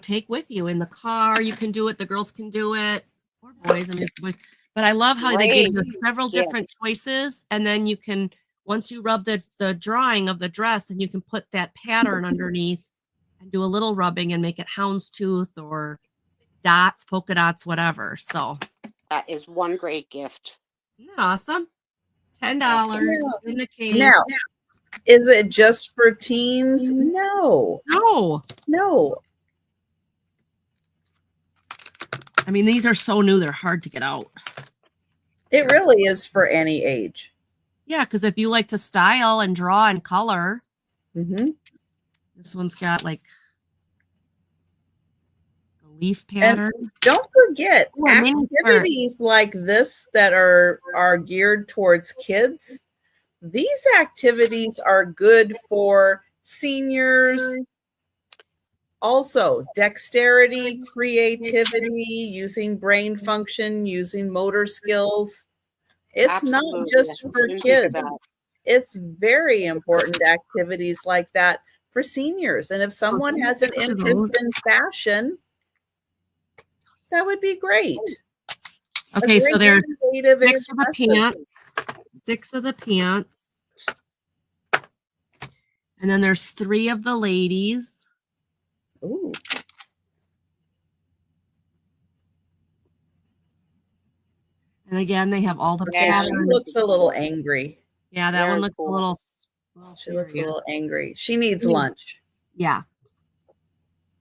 take with you in the car. You can do it. The girls can do it. Or boys. Boys. But I love how they give you several different choices. And then you can, once you rub the drawing of the dress, then you can put that pattern underneath and do a little rubbing and make it houndstooth or dots, polka dots, whatever. So That is one great gift. isn't that awesome? $10 in the case. Now, is it just for teens? No. No. I mean, these are so new, they're hard to get out. It really is for any age. Yeah, because if you like to style and draw and color, Mm-hmm. this one's got like a leaf pattern. And don't forget, Oh, a mini skirt. activities like this that are geared towards kids. These activities are good for seniors. Also, dexterity, creativity, using brain function, using motor skills. It's not Absolutely. just I for didn't think of kids. that. It's very important activities like that for seniors. And if someone has an interest in fashion, that would be great. Okay, so there's innovative and 6 of the impressive. pants. 6 of the pants. And then there's 3 of the ladies. Ooh. And again, they have all the Yeah, She patterns. looks a little angry. Yeah, that Very one looks cool. a little She looks a serious. little angry. She needs Mm. lunch. Yeah.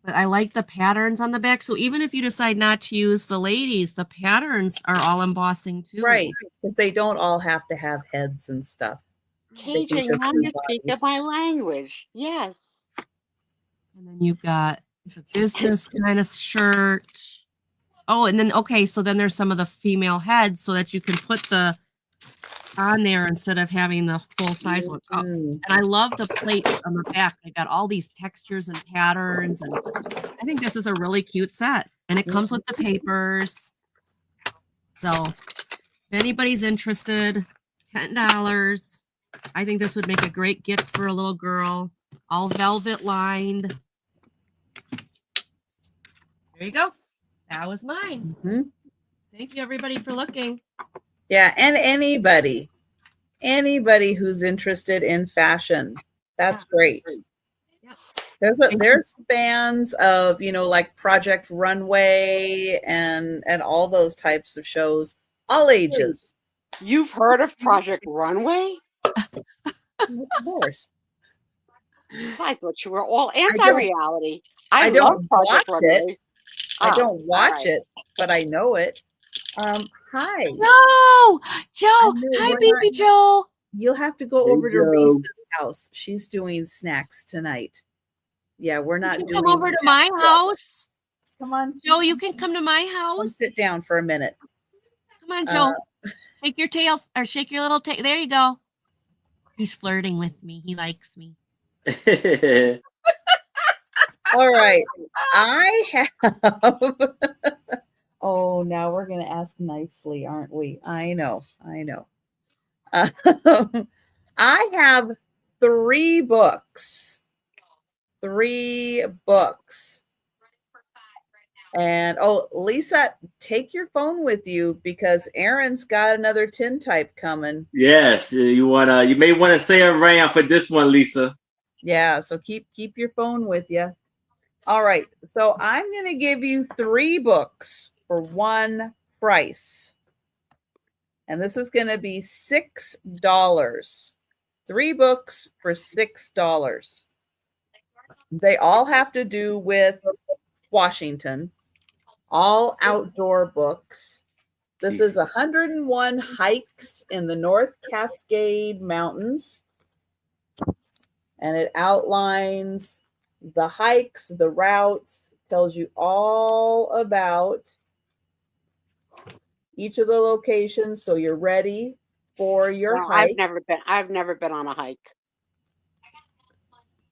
But I like the patterns on the back. So even if you decide not to use the ladies, the patterns are all embossing too. Right. Because they don't all have to have heads and stuff. They can KJ, just now do you speak bodies. of my language. Yes. And then you've got the business kind of shirt. Oh, and then, okay, so then there's some of the female heads so that you can put the on there instead of having the full size one. Oh, Mm. and I love the plates on the back. They got all these textures and patterns. And I think this is a really cute set. And it comes with the papers. So if anybody's interested, $10. I think this would make a great gift for a little girl. All velvet lined. There you go. That was mine. Mhm. Thank you, everybody, for looking. Yeah, and anybody who's interested in fashion, that's great. Yep. There's fans of, like Project Runway and all those types of shows, all ages. You've heard of Project Runway? Of course. I thought you were all anti-reality. I love don't Project watch Runway. it. I Oh, don't watch alright. it, but I know it. Hi. Joe, know hi, we're baby not- Joe. You'll have to go Hey, over to Joe. Reese's house. She's doing snacks tonight. Yeah, we're not You doing can come over to my house. Come on. Joe, you can come to my Come house. sit down for a minute. Come on, Joe. Shake your tail or shake your little tail. There you go. He's flirting with me. He likes me. All right. I have Oh, now we're going to ask nicely, aren't we? I know. I have 3 books. 3 books. And Lisa, take your phone with you because Aaron's got another tintype coming. Yes, you may want to stay around for this one, Lisa. Yeah, so keep your phone with you. All right. So I'm going to give you 3 books for one price. And this is going to be $6. 3 books for $6. They all have to do with Washington. All outdoor books. This is 101 hikes in the North Cascade Mountains. And it outlines the hikes, the routes, tells you all about each of the locations so you're ready for your No, hike. I've never been on a hike.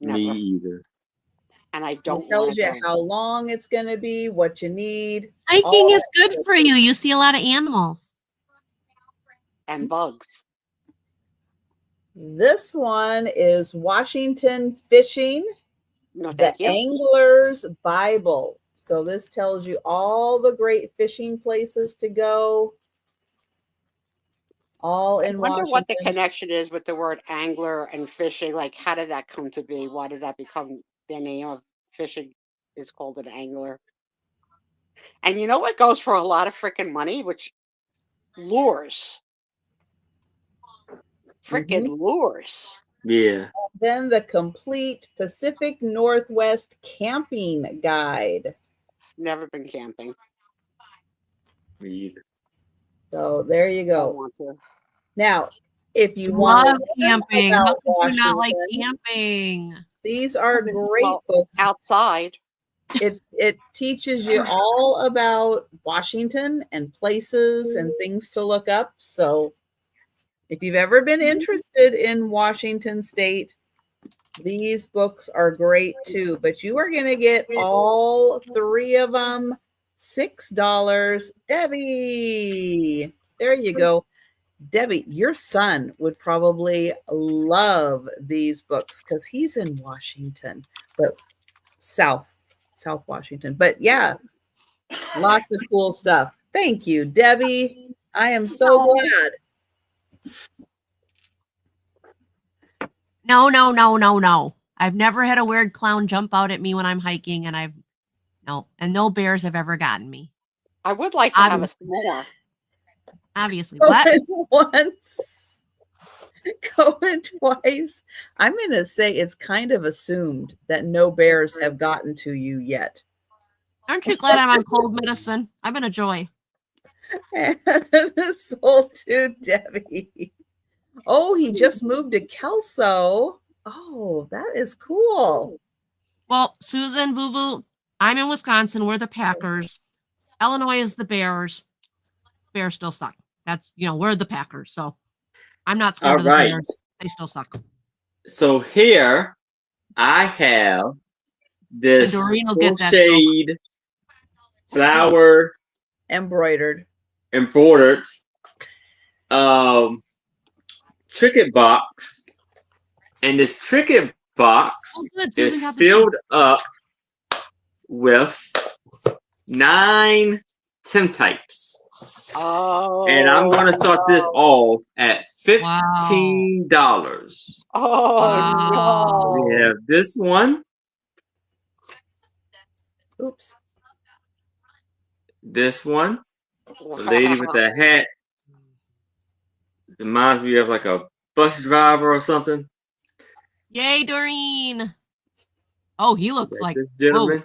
Never. Me either. And I don't It tells wanna you go. how long it's going to be, what you need. Hiking all is that good for you. You see a lot of animals. And bugs. This one is Washington Fishing, No, the thank you. Angler's Bible. So this tells you all the great fishing places to go. All I in wonder Washington. what the connection is with the word angler and fishing. Like, how did that come to be? Why did that become the name of fishing is called an angler? And you know what goes for a lot of freaking money? Which lures. Freaking lures. Yeah. Then the complete Pacific Northwest camping guide. Never been camping. Me either. So there you Don't go. want to. Now, if you want Love to learn camping. about How could you not like Washington, camping? these are great Well, books. outside. It teaches you all about Washington and places and things to look up. So if you've ever been interested in Washington State, these books are great too. But you are going to get all 3 of them, $6. Debbie, there you go. Debbie, your son would probably love these books because he's in Washington, but South Washington. But yeah, lots of cool stuff. Thank you, Debbie. I am so glad. No. I've never had a weird clown jump out at me when I'm hiking, and no bears have ever gotten me. I would like to have a s'more. Obviously. What? Going once, going twice. I'm going to say it's kind of assumed that no bears have gotten to you yet. Aren't you glad I'm on cold medicine? I've been a joy. And sold to Debbie. Oh, he just moved to Kelso. Oh, that is cool. Well, Susan, Vuvu, I'm in Wisconsin. We're the Packers. Illinois is the Bears. Bears still suck. That's, we're the Packers. So I'm not scared All of the right. Bears. They still suck. So here I have this And Doreen will get that crocheted flower Embroidered. embroidered Cricut box, and this Cricut box Oh, good. is Susan got the filled up with 9 tintypes. Oh. And I'm going to start this off at Wow. $15. Oh Wow. We no. have this one, Oops. this one, a lady with a hat. Reminds me of like a bus driver or something. Yay, Doreen. Oh, he looks like This gentleman.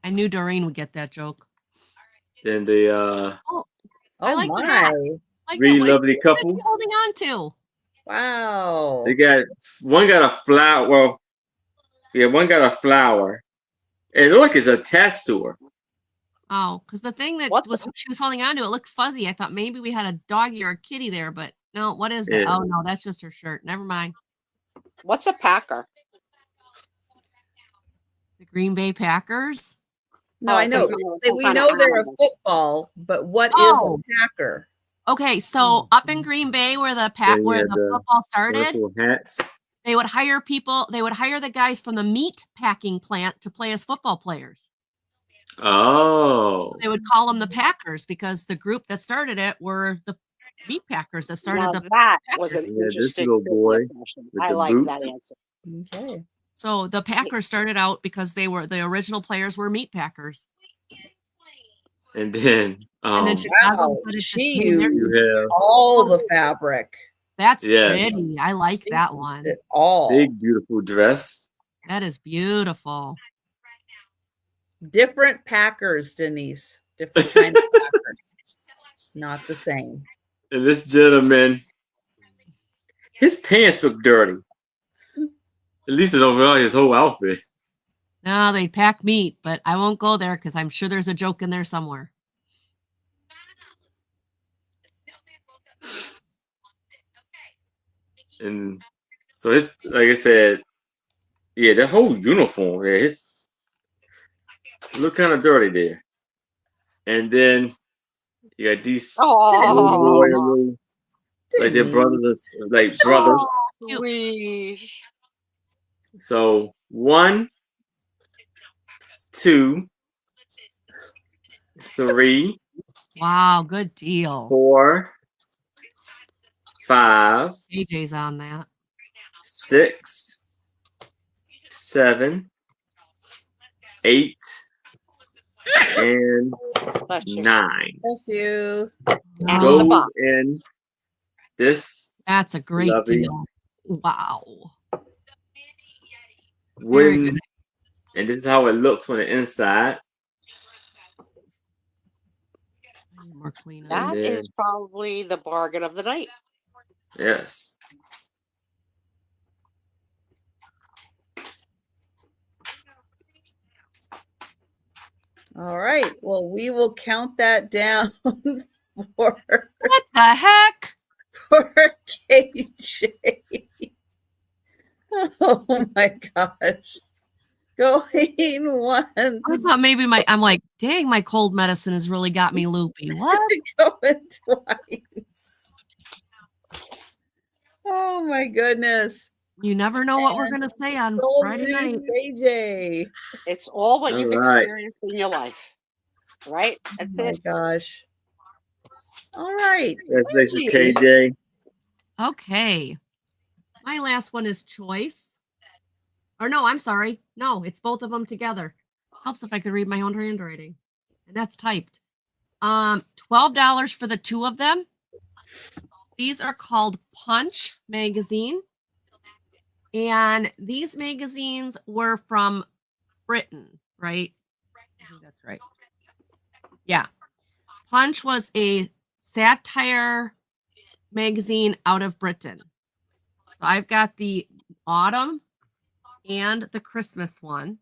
I knew Doreen would get that joke. Then the Oh, Oh I like the my. hat. Like really that. Like, lovely what are you couples. holding on to? Wow. They got one got a flower. Well, yeah, one got a flower. And look, it's attached to her. Oh, because the thing that What's- she was holding on to, it looked fuzzy. I thought maybe we had a doggy or a kitty there, but no, what is it? Yeah. Oh no, that's just her shirt. Never mind. What's a Packer? The Green Bay Packers. No, Oh, I know. some We kind of know they're a animal. football, but what is Oh. a Packer? Okay, so up in Green Bay where the Then you where had the the football started, Wonderful hats. they would hire people, they would hire the guys from the meat packing plant to play as football players. Oh. They would call them the Packers because the group that started it were the meat packers that started Now the that was an Yeah, this interesting little boy business question. with I the like that boots. answer. Okay. So the Packers started out because they were the original players were meat packers. And then And then Chicago Wow, decided to she name their- used you have all the fabric. That's Yes. pretty. I like that one. It all. big beautiful dress. That is beautiful. Different Packers, Denise. Different kind of Packers. Not the same. And this gentleman, his pants look dirty. At least it's overall his whole outfit. No, they pack meat, but I won't go there because I'm sure there's a joke in there somewhere. And so his, like I said, yeah, that whole uniform, yeah, it's look kind of dirty there. And then you got these little Oh, boy and little, like their brothers, like brothers. Cute. sweet. So 1, 2, 3, Wow, good deal. 4, 5, AJ's on that. 6, 7, 8, and Bless you. 9. Bless you. And the Goes box. in this That's a great Lovely. deal. Wow. Very wooden, good. and this is how it looks on the inside. More clean. up. That then- is probably the bargain of the night. Yes. All right. Well, we will count that down for What the heck? KJ. Oh my gosh. Going once, I thought maybe I'm like, dang, my cold medicine has really got me loopy. What? going twice. Oh my goodness. You never know what we're And gonna say on Sold Friday to night. KJ. It's all what you've All right. experienced in your life. Right? That's Oh my it. gosh. All right. Congratulations, Thank KJ. Okay. My last one is choice. Or no, I'm sorry. No, it's both of them together. Helps if I could read my own handwriting. And that's typed. $12 for the two of them. These are called Punch magazine. And these magazines were from Britain, right? I think that's right. Yeah. Punch was a satire magazine out of Britain. So I've got the autumn and the Christmas one.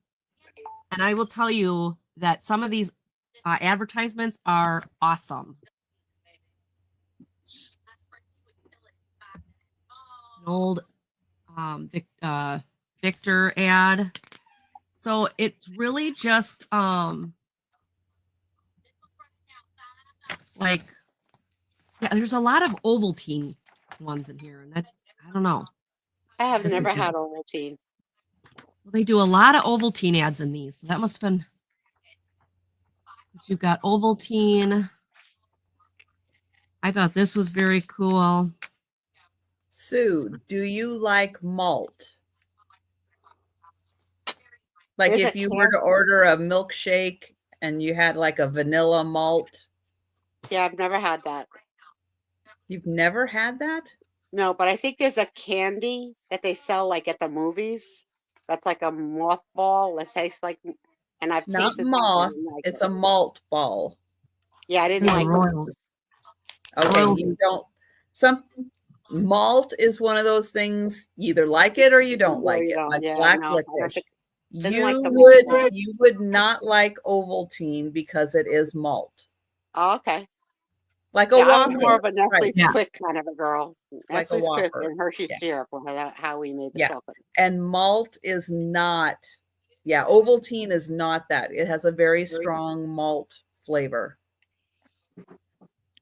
And I will tell you that some of these advertisements are awesome. An old Victor ad. So it's really just like, yeah, there's a lot of Ovaltine ones in here, and that I don't know. I have Just never thinking. had Ovaltine. Well, they do a lot of Ovaltine ads in these. So that must have been. But you've got Ovaltine. I thought this was very cool. Sue, do you like malt? Like Is if it you were to candy? order a milkshake and you had like a vanilla malt, Yeah, I've never had that. you've never had that? No, but I think there's a candy that they sell like at the movies. That's like a mothball. That tastes like, and I've Not tasted that. moth, I didn't like it's it. a malt ball. Yeah, I didn't Yeah, like it. Royals. Okay, Royals. you don't. Some malt is one of those things you either like it or you don't Or like you it, don't. like Yeah, black no, I don't licorice. think. Didn't like the malt. You would not like Ovaltine because it is malt, Oh, okay. like a Yeah, I was more Whopper, of a Nestle's right? Yeah. Quick kind of a girl. Like a Nestle's Quick Whopper. and Hershey Yeah. syrup was how we made the Yeah. chocolate. And malt is not. Yeah, Ovaltine is not that. It has a very strong malt flavor.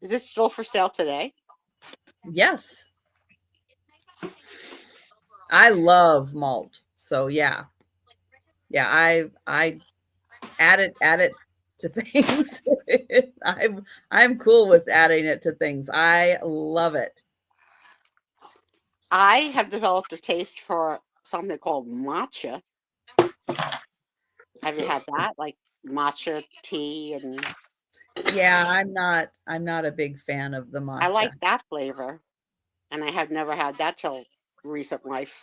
Is this still for sale today? Yes. I love malt. So yeah. Yeah, I add it to things. I'm cool with adding it to things. I love it. I have developed a taste for something called matcha. Have you had that? Like matcha tea, and Yeah, I'm not a big fan of the matcha. I like that flavor. And I have never had that till recent life.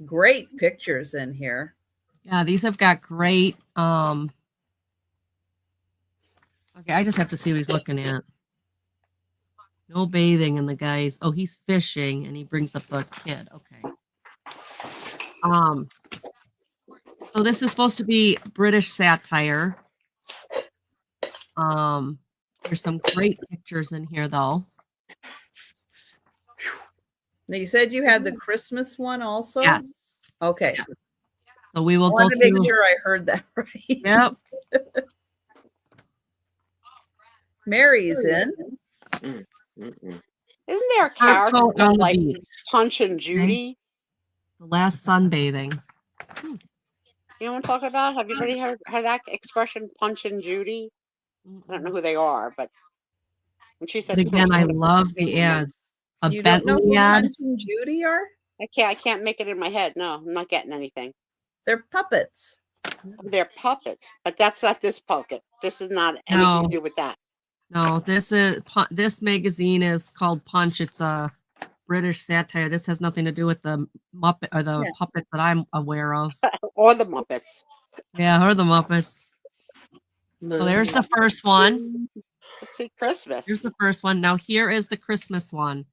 Great pictures in here. Yeah, these have got great. Okay, I just have to see what he's looking at. No bathing in the guys. Oh, he's fishing and he brings up a kid. Okay. So this is supposed to be British satire. There's some great pictures in here though. Now you said you had the Christmas one also? Yes. Okay. So we I will go wanted to make through. sure I heard that right. Yep. Mary's in. Mm-mm. Isn't there a Fur character coat on called the like beach. Punch and Judy? The last sunbathing. You know what I'm talking about? Have you already heard that expression, Punch and Judy? I don't know who they are, but when she said But again, she I had a love Christmas the thing, ads. A You don't know Bentley who ad. Punch and Judy are? I can't make it in my head. No, I'm not getting anything. They're puppets. They're puppets, but that's not this puppet. This is not anything No. to do with that. No, this magazine is called Punch. It's a British satire. This has nothing to do with the Muppet or the Yeah. puppets that I'm aware of. Or the Muppets. Yeah, or the Muppets. So there's the first one. Let's see, Christmas. Here's the first one. Now here is the Christmas one.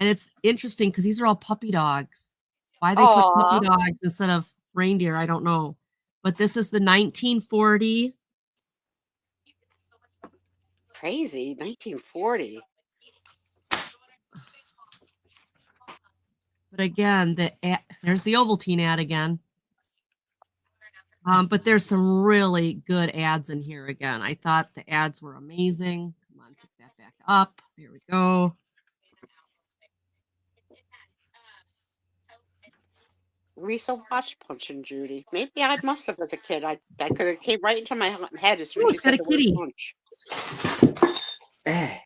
And it's interesting because these are all puppy dogs. Why they put Aw. puppy dogs instead of reindeer, I don't know. But this is the 1940. Crazy, 1940. But again, there's the Ovaltine ad again. But there's some really good ads in here again. I thought the ads were amazing. Come on, pick that back up. There we go. Risa watched Punch and Judy. Maybe I must have as a kid. That could have came right into my head as soon Oh, as you it's got said a the word kitty. punch. Eh,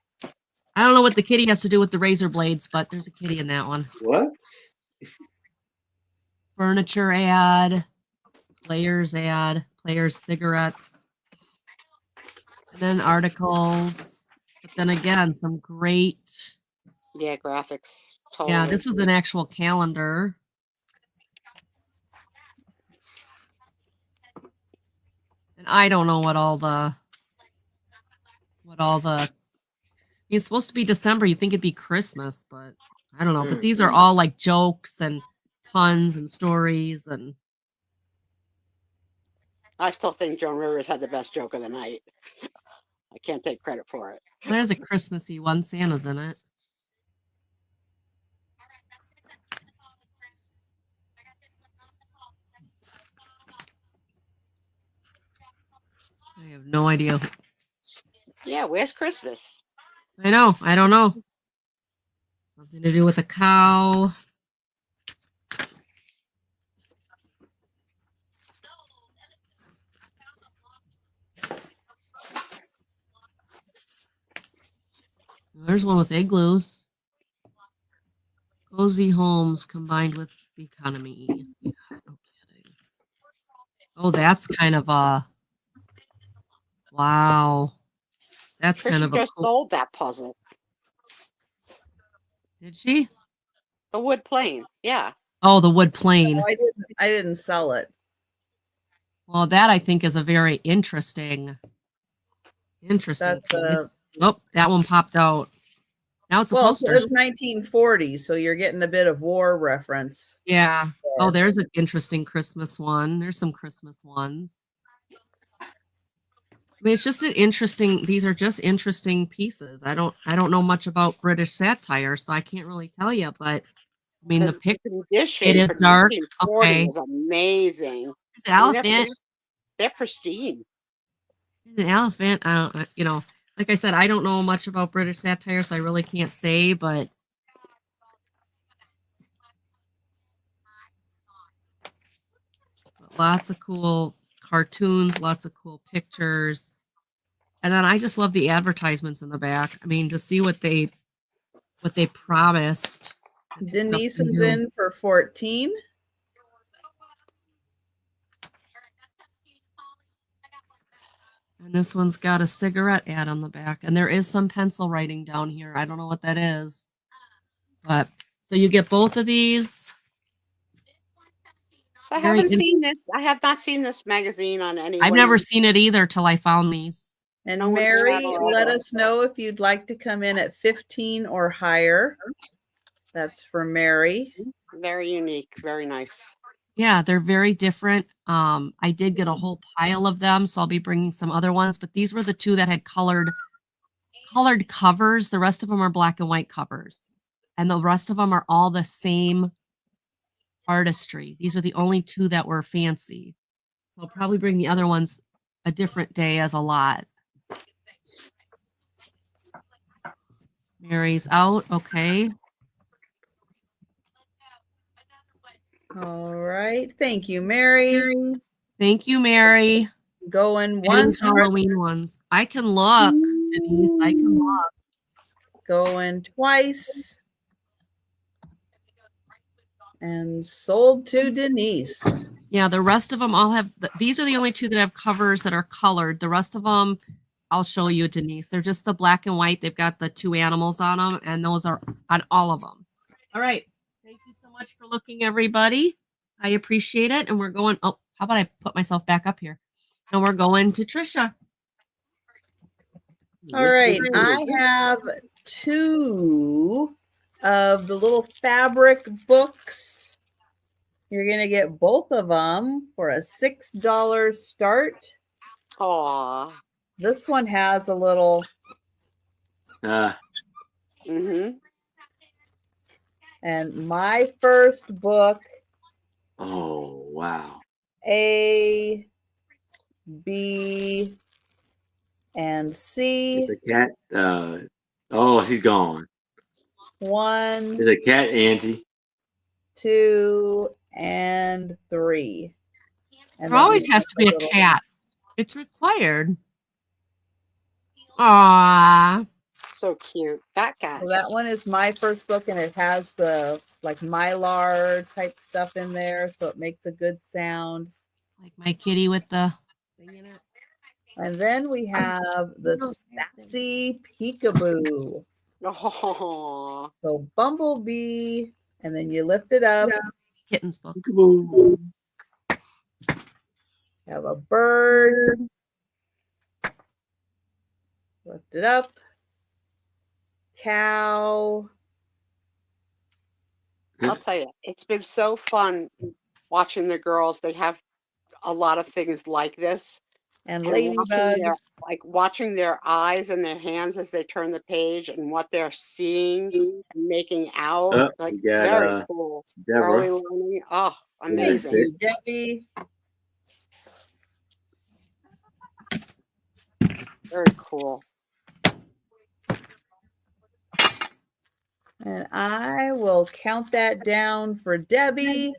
I don't know what the kitty has to do with the razor blades, but there's a kitty in that one. what? Furniture ad, players cigarettes, and then articles. But then again, some great. Yeah, graphics. Totally. Yeah, this is an actual calendar. And I don't know what all the. It's supposed to be December. You think it'd be Christmas, but I don't know. But these are all like jokes and puns and stories, and I still think Joan Rivers had the best joke of the night. I can't take credit for it. there's a Christmassy one. Santa's in it. I have no idea. Yeah, where's Christmas? I know. I don't know. Something to do with a cow. There's one with igloos. Cozy homes combined with economy. Yeah, no kidding. Oh, that's kind of a wow. That's kind Trisha of a just cool. sold that puzzle. Did she? The wood plane. Yeah. Oh, the wood plane. No, I didn't sell it. Well, that I think is a very interesting That's a piece. Oh, that one popped out. Now it's a well, poster. it's 1940, so you're getting a bit of war reference. Yeah. Oh, there. there's an interesting Christmas one. There's some Christmas ones. I mean, it's just an interesting. These are just interesting pieces. I don't know much about British satire, so I can't really tell you. But I mean, the pic. condition It is for dark. 1940 Okay. is amazing. There's an elephant. They're pristine. There's an elephant. I don't. Like I said, I don't know much about British satire, so I really can't say. But lots of cool cartoons, lots of cool pictures. And then I just love the advertisements in the back. I mean, to see what they promised. Denise is in for 14. And this one's got a cigarette ad on the back. And there is some pencil writing down here. I don't know what that is. But so you get both of these. So I haven't seen this. I have not seen this magazine on any. I've never seen it either till I found these. And No one's Mary, had a- let us know if you'd like to come in at 15 or higher. That's for Mary. Very unique. Very nice. Yeah, they're very different. I did get a whole pile of them, so I'll be bringing some other ones. But these were the two that had colored covers. The rest of them are black and white covers, and the rest of them are all the same artistry. These are the only two that were fancy. So I'll probably bring the other ones a different day as a lot. Mary's out. Okay. All right. Thank you, Mary. Thank you, Mary. Going Any once. Halloween ones. I can look, Denise. I can look. Going twice. And sold to Denise. Yeah, the rest of them all have, these are the only two that have covers that are colored. The rest of them, I'll show you, Denise. They're just the black and white. They've got the two animals on them, and those are on all of them. All right. Thank you so much for looking, everybody. I appreciate it. And we're going, oh, how about I put myself back up here? And we're going to Trisha. All right. I have two of the little fabric books. You're going to get both of them for a $6 start. Aw. This one has a little Mm-hmm. and my first book, Oh, wow. A, B, and C. The cat. Oh, he's gone. 1, There's a cat, Angie. 2, and 3. And There always has to be a cat. It's required. Aww. So cute. That cat. So that one is my first book, and it has the like Mylar type stuff in there, so it makes a good sound. Like my kitty with the thing in it. And then we have the Sassy Peekaboo. Oh. So Bumblebee, and then you lift it up. Kitten's book. Peekaboo. Have a bird. Lift it up. Cow. I'll tell you, it's been so fun watching the girls. They have a lot of things like this. And And Ladybug. watching their eyes and their hands as they turn the page and what they're seeing and making out. Oh, Like we got, very cool. Early Deborah. learning. Oh, Thank amazing. you, Debbie. Very cool. And I will count that down for Debbie.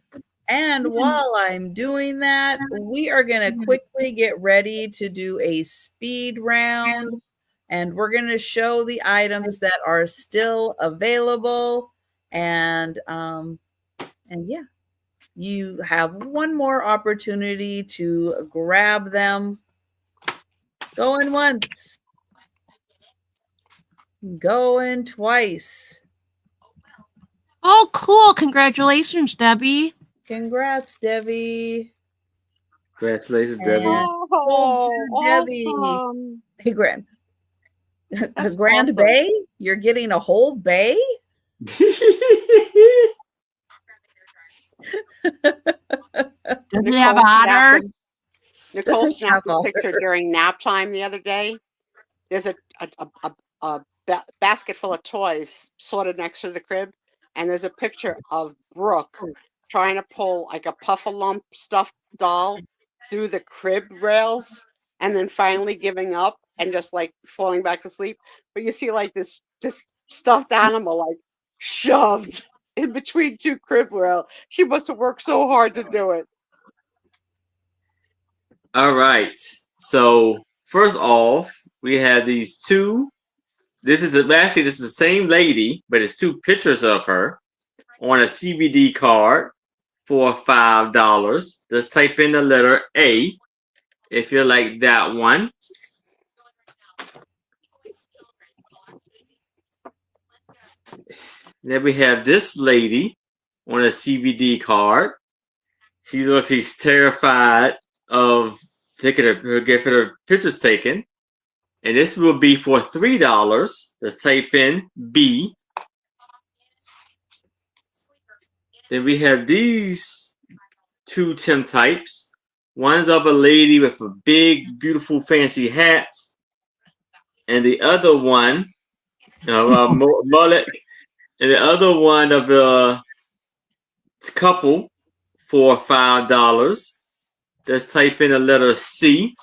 And while I'm doing that, we are going to quickly get ready to do a speed round and we're going to show the items that are still available. And yeah, you have one more opportunity to grab them. Going once, going twice. Oh, cool. Congratulations, Debbie. Congrats, Debbie. Congratulations, Debbie. Oh, Debbie. awesome. Hey, Grand. That's Grand awesome. Bay? You're getting a whole bay? Does it have otter? Nicole Doesn't snapped have a picture otters. during nap time the other day. There's a basket full of toys sorted next to the crib, and there's a picture of Brooke trying to pull like a Puffalump stuffed doll through the crib rails, and then finally giving up and just like falling back to sleep. But you see like this stuffed animal like shoved in between two crib rail. She must have worked so hard to do it. All right. So first off, we have these two. This is the same lady, but it's two pictures of her on a CVD card for $5. Just type in the letter A if you like that one. Then we have this lady on a CVD card. She's terrified of getting her pictures taken. And this will be for $3. Let's type in B. Then we have these two Tim types. One's of a lady with a big, beautiful, fancy hat. And the other one, mullet. And the other one of a couple for $5. Let's type in the letter C.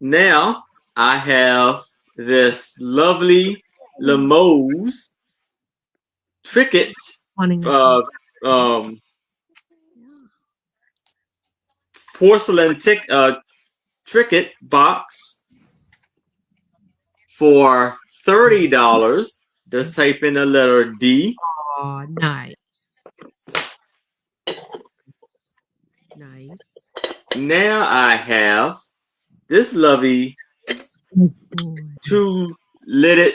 Now I have this lovely Limoges Tricket porcelain Tricket box for $30. Just type in the letter D. Oh, nice. Nice. Now I have this lovely two-lidded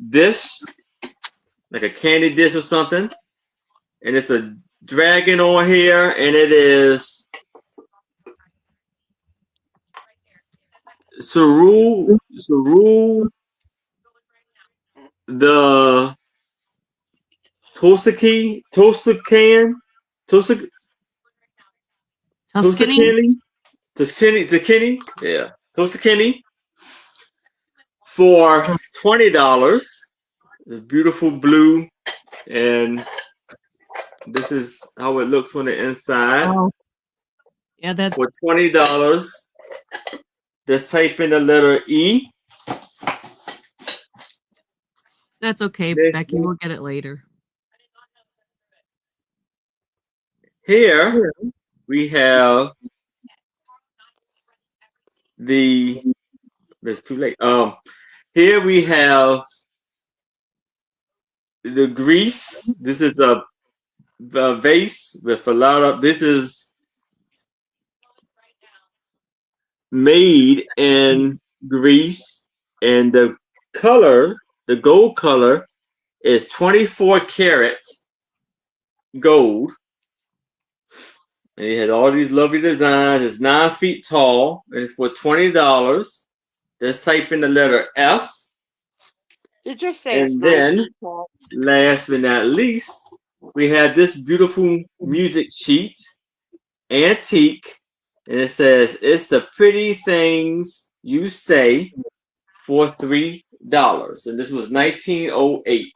dish, like a candy dish or something, and it's a dragon on here, and it is Saru the Toscani, yeah, Toscani for $20. The beautiful blue, and this is how it looks on the inside. Oh. Yeah, that's for $20. Just type in the letter E. That's okay, Becky. We'll get it later. Here we have it's too late. Here we have the grease. This is a vase with a lot of. This is made in Greece, and the color, the gold color, is 24 karat gold. And it has all these lovely designs. It's 9 feet tall, and it's for $20. Just type in the letter F. Did you say? And then, last but not least, we have this beautiful music sheet, antique, and it says, "It's the pretty things you say," for $3. And this was 1908.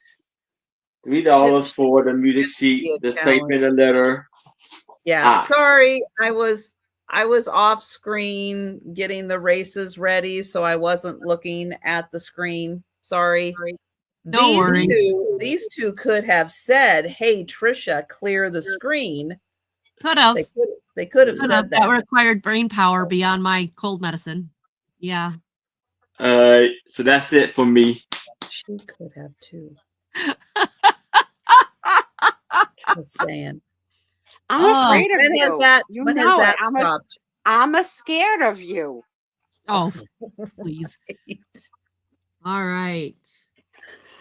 $3 for the music sheet. Just type in the letter. Yeah, sorry, I was off screen getting the races ready, so I wasn't looking at the screen. Sorry. Don't worry. These two could have said, "Hey, Trisha, clear the screen," Could have. They could have Could said have. That that. required brain power beyond my cold medicine. Yeah. So that's it for me. She could have too. Just saying. I'm Oh, afraid of When you. has that? You When has know it. that stopped? I'm scared of you. Oh, please. All right.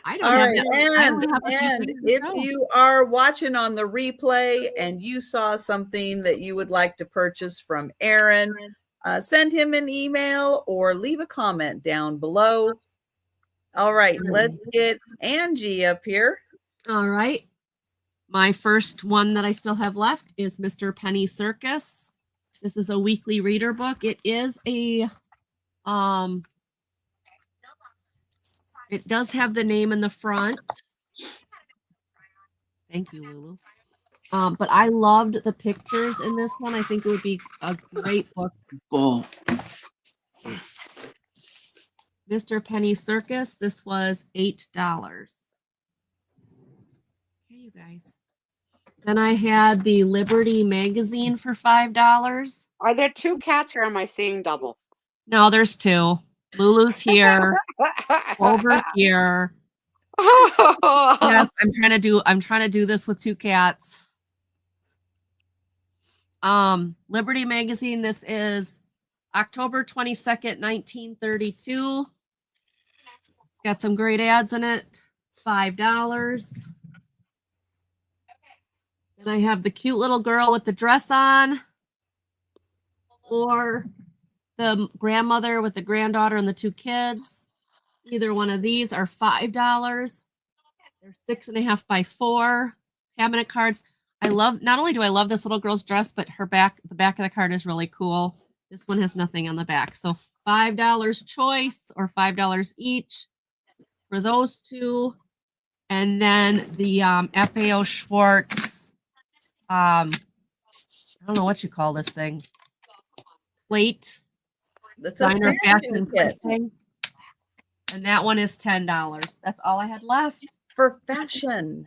I don't All have right, that. I only have a few and things to if show. you are watching on the replay and you saw something that you would like to purchase from Aaron, send him an email or leave a comment down below. All right, let's get Angie up here. All right. My first one that I still have left is Mr. Penny Circus. This is a weekly reader book. It is a it does have the name in the front. Thank you, Lulu. But I loved the pictures in this one. I think it would be a great book. Oh. Mr. Penny Circus. This was $8. Okay, you guys. Then I had the Liberty magazine for $5. Are there two cats or am I seeing double? No, there's two. Lulu's here. Over's here. Yes, I'm trying to do this with two cats. Liberty magazine, this is October 22nd, 1932. It's got some great ads in it. $5. And I have the cute little girl with the dress on, or the grandmother with the granddaughter and the two kids. Either one of these are $5. They're 6.5 by 4 cabinet cards. Not only do I love this little girl's dress, but the back of the card is really cool. This one has nothing on the back. So $5 choice or $5 each for those two. And then the FAO Schwartz, I don't know what you call this thing. Plate. That's a Designer fashion kit printing. And that one is $10. That's all I had left. for fashion.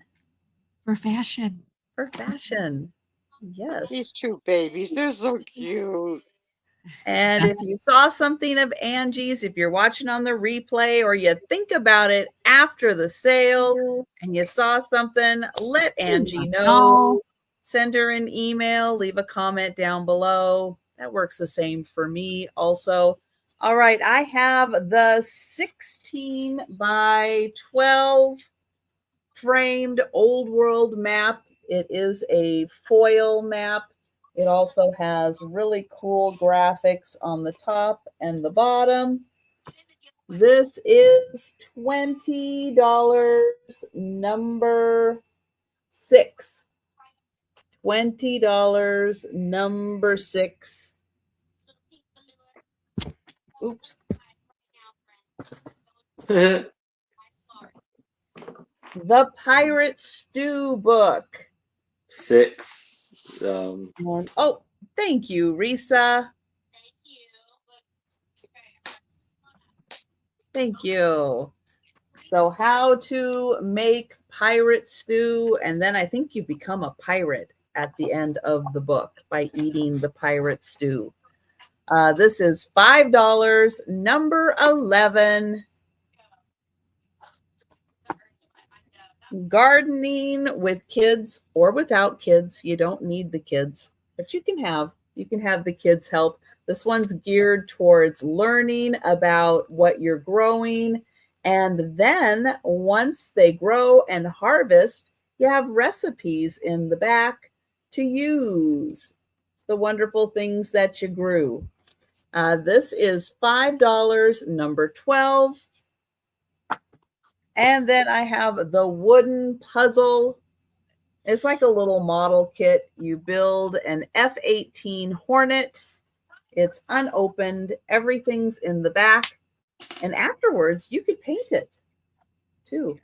For fashion. For fashion. Yes. These two babies, they're so cute. And if you saw something of Angie's, if you're watching on the replay or you think about it after the sale and you saw something, let Angie know. Send her an email, leave a comment down below. That works the same for me also. All right, I have the 16 by 12 framed Old World map. It is a foil map. It also has really cool graphics on the top and the bottom. This is $20, number 6. $20, number 6. Oops. The Pirate Stew book. 6. Oh, thank you, Risa. Thank you. So how to make pirate stew, and then I think you become a pirate at the end of the book by eating the pirate stew. This is $5, number 11. Gardening with kids or without kids. You don't need the kids, but you can have the kids help. This one's geared towards learning about what you're growing. And then once they grow and harvest, you have recipes in the back to use the wonderful things that you grew. This is $5, number 12. And then I have the wooden puzzle. It's like a little model kit. You build an F-18 Hornet. It's unopened. Everything's in the back. And afterwards, you could paint it too.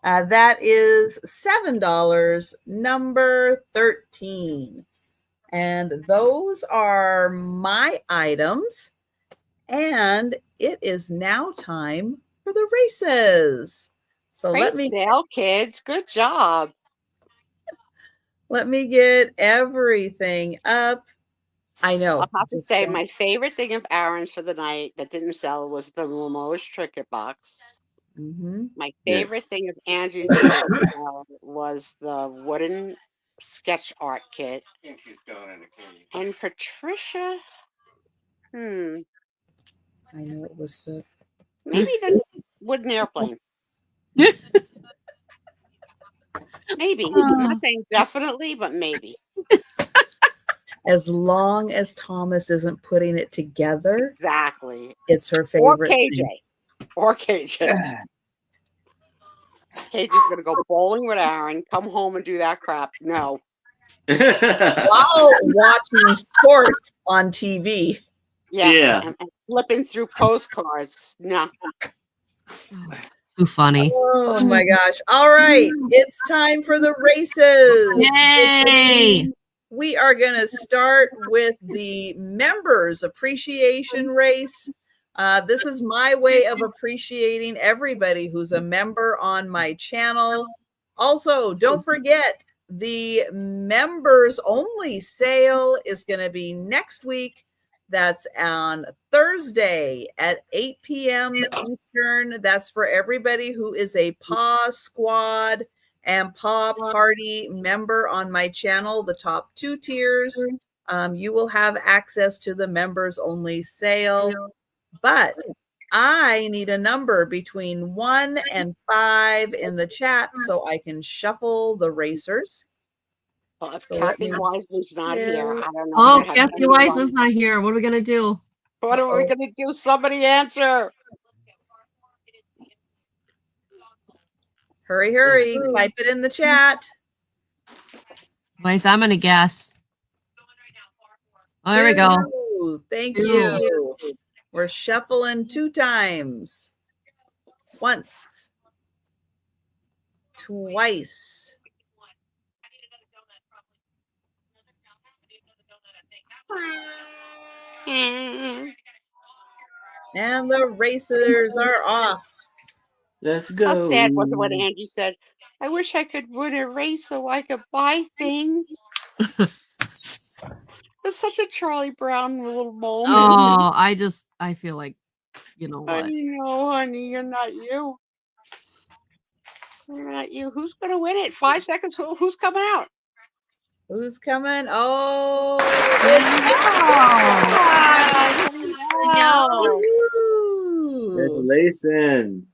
That is $7, number 13. And those are my items. And it is now time for the races. So Great let me sale, kids. Good job. Let me get everything up. I know. I'll have to It's say fun. my favorite thing of Aaron's for the night that didn't sell was the Limoges Trinket Box. Mhm. My Yeah. favorite thing of Angie's that didn't sell was the wooden sketch art kit. And for Trisha, I know it was this. maybe the wooden airplane. Maybe. I'm not saying definitely, but maybe. As long as Thomas isn't putting it together, Exactly. it's her Or favorite KJ. thing. Or KJ. KJ's gonna go bowling with Aaron, come home and do that crap. No. While watching sports on TV. Yeah. And flipping through postcards. No. Too funny. Oh my gosh. All right. It's time for the races. Yay! We are going to start with the members appreciation race. This is my way of appreciating everybody who's a member on my channel. Also, don't forget the members only sale is going to be next week. That's on Thursday at 8 p.m. Eastern. That's for everybody who is a Paw Squad and Paw Party member on my channel, the top 2 tiers. You will have access to the members only sale. But I need a number between 1 and 5 in the chat so I can shuffle the racers. Well, if So let Kathy me- Wisely's not here, I don't know. Oh, if I have Kathy anyone. Weiss is not here. What are we gonna do? What are we gonna do? Somebody answer. Hurry, hurry. Type it in the chat. Weiss, I'm gonna guess. Oh, there we go. 2. Thank 2. you. We're shuffling 2 times. Once. Twice. Mm. And the racers are off. Let's go. How sad was it when Angie said, I wish I could win a race so I could buy things. It's such a Charlie Brown little moment. Oh, I feel like, you know I what? know, honey, you're not you. You're not you. Who's gonna win it? 5 seconds. Who's coming out? Who's coming? Oh, Wow. woo. Congratulations.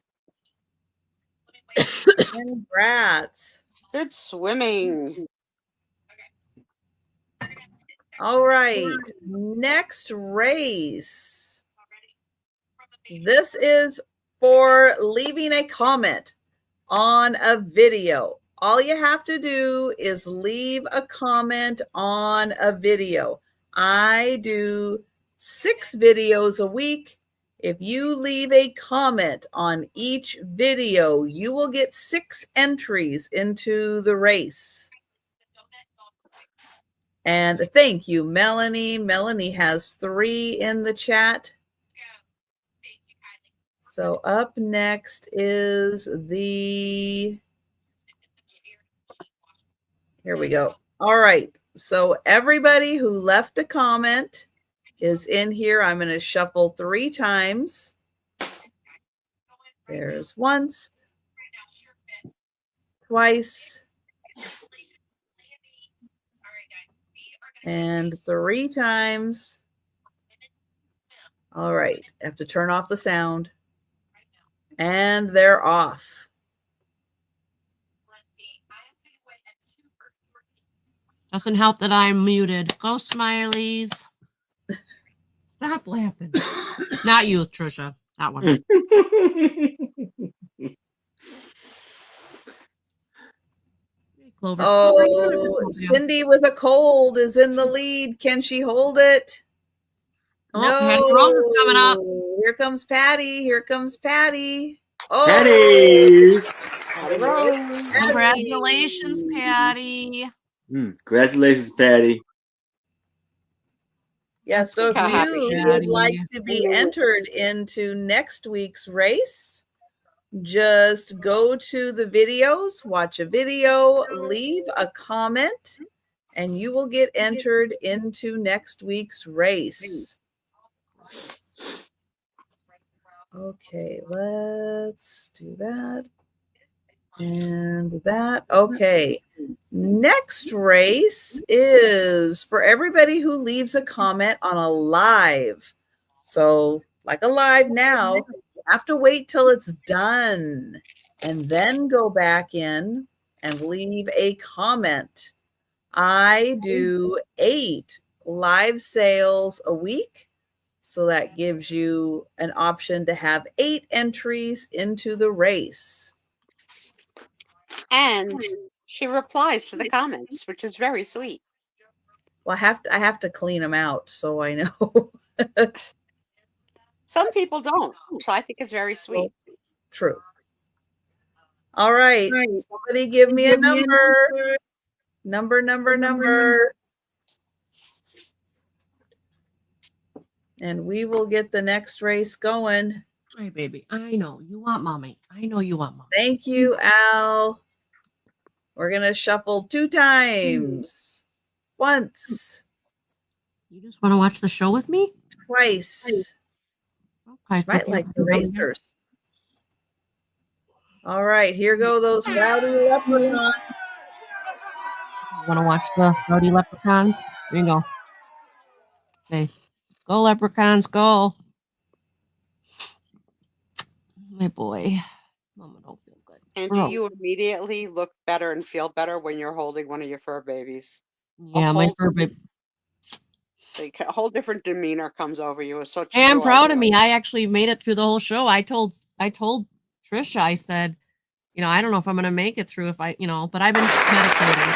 Congrats. Good swimming. All right. Next race. This is for leaving a comment on a video. All you have to do is leave a comment on a video. I do 6 videos a week. If you leave a comment on each video, you will get 6 entries into the race. And thank you, Melanie. Melanie has 3 in the chat. So up next is the... Here we go. All right. So everybody who left a comment is in here. I'm going to shuffle 3 times. There's once, twice, and 3 times. All right. I have to turn off the sound. And they're off. Doesn't help that I'm muted. Go, Smileys. Stop laughing. Not you, Trisha. That one. Clover. Oh, Cindy with a cold is in the lead. Can she hold it? Oh, Patty Rose is coming up. Here comes Patty. Here comes Patty. Oh, Patty. Congratulations, Patty. Congratulations, Patty. Yeah, so if Happy you Patty. would like to be entered into next week's race, just go to the videos, watch a video, leave a comment, and you will get entered into next week's race. Okay, let's do that and that. Okay, next race is for everybody who leaves a comment on a live. So, like a live now, you have to wait till it's done and then go back in and leave a comment. I do 8 live sales a week. So that gives you an option to have 8 entries into the race. And she replies to the comments, which is very sweet. Well, I have to clean them out so I know. Some people don't, so I think it's very sweet. True. All right. Somebody give me a number. Number. And we will get the next race going. Hey, baby. I know you want mommy. I know you want mommy. Thank you, Al. We're going to shuffle 2 times. Once. You just want to watch the show with me? Twice. Okay. Might like the racers. All right, here go those rowdy leprechauns. Want to watch the Rowdy Leprechauns? Here you go. Say, go Leprechauns, go. My boy. Mama don't feel good. And Bro. do you immediately look better and feel better when you're holding one of your fur babies? Yeah, my fur baby. Like, a whole different demeanor comes over you. It's such Hey, I'm joy. proud of me. I actually made it through the whole show. I told Trisha, I said, I don't know if I'm gonna make it through if I, but I've been meditating.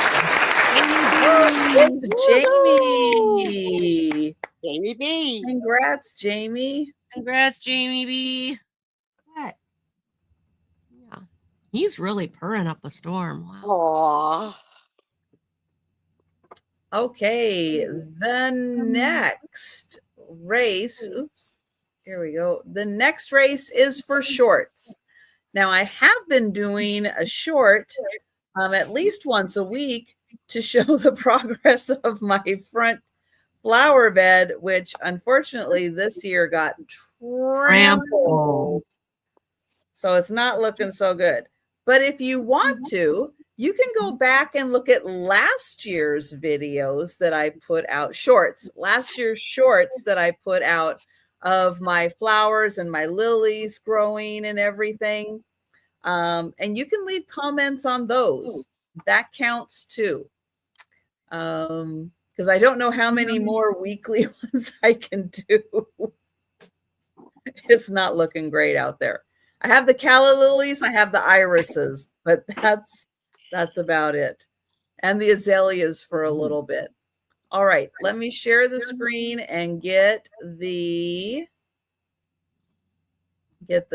It's Jamie. Jamie B. Congrats, Jamie. Congrats, Jamie B. What? Yeah. He's really purring up a storm. Wow. Aww. Okay, the next race. Oops. Here we go. The next race is for shorts. Now, I have been doing a short at least once a week to show the progress of my front flower bed, which unfortunately this year got trampled. So it's not looking so good. But if you want to, you can go back and look at last year's videos that I put out, last year's shorts that I put out of my flowers and my lilies growing and everything. And you can leave comments on those. That counts too. Because I don't know how many more weekly ones I can do. It's not looking great out there. I have the calla lilies, I have the irises, but that's about it. And the azaleas for a little bit. All right, let me share the screen and get the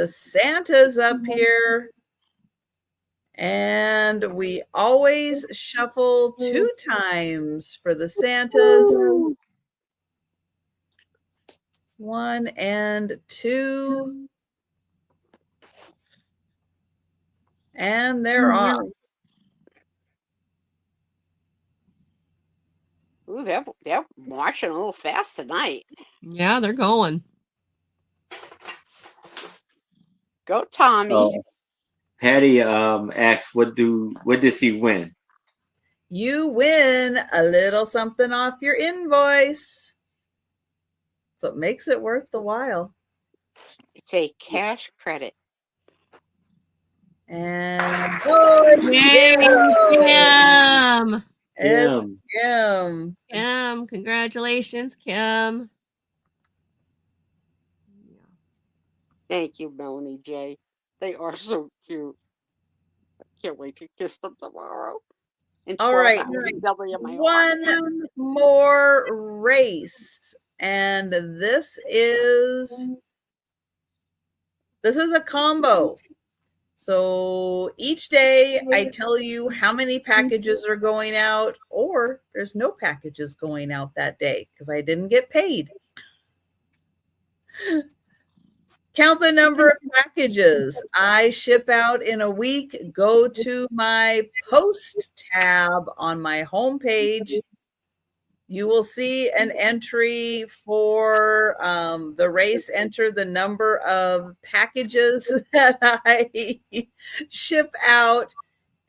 Santas up here. And we always shuffle 2 times for the Santas. 1 and 2. And they're off. Ooh, they're marching a little fast tonight. Yeah, they're going. Go, Tommy. Patty asks, what does he win? You win a little something off your invoice. So it makes it worth the while. It's a cash credit. And Yay, Kim. It's Kim. Kim, congratulations, Kim. Thank you, Melanie J. They are so cute. I can't wait to kiss them tomorrow. All right. One more race. And this is a combo. So each day I tell you how many packages are going out, or there's no packages going out that day because I didn't get paid. Count the number of packages I ship out in a week. Go to my post tab on my homepage. You will see an entry for the race. Enter the number of packages that I ship out,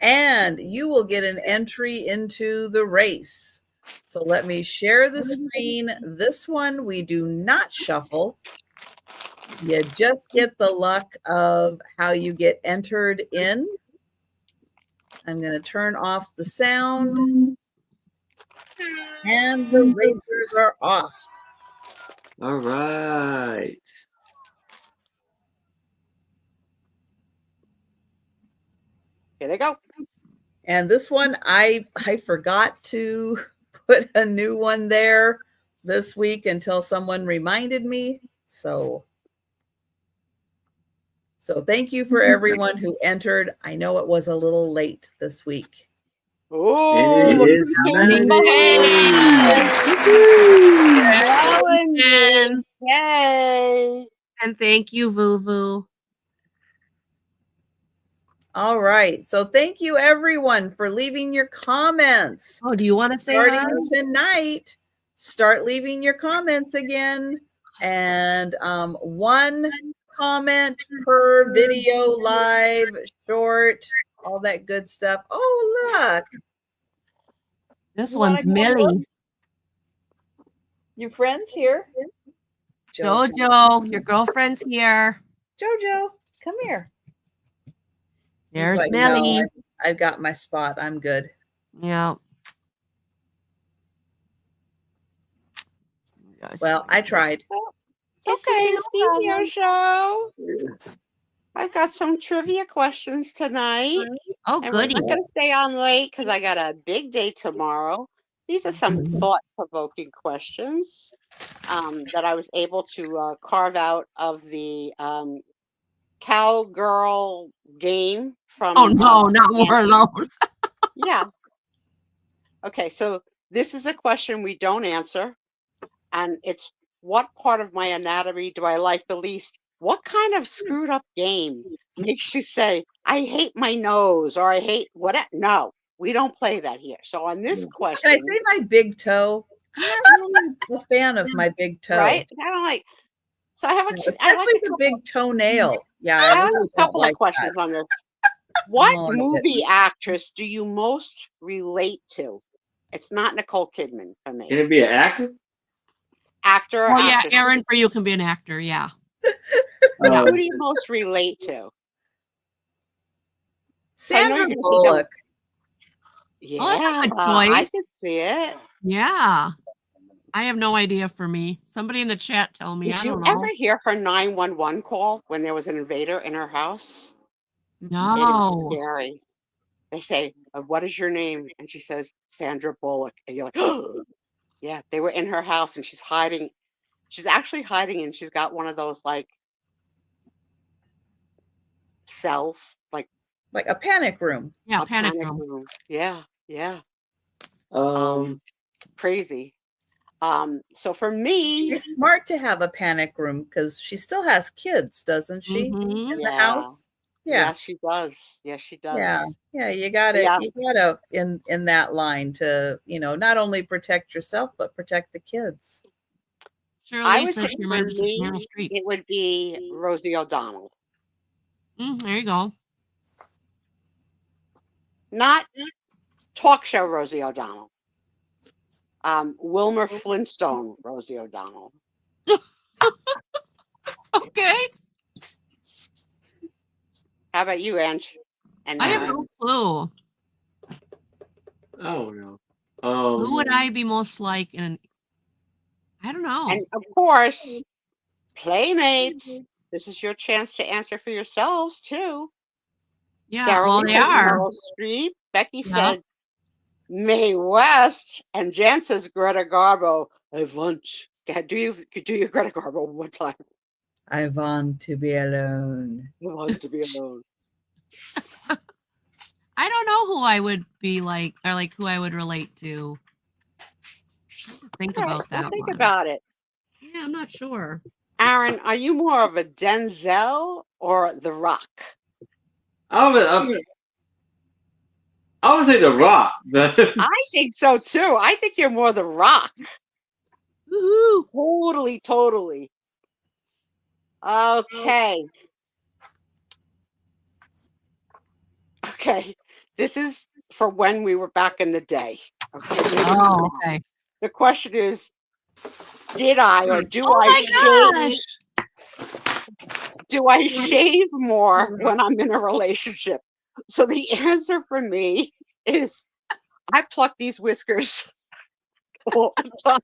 and you will get an entry into the race. So let me share the screen. This one we do not shuffle. You just get the luck of how you get entered in. I'm going to turn off the sound. And the racers are off. All right. Here they go. And this one, I forgot to put a new one there this week until someone reminded me. So thank you for everyone who entered. I know it was a little late this week. Oh, It is And, yay! and thank you, Vuvu. All right. So thank you everyone for leaving your comments. Oh, do you want to say hi? Starting tonight, start leaving your comments again. And one comment per video, live, short, all that good stuff. Oh, look. This You wanna one's go Millie. look? Your friends here? Jojo, your girlfriend's here. Jojo, come here. He's There's like, Millie. "No, I've got my spot. I'm good." Yeah. Well, I tried. It's Okay, the no Speaker Show. I've got some trivia questions tonight. Oh, And we're goody. not going to stay on late because I got a big day tomorrow. These are some thought-provoking questions that I was able to carve out of the Cowgirl game from. Oh, no, not more of those. Yeah. Okay, so this is a question we don't answer. And it's, what part of my anatomy do I like the least? What kind of screwed up game makes you say, I hate my nose, or I hate what? No, we don't play that here. So on this question. Can I say my big toe? I'm not really a fan of my big toe. Right? I don't like. So I have a. Especially the big toenail. Yeah, I have really a couple don't of like questions that. on this. What like it. movie actress do you most relate to? It's not Nicole Kidman for me. Can it be an actor? Actor or Oh, yeah, actress? Aaron, for you can be an actor. Yeah. Who do you most relate to? Sandra you're gonna think Bullock. Yeah, Oh, that's a good I choice. can see it. Yeah. I have no idea for me. Somebody in the chat tell me. Did I you don't know. ever hear her 911 call when there was an invader in her house? It was No. scary. They say, what is your name? And she says, Sandra Bullock. And you're like, oh, yeah, they were in her house and she's hiding. She's actually hiding and she's got one of those like cells, like a panic room. Yeah, a panic room. Yeah, yeah. Um, Crazy. So for me, It's smart to have a panic room because she still has kids, doesn't she? Mhm. In the Yeah. house. yeah, Yeah. she does. Yeah, she does. Yeah. You gotta Yeah. in that line to, not only protect yourself, but protect the kids. Shirley I would says say she for reminds us of me, Meryl Streep. it would be Rosie O'Donnell. There you go. Not talk show Rosie O'Donnell. Wilmer Flintstone Rosie O'Donnell. Okay. How about you, Ange? And I have no clue. I don't know. Who would I be most like in? I don't know. And of course, Playmates. This is your chance to answer for yourselves too. Yeah, Sarah well, Lee they says are. Meryl Streep. Becky Yeah. said Mae West, and Jan says Greta Garbo. I have lunch. Do you Greta Garbo one more time? I want to be alone. I want to be alone. I don't know who I would be like, or like who I would relate to. Think All right, about that. think one. about it. Yeah, I'm not sure. Aaron, are you more of a Denzel or The Rock? I would say The Rock. I think so too. I think you're more The Rock. Woohoo! Totally. Okay. Okay. This is for when we were back in the day. Okay. Oh, okay. The question is, did I or do Oh I my shave? gosh! Do I shave more when I'm in a relationship? So the answer for me is I pluck these whiskers all the time.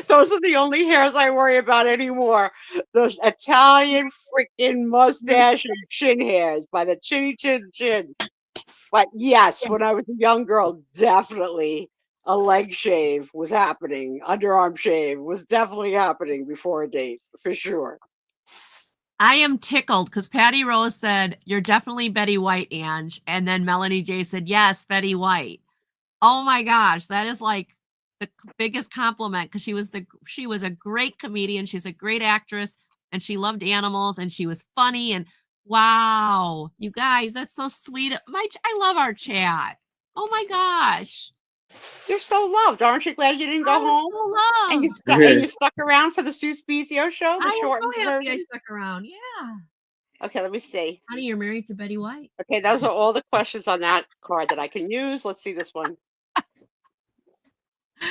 Those are the only hairs I worry about anymore. Those Italian freaking mustache and chin hairs by the chinny chin chin. But yes, when I was a young girl, definitely a leg shave was happening. Underarm shave was definitely happening before a date, for sure. I am tickled because Patty Rose said, "You're definitely Betty White, Ange." And then Melanie J said, "Yes, Betty White." Oh my gosh, that is like the biggest compliment because she was a great comedian. She's a great actress and she loved animals and she was funny. And wow, you guys, that's so sweet. I love our chat. Oh my gosh. You're so loved. Aren't you glad you didn't go I'm home? so And loved. you stuck around for the Sue Spezio show, the I am shortened so happy I version? stuck around. Yeah. Okay, let me see. Honey, you're married to Betty White. Okay, those are all the questions on that card that I can use. Let's see this one.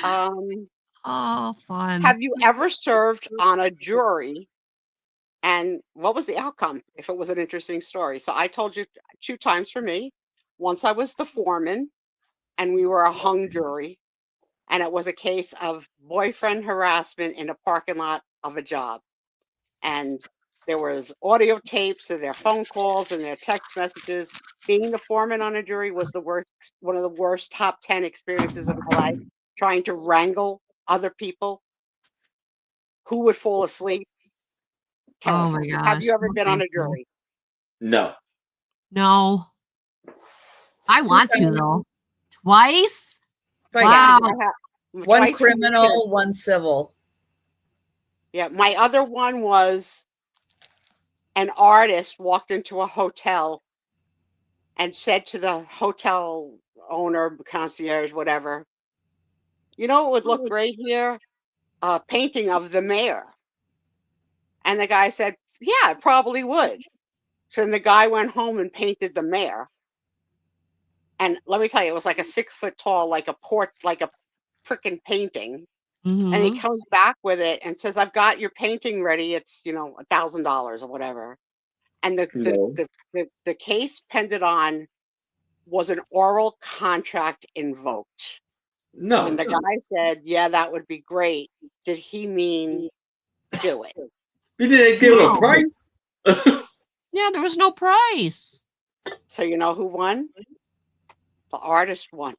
Oh, fun. Have you ever served on a jury? And what was the outcome if it was an interesting story? So I told you 2 times for me. Once I was the foreman and we were a hung jury, and it was a case of boyfriend harassment in a parking lot of a job. And there was audio tapes of their phone calls and their text messages. Being the foreman on a jury was one of the worst top 10 experiences of my life, trying to wrangle other people who would fall asleep. Oh my Terrifying. gosh. Have you ever No, been on a thank you. jury? No. No. I want to though. Twice? But Wow. one Twice for me, too. criminal, one civil. Yeah, my other one was an artist walked into a hotel and said to the hotel owner, concierge, whatever, you know what would look great here? A painting of the mayor. And the guy said, yeah, it probably would. So then the guy went home and painted the mayor. And let me tell you, it was like a 6 foot tall, like a freaking painting. And he Mhm. comes back with it and says, I've got your painting ready. It's, $1,000 or whatever. And the case pended on was an oral contract invoked. No. And the guy said, yeah, that would be great. Did he mean do it? You didn't give No. a price? Yeah, there was no price. So you know who won? The artist won.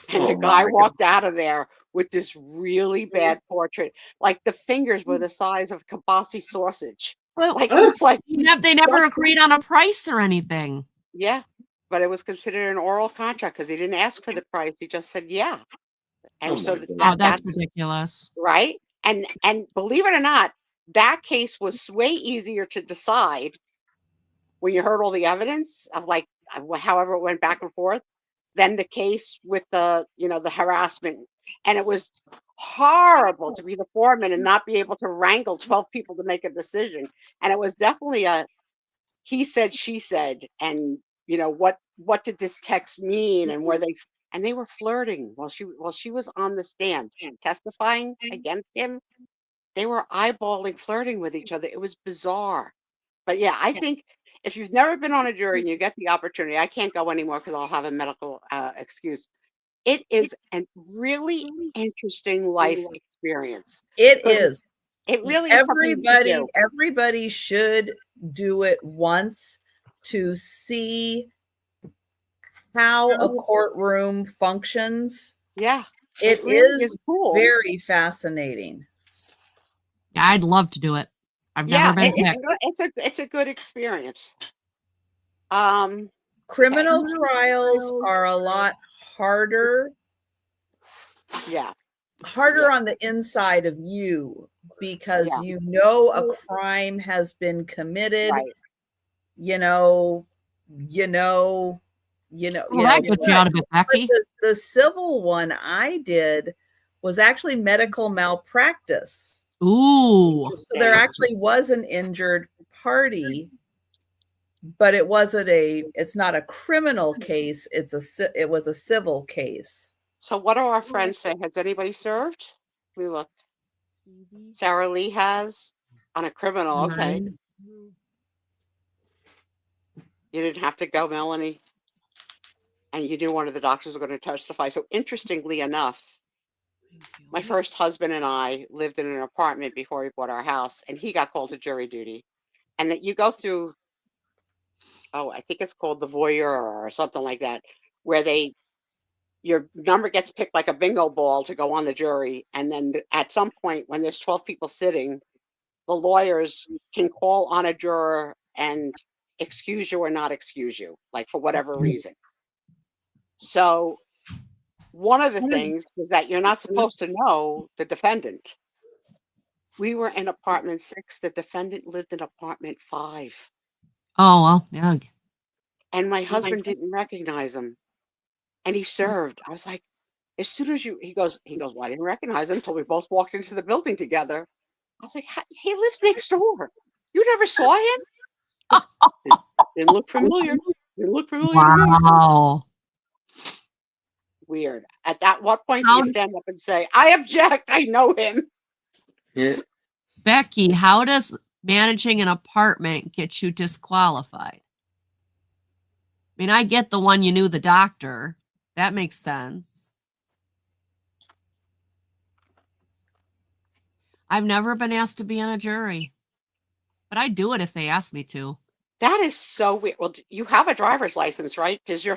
And Oh the guy my walked out of there with this really bad portrait. Like the fingers were the size of kibasi sausage. Well, Like it was like they never agreed on a price or anything. yeah, but it was considered an oral contract because he didn't ask for the price. He just said yeah. And Oh so my God. Oh, that's that's ridiculous. right. And believe it or not, that case was way easier to decide when you heard all the evidence of like however it went back and forth than the case with the the harassment. And it was horrible to be the foreman and not be able to wrangle 12 people to make a decision. And it was definitely a he said she said, and what did this text mean, and they were flirting while she was on the stand testifying against him. They were eyeballing, flirting with each other. It was bizarre. But yeah, I think if you've never been on a jury and you get the opportunity, I can't go anymore because I'll have a medical excuse. It is a really interesting life experience. It is. It really is something you should do. Everybody should do it once to see how a courtroom functions. Yeah, It really is cool. very fascinating. Yeah, I'd love to do it. I've never been picked. it's a good experience. Criminal trials are a lot harder. Yeah. Harder on the inside of you, because Yeah. you know a crime has been committed. Right. You know. Well, You that know, gets you out of it, but Becky. the civil one I did was actually medical malpractice. Ooh. So there actually was an injured party, but it's not a criminal case. It was a civil case. So what do our friends say? Has anybody served? We look. Sarah Lee has on a criminal. Okay. Mine. You didn't have to go, Melanie. And you knew one of the doctors was going to testify. So interestingly enough, my first husband and I lived in an apartment before we bought our house, and he got called to jury duty. And that you go through, I think it's called the voyeur or something like that, where your number gets picked like a bingo ball to go on the jury. And then at some point, when there's 12 people sitting, the lawyers can call on a juror and excuse you or not excuse you, like for whatever reason. So one of the things was that you're not supposed to know the defendant. We were in apartment 6. The defendant lived in apartment 5. Oh, well, yeah. And my husband didn't recognize him. And he served. I was like, as soon as he goes, well, I didn't recognize him until we both walked into the building together. I was like, he lives next door. You never saw him? Didn't look familiar. Didn't look familiar to me. Wow. Weird. At that what point do you stand up and say, I object, I know him? Yeah. Becky, how does managing an apartment get you disqualified? I mean, I get the one you knew the doctor. That makes sense. I've never been asked to be on a jury, but I'd do it if they asked me to. That is so weird. Well, you have a driver's license, right? Does your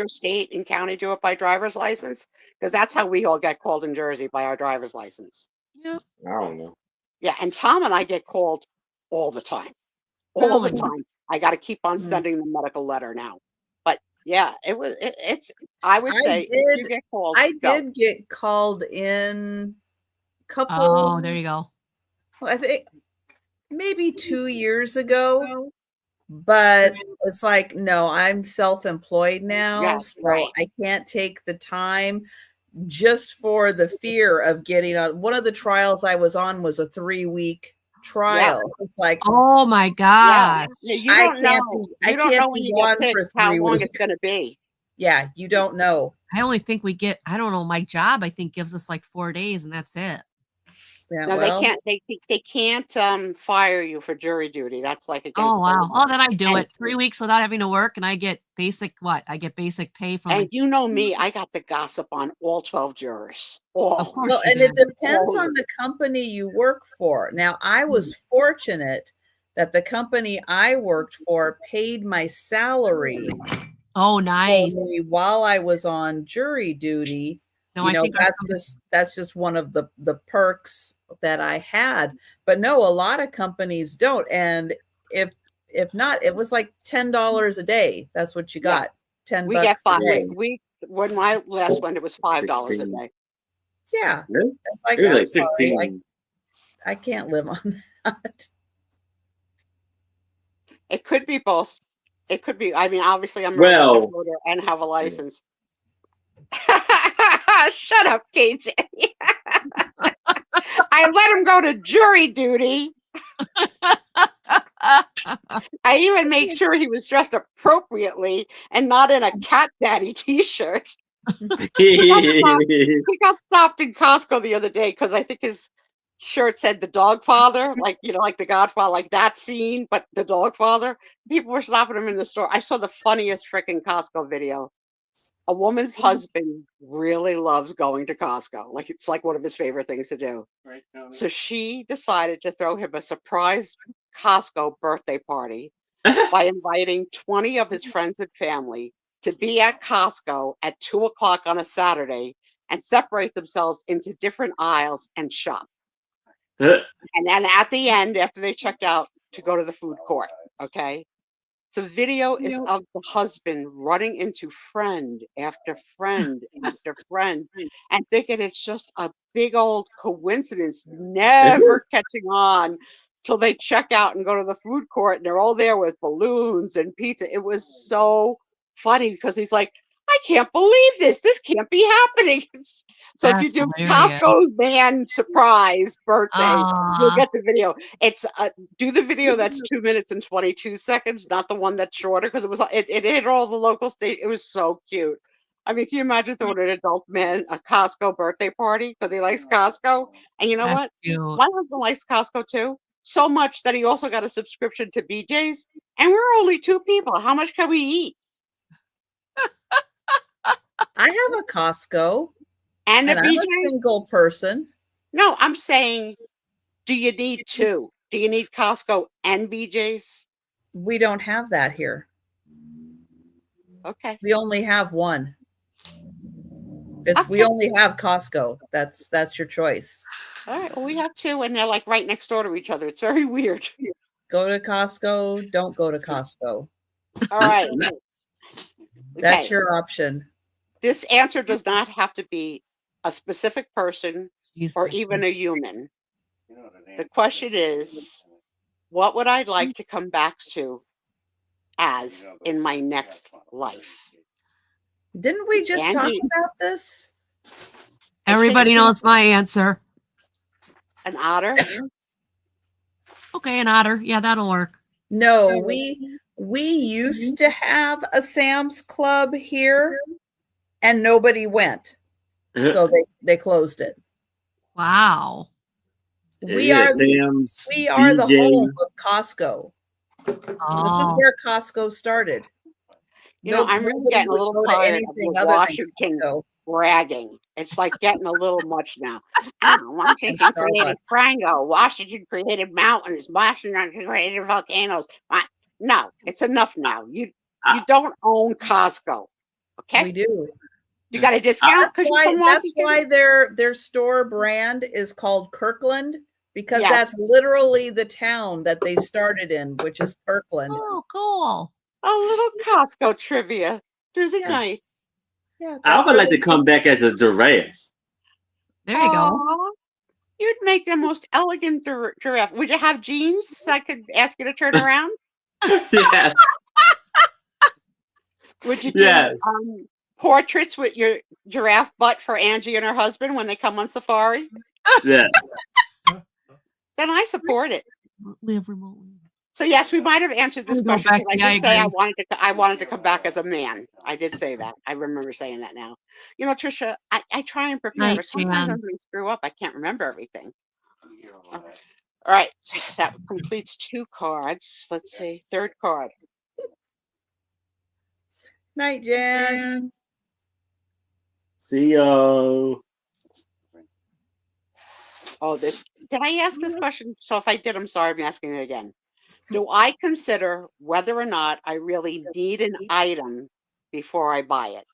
state and county do it by driver's license? Because that's how we all get called in Jersey, by our driver's license. Yeah. I don't know. Yeah, and Tom and I get called all the time. All the time. I got to keep on sending the medical letter now. But yeah, I would say if you get called. I did get called in a couple. Oh, there you go. I think maybe 2 years ago. But it's like, no, I'm self-employed now, Yes, so right. I can't take the time just for the fear of getting on. One of the trials I was on was a 3-week trial. It's like, oh my God. Yeah. You don't know. I You don't can't know when be you get on picked for how 3 long weeks. it's going to be. Yeah, you don't know. I only think we get, I don't know, my job, I think, gives us like 4 days and that's it. Yeah, No, well, they can't fire you for jury duty. That's like against Oh, the wow. law. Oh, then I do it 3 weeks without having to work and I get basic, what? I get basic pay from And you know me, I got the gossip on all 12 jurors. All. Of course. well, you and do. it depends on the company you work for. Now, I was fortunate that the company I worked for paid my salary Oh, nice. for me while I was on jury duty. No, You I know, think that's just one of the perks that I had. But no, a lot of companies don't. And if not, it was like $10 a day. That's what you got. 10 We bucks get a five. day. When my last one, it was $5 a 16. day. Yeah, Really? that's like, It was I'm like sorry, 16. I can't live on that. It could be both. It could be. I mean, obviously, I'm a Well, registered voter and have a license. Shut up, KJ. I let him go to jury duty. I even made sure he was dressed appropriately and not in a cat daddy t-shirt. He got stopped in Costco the other day because I think his shirt said the dog father, like, you know, like the Godfather, like that scene, but the dog father. People were stopping him in the store. I saw the funniest freaking Costco video. A woman's husband really loves going to Costco. Like, it's like one of his favorite things to do. Right. So she decided to throw him a surprise Costco birthday party by inviting 20 of his friends and family to be at Costco at 2:00 on a Saturday and separate themselves into different aisles and shop. And then at the end, after they checked out, to go to the food court. Okay. The video is of the husband running into friend after friend after friend and thinking it's just a big old coincidence, never catching on till they check out and go to the food court and they're all there with balloons and pizza. It was so funny because he's like, I can't believe this. This can't be happening. So if you That's do hilarious. Costco's man surprise birthday, you'll Aw. get the video. It's do the video that's 2 minutes and 22 seconds, not the one that's shorter because it hit all the local state. It was so cute. I mean, can you imagine throwing an adult man a Costco birthday party because he likes Costco? And you know That's what? cute. My husband likes Costco too, so much that he also got a subscription to BJ's. And we're only 2 people. How much can we eat? I have a Costco, And a and I'm a BJ? single person. No, I'm saying, do you need 2? Do you need Costco and BJ's? We don't have that here. Okay. We only have one. We Okay. only have Costco. That's your choice. All right. Well, we have 2, and they're like right next door to each other. It's very weird. Go to Costco. Don't go to Costco. All right. That's Okay. your option. This answer does not have to be a specific person Jeez, or Becky. even a human. The question is, what would I like to come back to as in my next life? Didn't we just talk Andy. about this? Everybody knows my answer. An otter? Okay, an otter. Yeah, that'll work. No, we used to have a Sam's Club here, and nobody went, so they closed it. Wow. We are Sam's, the home of Costco. This is Oh. where Costco started. You know, I'm really nobody getting a would little go to tired of anything the other than Washington Costco. bragging. It's like getting a little much now. Washington created Starbucks. Frango. Washington created mountains. Washington created volcanoes. No, it's enough now. You don't own Costco. Okay? We do. You got a discount because you're from That's Washington? why their store brand is called Kirkland, because that's Yes. literally the town that they started in, which is Kirkland. Oh, cool. A little Costco trivia through the Yeah. night. Yeah, I that's would like where to come back as a giraffe. There you go. Aw, you'd make the most elegant giraffe. Would you have jeans so I could ask you to turn around? Yeah. Would you do Yes. portraits with your giraffe butt for Angie and her husband when they come on safari? Yeah. Then I support it. Live remotely. So yes, we might have answered this Go question back. because Yeah, I I did say agree. I wanted to come back as a man. I did say that. I remember saying that now. You know, Trisha, I try and prepare, Night, but sometimes Jan. when we screw up, I can't remember everything. All right, that completes 2 cards. Let's see, 3rd card. Night, Jan. See y'all. Oh, did I ask this question? So if I did, I'm sorry, I'm asking it again. Do I consider whether or not I really need an item before I buy it?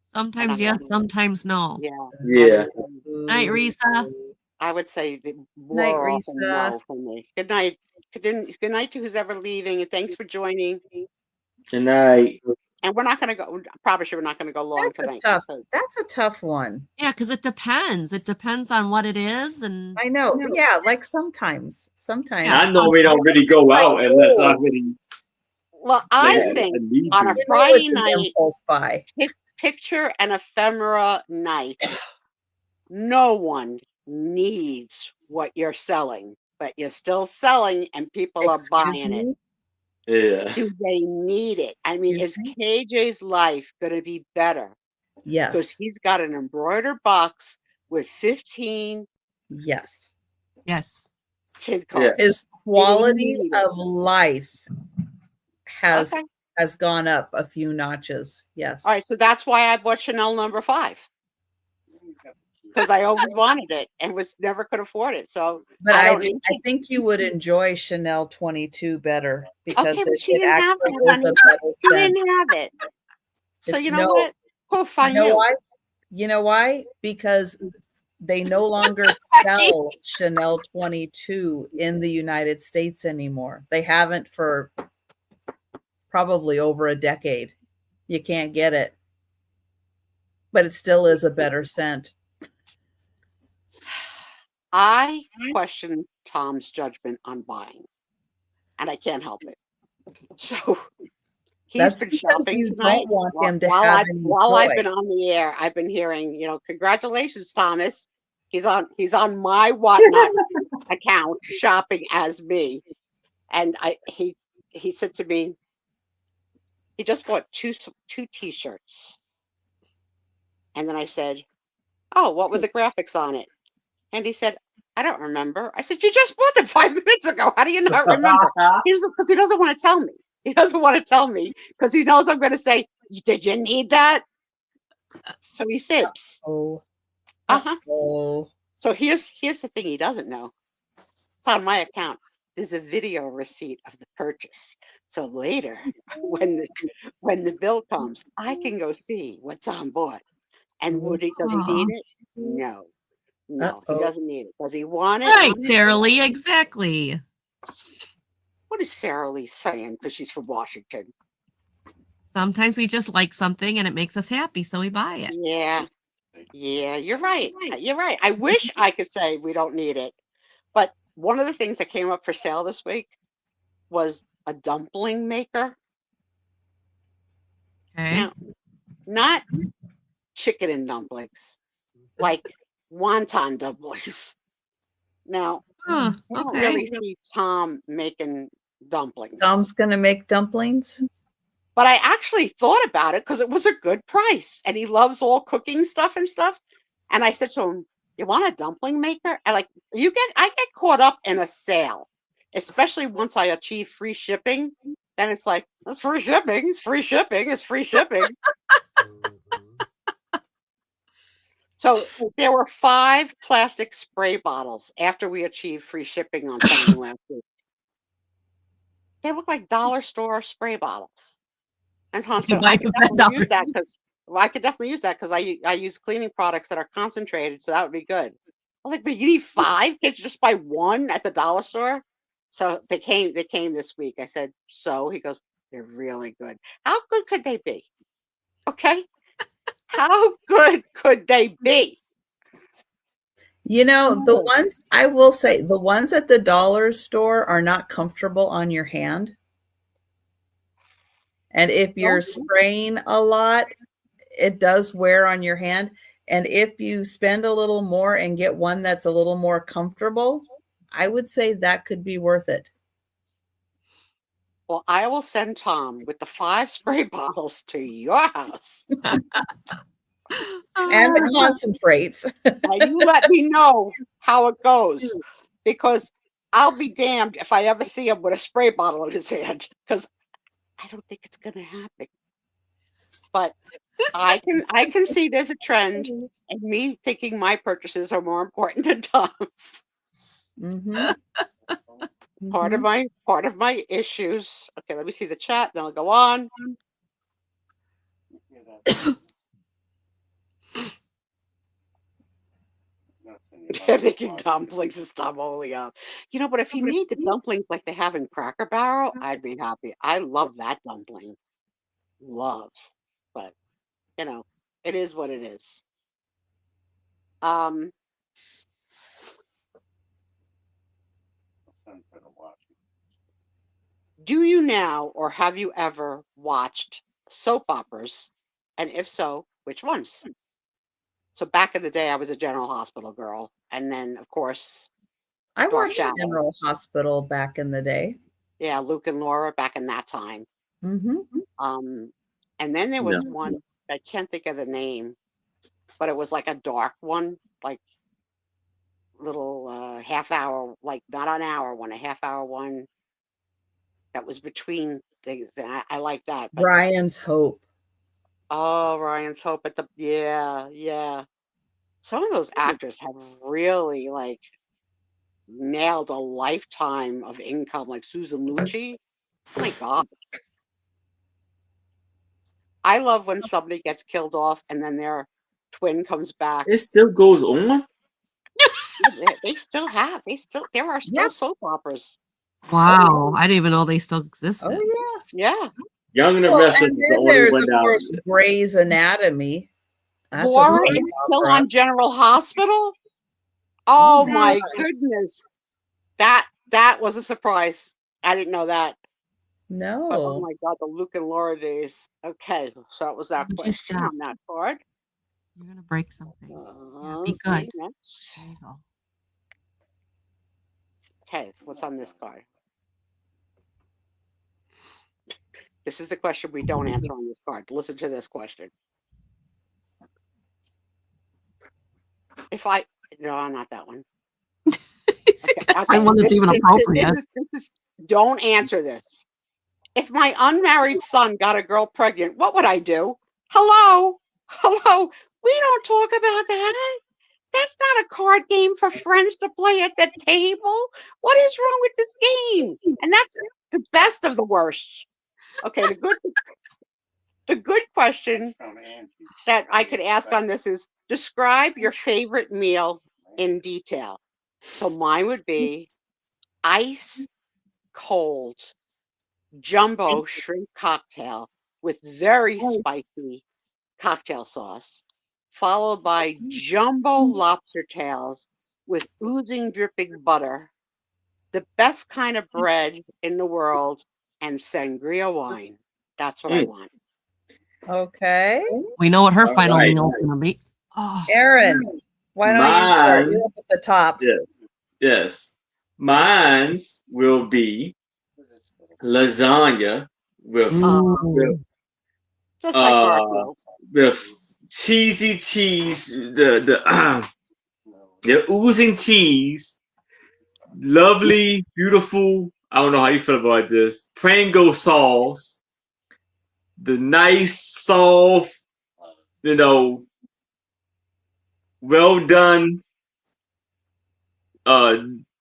Sometimes yes, sometimes no. Yeah. Yeah. Night, Risa. I would say Night, more often Risa. no for me. Good night. Good night to who's ever leaving, and thanks for joining. Good night. And we're not going to go. Probably sure we're not going to go long tonight. That's a tough one. Yeah, because it depends. It depends on what it is, and I know. Yeah, like sometimes. I know we don't really go out unless I really. Well, I like, think need on a to. Friday it's an night, impulse buy. picture and ephemera night, no one needs what you're selling, but you're still selling, and people are buying it. Yeah. Do they need it? I mean, is KJ's life going to be better? Yes. Because he's got an embroidered box with 15 Yes. kid cards. His quality of life has gone up a few notches. Yes. All right, so that's why I bought Chanel number 5. Because I always wanted it and never could afford it. So, but I think you would enjoy Chanel 22 better because it actually is a better She didn't have it. So you know what? We'll find you know why? You know why? Because they no longer sell Chanel 22 in the United States anymore. They haven't for probably over a decade. You can't get it. But it still is a better scent. I question Tom's judgment on buying, and I can't help it. So he's That's been because shopping you tonight. don't want him to while have I've any while I've joy. been on the air, I've been hearing, congratulations, Thomas. He's on my Whatnot account shopping as me, and he said to me, he just bought two T-shirts, and then I said, "Oh, what were the graphics on it?" And he said, "I don't remember." I said, "You just bought them 5 minutes ago. How do you not remember?" Because he doesn't want to tell me. He doesn't want to tell me because he knows I'm going to say, "Did you need that?" So he fibs. Oh. Uh-huh. Oh. So here's the thing he doesn't know. It's on my account. There's a video receipt of the purchase. So later, when the bill comes, I can go see what Tom bought. And does he need it? No. No, he doesn't need it. Does he want it? Right, Sarah Lee, exactly. What is Sarah Lee saying? Because she's from Washington. Sometimes we just like something and it makes us happy, so we buy it. Yeah. Yeah, you're right. You're right. I wish I could say we don't need it. But one of the things that came up for sale this week was a dumpling maker. Okay. Now, not chicken and dumplings, like wonton dumplings. Now, Huh, I don't okay. really see Tom making dumplings. Tom's gonna make dumplings. But I actually thought about it because it was a good price, and he loves all cooking stuff and stuff. And I said to him, "You want a dumpling maker?" And I get caught up in a sale, especially once I achieve free shipping. Then it's like, it's free shipping, it's free shipping, it's free shipping. So there were 5 plastic spray bottles after we achieved free shipping on something last week. They look like dollar store spray bottles. And Tom You said, buy I could for definitely use $10. that because I could definitely use that because I use cleaning products that are concentrated, so that would be good. I was like, but you need 5? Can't you just buy 1 at the dollar store? So they came this week. I said, so? He goes, they're really good. How good could they be? Okay. How good could they be? The ones, I will say, the ones at the dollar store are not comfortable on your hand. And if you're spraying a lot, it does wear on your hand. And if you spend a little more and get one that's a little more comfortable, I would say that could be worth it. Well, I will send Tom with the 5 spray bottles to your house. And the concentrates. Now you let me know how it goes, because I'll be damned if I ever see him with a spray bottle in his hand, because I don't think it's going to happen. But I can see there's a trend in me thinking my purchases are more important than Tom's. Mm-hmm. Part of my issues. Okay, let me see the chat, then I'll go on. They're making dumplings and stuff only up. But if you made the dumplings like they have in Cracker Barrel, I'd be happy. I love that dumpling. Love. But it is what it is. Do you now, or have you ever watched soap operas? And if so, which ones? So back in the day, I was a General Hospital girl. And then, of course, I Dark watched Shadows. General Hospital back in the day. Yeah, Luke and Laura back in that time. Mm-hmm. And then there was one, I can't think of the name, but it was like a dark one, like little half hour, like not an hour one, a half hour one that was between things. And I like that. But, Ryan's Hope. oh, Ryan's Hope at the, yeah. Some of those actors have really nailed a lifetime of income, like Susan Lucci. Oh my God. I love when somebody gets killed off and then their twin comes back. It still goes on? They still have. There are still Yep. soap operas. Wow, I didn't even know they still existed. Oh yeah. Yeah. Young and the Well, Restless and is the then only there's one of down. course Grey's Anatomy. That's a Laura soap is still opera. on General Hospital. Oh, Oh my goodness. That was a surprise. I didn't know that. But, oh No. my God, the Luke and Laura days. Okay, so that was that Would you question stop? on that card. You're gonna break something. Yeah, be Okay, good. next. There you go. Okay, what's on this card? This is the question we don't answer on this card. Listen to this question. No, not that one. Find one that's even appropriate. Don't answer this. If my unmarried son got a girl pregnant, what would I do? Hello? We don't talk about that. That's not a card game for friends to play at the table. What is wrong with this game? And that's the best of the worst. Okay, the good question that I could ask on this is describe your favorite meal in detail. So mine would be ice cold jumbo shrimp cocktail with very spicy cocktail sauce, followed by jumbo lobster tails with oozing dripping butter, the best kind of bread in the world, and sangria wine. That's what I want. Okay. We know what her All final right. meal's gonna be. Oh, Aaron, why don't you start? Mine- You're up at the top. Yes. Mine will be lasagna with ooh. Just like Garfield. the cheesy cheese, the oozing cheese, lovely, beautiful. I don't know how you feel about this. Prango sauce, the nice, soft, well done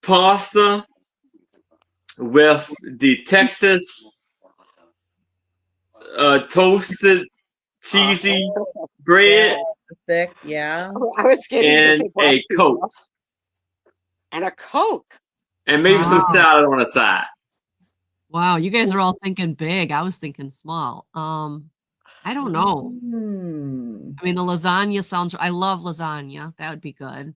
pasta with the Texas toasted cheesy bread Thick, yeah. I was scared he was and gonna say a barbecue Coke. sauce. And a Coke. and maybe some Wow. salad on the side. Wow, you guys are all thinking big. I was thinking small. I don't know. I mean, the lasagna sounds. I love lasagna. That would be good.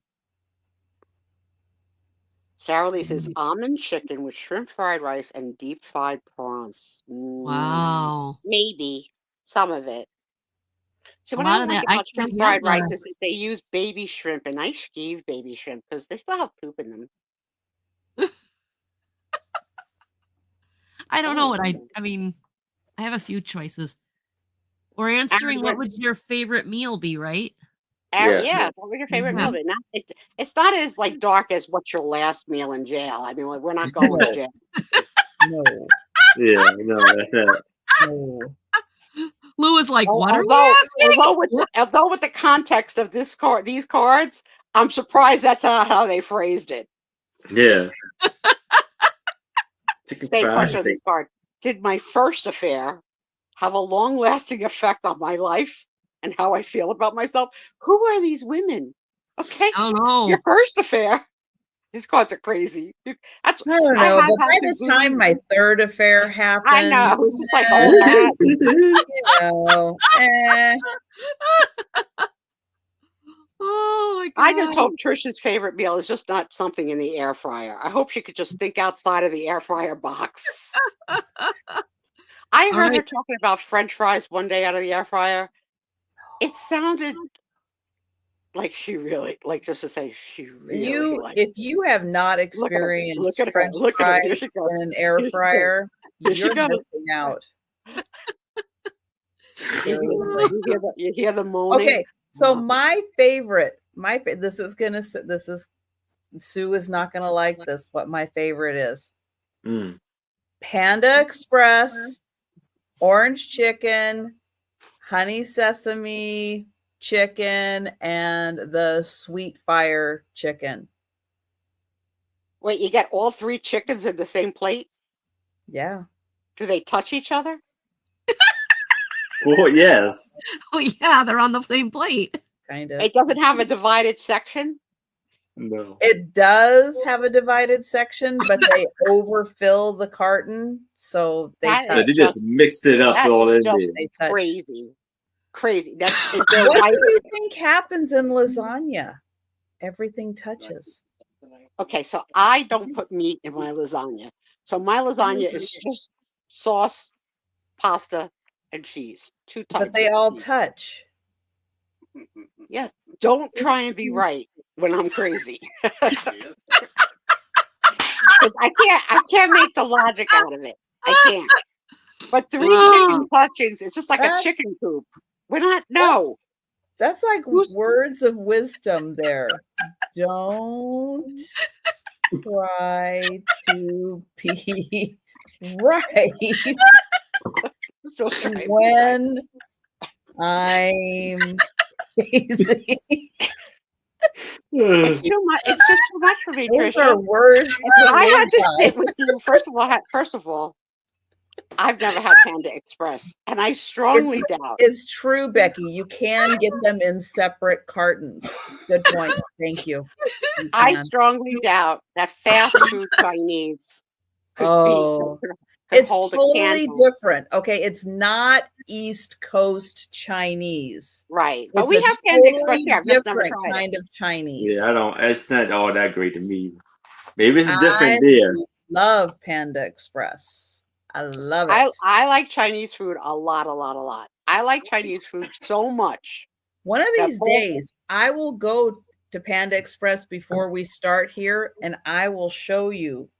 Sarah Lee says almond chicken with shrimp fried rice and deep fried prawns. Wow. Maybe some of it. So A what lot I of like that- I about shrimp can't fried get the- rice is that they use baby shrimp, and I skeeve baby shrimp because they still have poop in them. I don't know what I mean, I have a few choices. We're answering what would your favorite meal be, right? Yes. Yeah, what was your favorite Yeah. meal? But it's not as like dark as what's your last meal in jail. I mean, like, we're not going to jail. No. Yeah, no, that's it. No. Lou is like, what are we Although, asking? although with the context of these cards, I'm surprised that's not how they phrased it. Yeah. Chicken Same fried question on steak. this card. Did my first affair have a long-lasting effect on my life and how I feel about myself? Who are these women? Okay, I don't know. your first affair. These cards are crazy. That's I don't know, have but by had the to time my third affair happened, I know. It's just like, oh, that. you know, Oh my god. I just hope Trisha's favorite meal is just not something in the air fryer. I hope she could just think outside of the air fryer box. I heard her talking about French fries one day out of the air fryer. It sounded like she really, like, just to say she really liked if you have not experienced Look at her. French Look at her. Here fries she goes. in an air Here she fryer, Here she you're goes. missing out. You hear the moaning. Okay, so my favorite, Sue is not gonna like this. What my favorite is: Panda Express, orange chicken, honey sesame chicken, and the sweet fire chicken. Wait, you get all three chickens in the same plate? Yeah. Do they touch each other? Oh, yes. Oh yeah, they're on the same plate. Kind of. It doesn't have a divided section? No. It does have a divided section, but they overfill the carton, so they That is So touch. they just mixed it up That all is in just there. They touch. crazy. That's is there What white? do you think happens in lasagna? Everything touches. Okay, so I don't put meat in my lasagna. So my lasagna is just sauce, pasta, and cheese. Two types. But they of all cheese. touch. Yes. Don't try and be right when I'm crazy. 'Cause I can't make the logic out of it. I can't. But 3 chicken touchings is just like a That- chicken coop. We're not no. That's like Who's- words of wisdom there. Don't try to be right Still trying to be right. when I'm crazy. It's too much. It's just too much for me, Those Trisha. are words. I had to live by. sit with you. First of all, I've never had Panda Express, and I strongly doubt. It's true, Becky. You can get them in separate cartons. Good point. Thank you. You I can. strongly doubt that fast food Chinese could Oh, could it's hold a totally candle. different. Okay, it's not East Coast Chinese. Right, but It's we a have Panda Express totally here. I've just never different tried it. kind of Chinese. Yeah, I don't. It's not all that great to me. Maybe it's I different there. love Panda Express. I love it. I like Chinese food a lot. I like Chinese food so much. One of that these whole- days, I will go to Panda Express before we start here, and I will show you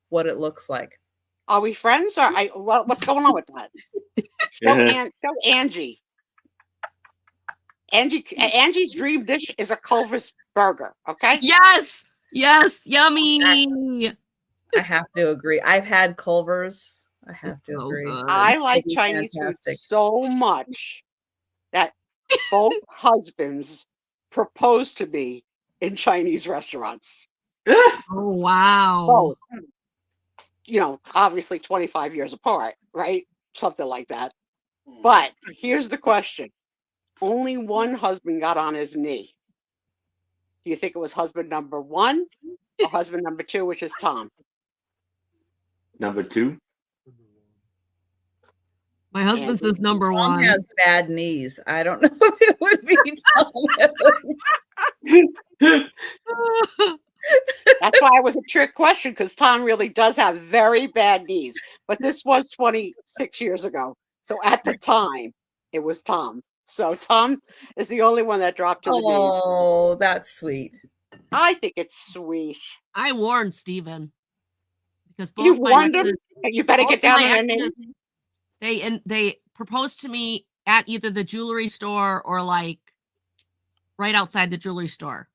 what it looks like. Are we friends or what's going on with that? Show Angie. Angie's dream dish is a Culver's burger. Okay. Yes. Yes. Yummy. I have to agree. I've had Culver's. I have It's to so agree. good. I like It'd be Chinese fantastic. food so much that both husbands proposed to me in Chinese restaurants. Oh wow. Both. Obviously 25 years apart, right? Something like that. But here's the question. Only one husband got on his knee. Do you think it was husband number 1 or husband number 2, which is Tom? Number 2. My husband Angie. says number Tom 1. has bad knees. I don't know if it would be Tom. That's why it was a trick question, because Tom really does have very bad knees. But this was 26 years ago. So at the time, it was Tom. So Tom is the only one that dropped to the knees. Oh, that's sweet. I think it's sweet. I warned Steven because You both my warned him? exes, You better both get down my on your knees. exes, they proposed to me at either the jewelry store or like right outside the jewelry store,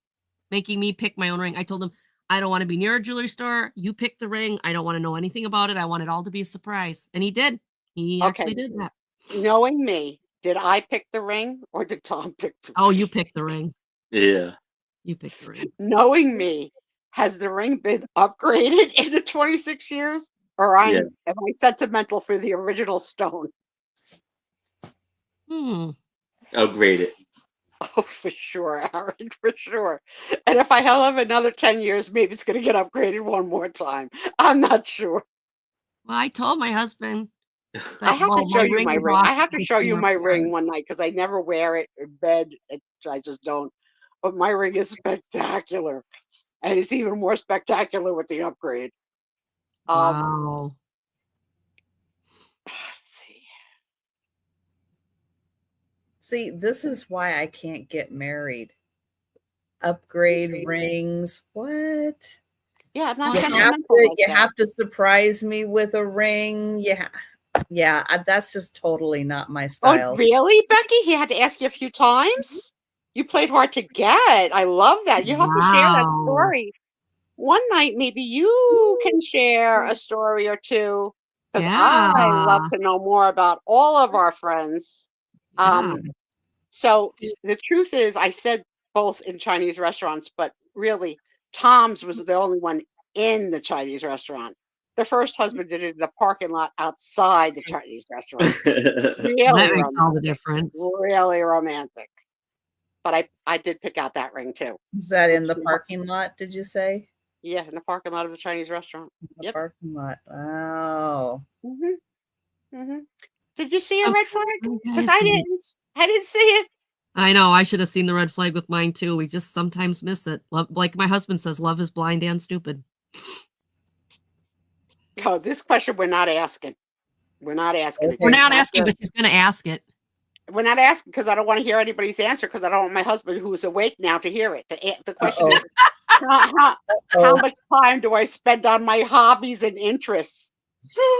making me pick my own ring. I told him, I don't want to be near a jewelry store. You pick the ring. I don't want to know anything about it. I want it all to be a surprise. And he did. He actually did that. Knowing me, did I pick the ring or did Tom pick the ring? Oh, you picked the ring. Yeah. You picked the ring. Knowing me, has the ring been upgraded in the 26 years? Or am I sentimental for the original stone? Upgraded. Oh, for sure, Aaron, for sure. And if I have another 10 years, maybe it's going to get upgraded one more time. I'm not sure. Well, I told my husband. I have to show you my ring. I have to show you my ring one. one night because I never wear it in bed. I just don't. But my ring is spectacular. And it's even more spectacular with the upgrade. Wow. Let's see. See, this is why I can't get married. Upgrade rings. What? Yeah, I'm not You sentimental like You that. have to surprise me with a ring. Yeah, that's just totally not my Oh, style. really, Becky? He had to ask you a few times? You played hard to get. I love that. You have to share that Wow. story. One night, maybe you can share a story or two. Because I love to know more about all of our friends. So the truth is, I said both in Chinese restaurants, but really, Tom's was the only one in the Chinese restaurant. The first husband did it in the parking lot outside the Chinese restaurant. Really That makes all the romantic. difference. Really romantic. but I did pick out that ring too. Is that in the parking lot, did you say? Yeah, in the parking lot of the Chinese restaurant. The Yep. parking lot. Wow. Did you see a Oh, red flag? you Because guys I can- didn't. I didn't see it. I know. I should have seen the red flag with mine too. We just sometimes miss it. Like my husband says, love is blind and stupid. Oh, this question we're not asking. We're not asking. Okay. We're not Gotcha. asking, but she's going to ask it. We're not asking because I don't want to hear anybody's answer because I don't want my husband, who's awake now, to hear it. The question is, how much time do I spend on my hobbies and interests?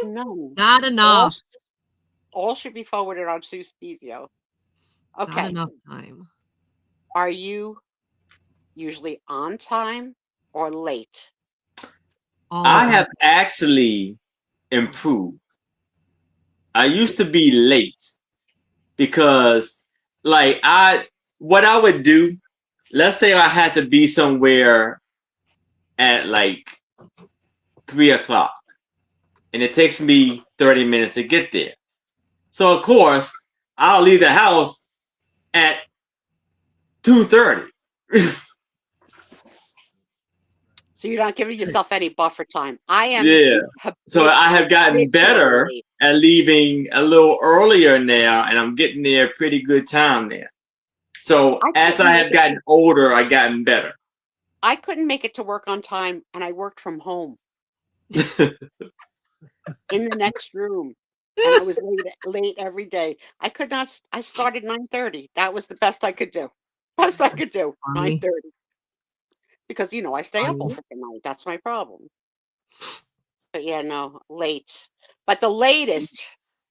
None. Not enough. All should be forwarded on Sue Spezio. Not Okay. enough time. Are you usually on time or late? I have actually improved. I used to be late because, like, what I would do, let's say I had to be somewhere at like 3:00, and it takes me 30 minutes to get there. So of course, I'll leave the house at 2:30. So you're not giving yourself any buffer time. I am. Yeah. So I have gotten better habitually. at leaving a little earlier now, and I'm getting there a pretty good time now. So as I have gotten older, I've gotten better. I couldn't make it to work on time, and I worked from home in the next room, and I was late every day. I could not. I started 9:30. That was the best I could do. Best I could do. 9:30. Because I stay up all freaking night. That's my problem. But yeah, no, late. But the latest,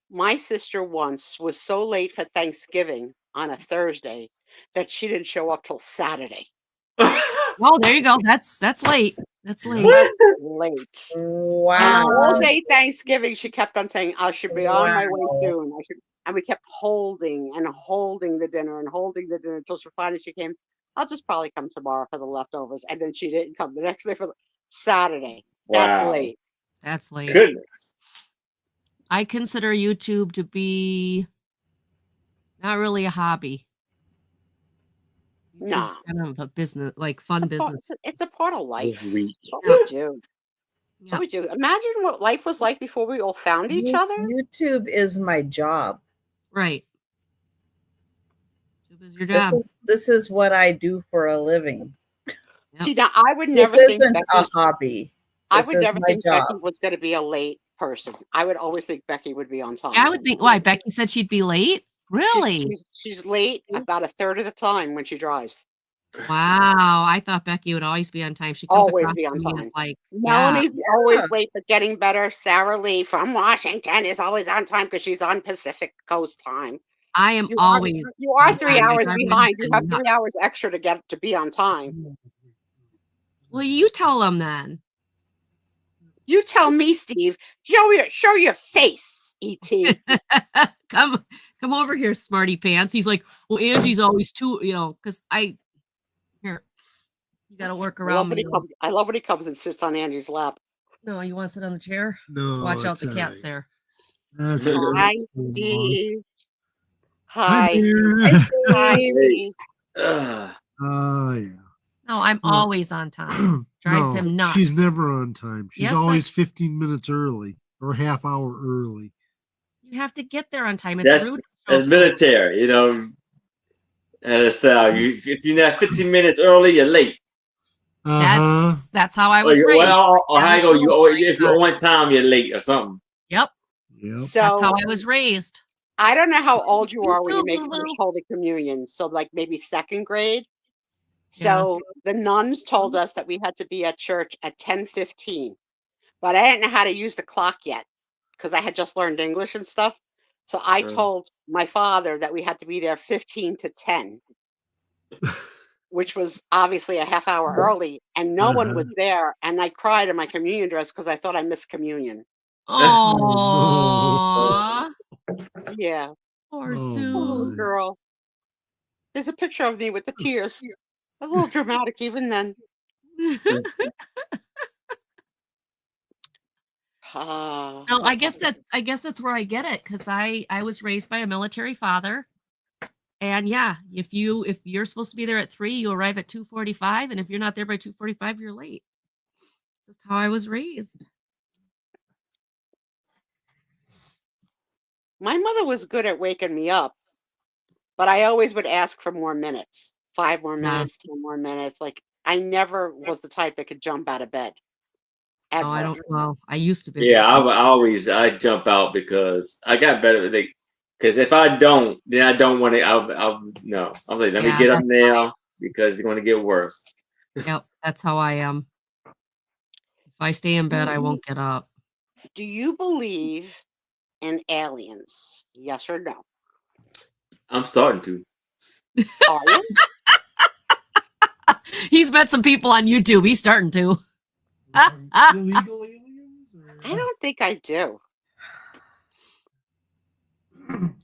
my sister once was so late for Thanksgiving on a Thursday that she didn't show up till Saturday. Oh, there you go. That's late. That's late. That's late. Wow. And all day Thanksgiving, she kept on saying, "I should be on my way soon. I should." And we kept holding the dinner until she came. I'll just probably come tomorrow for the leftovers. And then she didn't come the next day for Saturday. That's Wow. late. That's late. Goodness. I consider YouTube to be not really a hobby. Nah. It's kind of a business, like fun business. It's a part of life. Weak. What we do. Yeah. What we do. Imagine what life was like before we all found each other. YouTube is my job. Right. YouTube is your job. This is what I do for a living. Yep. See, now I would never This think isn't a Becky, hobby. I This would is never my think Becky job. was going to be a late person. I would always think Becky would be on time. Yeah, I would think. Why? Becky said she'd be late. Really? She's late about a third of the time when she drives. Wow. I thought Becky would always be on time. She comes Always across be on to me time. as like, Melanie's always late, but getting better. Sarah Lee from Washington is always on time because she's on Pacific Coast time. I am You always. are on 3 time. I hours drive my behind. You have husband 3 hours extra to be on time. Well, you tell them then. You tell me, Steve. Show your face, E.T. come over here, smarty pants. He's like, well, Angie's always too, because here, you got to work around me. I love when he comes and sits on Angie's lap. No, you want to sit on the chair? No, Watch out, the it's cat's all there. right. Hi, That's Steve. Hi, Hi. dear. Hi, Steve. Steve. Ugh. Yeah. No, I'm Well, always on time. Drives No, him nuts. She's never on time. She's Yes, always 15 minutes early or half hour early. You have to get there on time. It's That's rude. to show up that's so late. military, And it's if you're not 15 minutes early, you're late. Uh-huh. That's how I was raised. Or how you go? If you're on time, you're late or something. Yep, Yep. that's how So I was raised. I don't know how old you are when you too, make Lulu. First Holy Communion. So like maybe second grade. Yeah. So the nuns told us that we had to be at church at 10:15, but I didn't know how to use the clock yet because I had just learned English and stuff. So I told my father that we had to be there 15 to 10, which was obviously a half hour early, and no one was there. And I cried in my communion dress because I thought I missed communion. Oh, Yeah, poor Oh, Sue. poor my. girl. There's a picture of me with the tears. A little dramatic even then. Ah, No, I guess that's where I get it because I was raised by a military father, And yeah, if you're supposed to be there at 3, you arrive at 2:45, and if you're not there by 2:45, you're late. Just how I was raised. My mother was good at waking me up, but I always would ask for more minutes. 5 more Yeah. minutes, 10 more minutes. Like, I never was the type that could jump out of bed. No, I Ever. don't. Well, I used to be. Yeah, I jump out because I got better. Because if I don't, then I don't want to. I'll no. I'm like, let me Yeah, get up that's now because it's going to get worse. Yep, that's how I am. If I stay in bed, I won't get up. Do you believe in aliens? Yes or no? I'm starting to. Are you? He's met some people on YouTube. He's starting to. Illegal aliens? Or? I don't think I do.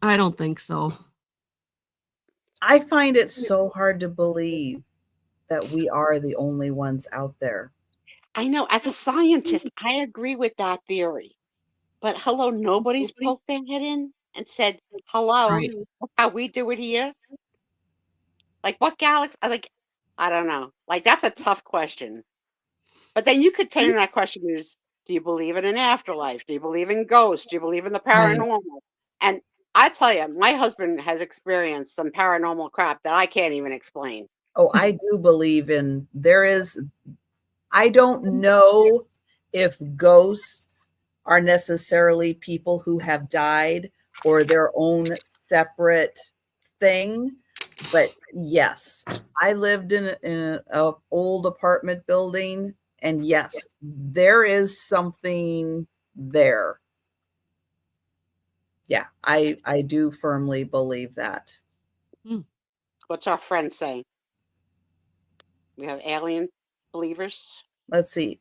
I don't think so. I find it so hard to believe that we are the only ones out there. I know. As a scientist, I agree with that theory. But hello, nobody's poked their head in and said, hello, Right. how we do it here? Like, what galaxy? I don't know. Like, that's a tough question. But then you could turn that question as, do you believe in an afterlife? Do you believe in ghosts? Do you believe in the Right. paranormal? And I tell you, my husband has experienced some paranormal crap that I can't even explain. Oh, I do believe in I don't know if ghosts are necessarily people who have died or their own separate thing. But yes, I lived in an old apartment building, and yes, there is something there. Yeah, I do firmly believe that. What's our friend saying? We have alien believers. Let's see.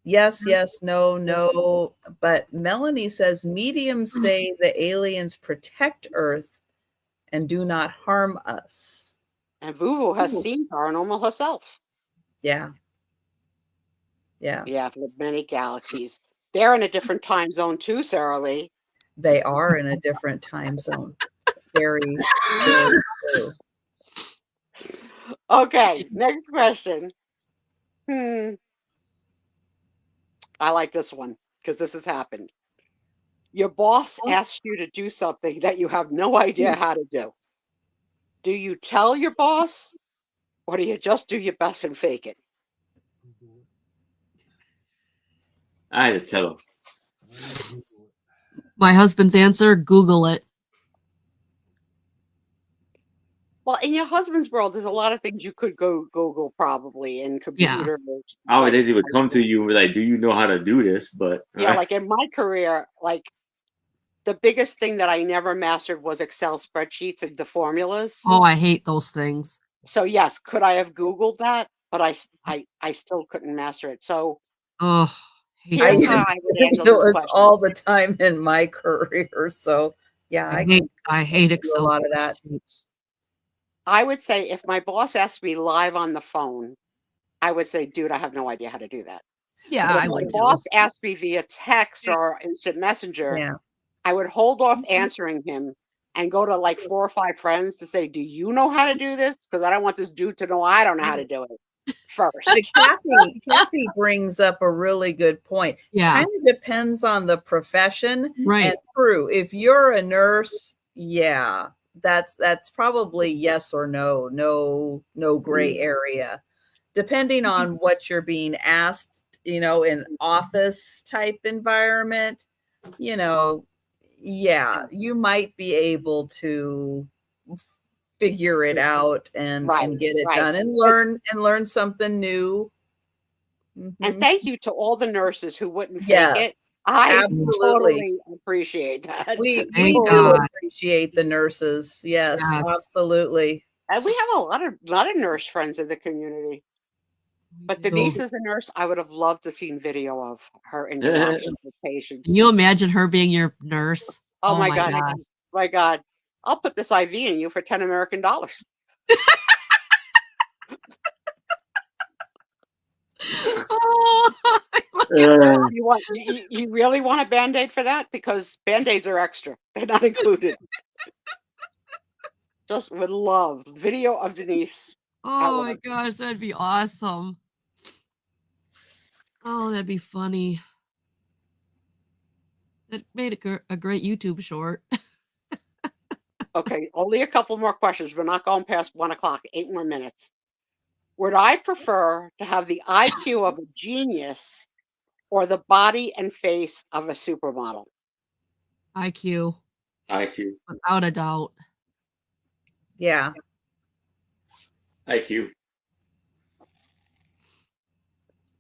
Yes, no, no. But Melanie says mediums say the aliens protect Earth and do not harm us. And Vuvu has seen paranormal herself. Yeah. Yeah. Yeah, for many galaxies. They're in a different time zone too, Sarah Lee. They are in a different time zone. Very, very true. Okay, next question. I like this one because this has happened. Your boss asks you to do something that you have no idea how to do. Do you tell your boss or do you just do your best and fake it? I had to tell him. My husband's answer, Google it. Well, in your husband's world, there's a lot of things you could go Google probably in computer. I would think he would come to you and be like, do you know how to do this? But yeah, like in my career, like the biggest thing that I never mastered was Excel spreadsheets and the formulas. Oh, I hate those things. So yes, could I have Googled that? But I still couldn't master it. So Oh, I here's how use I would handle this formulas question. all the time in my career. So yeah, I hate do Excel. a lot of that. spreadsheets. I would say if my boss asked me live on the phone, I would say, dude, I have no idea how to do that. Yeah, But I if my would too. boss asked me via text or instant messenger, Yeah. I would hold off answering him and go to like 4 or 5 friends to say, do you know how to do this? Because I don't want this dude to know I don't know how to do it first. But Kathy brings up a really good point. Yeah. Kind of depends on the profession. Right. And true. If you're a nurse, yeah, that's probably yes or no. No gray area. Depending on what you're being asked, in office type environment, yeah, you might be able to figure it out and get it done and learn something new. And thank you to all the nurses who wouldn't Yes, fake it. I absolutely. totally appreciate that. We Thank do God. appreciate the nurses. Yes, Yes. absolutely. And we have a lot of nurse friends in the community. But Denise is a nurse I would have loved to seen video of her interactions with patients. Can you imagine her being your nurse? Oh my God. My God. I'll put this IV in you for $10 American. You really want a Band-Aid for that? Because Band-Aids are extra. They're not included. just would love video of Denise. Oh my work. gosh, that'd be awesome. Oh, that'd be funny. That made a great YouTube short. Okay, only a couple more questions. We're not going past 1 o'clock. 8 more minutes. Would I prefer to have the IQ of a genius or the body and face of a supermodel? IQ, IQ. without a doubt. Yeah. IQ.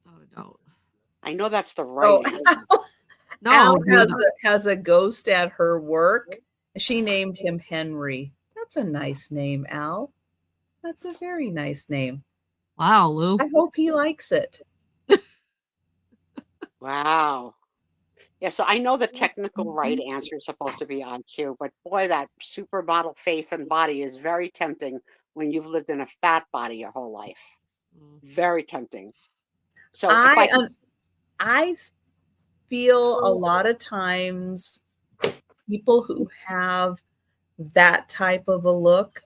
Without a doubt. I know that's the right answer. Oh, No, Al dude, has a ghost at her work. She named him Henry. That's a nice name, Al. That's a very nice name. wow, Lou. I hope he likes it. Wow. Yeah, so I know the technical right answer is supposed to be IQ, but boy, that supermodel face and body is very tempting when you've lived in a fat body your whole life. Very tempting. So if I could, I feel a lot of times people who have that type of a look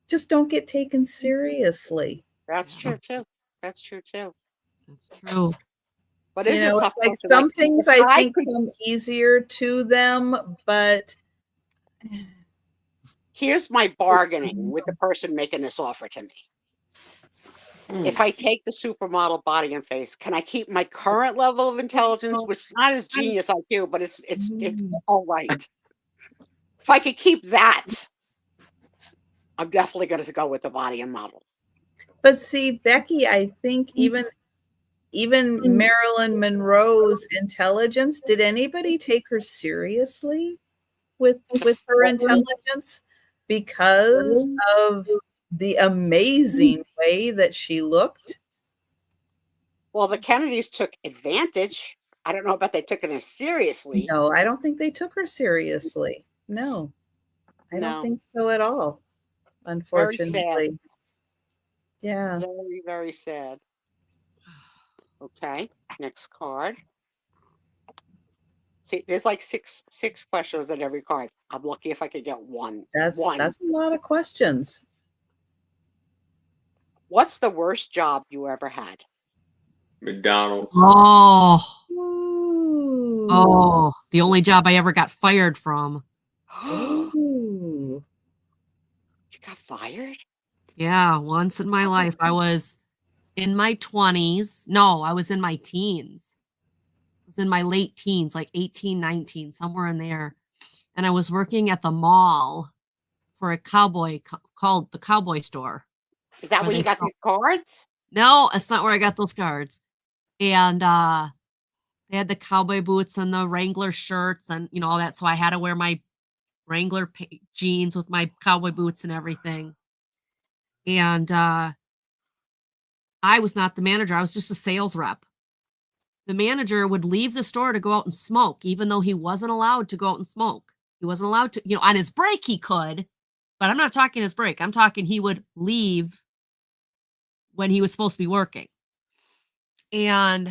just don't get taken seriously. that's true too. That's true too. That's true. But You it's know, a tough like question. some Like, things if I think could- come easier to them, but here's my bargaining with the person making this offer to me. If I take the supermodel body and face, can I keep my current level of intelligence, which is not as genius IQ, but it's all right. If I could keep that, I'm definitely going to go with the body and model. But see, Becky, I think even Marilyn Monroe's intelligence, did anybody take her seriously with her intelligence because of the amazing way that she looked? Well, the Kennedys took advantage. I don't know about they took it as seriously. No, I don't think they took her seriously. No, I No. don't think so at all. Unfortunately. Yeah. Very, very sad. Okay, next card. See, there's like six questions in every card. I'm lucky if I could get one. That's One. a lot of questions. What's the worst job you ever had? McDonald's. Oh, Ooh. oh, the only job I ever got fired from. You Ooh. got fired? Yeah, once in my life. I was in my 20s. No, I was in my teens. I was in my late teens, like 18, 19, somewhere in there. And I was working at the mall for a cowboy called the Cowboy Store. Is that Where where you they got sell- these cards? No, that's not where I got those cards. And they had the cowboy boots and the Wrangler shirts and all that. So I had to wear my Wrangler jeans with my cowboy boots and everything. And I was not the manager. I was just a sales rep. The manager would leave the store to go out and smoke, even though he wasn't allowed to go out and smoke. He wasn't allowed to, on his break he could, but I'm not talking his break. I'm talking he would leave when he was supposed to be working. And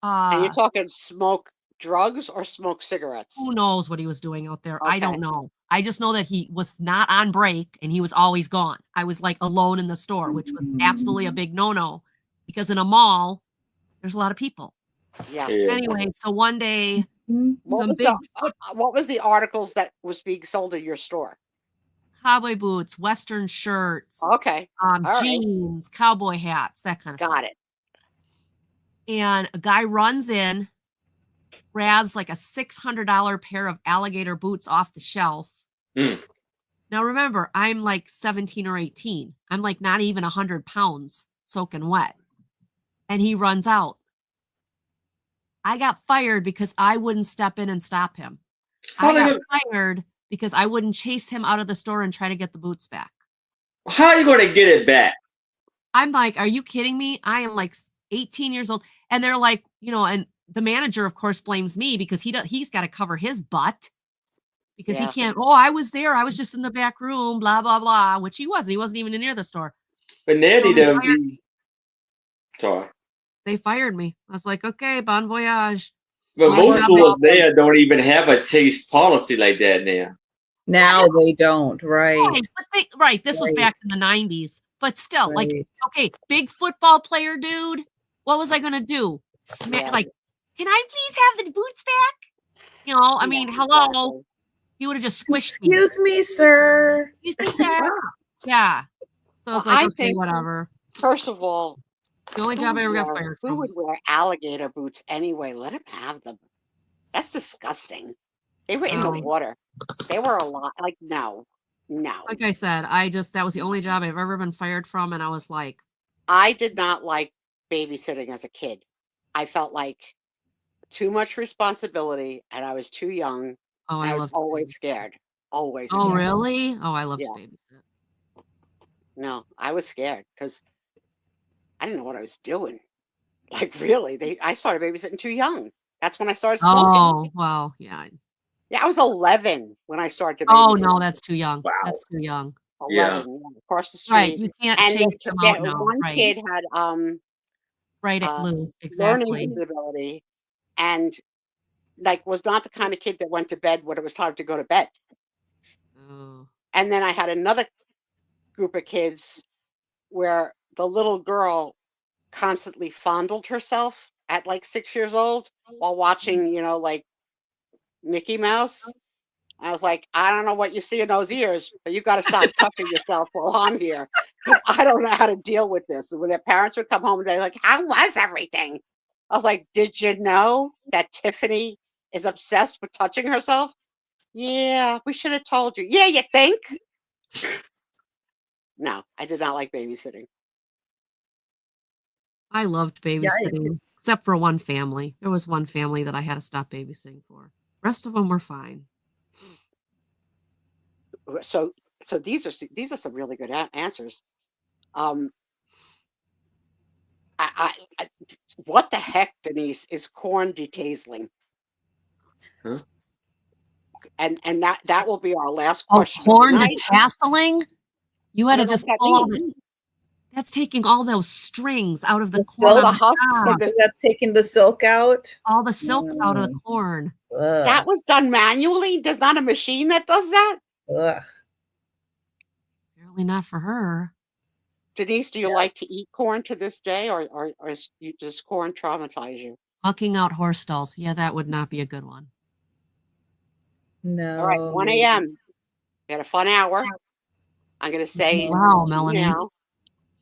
you're talking smoke drugs or smoke cigarettes? who knows what he was doing out there? I Okay. don't know. I just know that he was not on break and he was always gone. I was like alone in the store, which was absolutely a big no-no because in a mall, there's a lot of people. Yeah. Yeah. Anyway, so one day, What some was, big what was the articles that was being sold at your store? cowboy boots, Western shirts, Okay, all right. jeans, cowboy hats, that kind of stuff. got it. And a guy runs in, grabs like a $600 pair of alligator boots off the shelf. Mm. Now remember, I'm like 17 or 18. I'm like not even 100 pounds soaking wet. And he runs out. I got fired because I wouldn't step in and stop him. How I got did- fired because I wouldn't chase him out of the store and try to get the boots back. How are you going to get it back? I'm like, are you kidding me? I am like 18 years old. And they're like, and the manager, of course, blames me because he's got to cover his butt because he Yeah. can't. Oh, I was there. I was just in the back room, blah, blah, blah, which he wasn't. He wasn't even near the store. But Nanny So they done fired be. Sorry. They fired me. I was like, okay, bon voyage. But Well, most yeah, stores but- there don't even have a chase policy like that now. Now they don't, right? Right, but right. This was Right. back in the 90s, but still, like, Right. okay, big football player, dude. What was I gonna do? Yeah. Like, can I please have the boots back? You know, I mean, hello. Exactly. You would have just squished me. Excuse me, sir. Excuse me, sir. Yeah. So I was Well, like, I okay, think- whatever. First of all, The only job I ever got fired who from. would wear alligator boots anyway? Let him have them. That's disgusting. They were in the Oh. water. They were a lot. Like, no. Like I said, that was the only job I've ever been fired from, and I was like, I did not like babysitting as a kid. I felt like too much responsibility, and I was too young. oh, I I was love. always scared. Always Oh, scared. really? Oh, I love Yeah. to babysit. No, I was scared because I didn't know what I was doing. Like, really, I started babysitting too young. That's when I started smoking. Oh, well, yeah. Yeah, I was 11 when I started to Oh babysit. no, that's too young. Wow. That's too young. 11, yeah, across the street. Right, you can't And chase them out now. one Right, kid had right, uh, Lou. learning Exactly. disability, and like was not the kind of kid that went to bed when it was time to go to bed. Oh. And then I had another group of kids where the little girl constantly fondled herself at like 6 years old while watching, like Mickey Mouse. I was like, I don't know what you see in those ears, but you got to stop touching yourself while I'm here. 'Cause I don't know how to deal with this. And when their parents would come home and they're like, how was everything? I was like, did you know that Tiffany is obsessed with touching herself? Yeah, we should have told you. Yeah, you think? No, I did not like babysitting. I loved babysitting, except for one family. There was one family that I had to stop babysitting for. Rest of them were fine. So these are some really good answers. What the heck, Denise, is corn detasseling? Huh? And that will be our last Oh, question. corn tonight. detasseling? You had I to don't know just what that pull all means. that's taking all those strings out of the The corn. silk? on The husks top. and Is that taking the silk out? All the silks out of the corn. Ugh. that was done manually. There's not a machine that does that. Ugh. Apparently not for her. Denise, do you like to eat corn to this day, or does corn traumatize you? Hucking out horse stalls. Yeah, that would not be a good one. No. All right, 1 a.m. We had a fun hour. I'm going to say Wow, Melanie. now,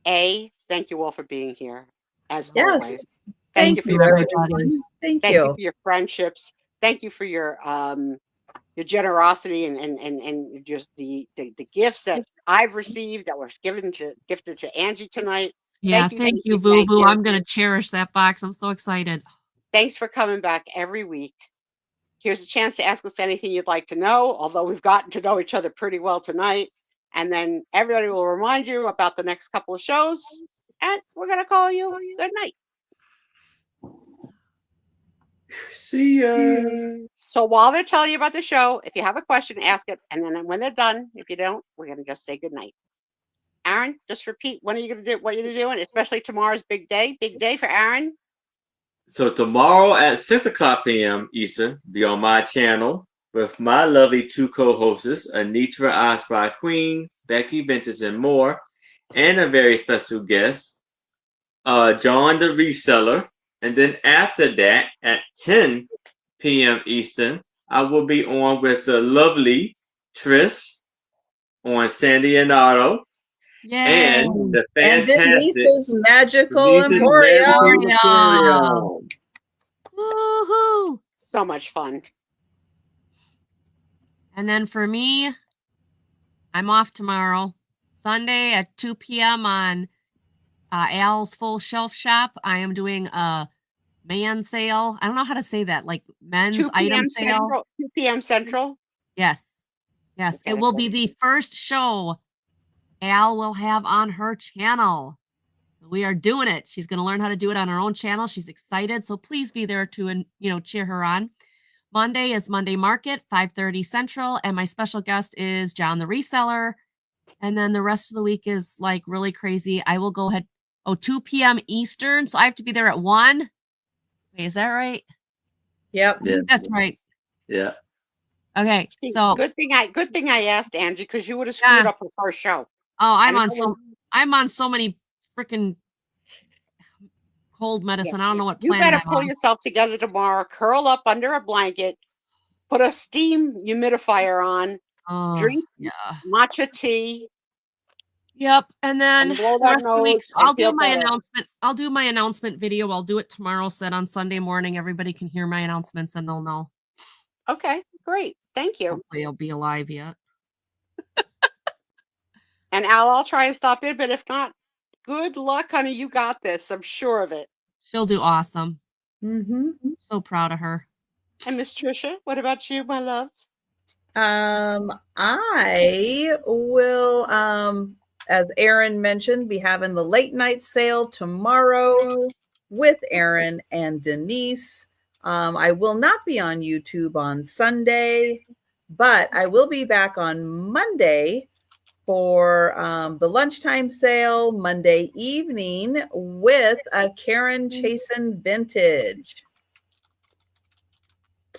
thank you all for being here, as Yes. always. Thank you for you, your everybody. questions. Thank Thank you you. for your friendships. Thank you for your generosity and just the gifts that I've received that were gifted to Angie tonight. Yeah, thank you, Boo thank Boo. you. I'm going to cherish that box. I'm so excited. Thanks for coming back every week. Here's a chance to ask us anything you'd like to know, although we've gotten to know each other pretty well tonight. And then everybody will remind you about the next couple of shows. And we're going to call you good night. See ya. So while they're telling you about the show, if you have a question, ask it. And then when they're done, if you don't, we're going to just say good night. Aaron, just repeat. When are you going to do what you're doing? Especially tomorrow's big day. Big day for Aaron. So tomorrow at 6:00 p.m. Eastern, be on my channel with my lovely two co-hosts, Anitra I Spy Queen, Becky Vintage, and more, and a very special guest, John the Reseller. And then after that, at 10 p.m. Eastern, I will be on with the lovely Trish on Sandy and Otto. Yay. And the And fantastic Denise's Magical Denise's Emporium. Magical Emporium. Woohoo. So much fun. And then for me, I'm off tomorrow, Sunday at 2 p.m. on Al's Full Shelf Shop. I am doing a man sale. I don't know how to say that, like men's 2 item p.m. sale. Central. 2 p.m. Central. Yes. Yes. Okay, It will cool. be the first show Al will have on her channel. So we are doing it. She's going to learn how to do it on her own channel. She's excited. So please be there to, and cheer her on. Monday is Monday Market, 5:30 Central. And my special guest is John the Reseller. And then the rest of the week is like really crazy. I will go ahead. 2 p.m. Eastern. So I have to be there at 1. Wait, is that right? Yep. Yeah. That's right. Yeah. Okay, See, so good thing I asked Angie, because you would have screwed Yeah. up her first show. I'm I on know I'm on so many freaking cold medicine. I don't know what You planet better I'm pull on. yourself together tomorrow, curl up under a blanket, put a steam humidifier on, Oh, drink yeah. matcha tea, Yep. And then and blow the that rest of the week, nose I'll and do feel my better. announcement. I'll do my announcement video. I'll do it tomorrow. So that on Sunday morning, everybody can hear my announcements and they'll know. Okay, great. Thank you. Hopefully, I'll be alive yet. And Al, I'll try and stop in, but if not, good luck, honey. You got this. I'm sure of it. She'll do awesome. Mm-hmm. So proud of her. And Miss Trisha, what about you, my love? I will, as Aaron mentioned, be having the late night sale tomorrow with Aaron and Denise. I will not be on YouTube on Sunday, but I will be back on Monday for the lunchtime sale Monday evening with a Karen Chasen vintage.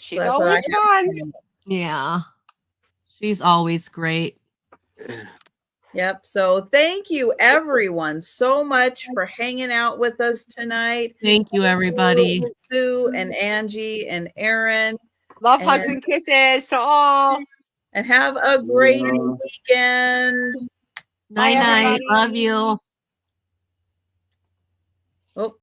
She's that's what I always have fun. coming up. Yeah. She's always great. Yep. So thank you everyone so much for hanging out with us tonight. Thank you, everybody. Sue and Angie and Aaron. Love, hugs, and kisses to all. And have a great Yeah. weekend. Night, night. everybody. Love you.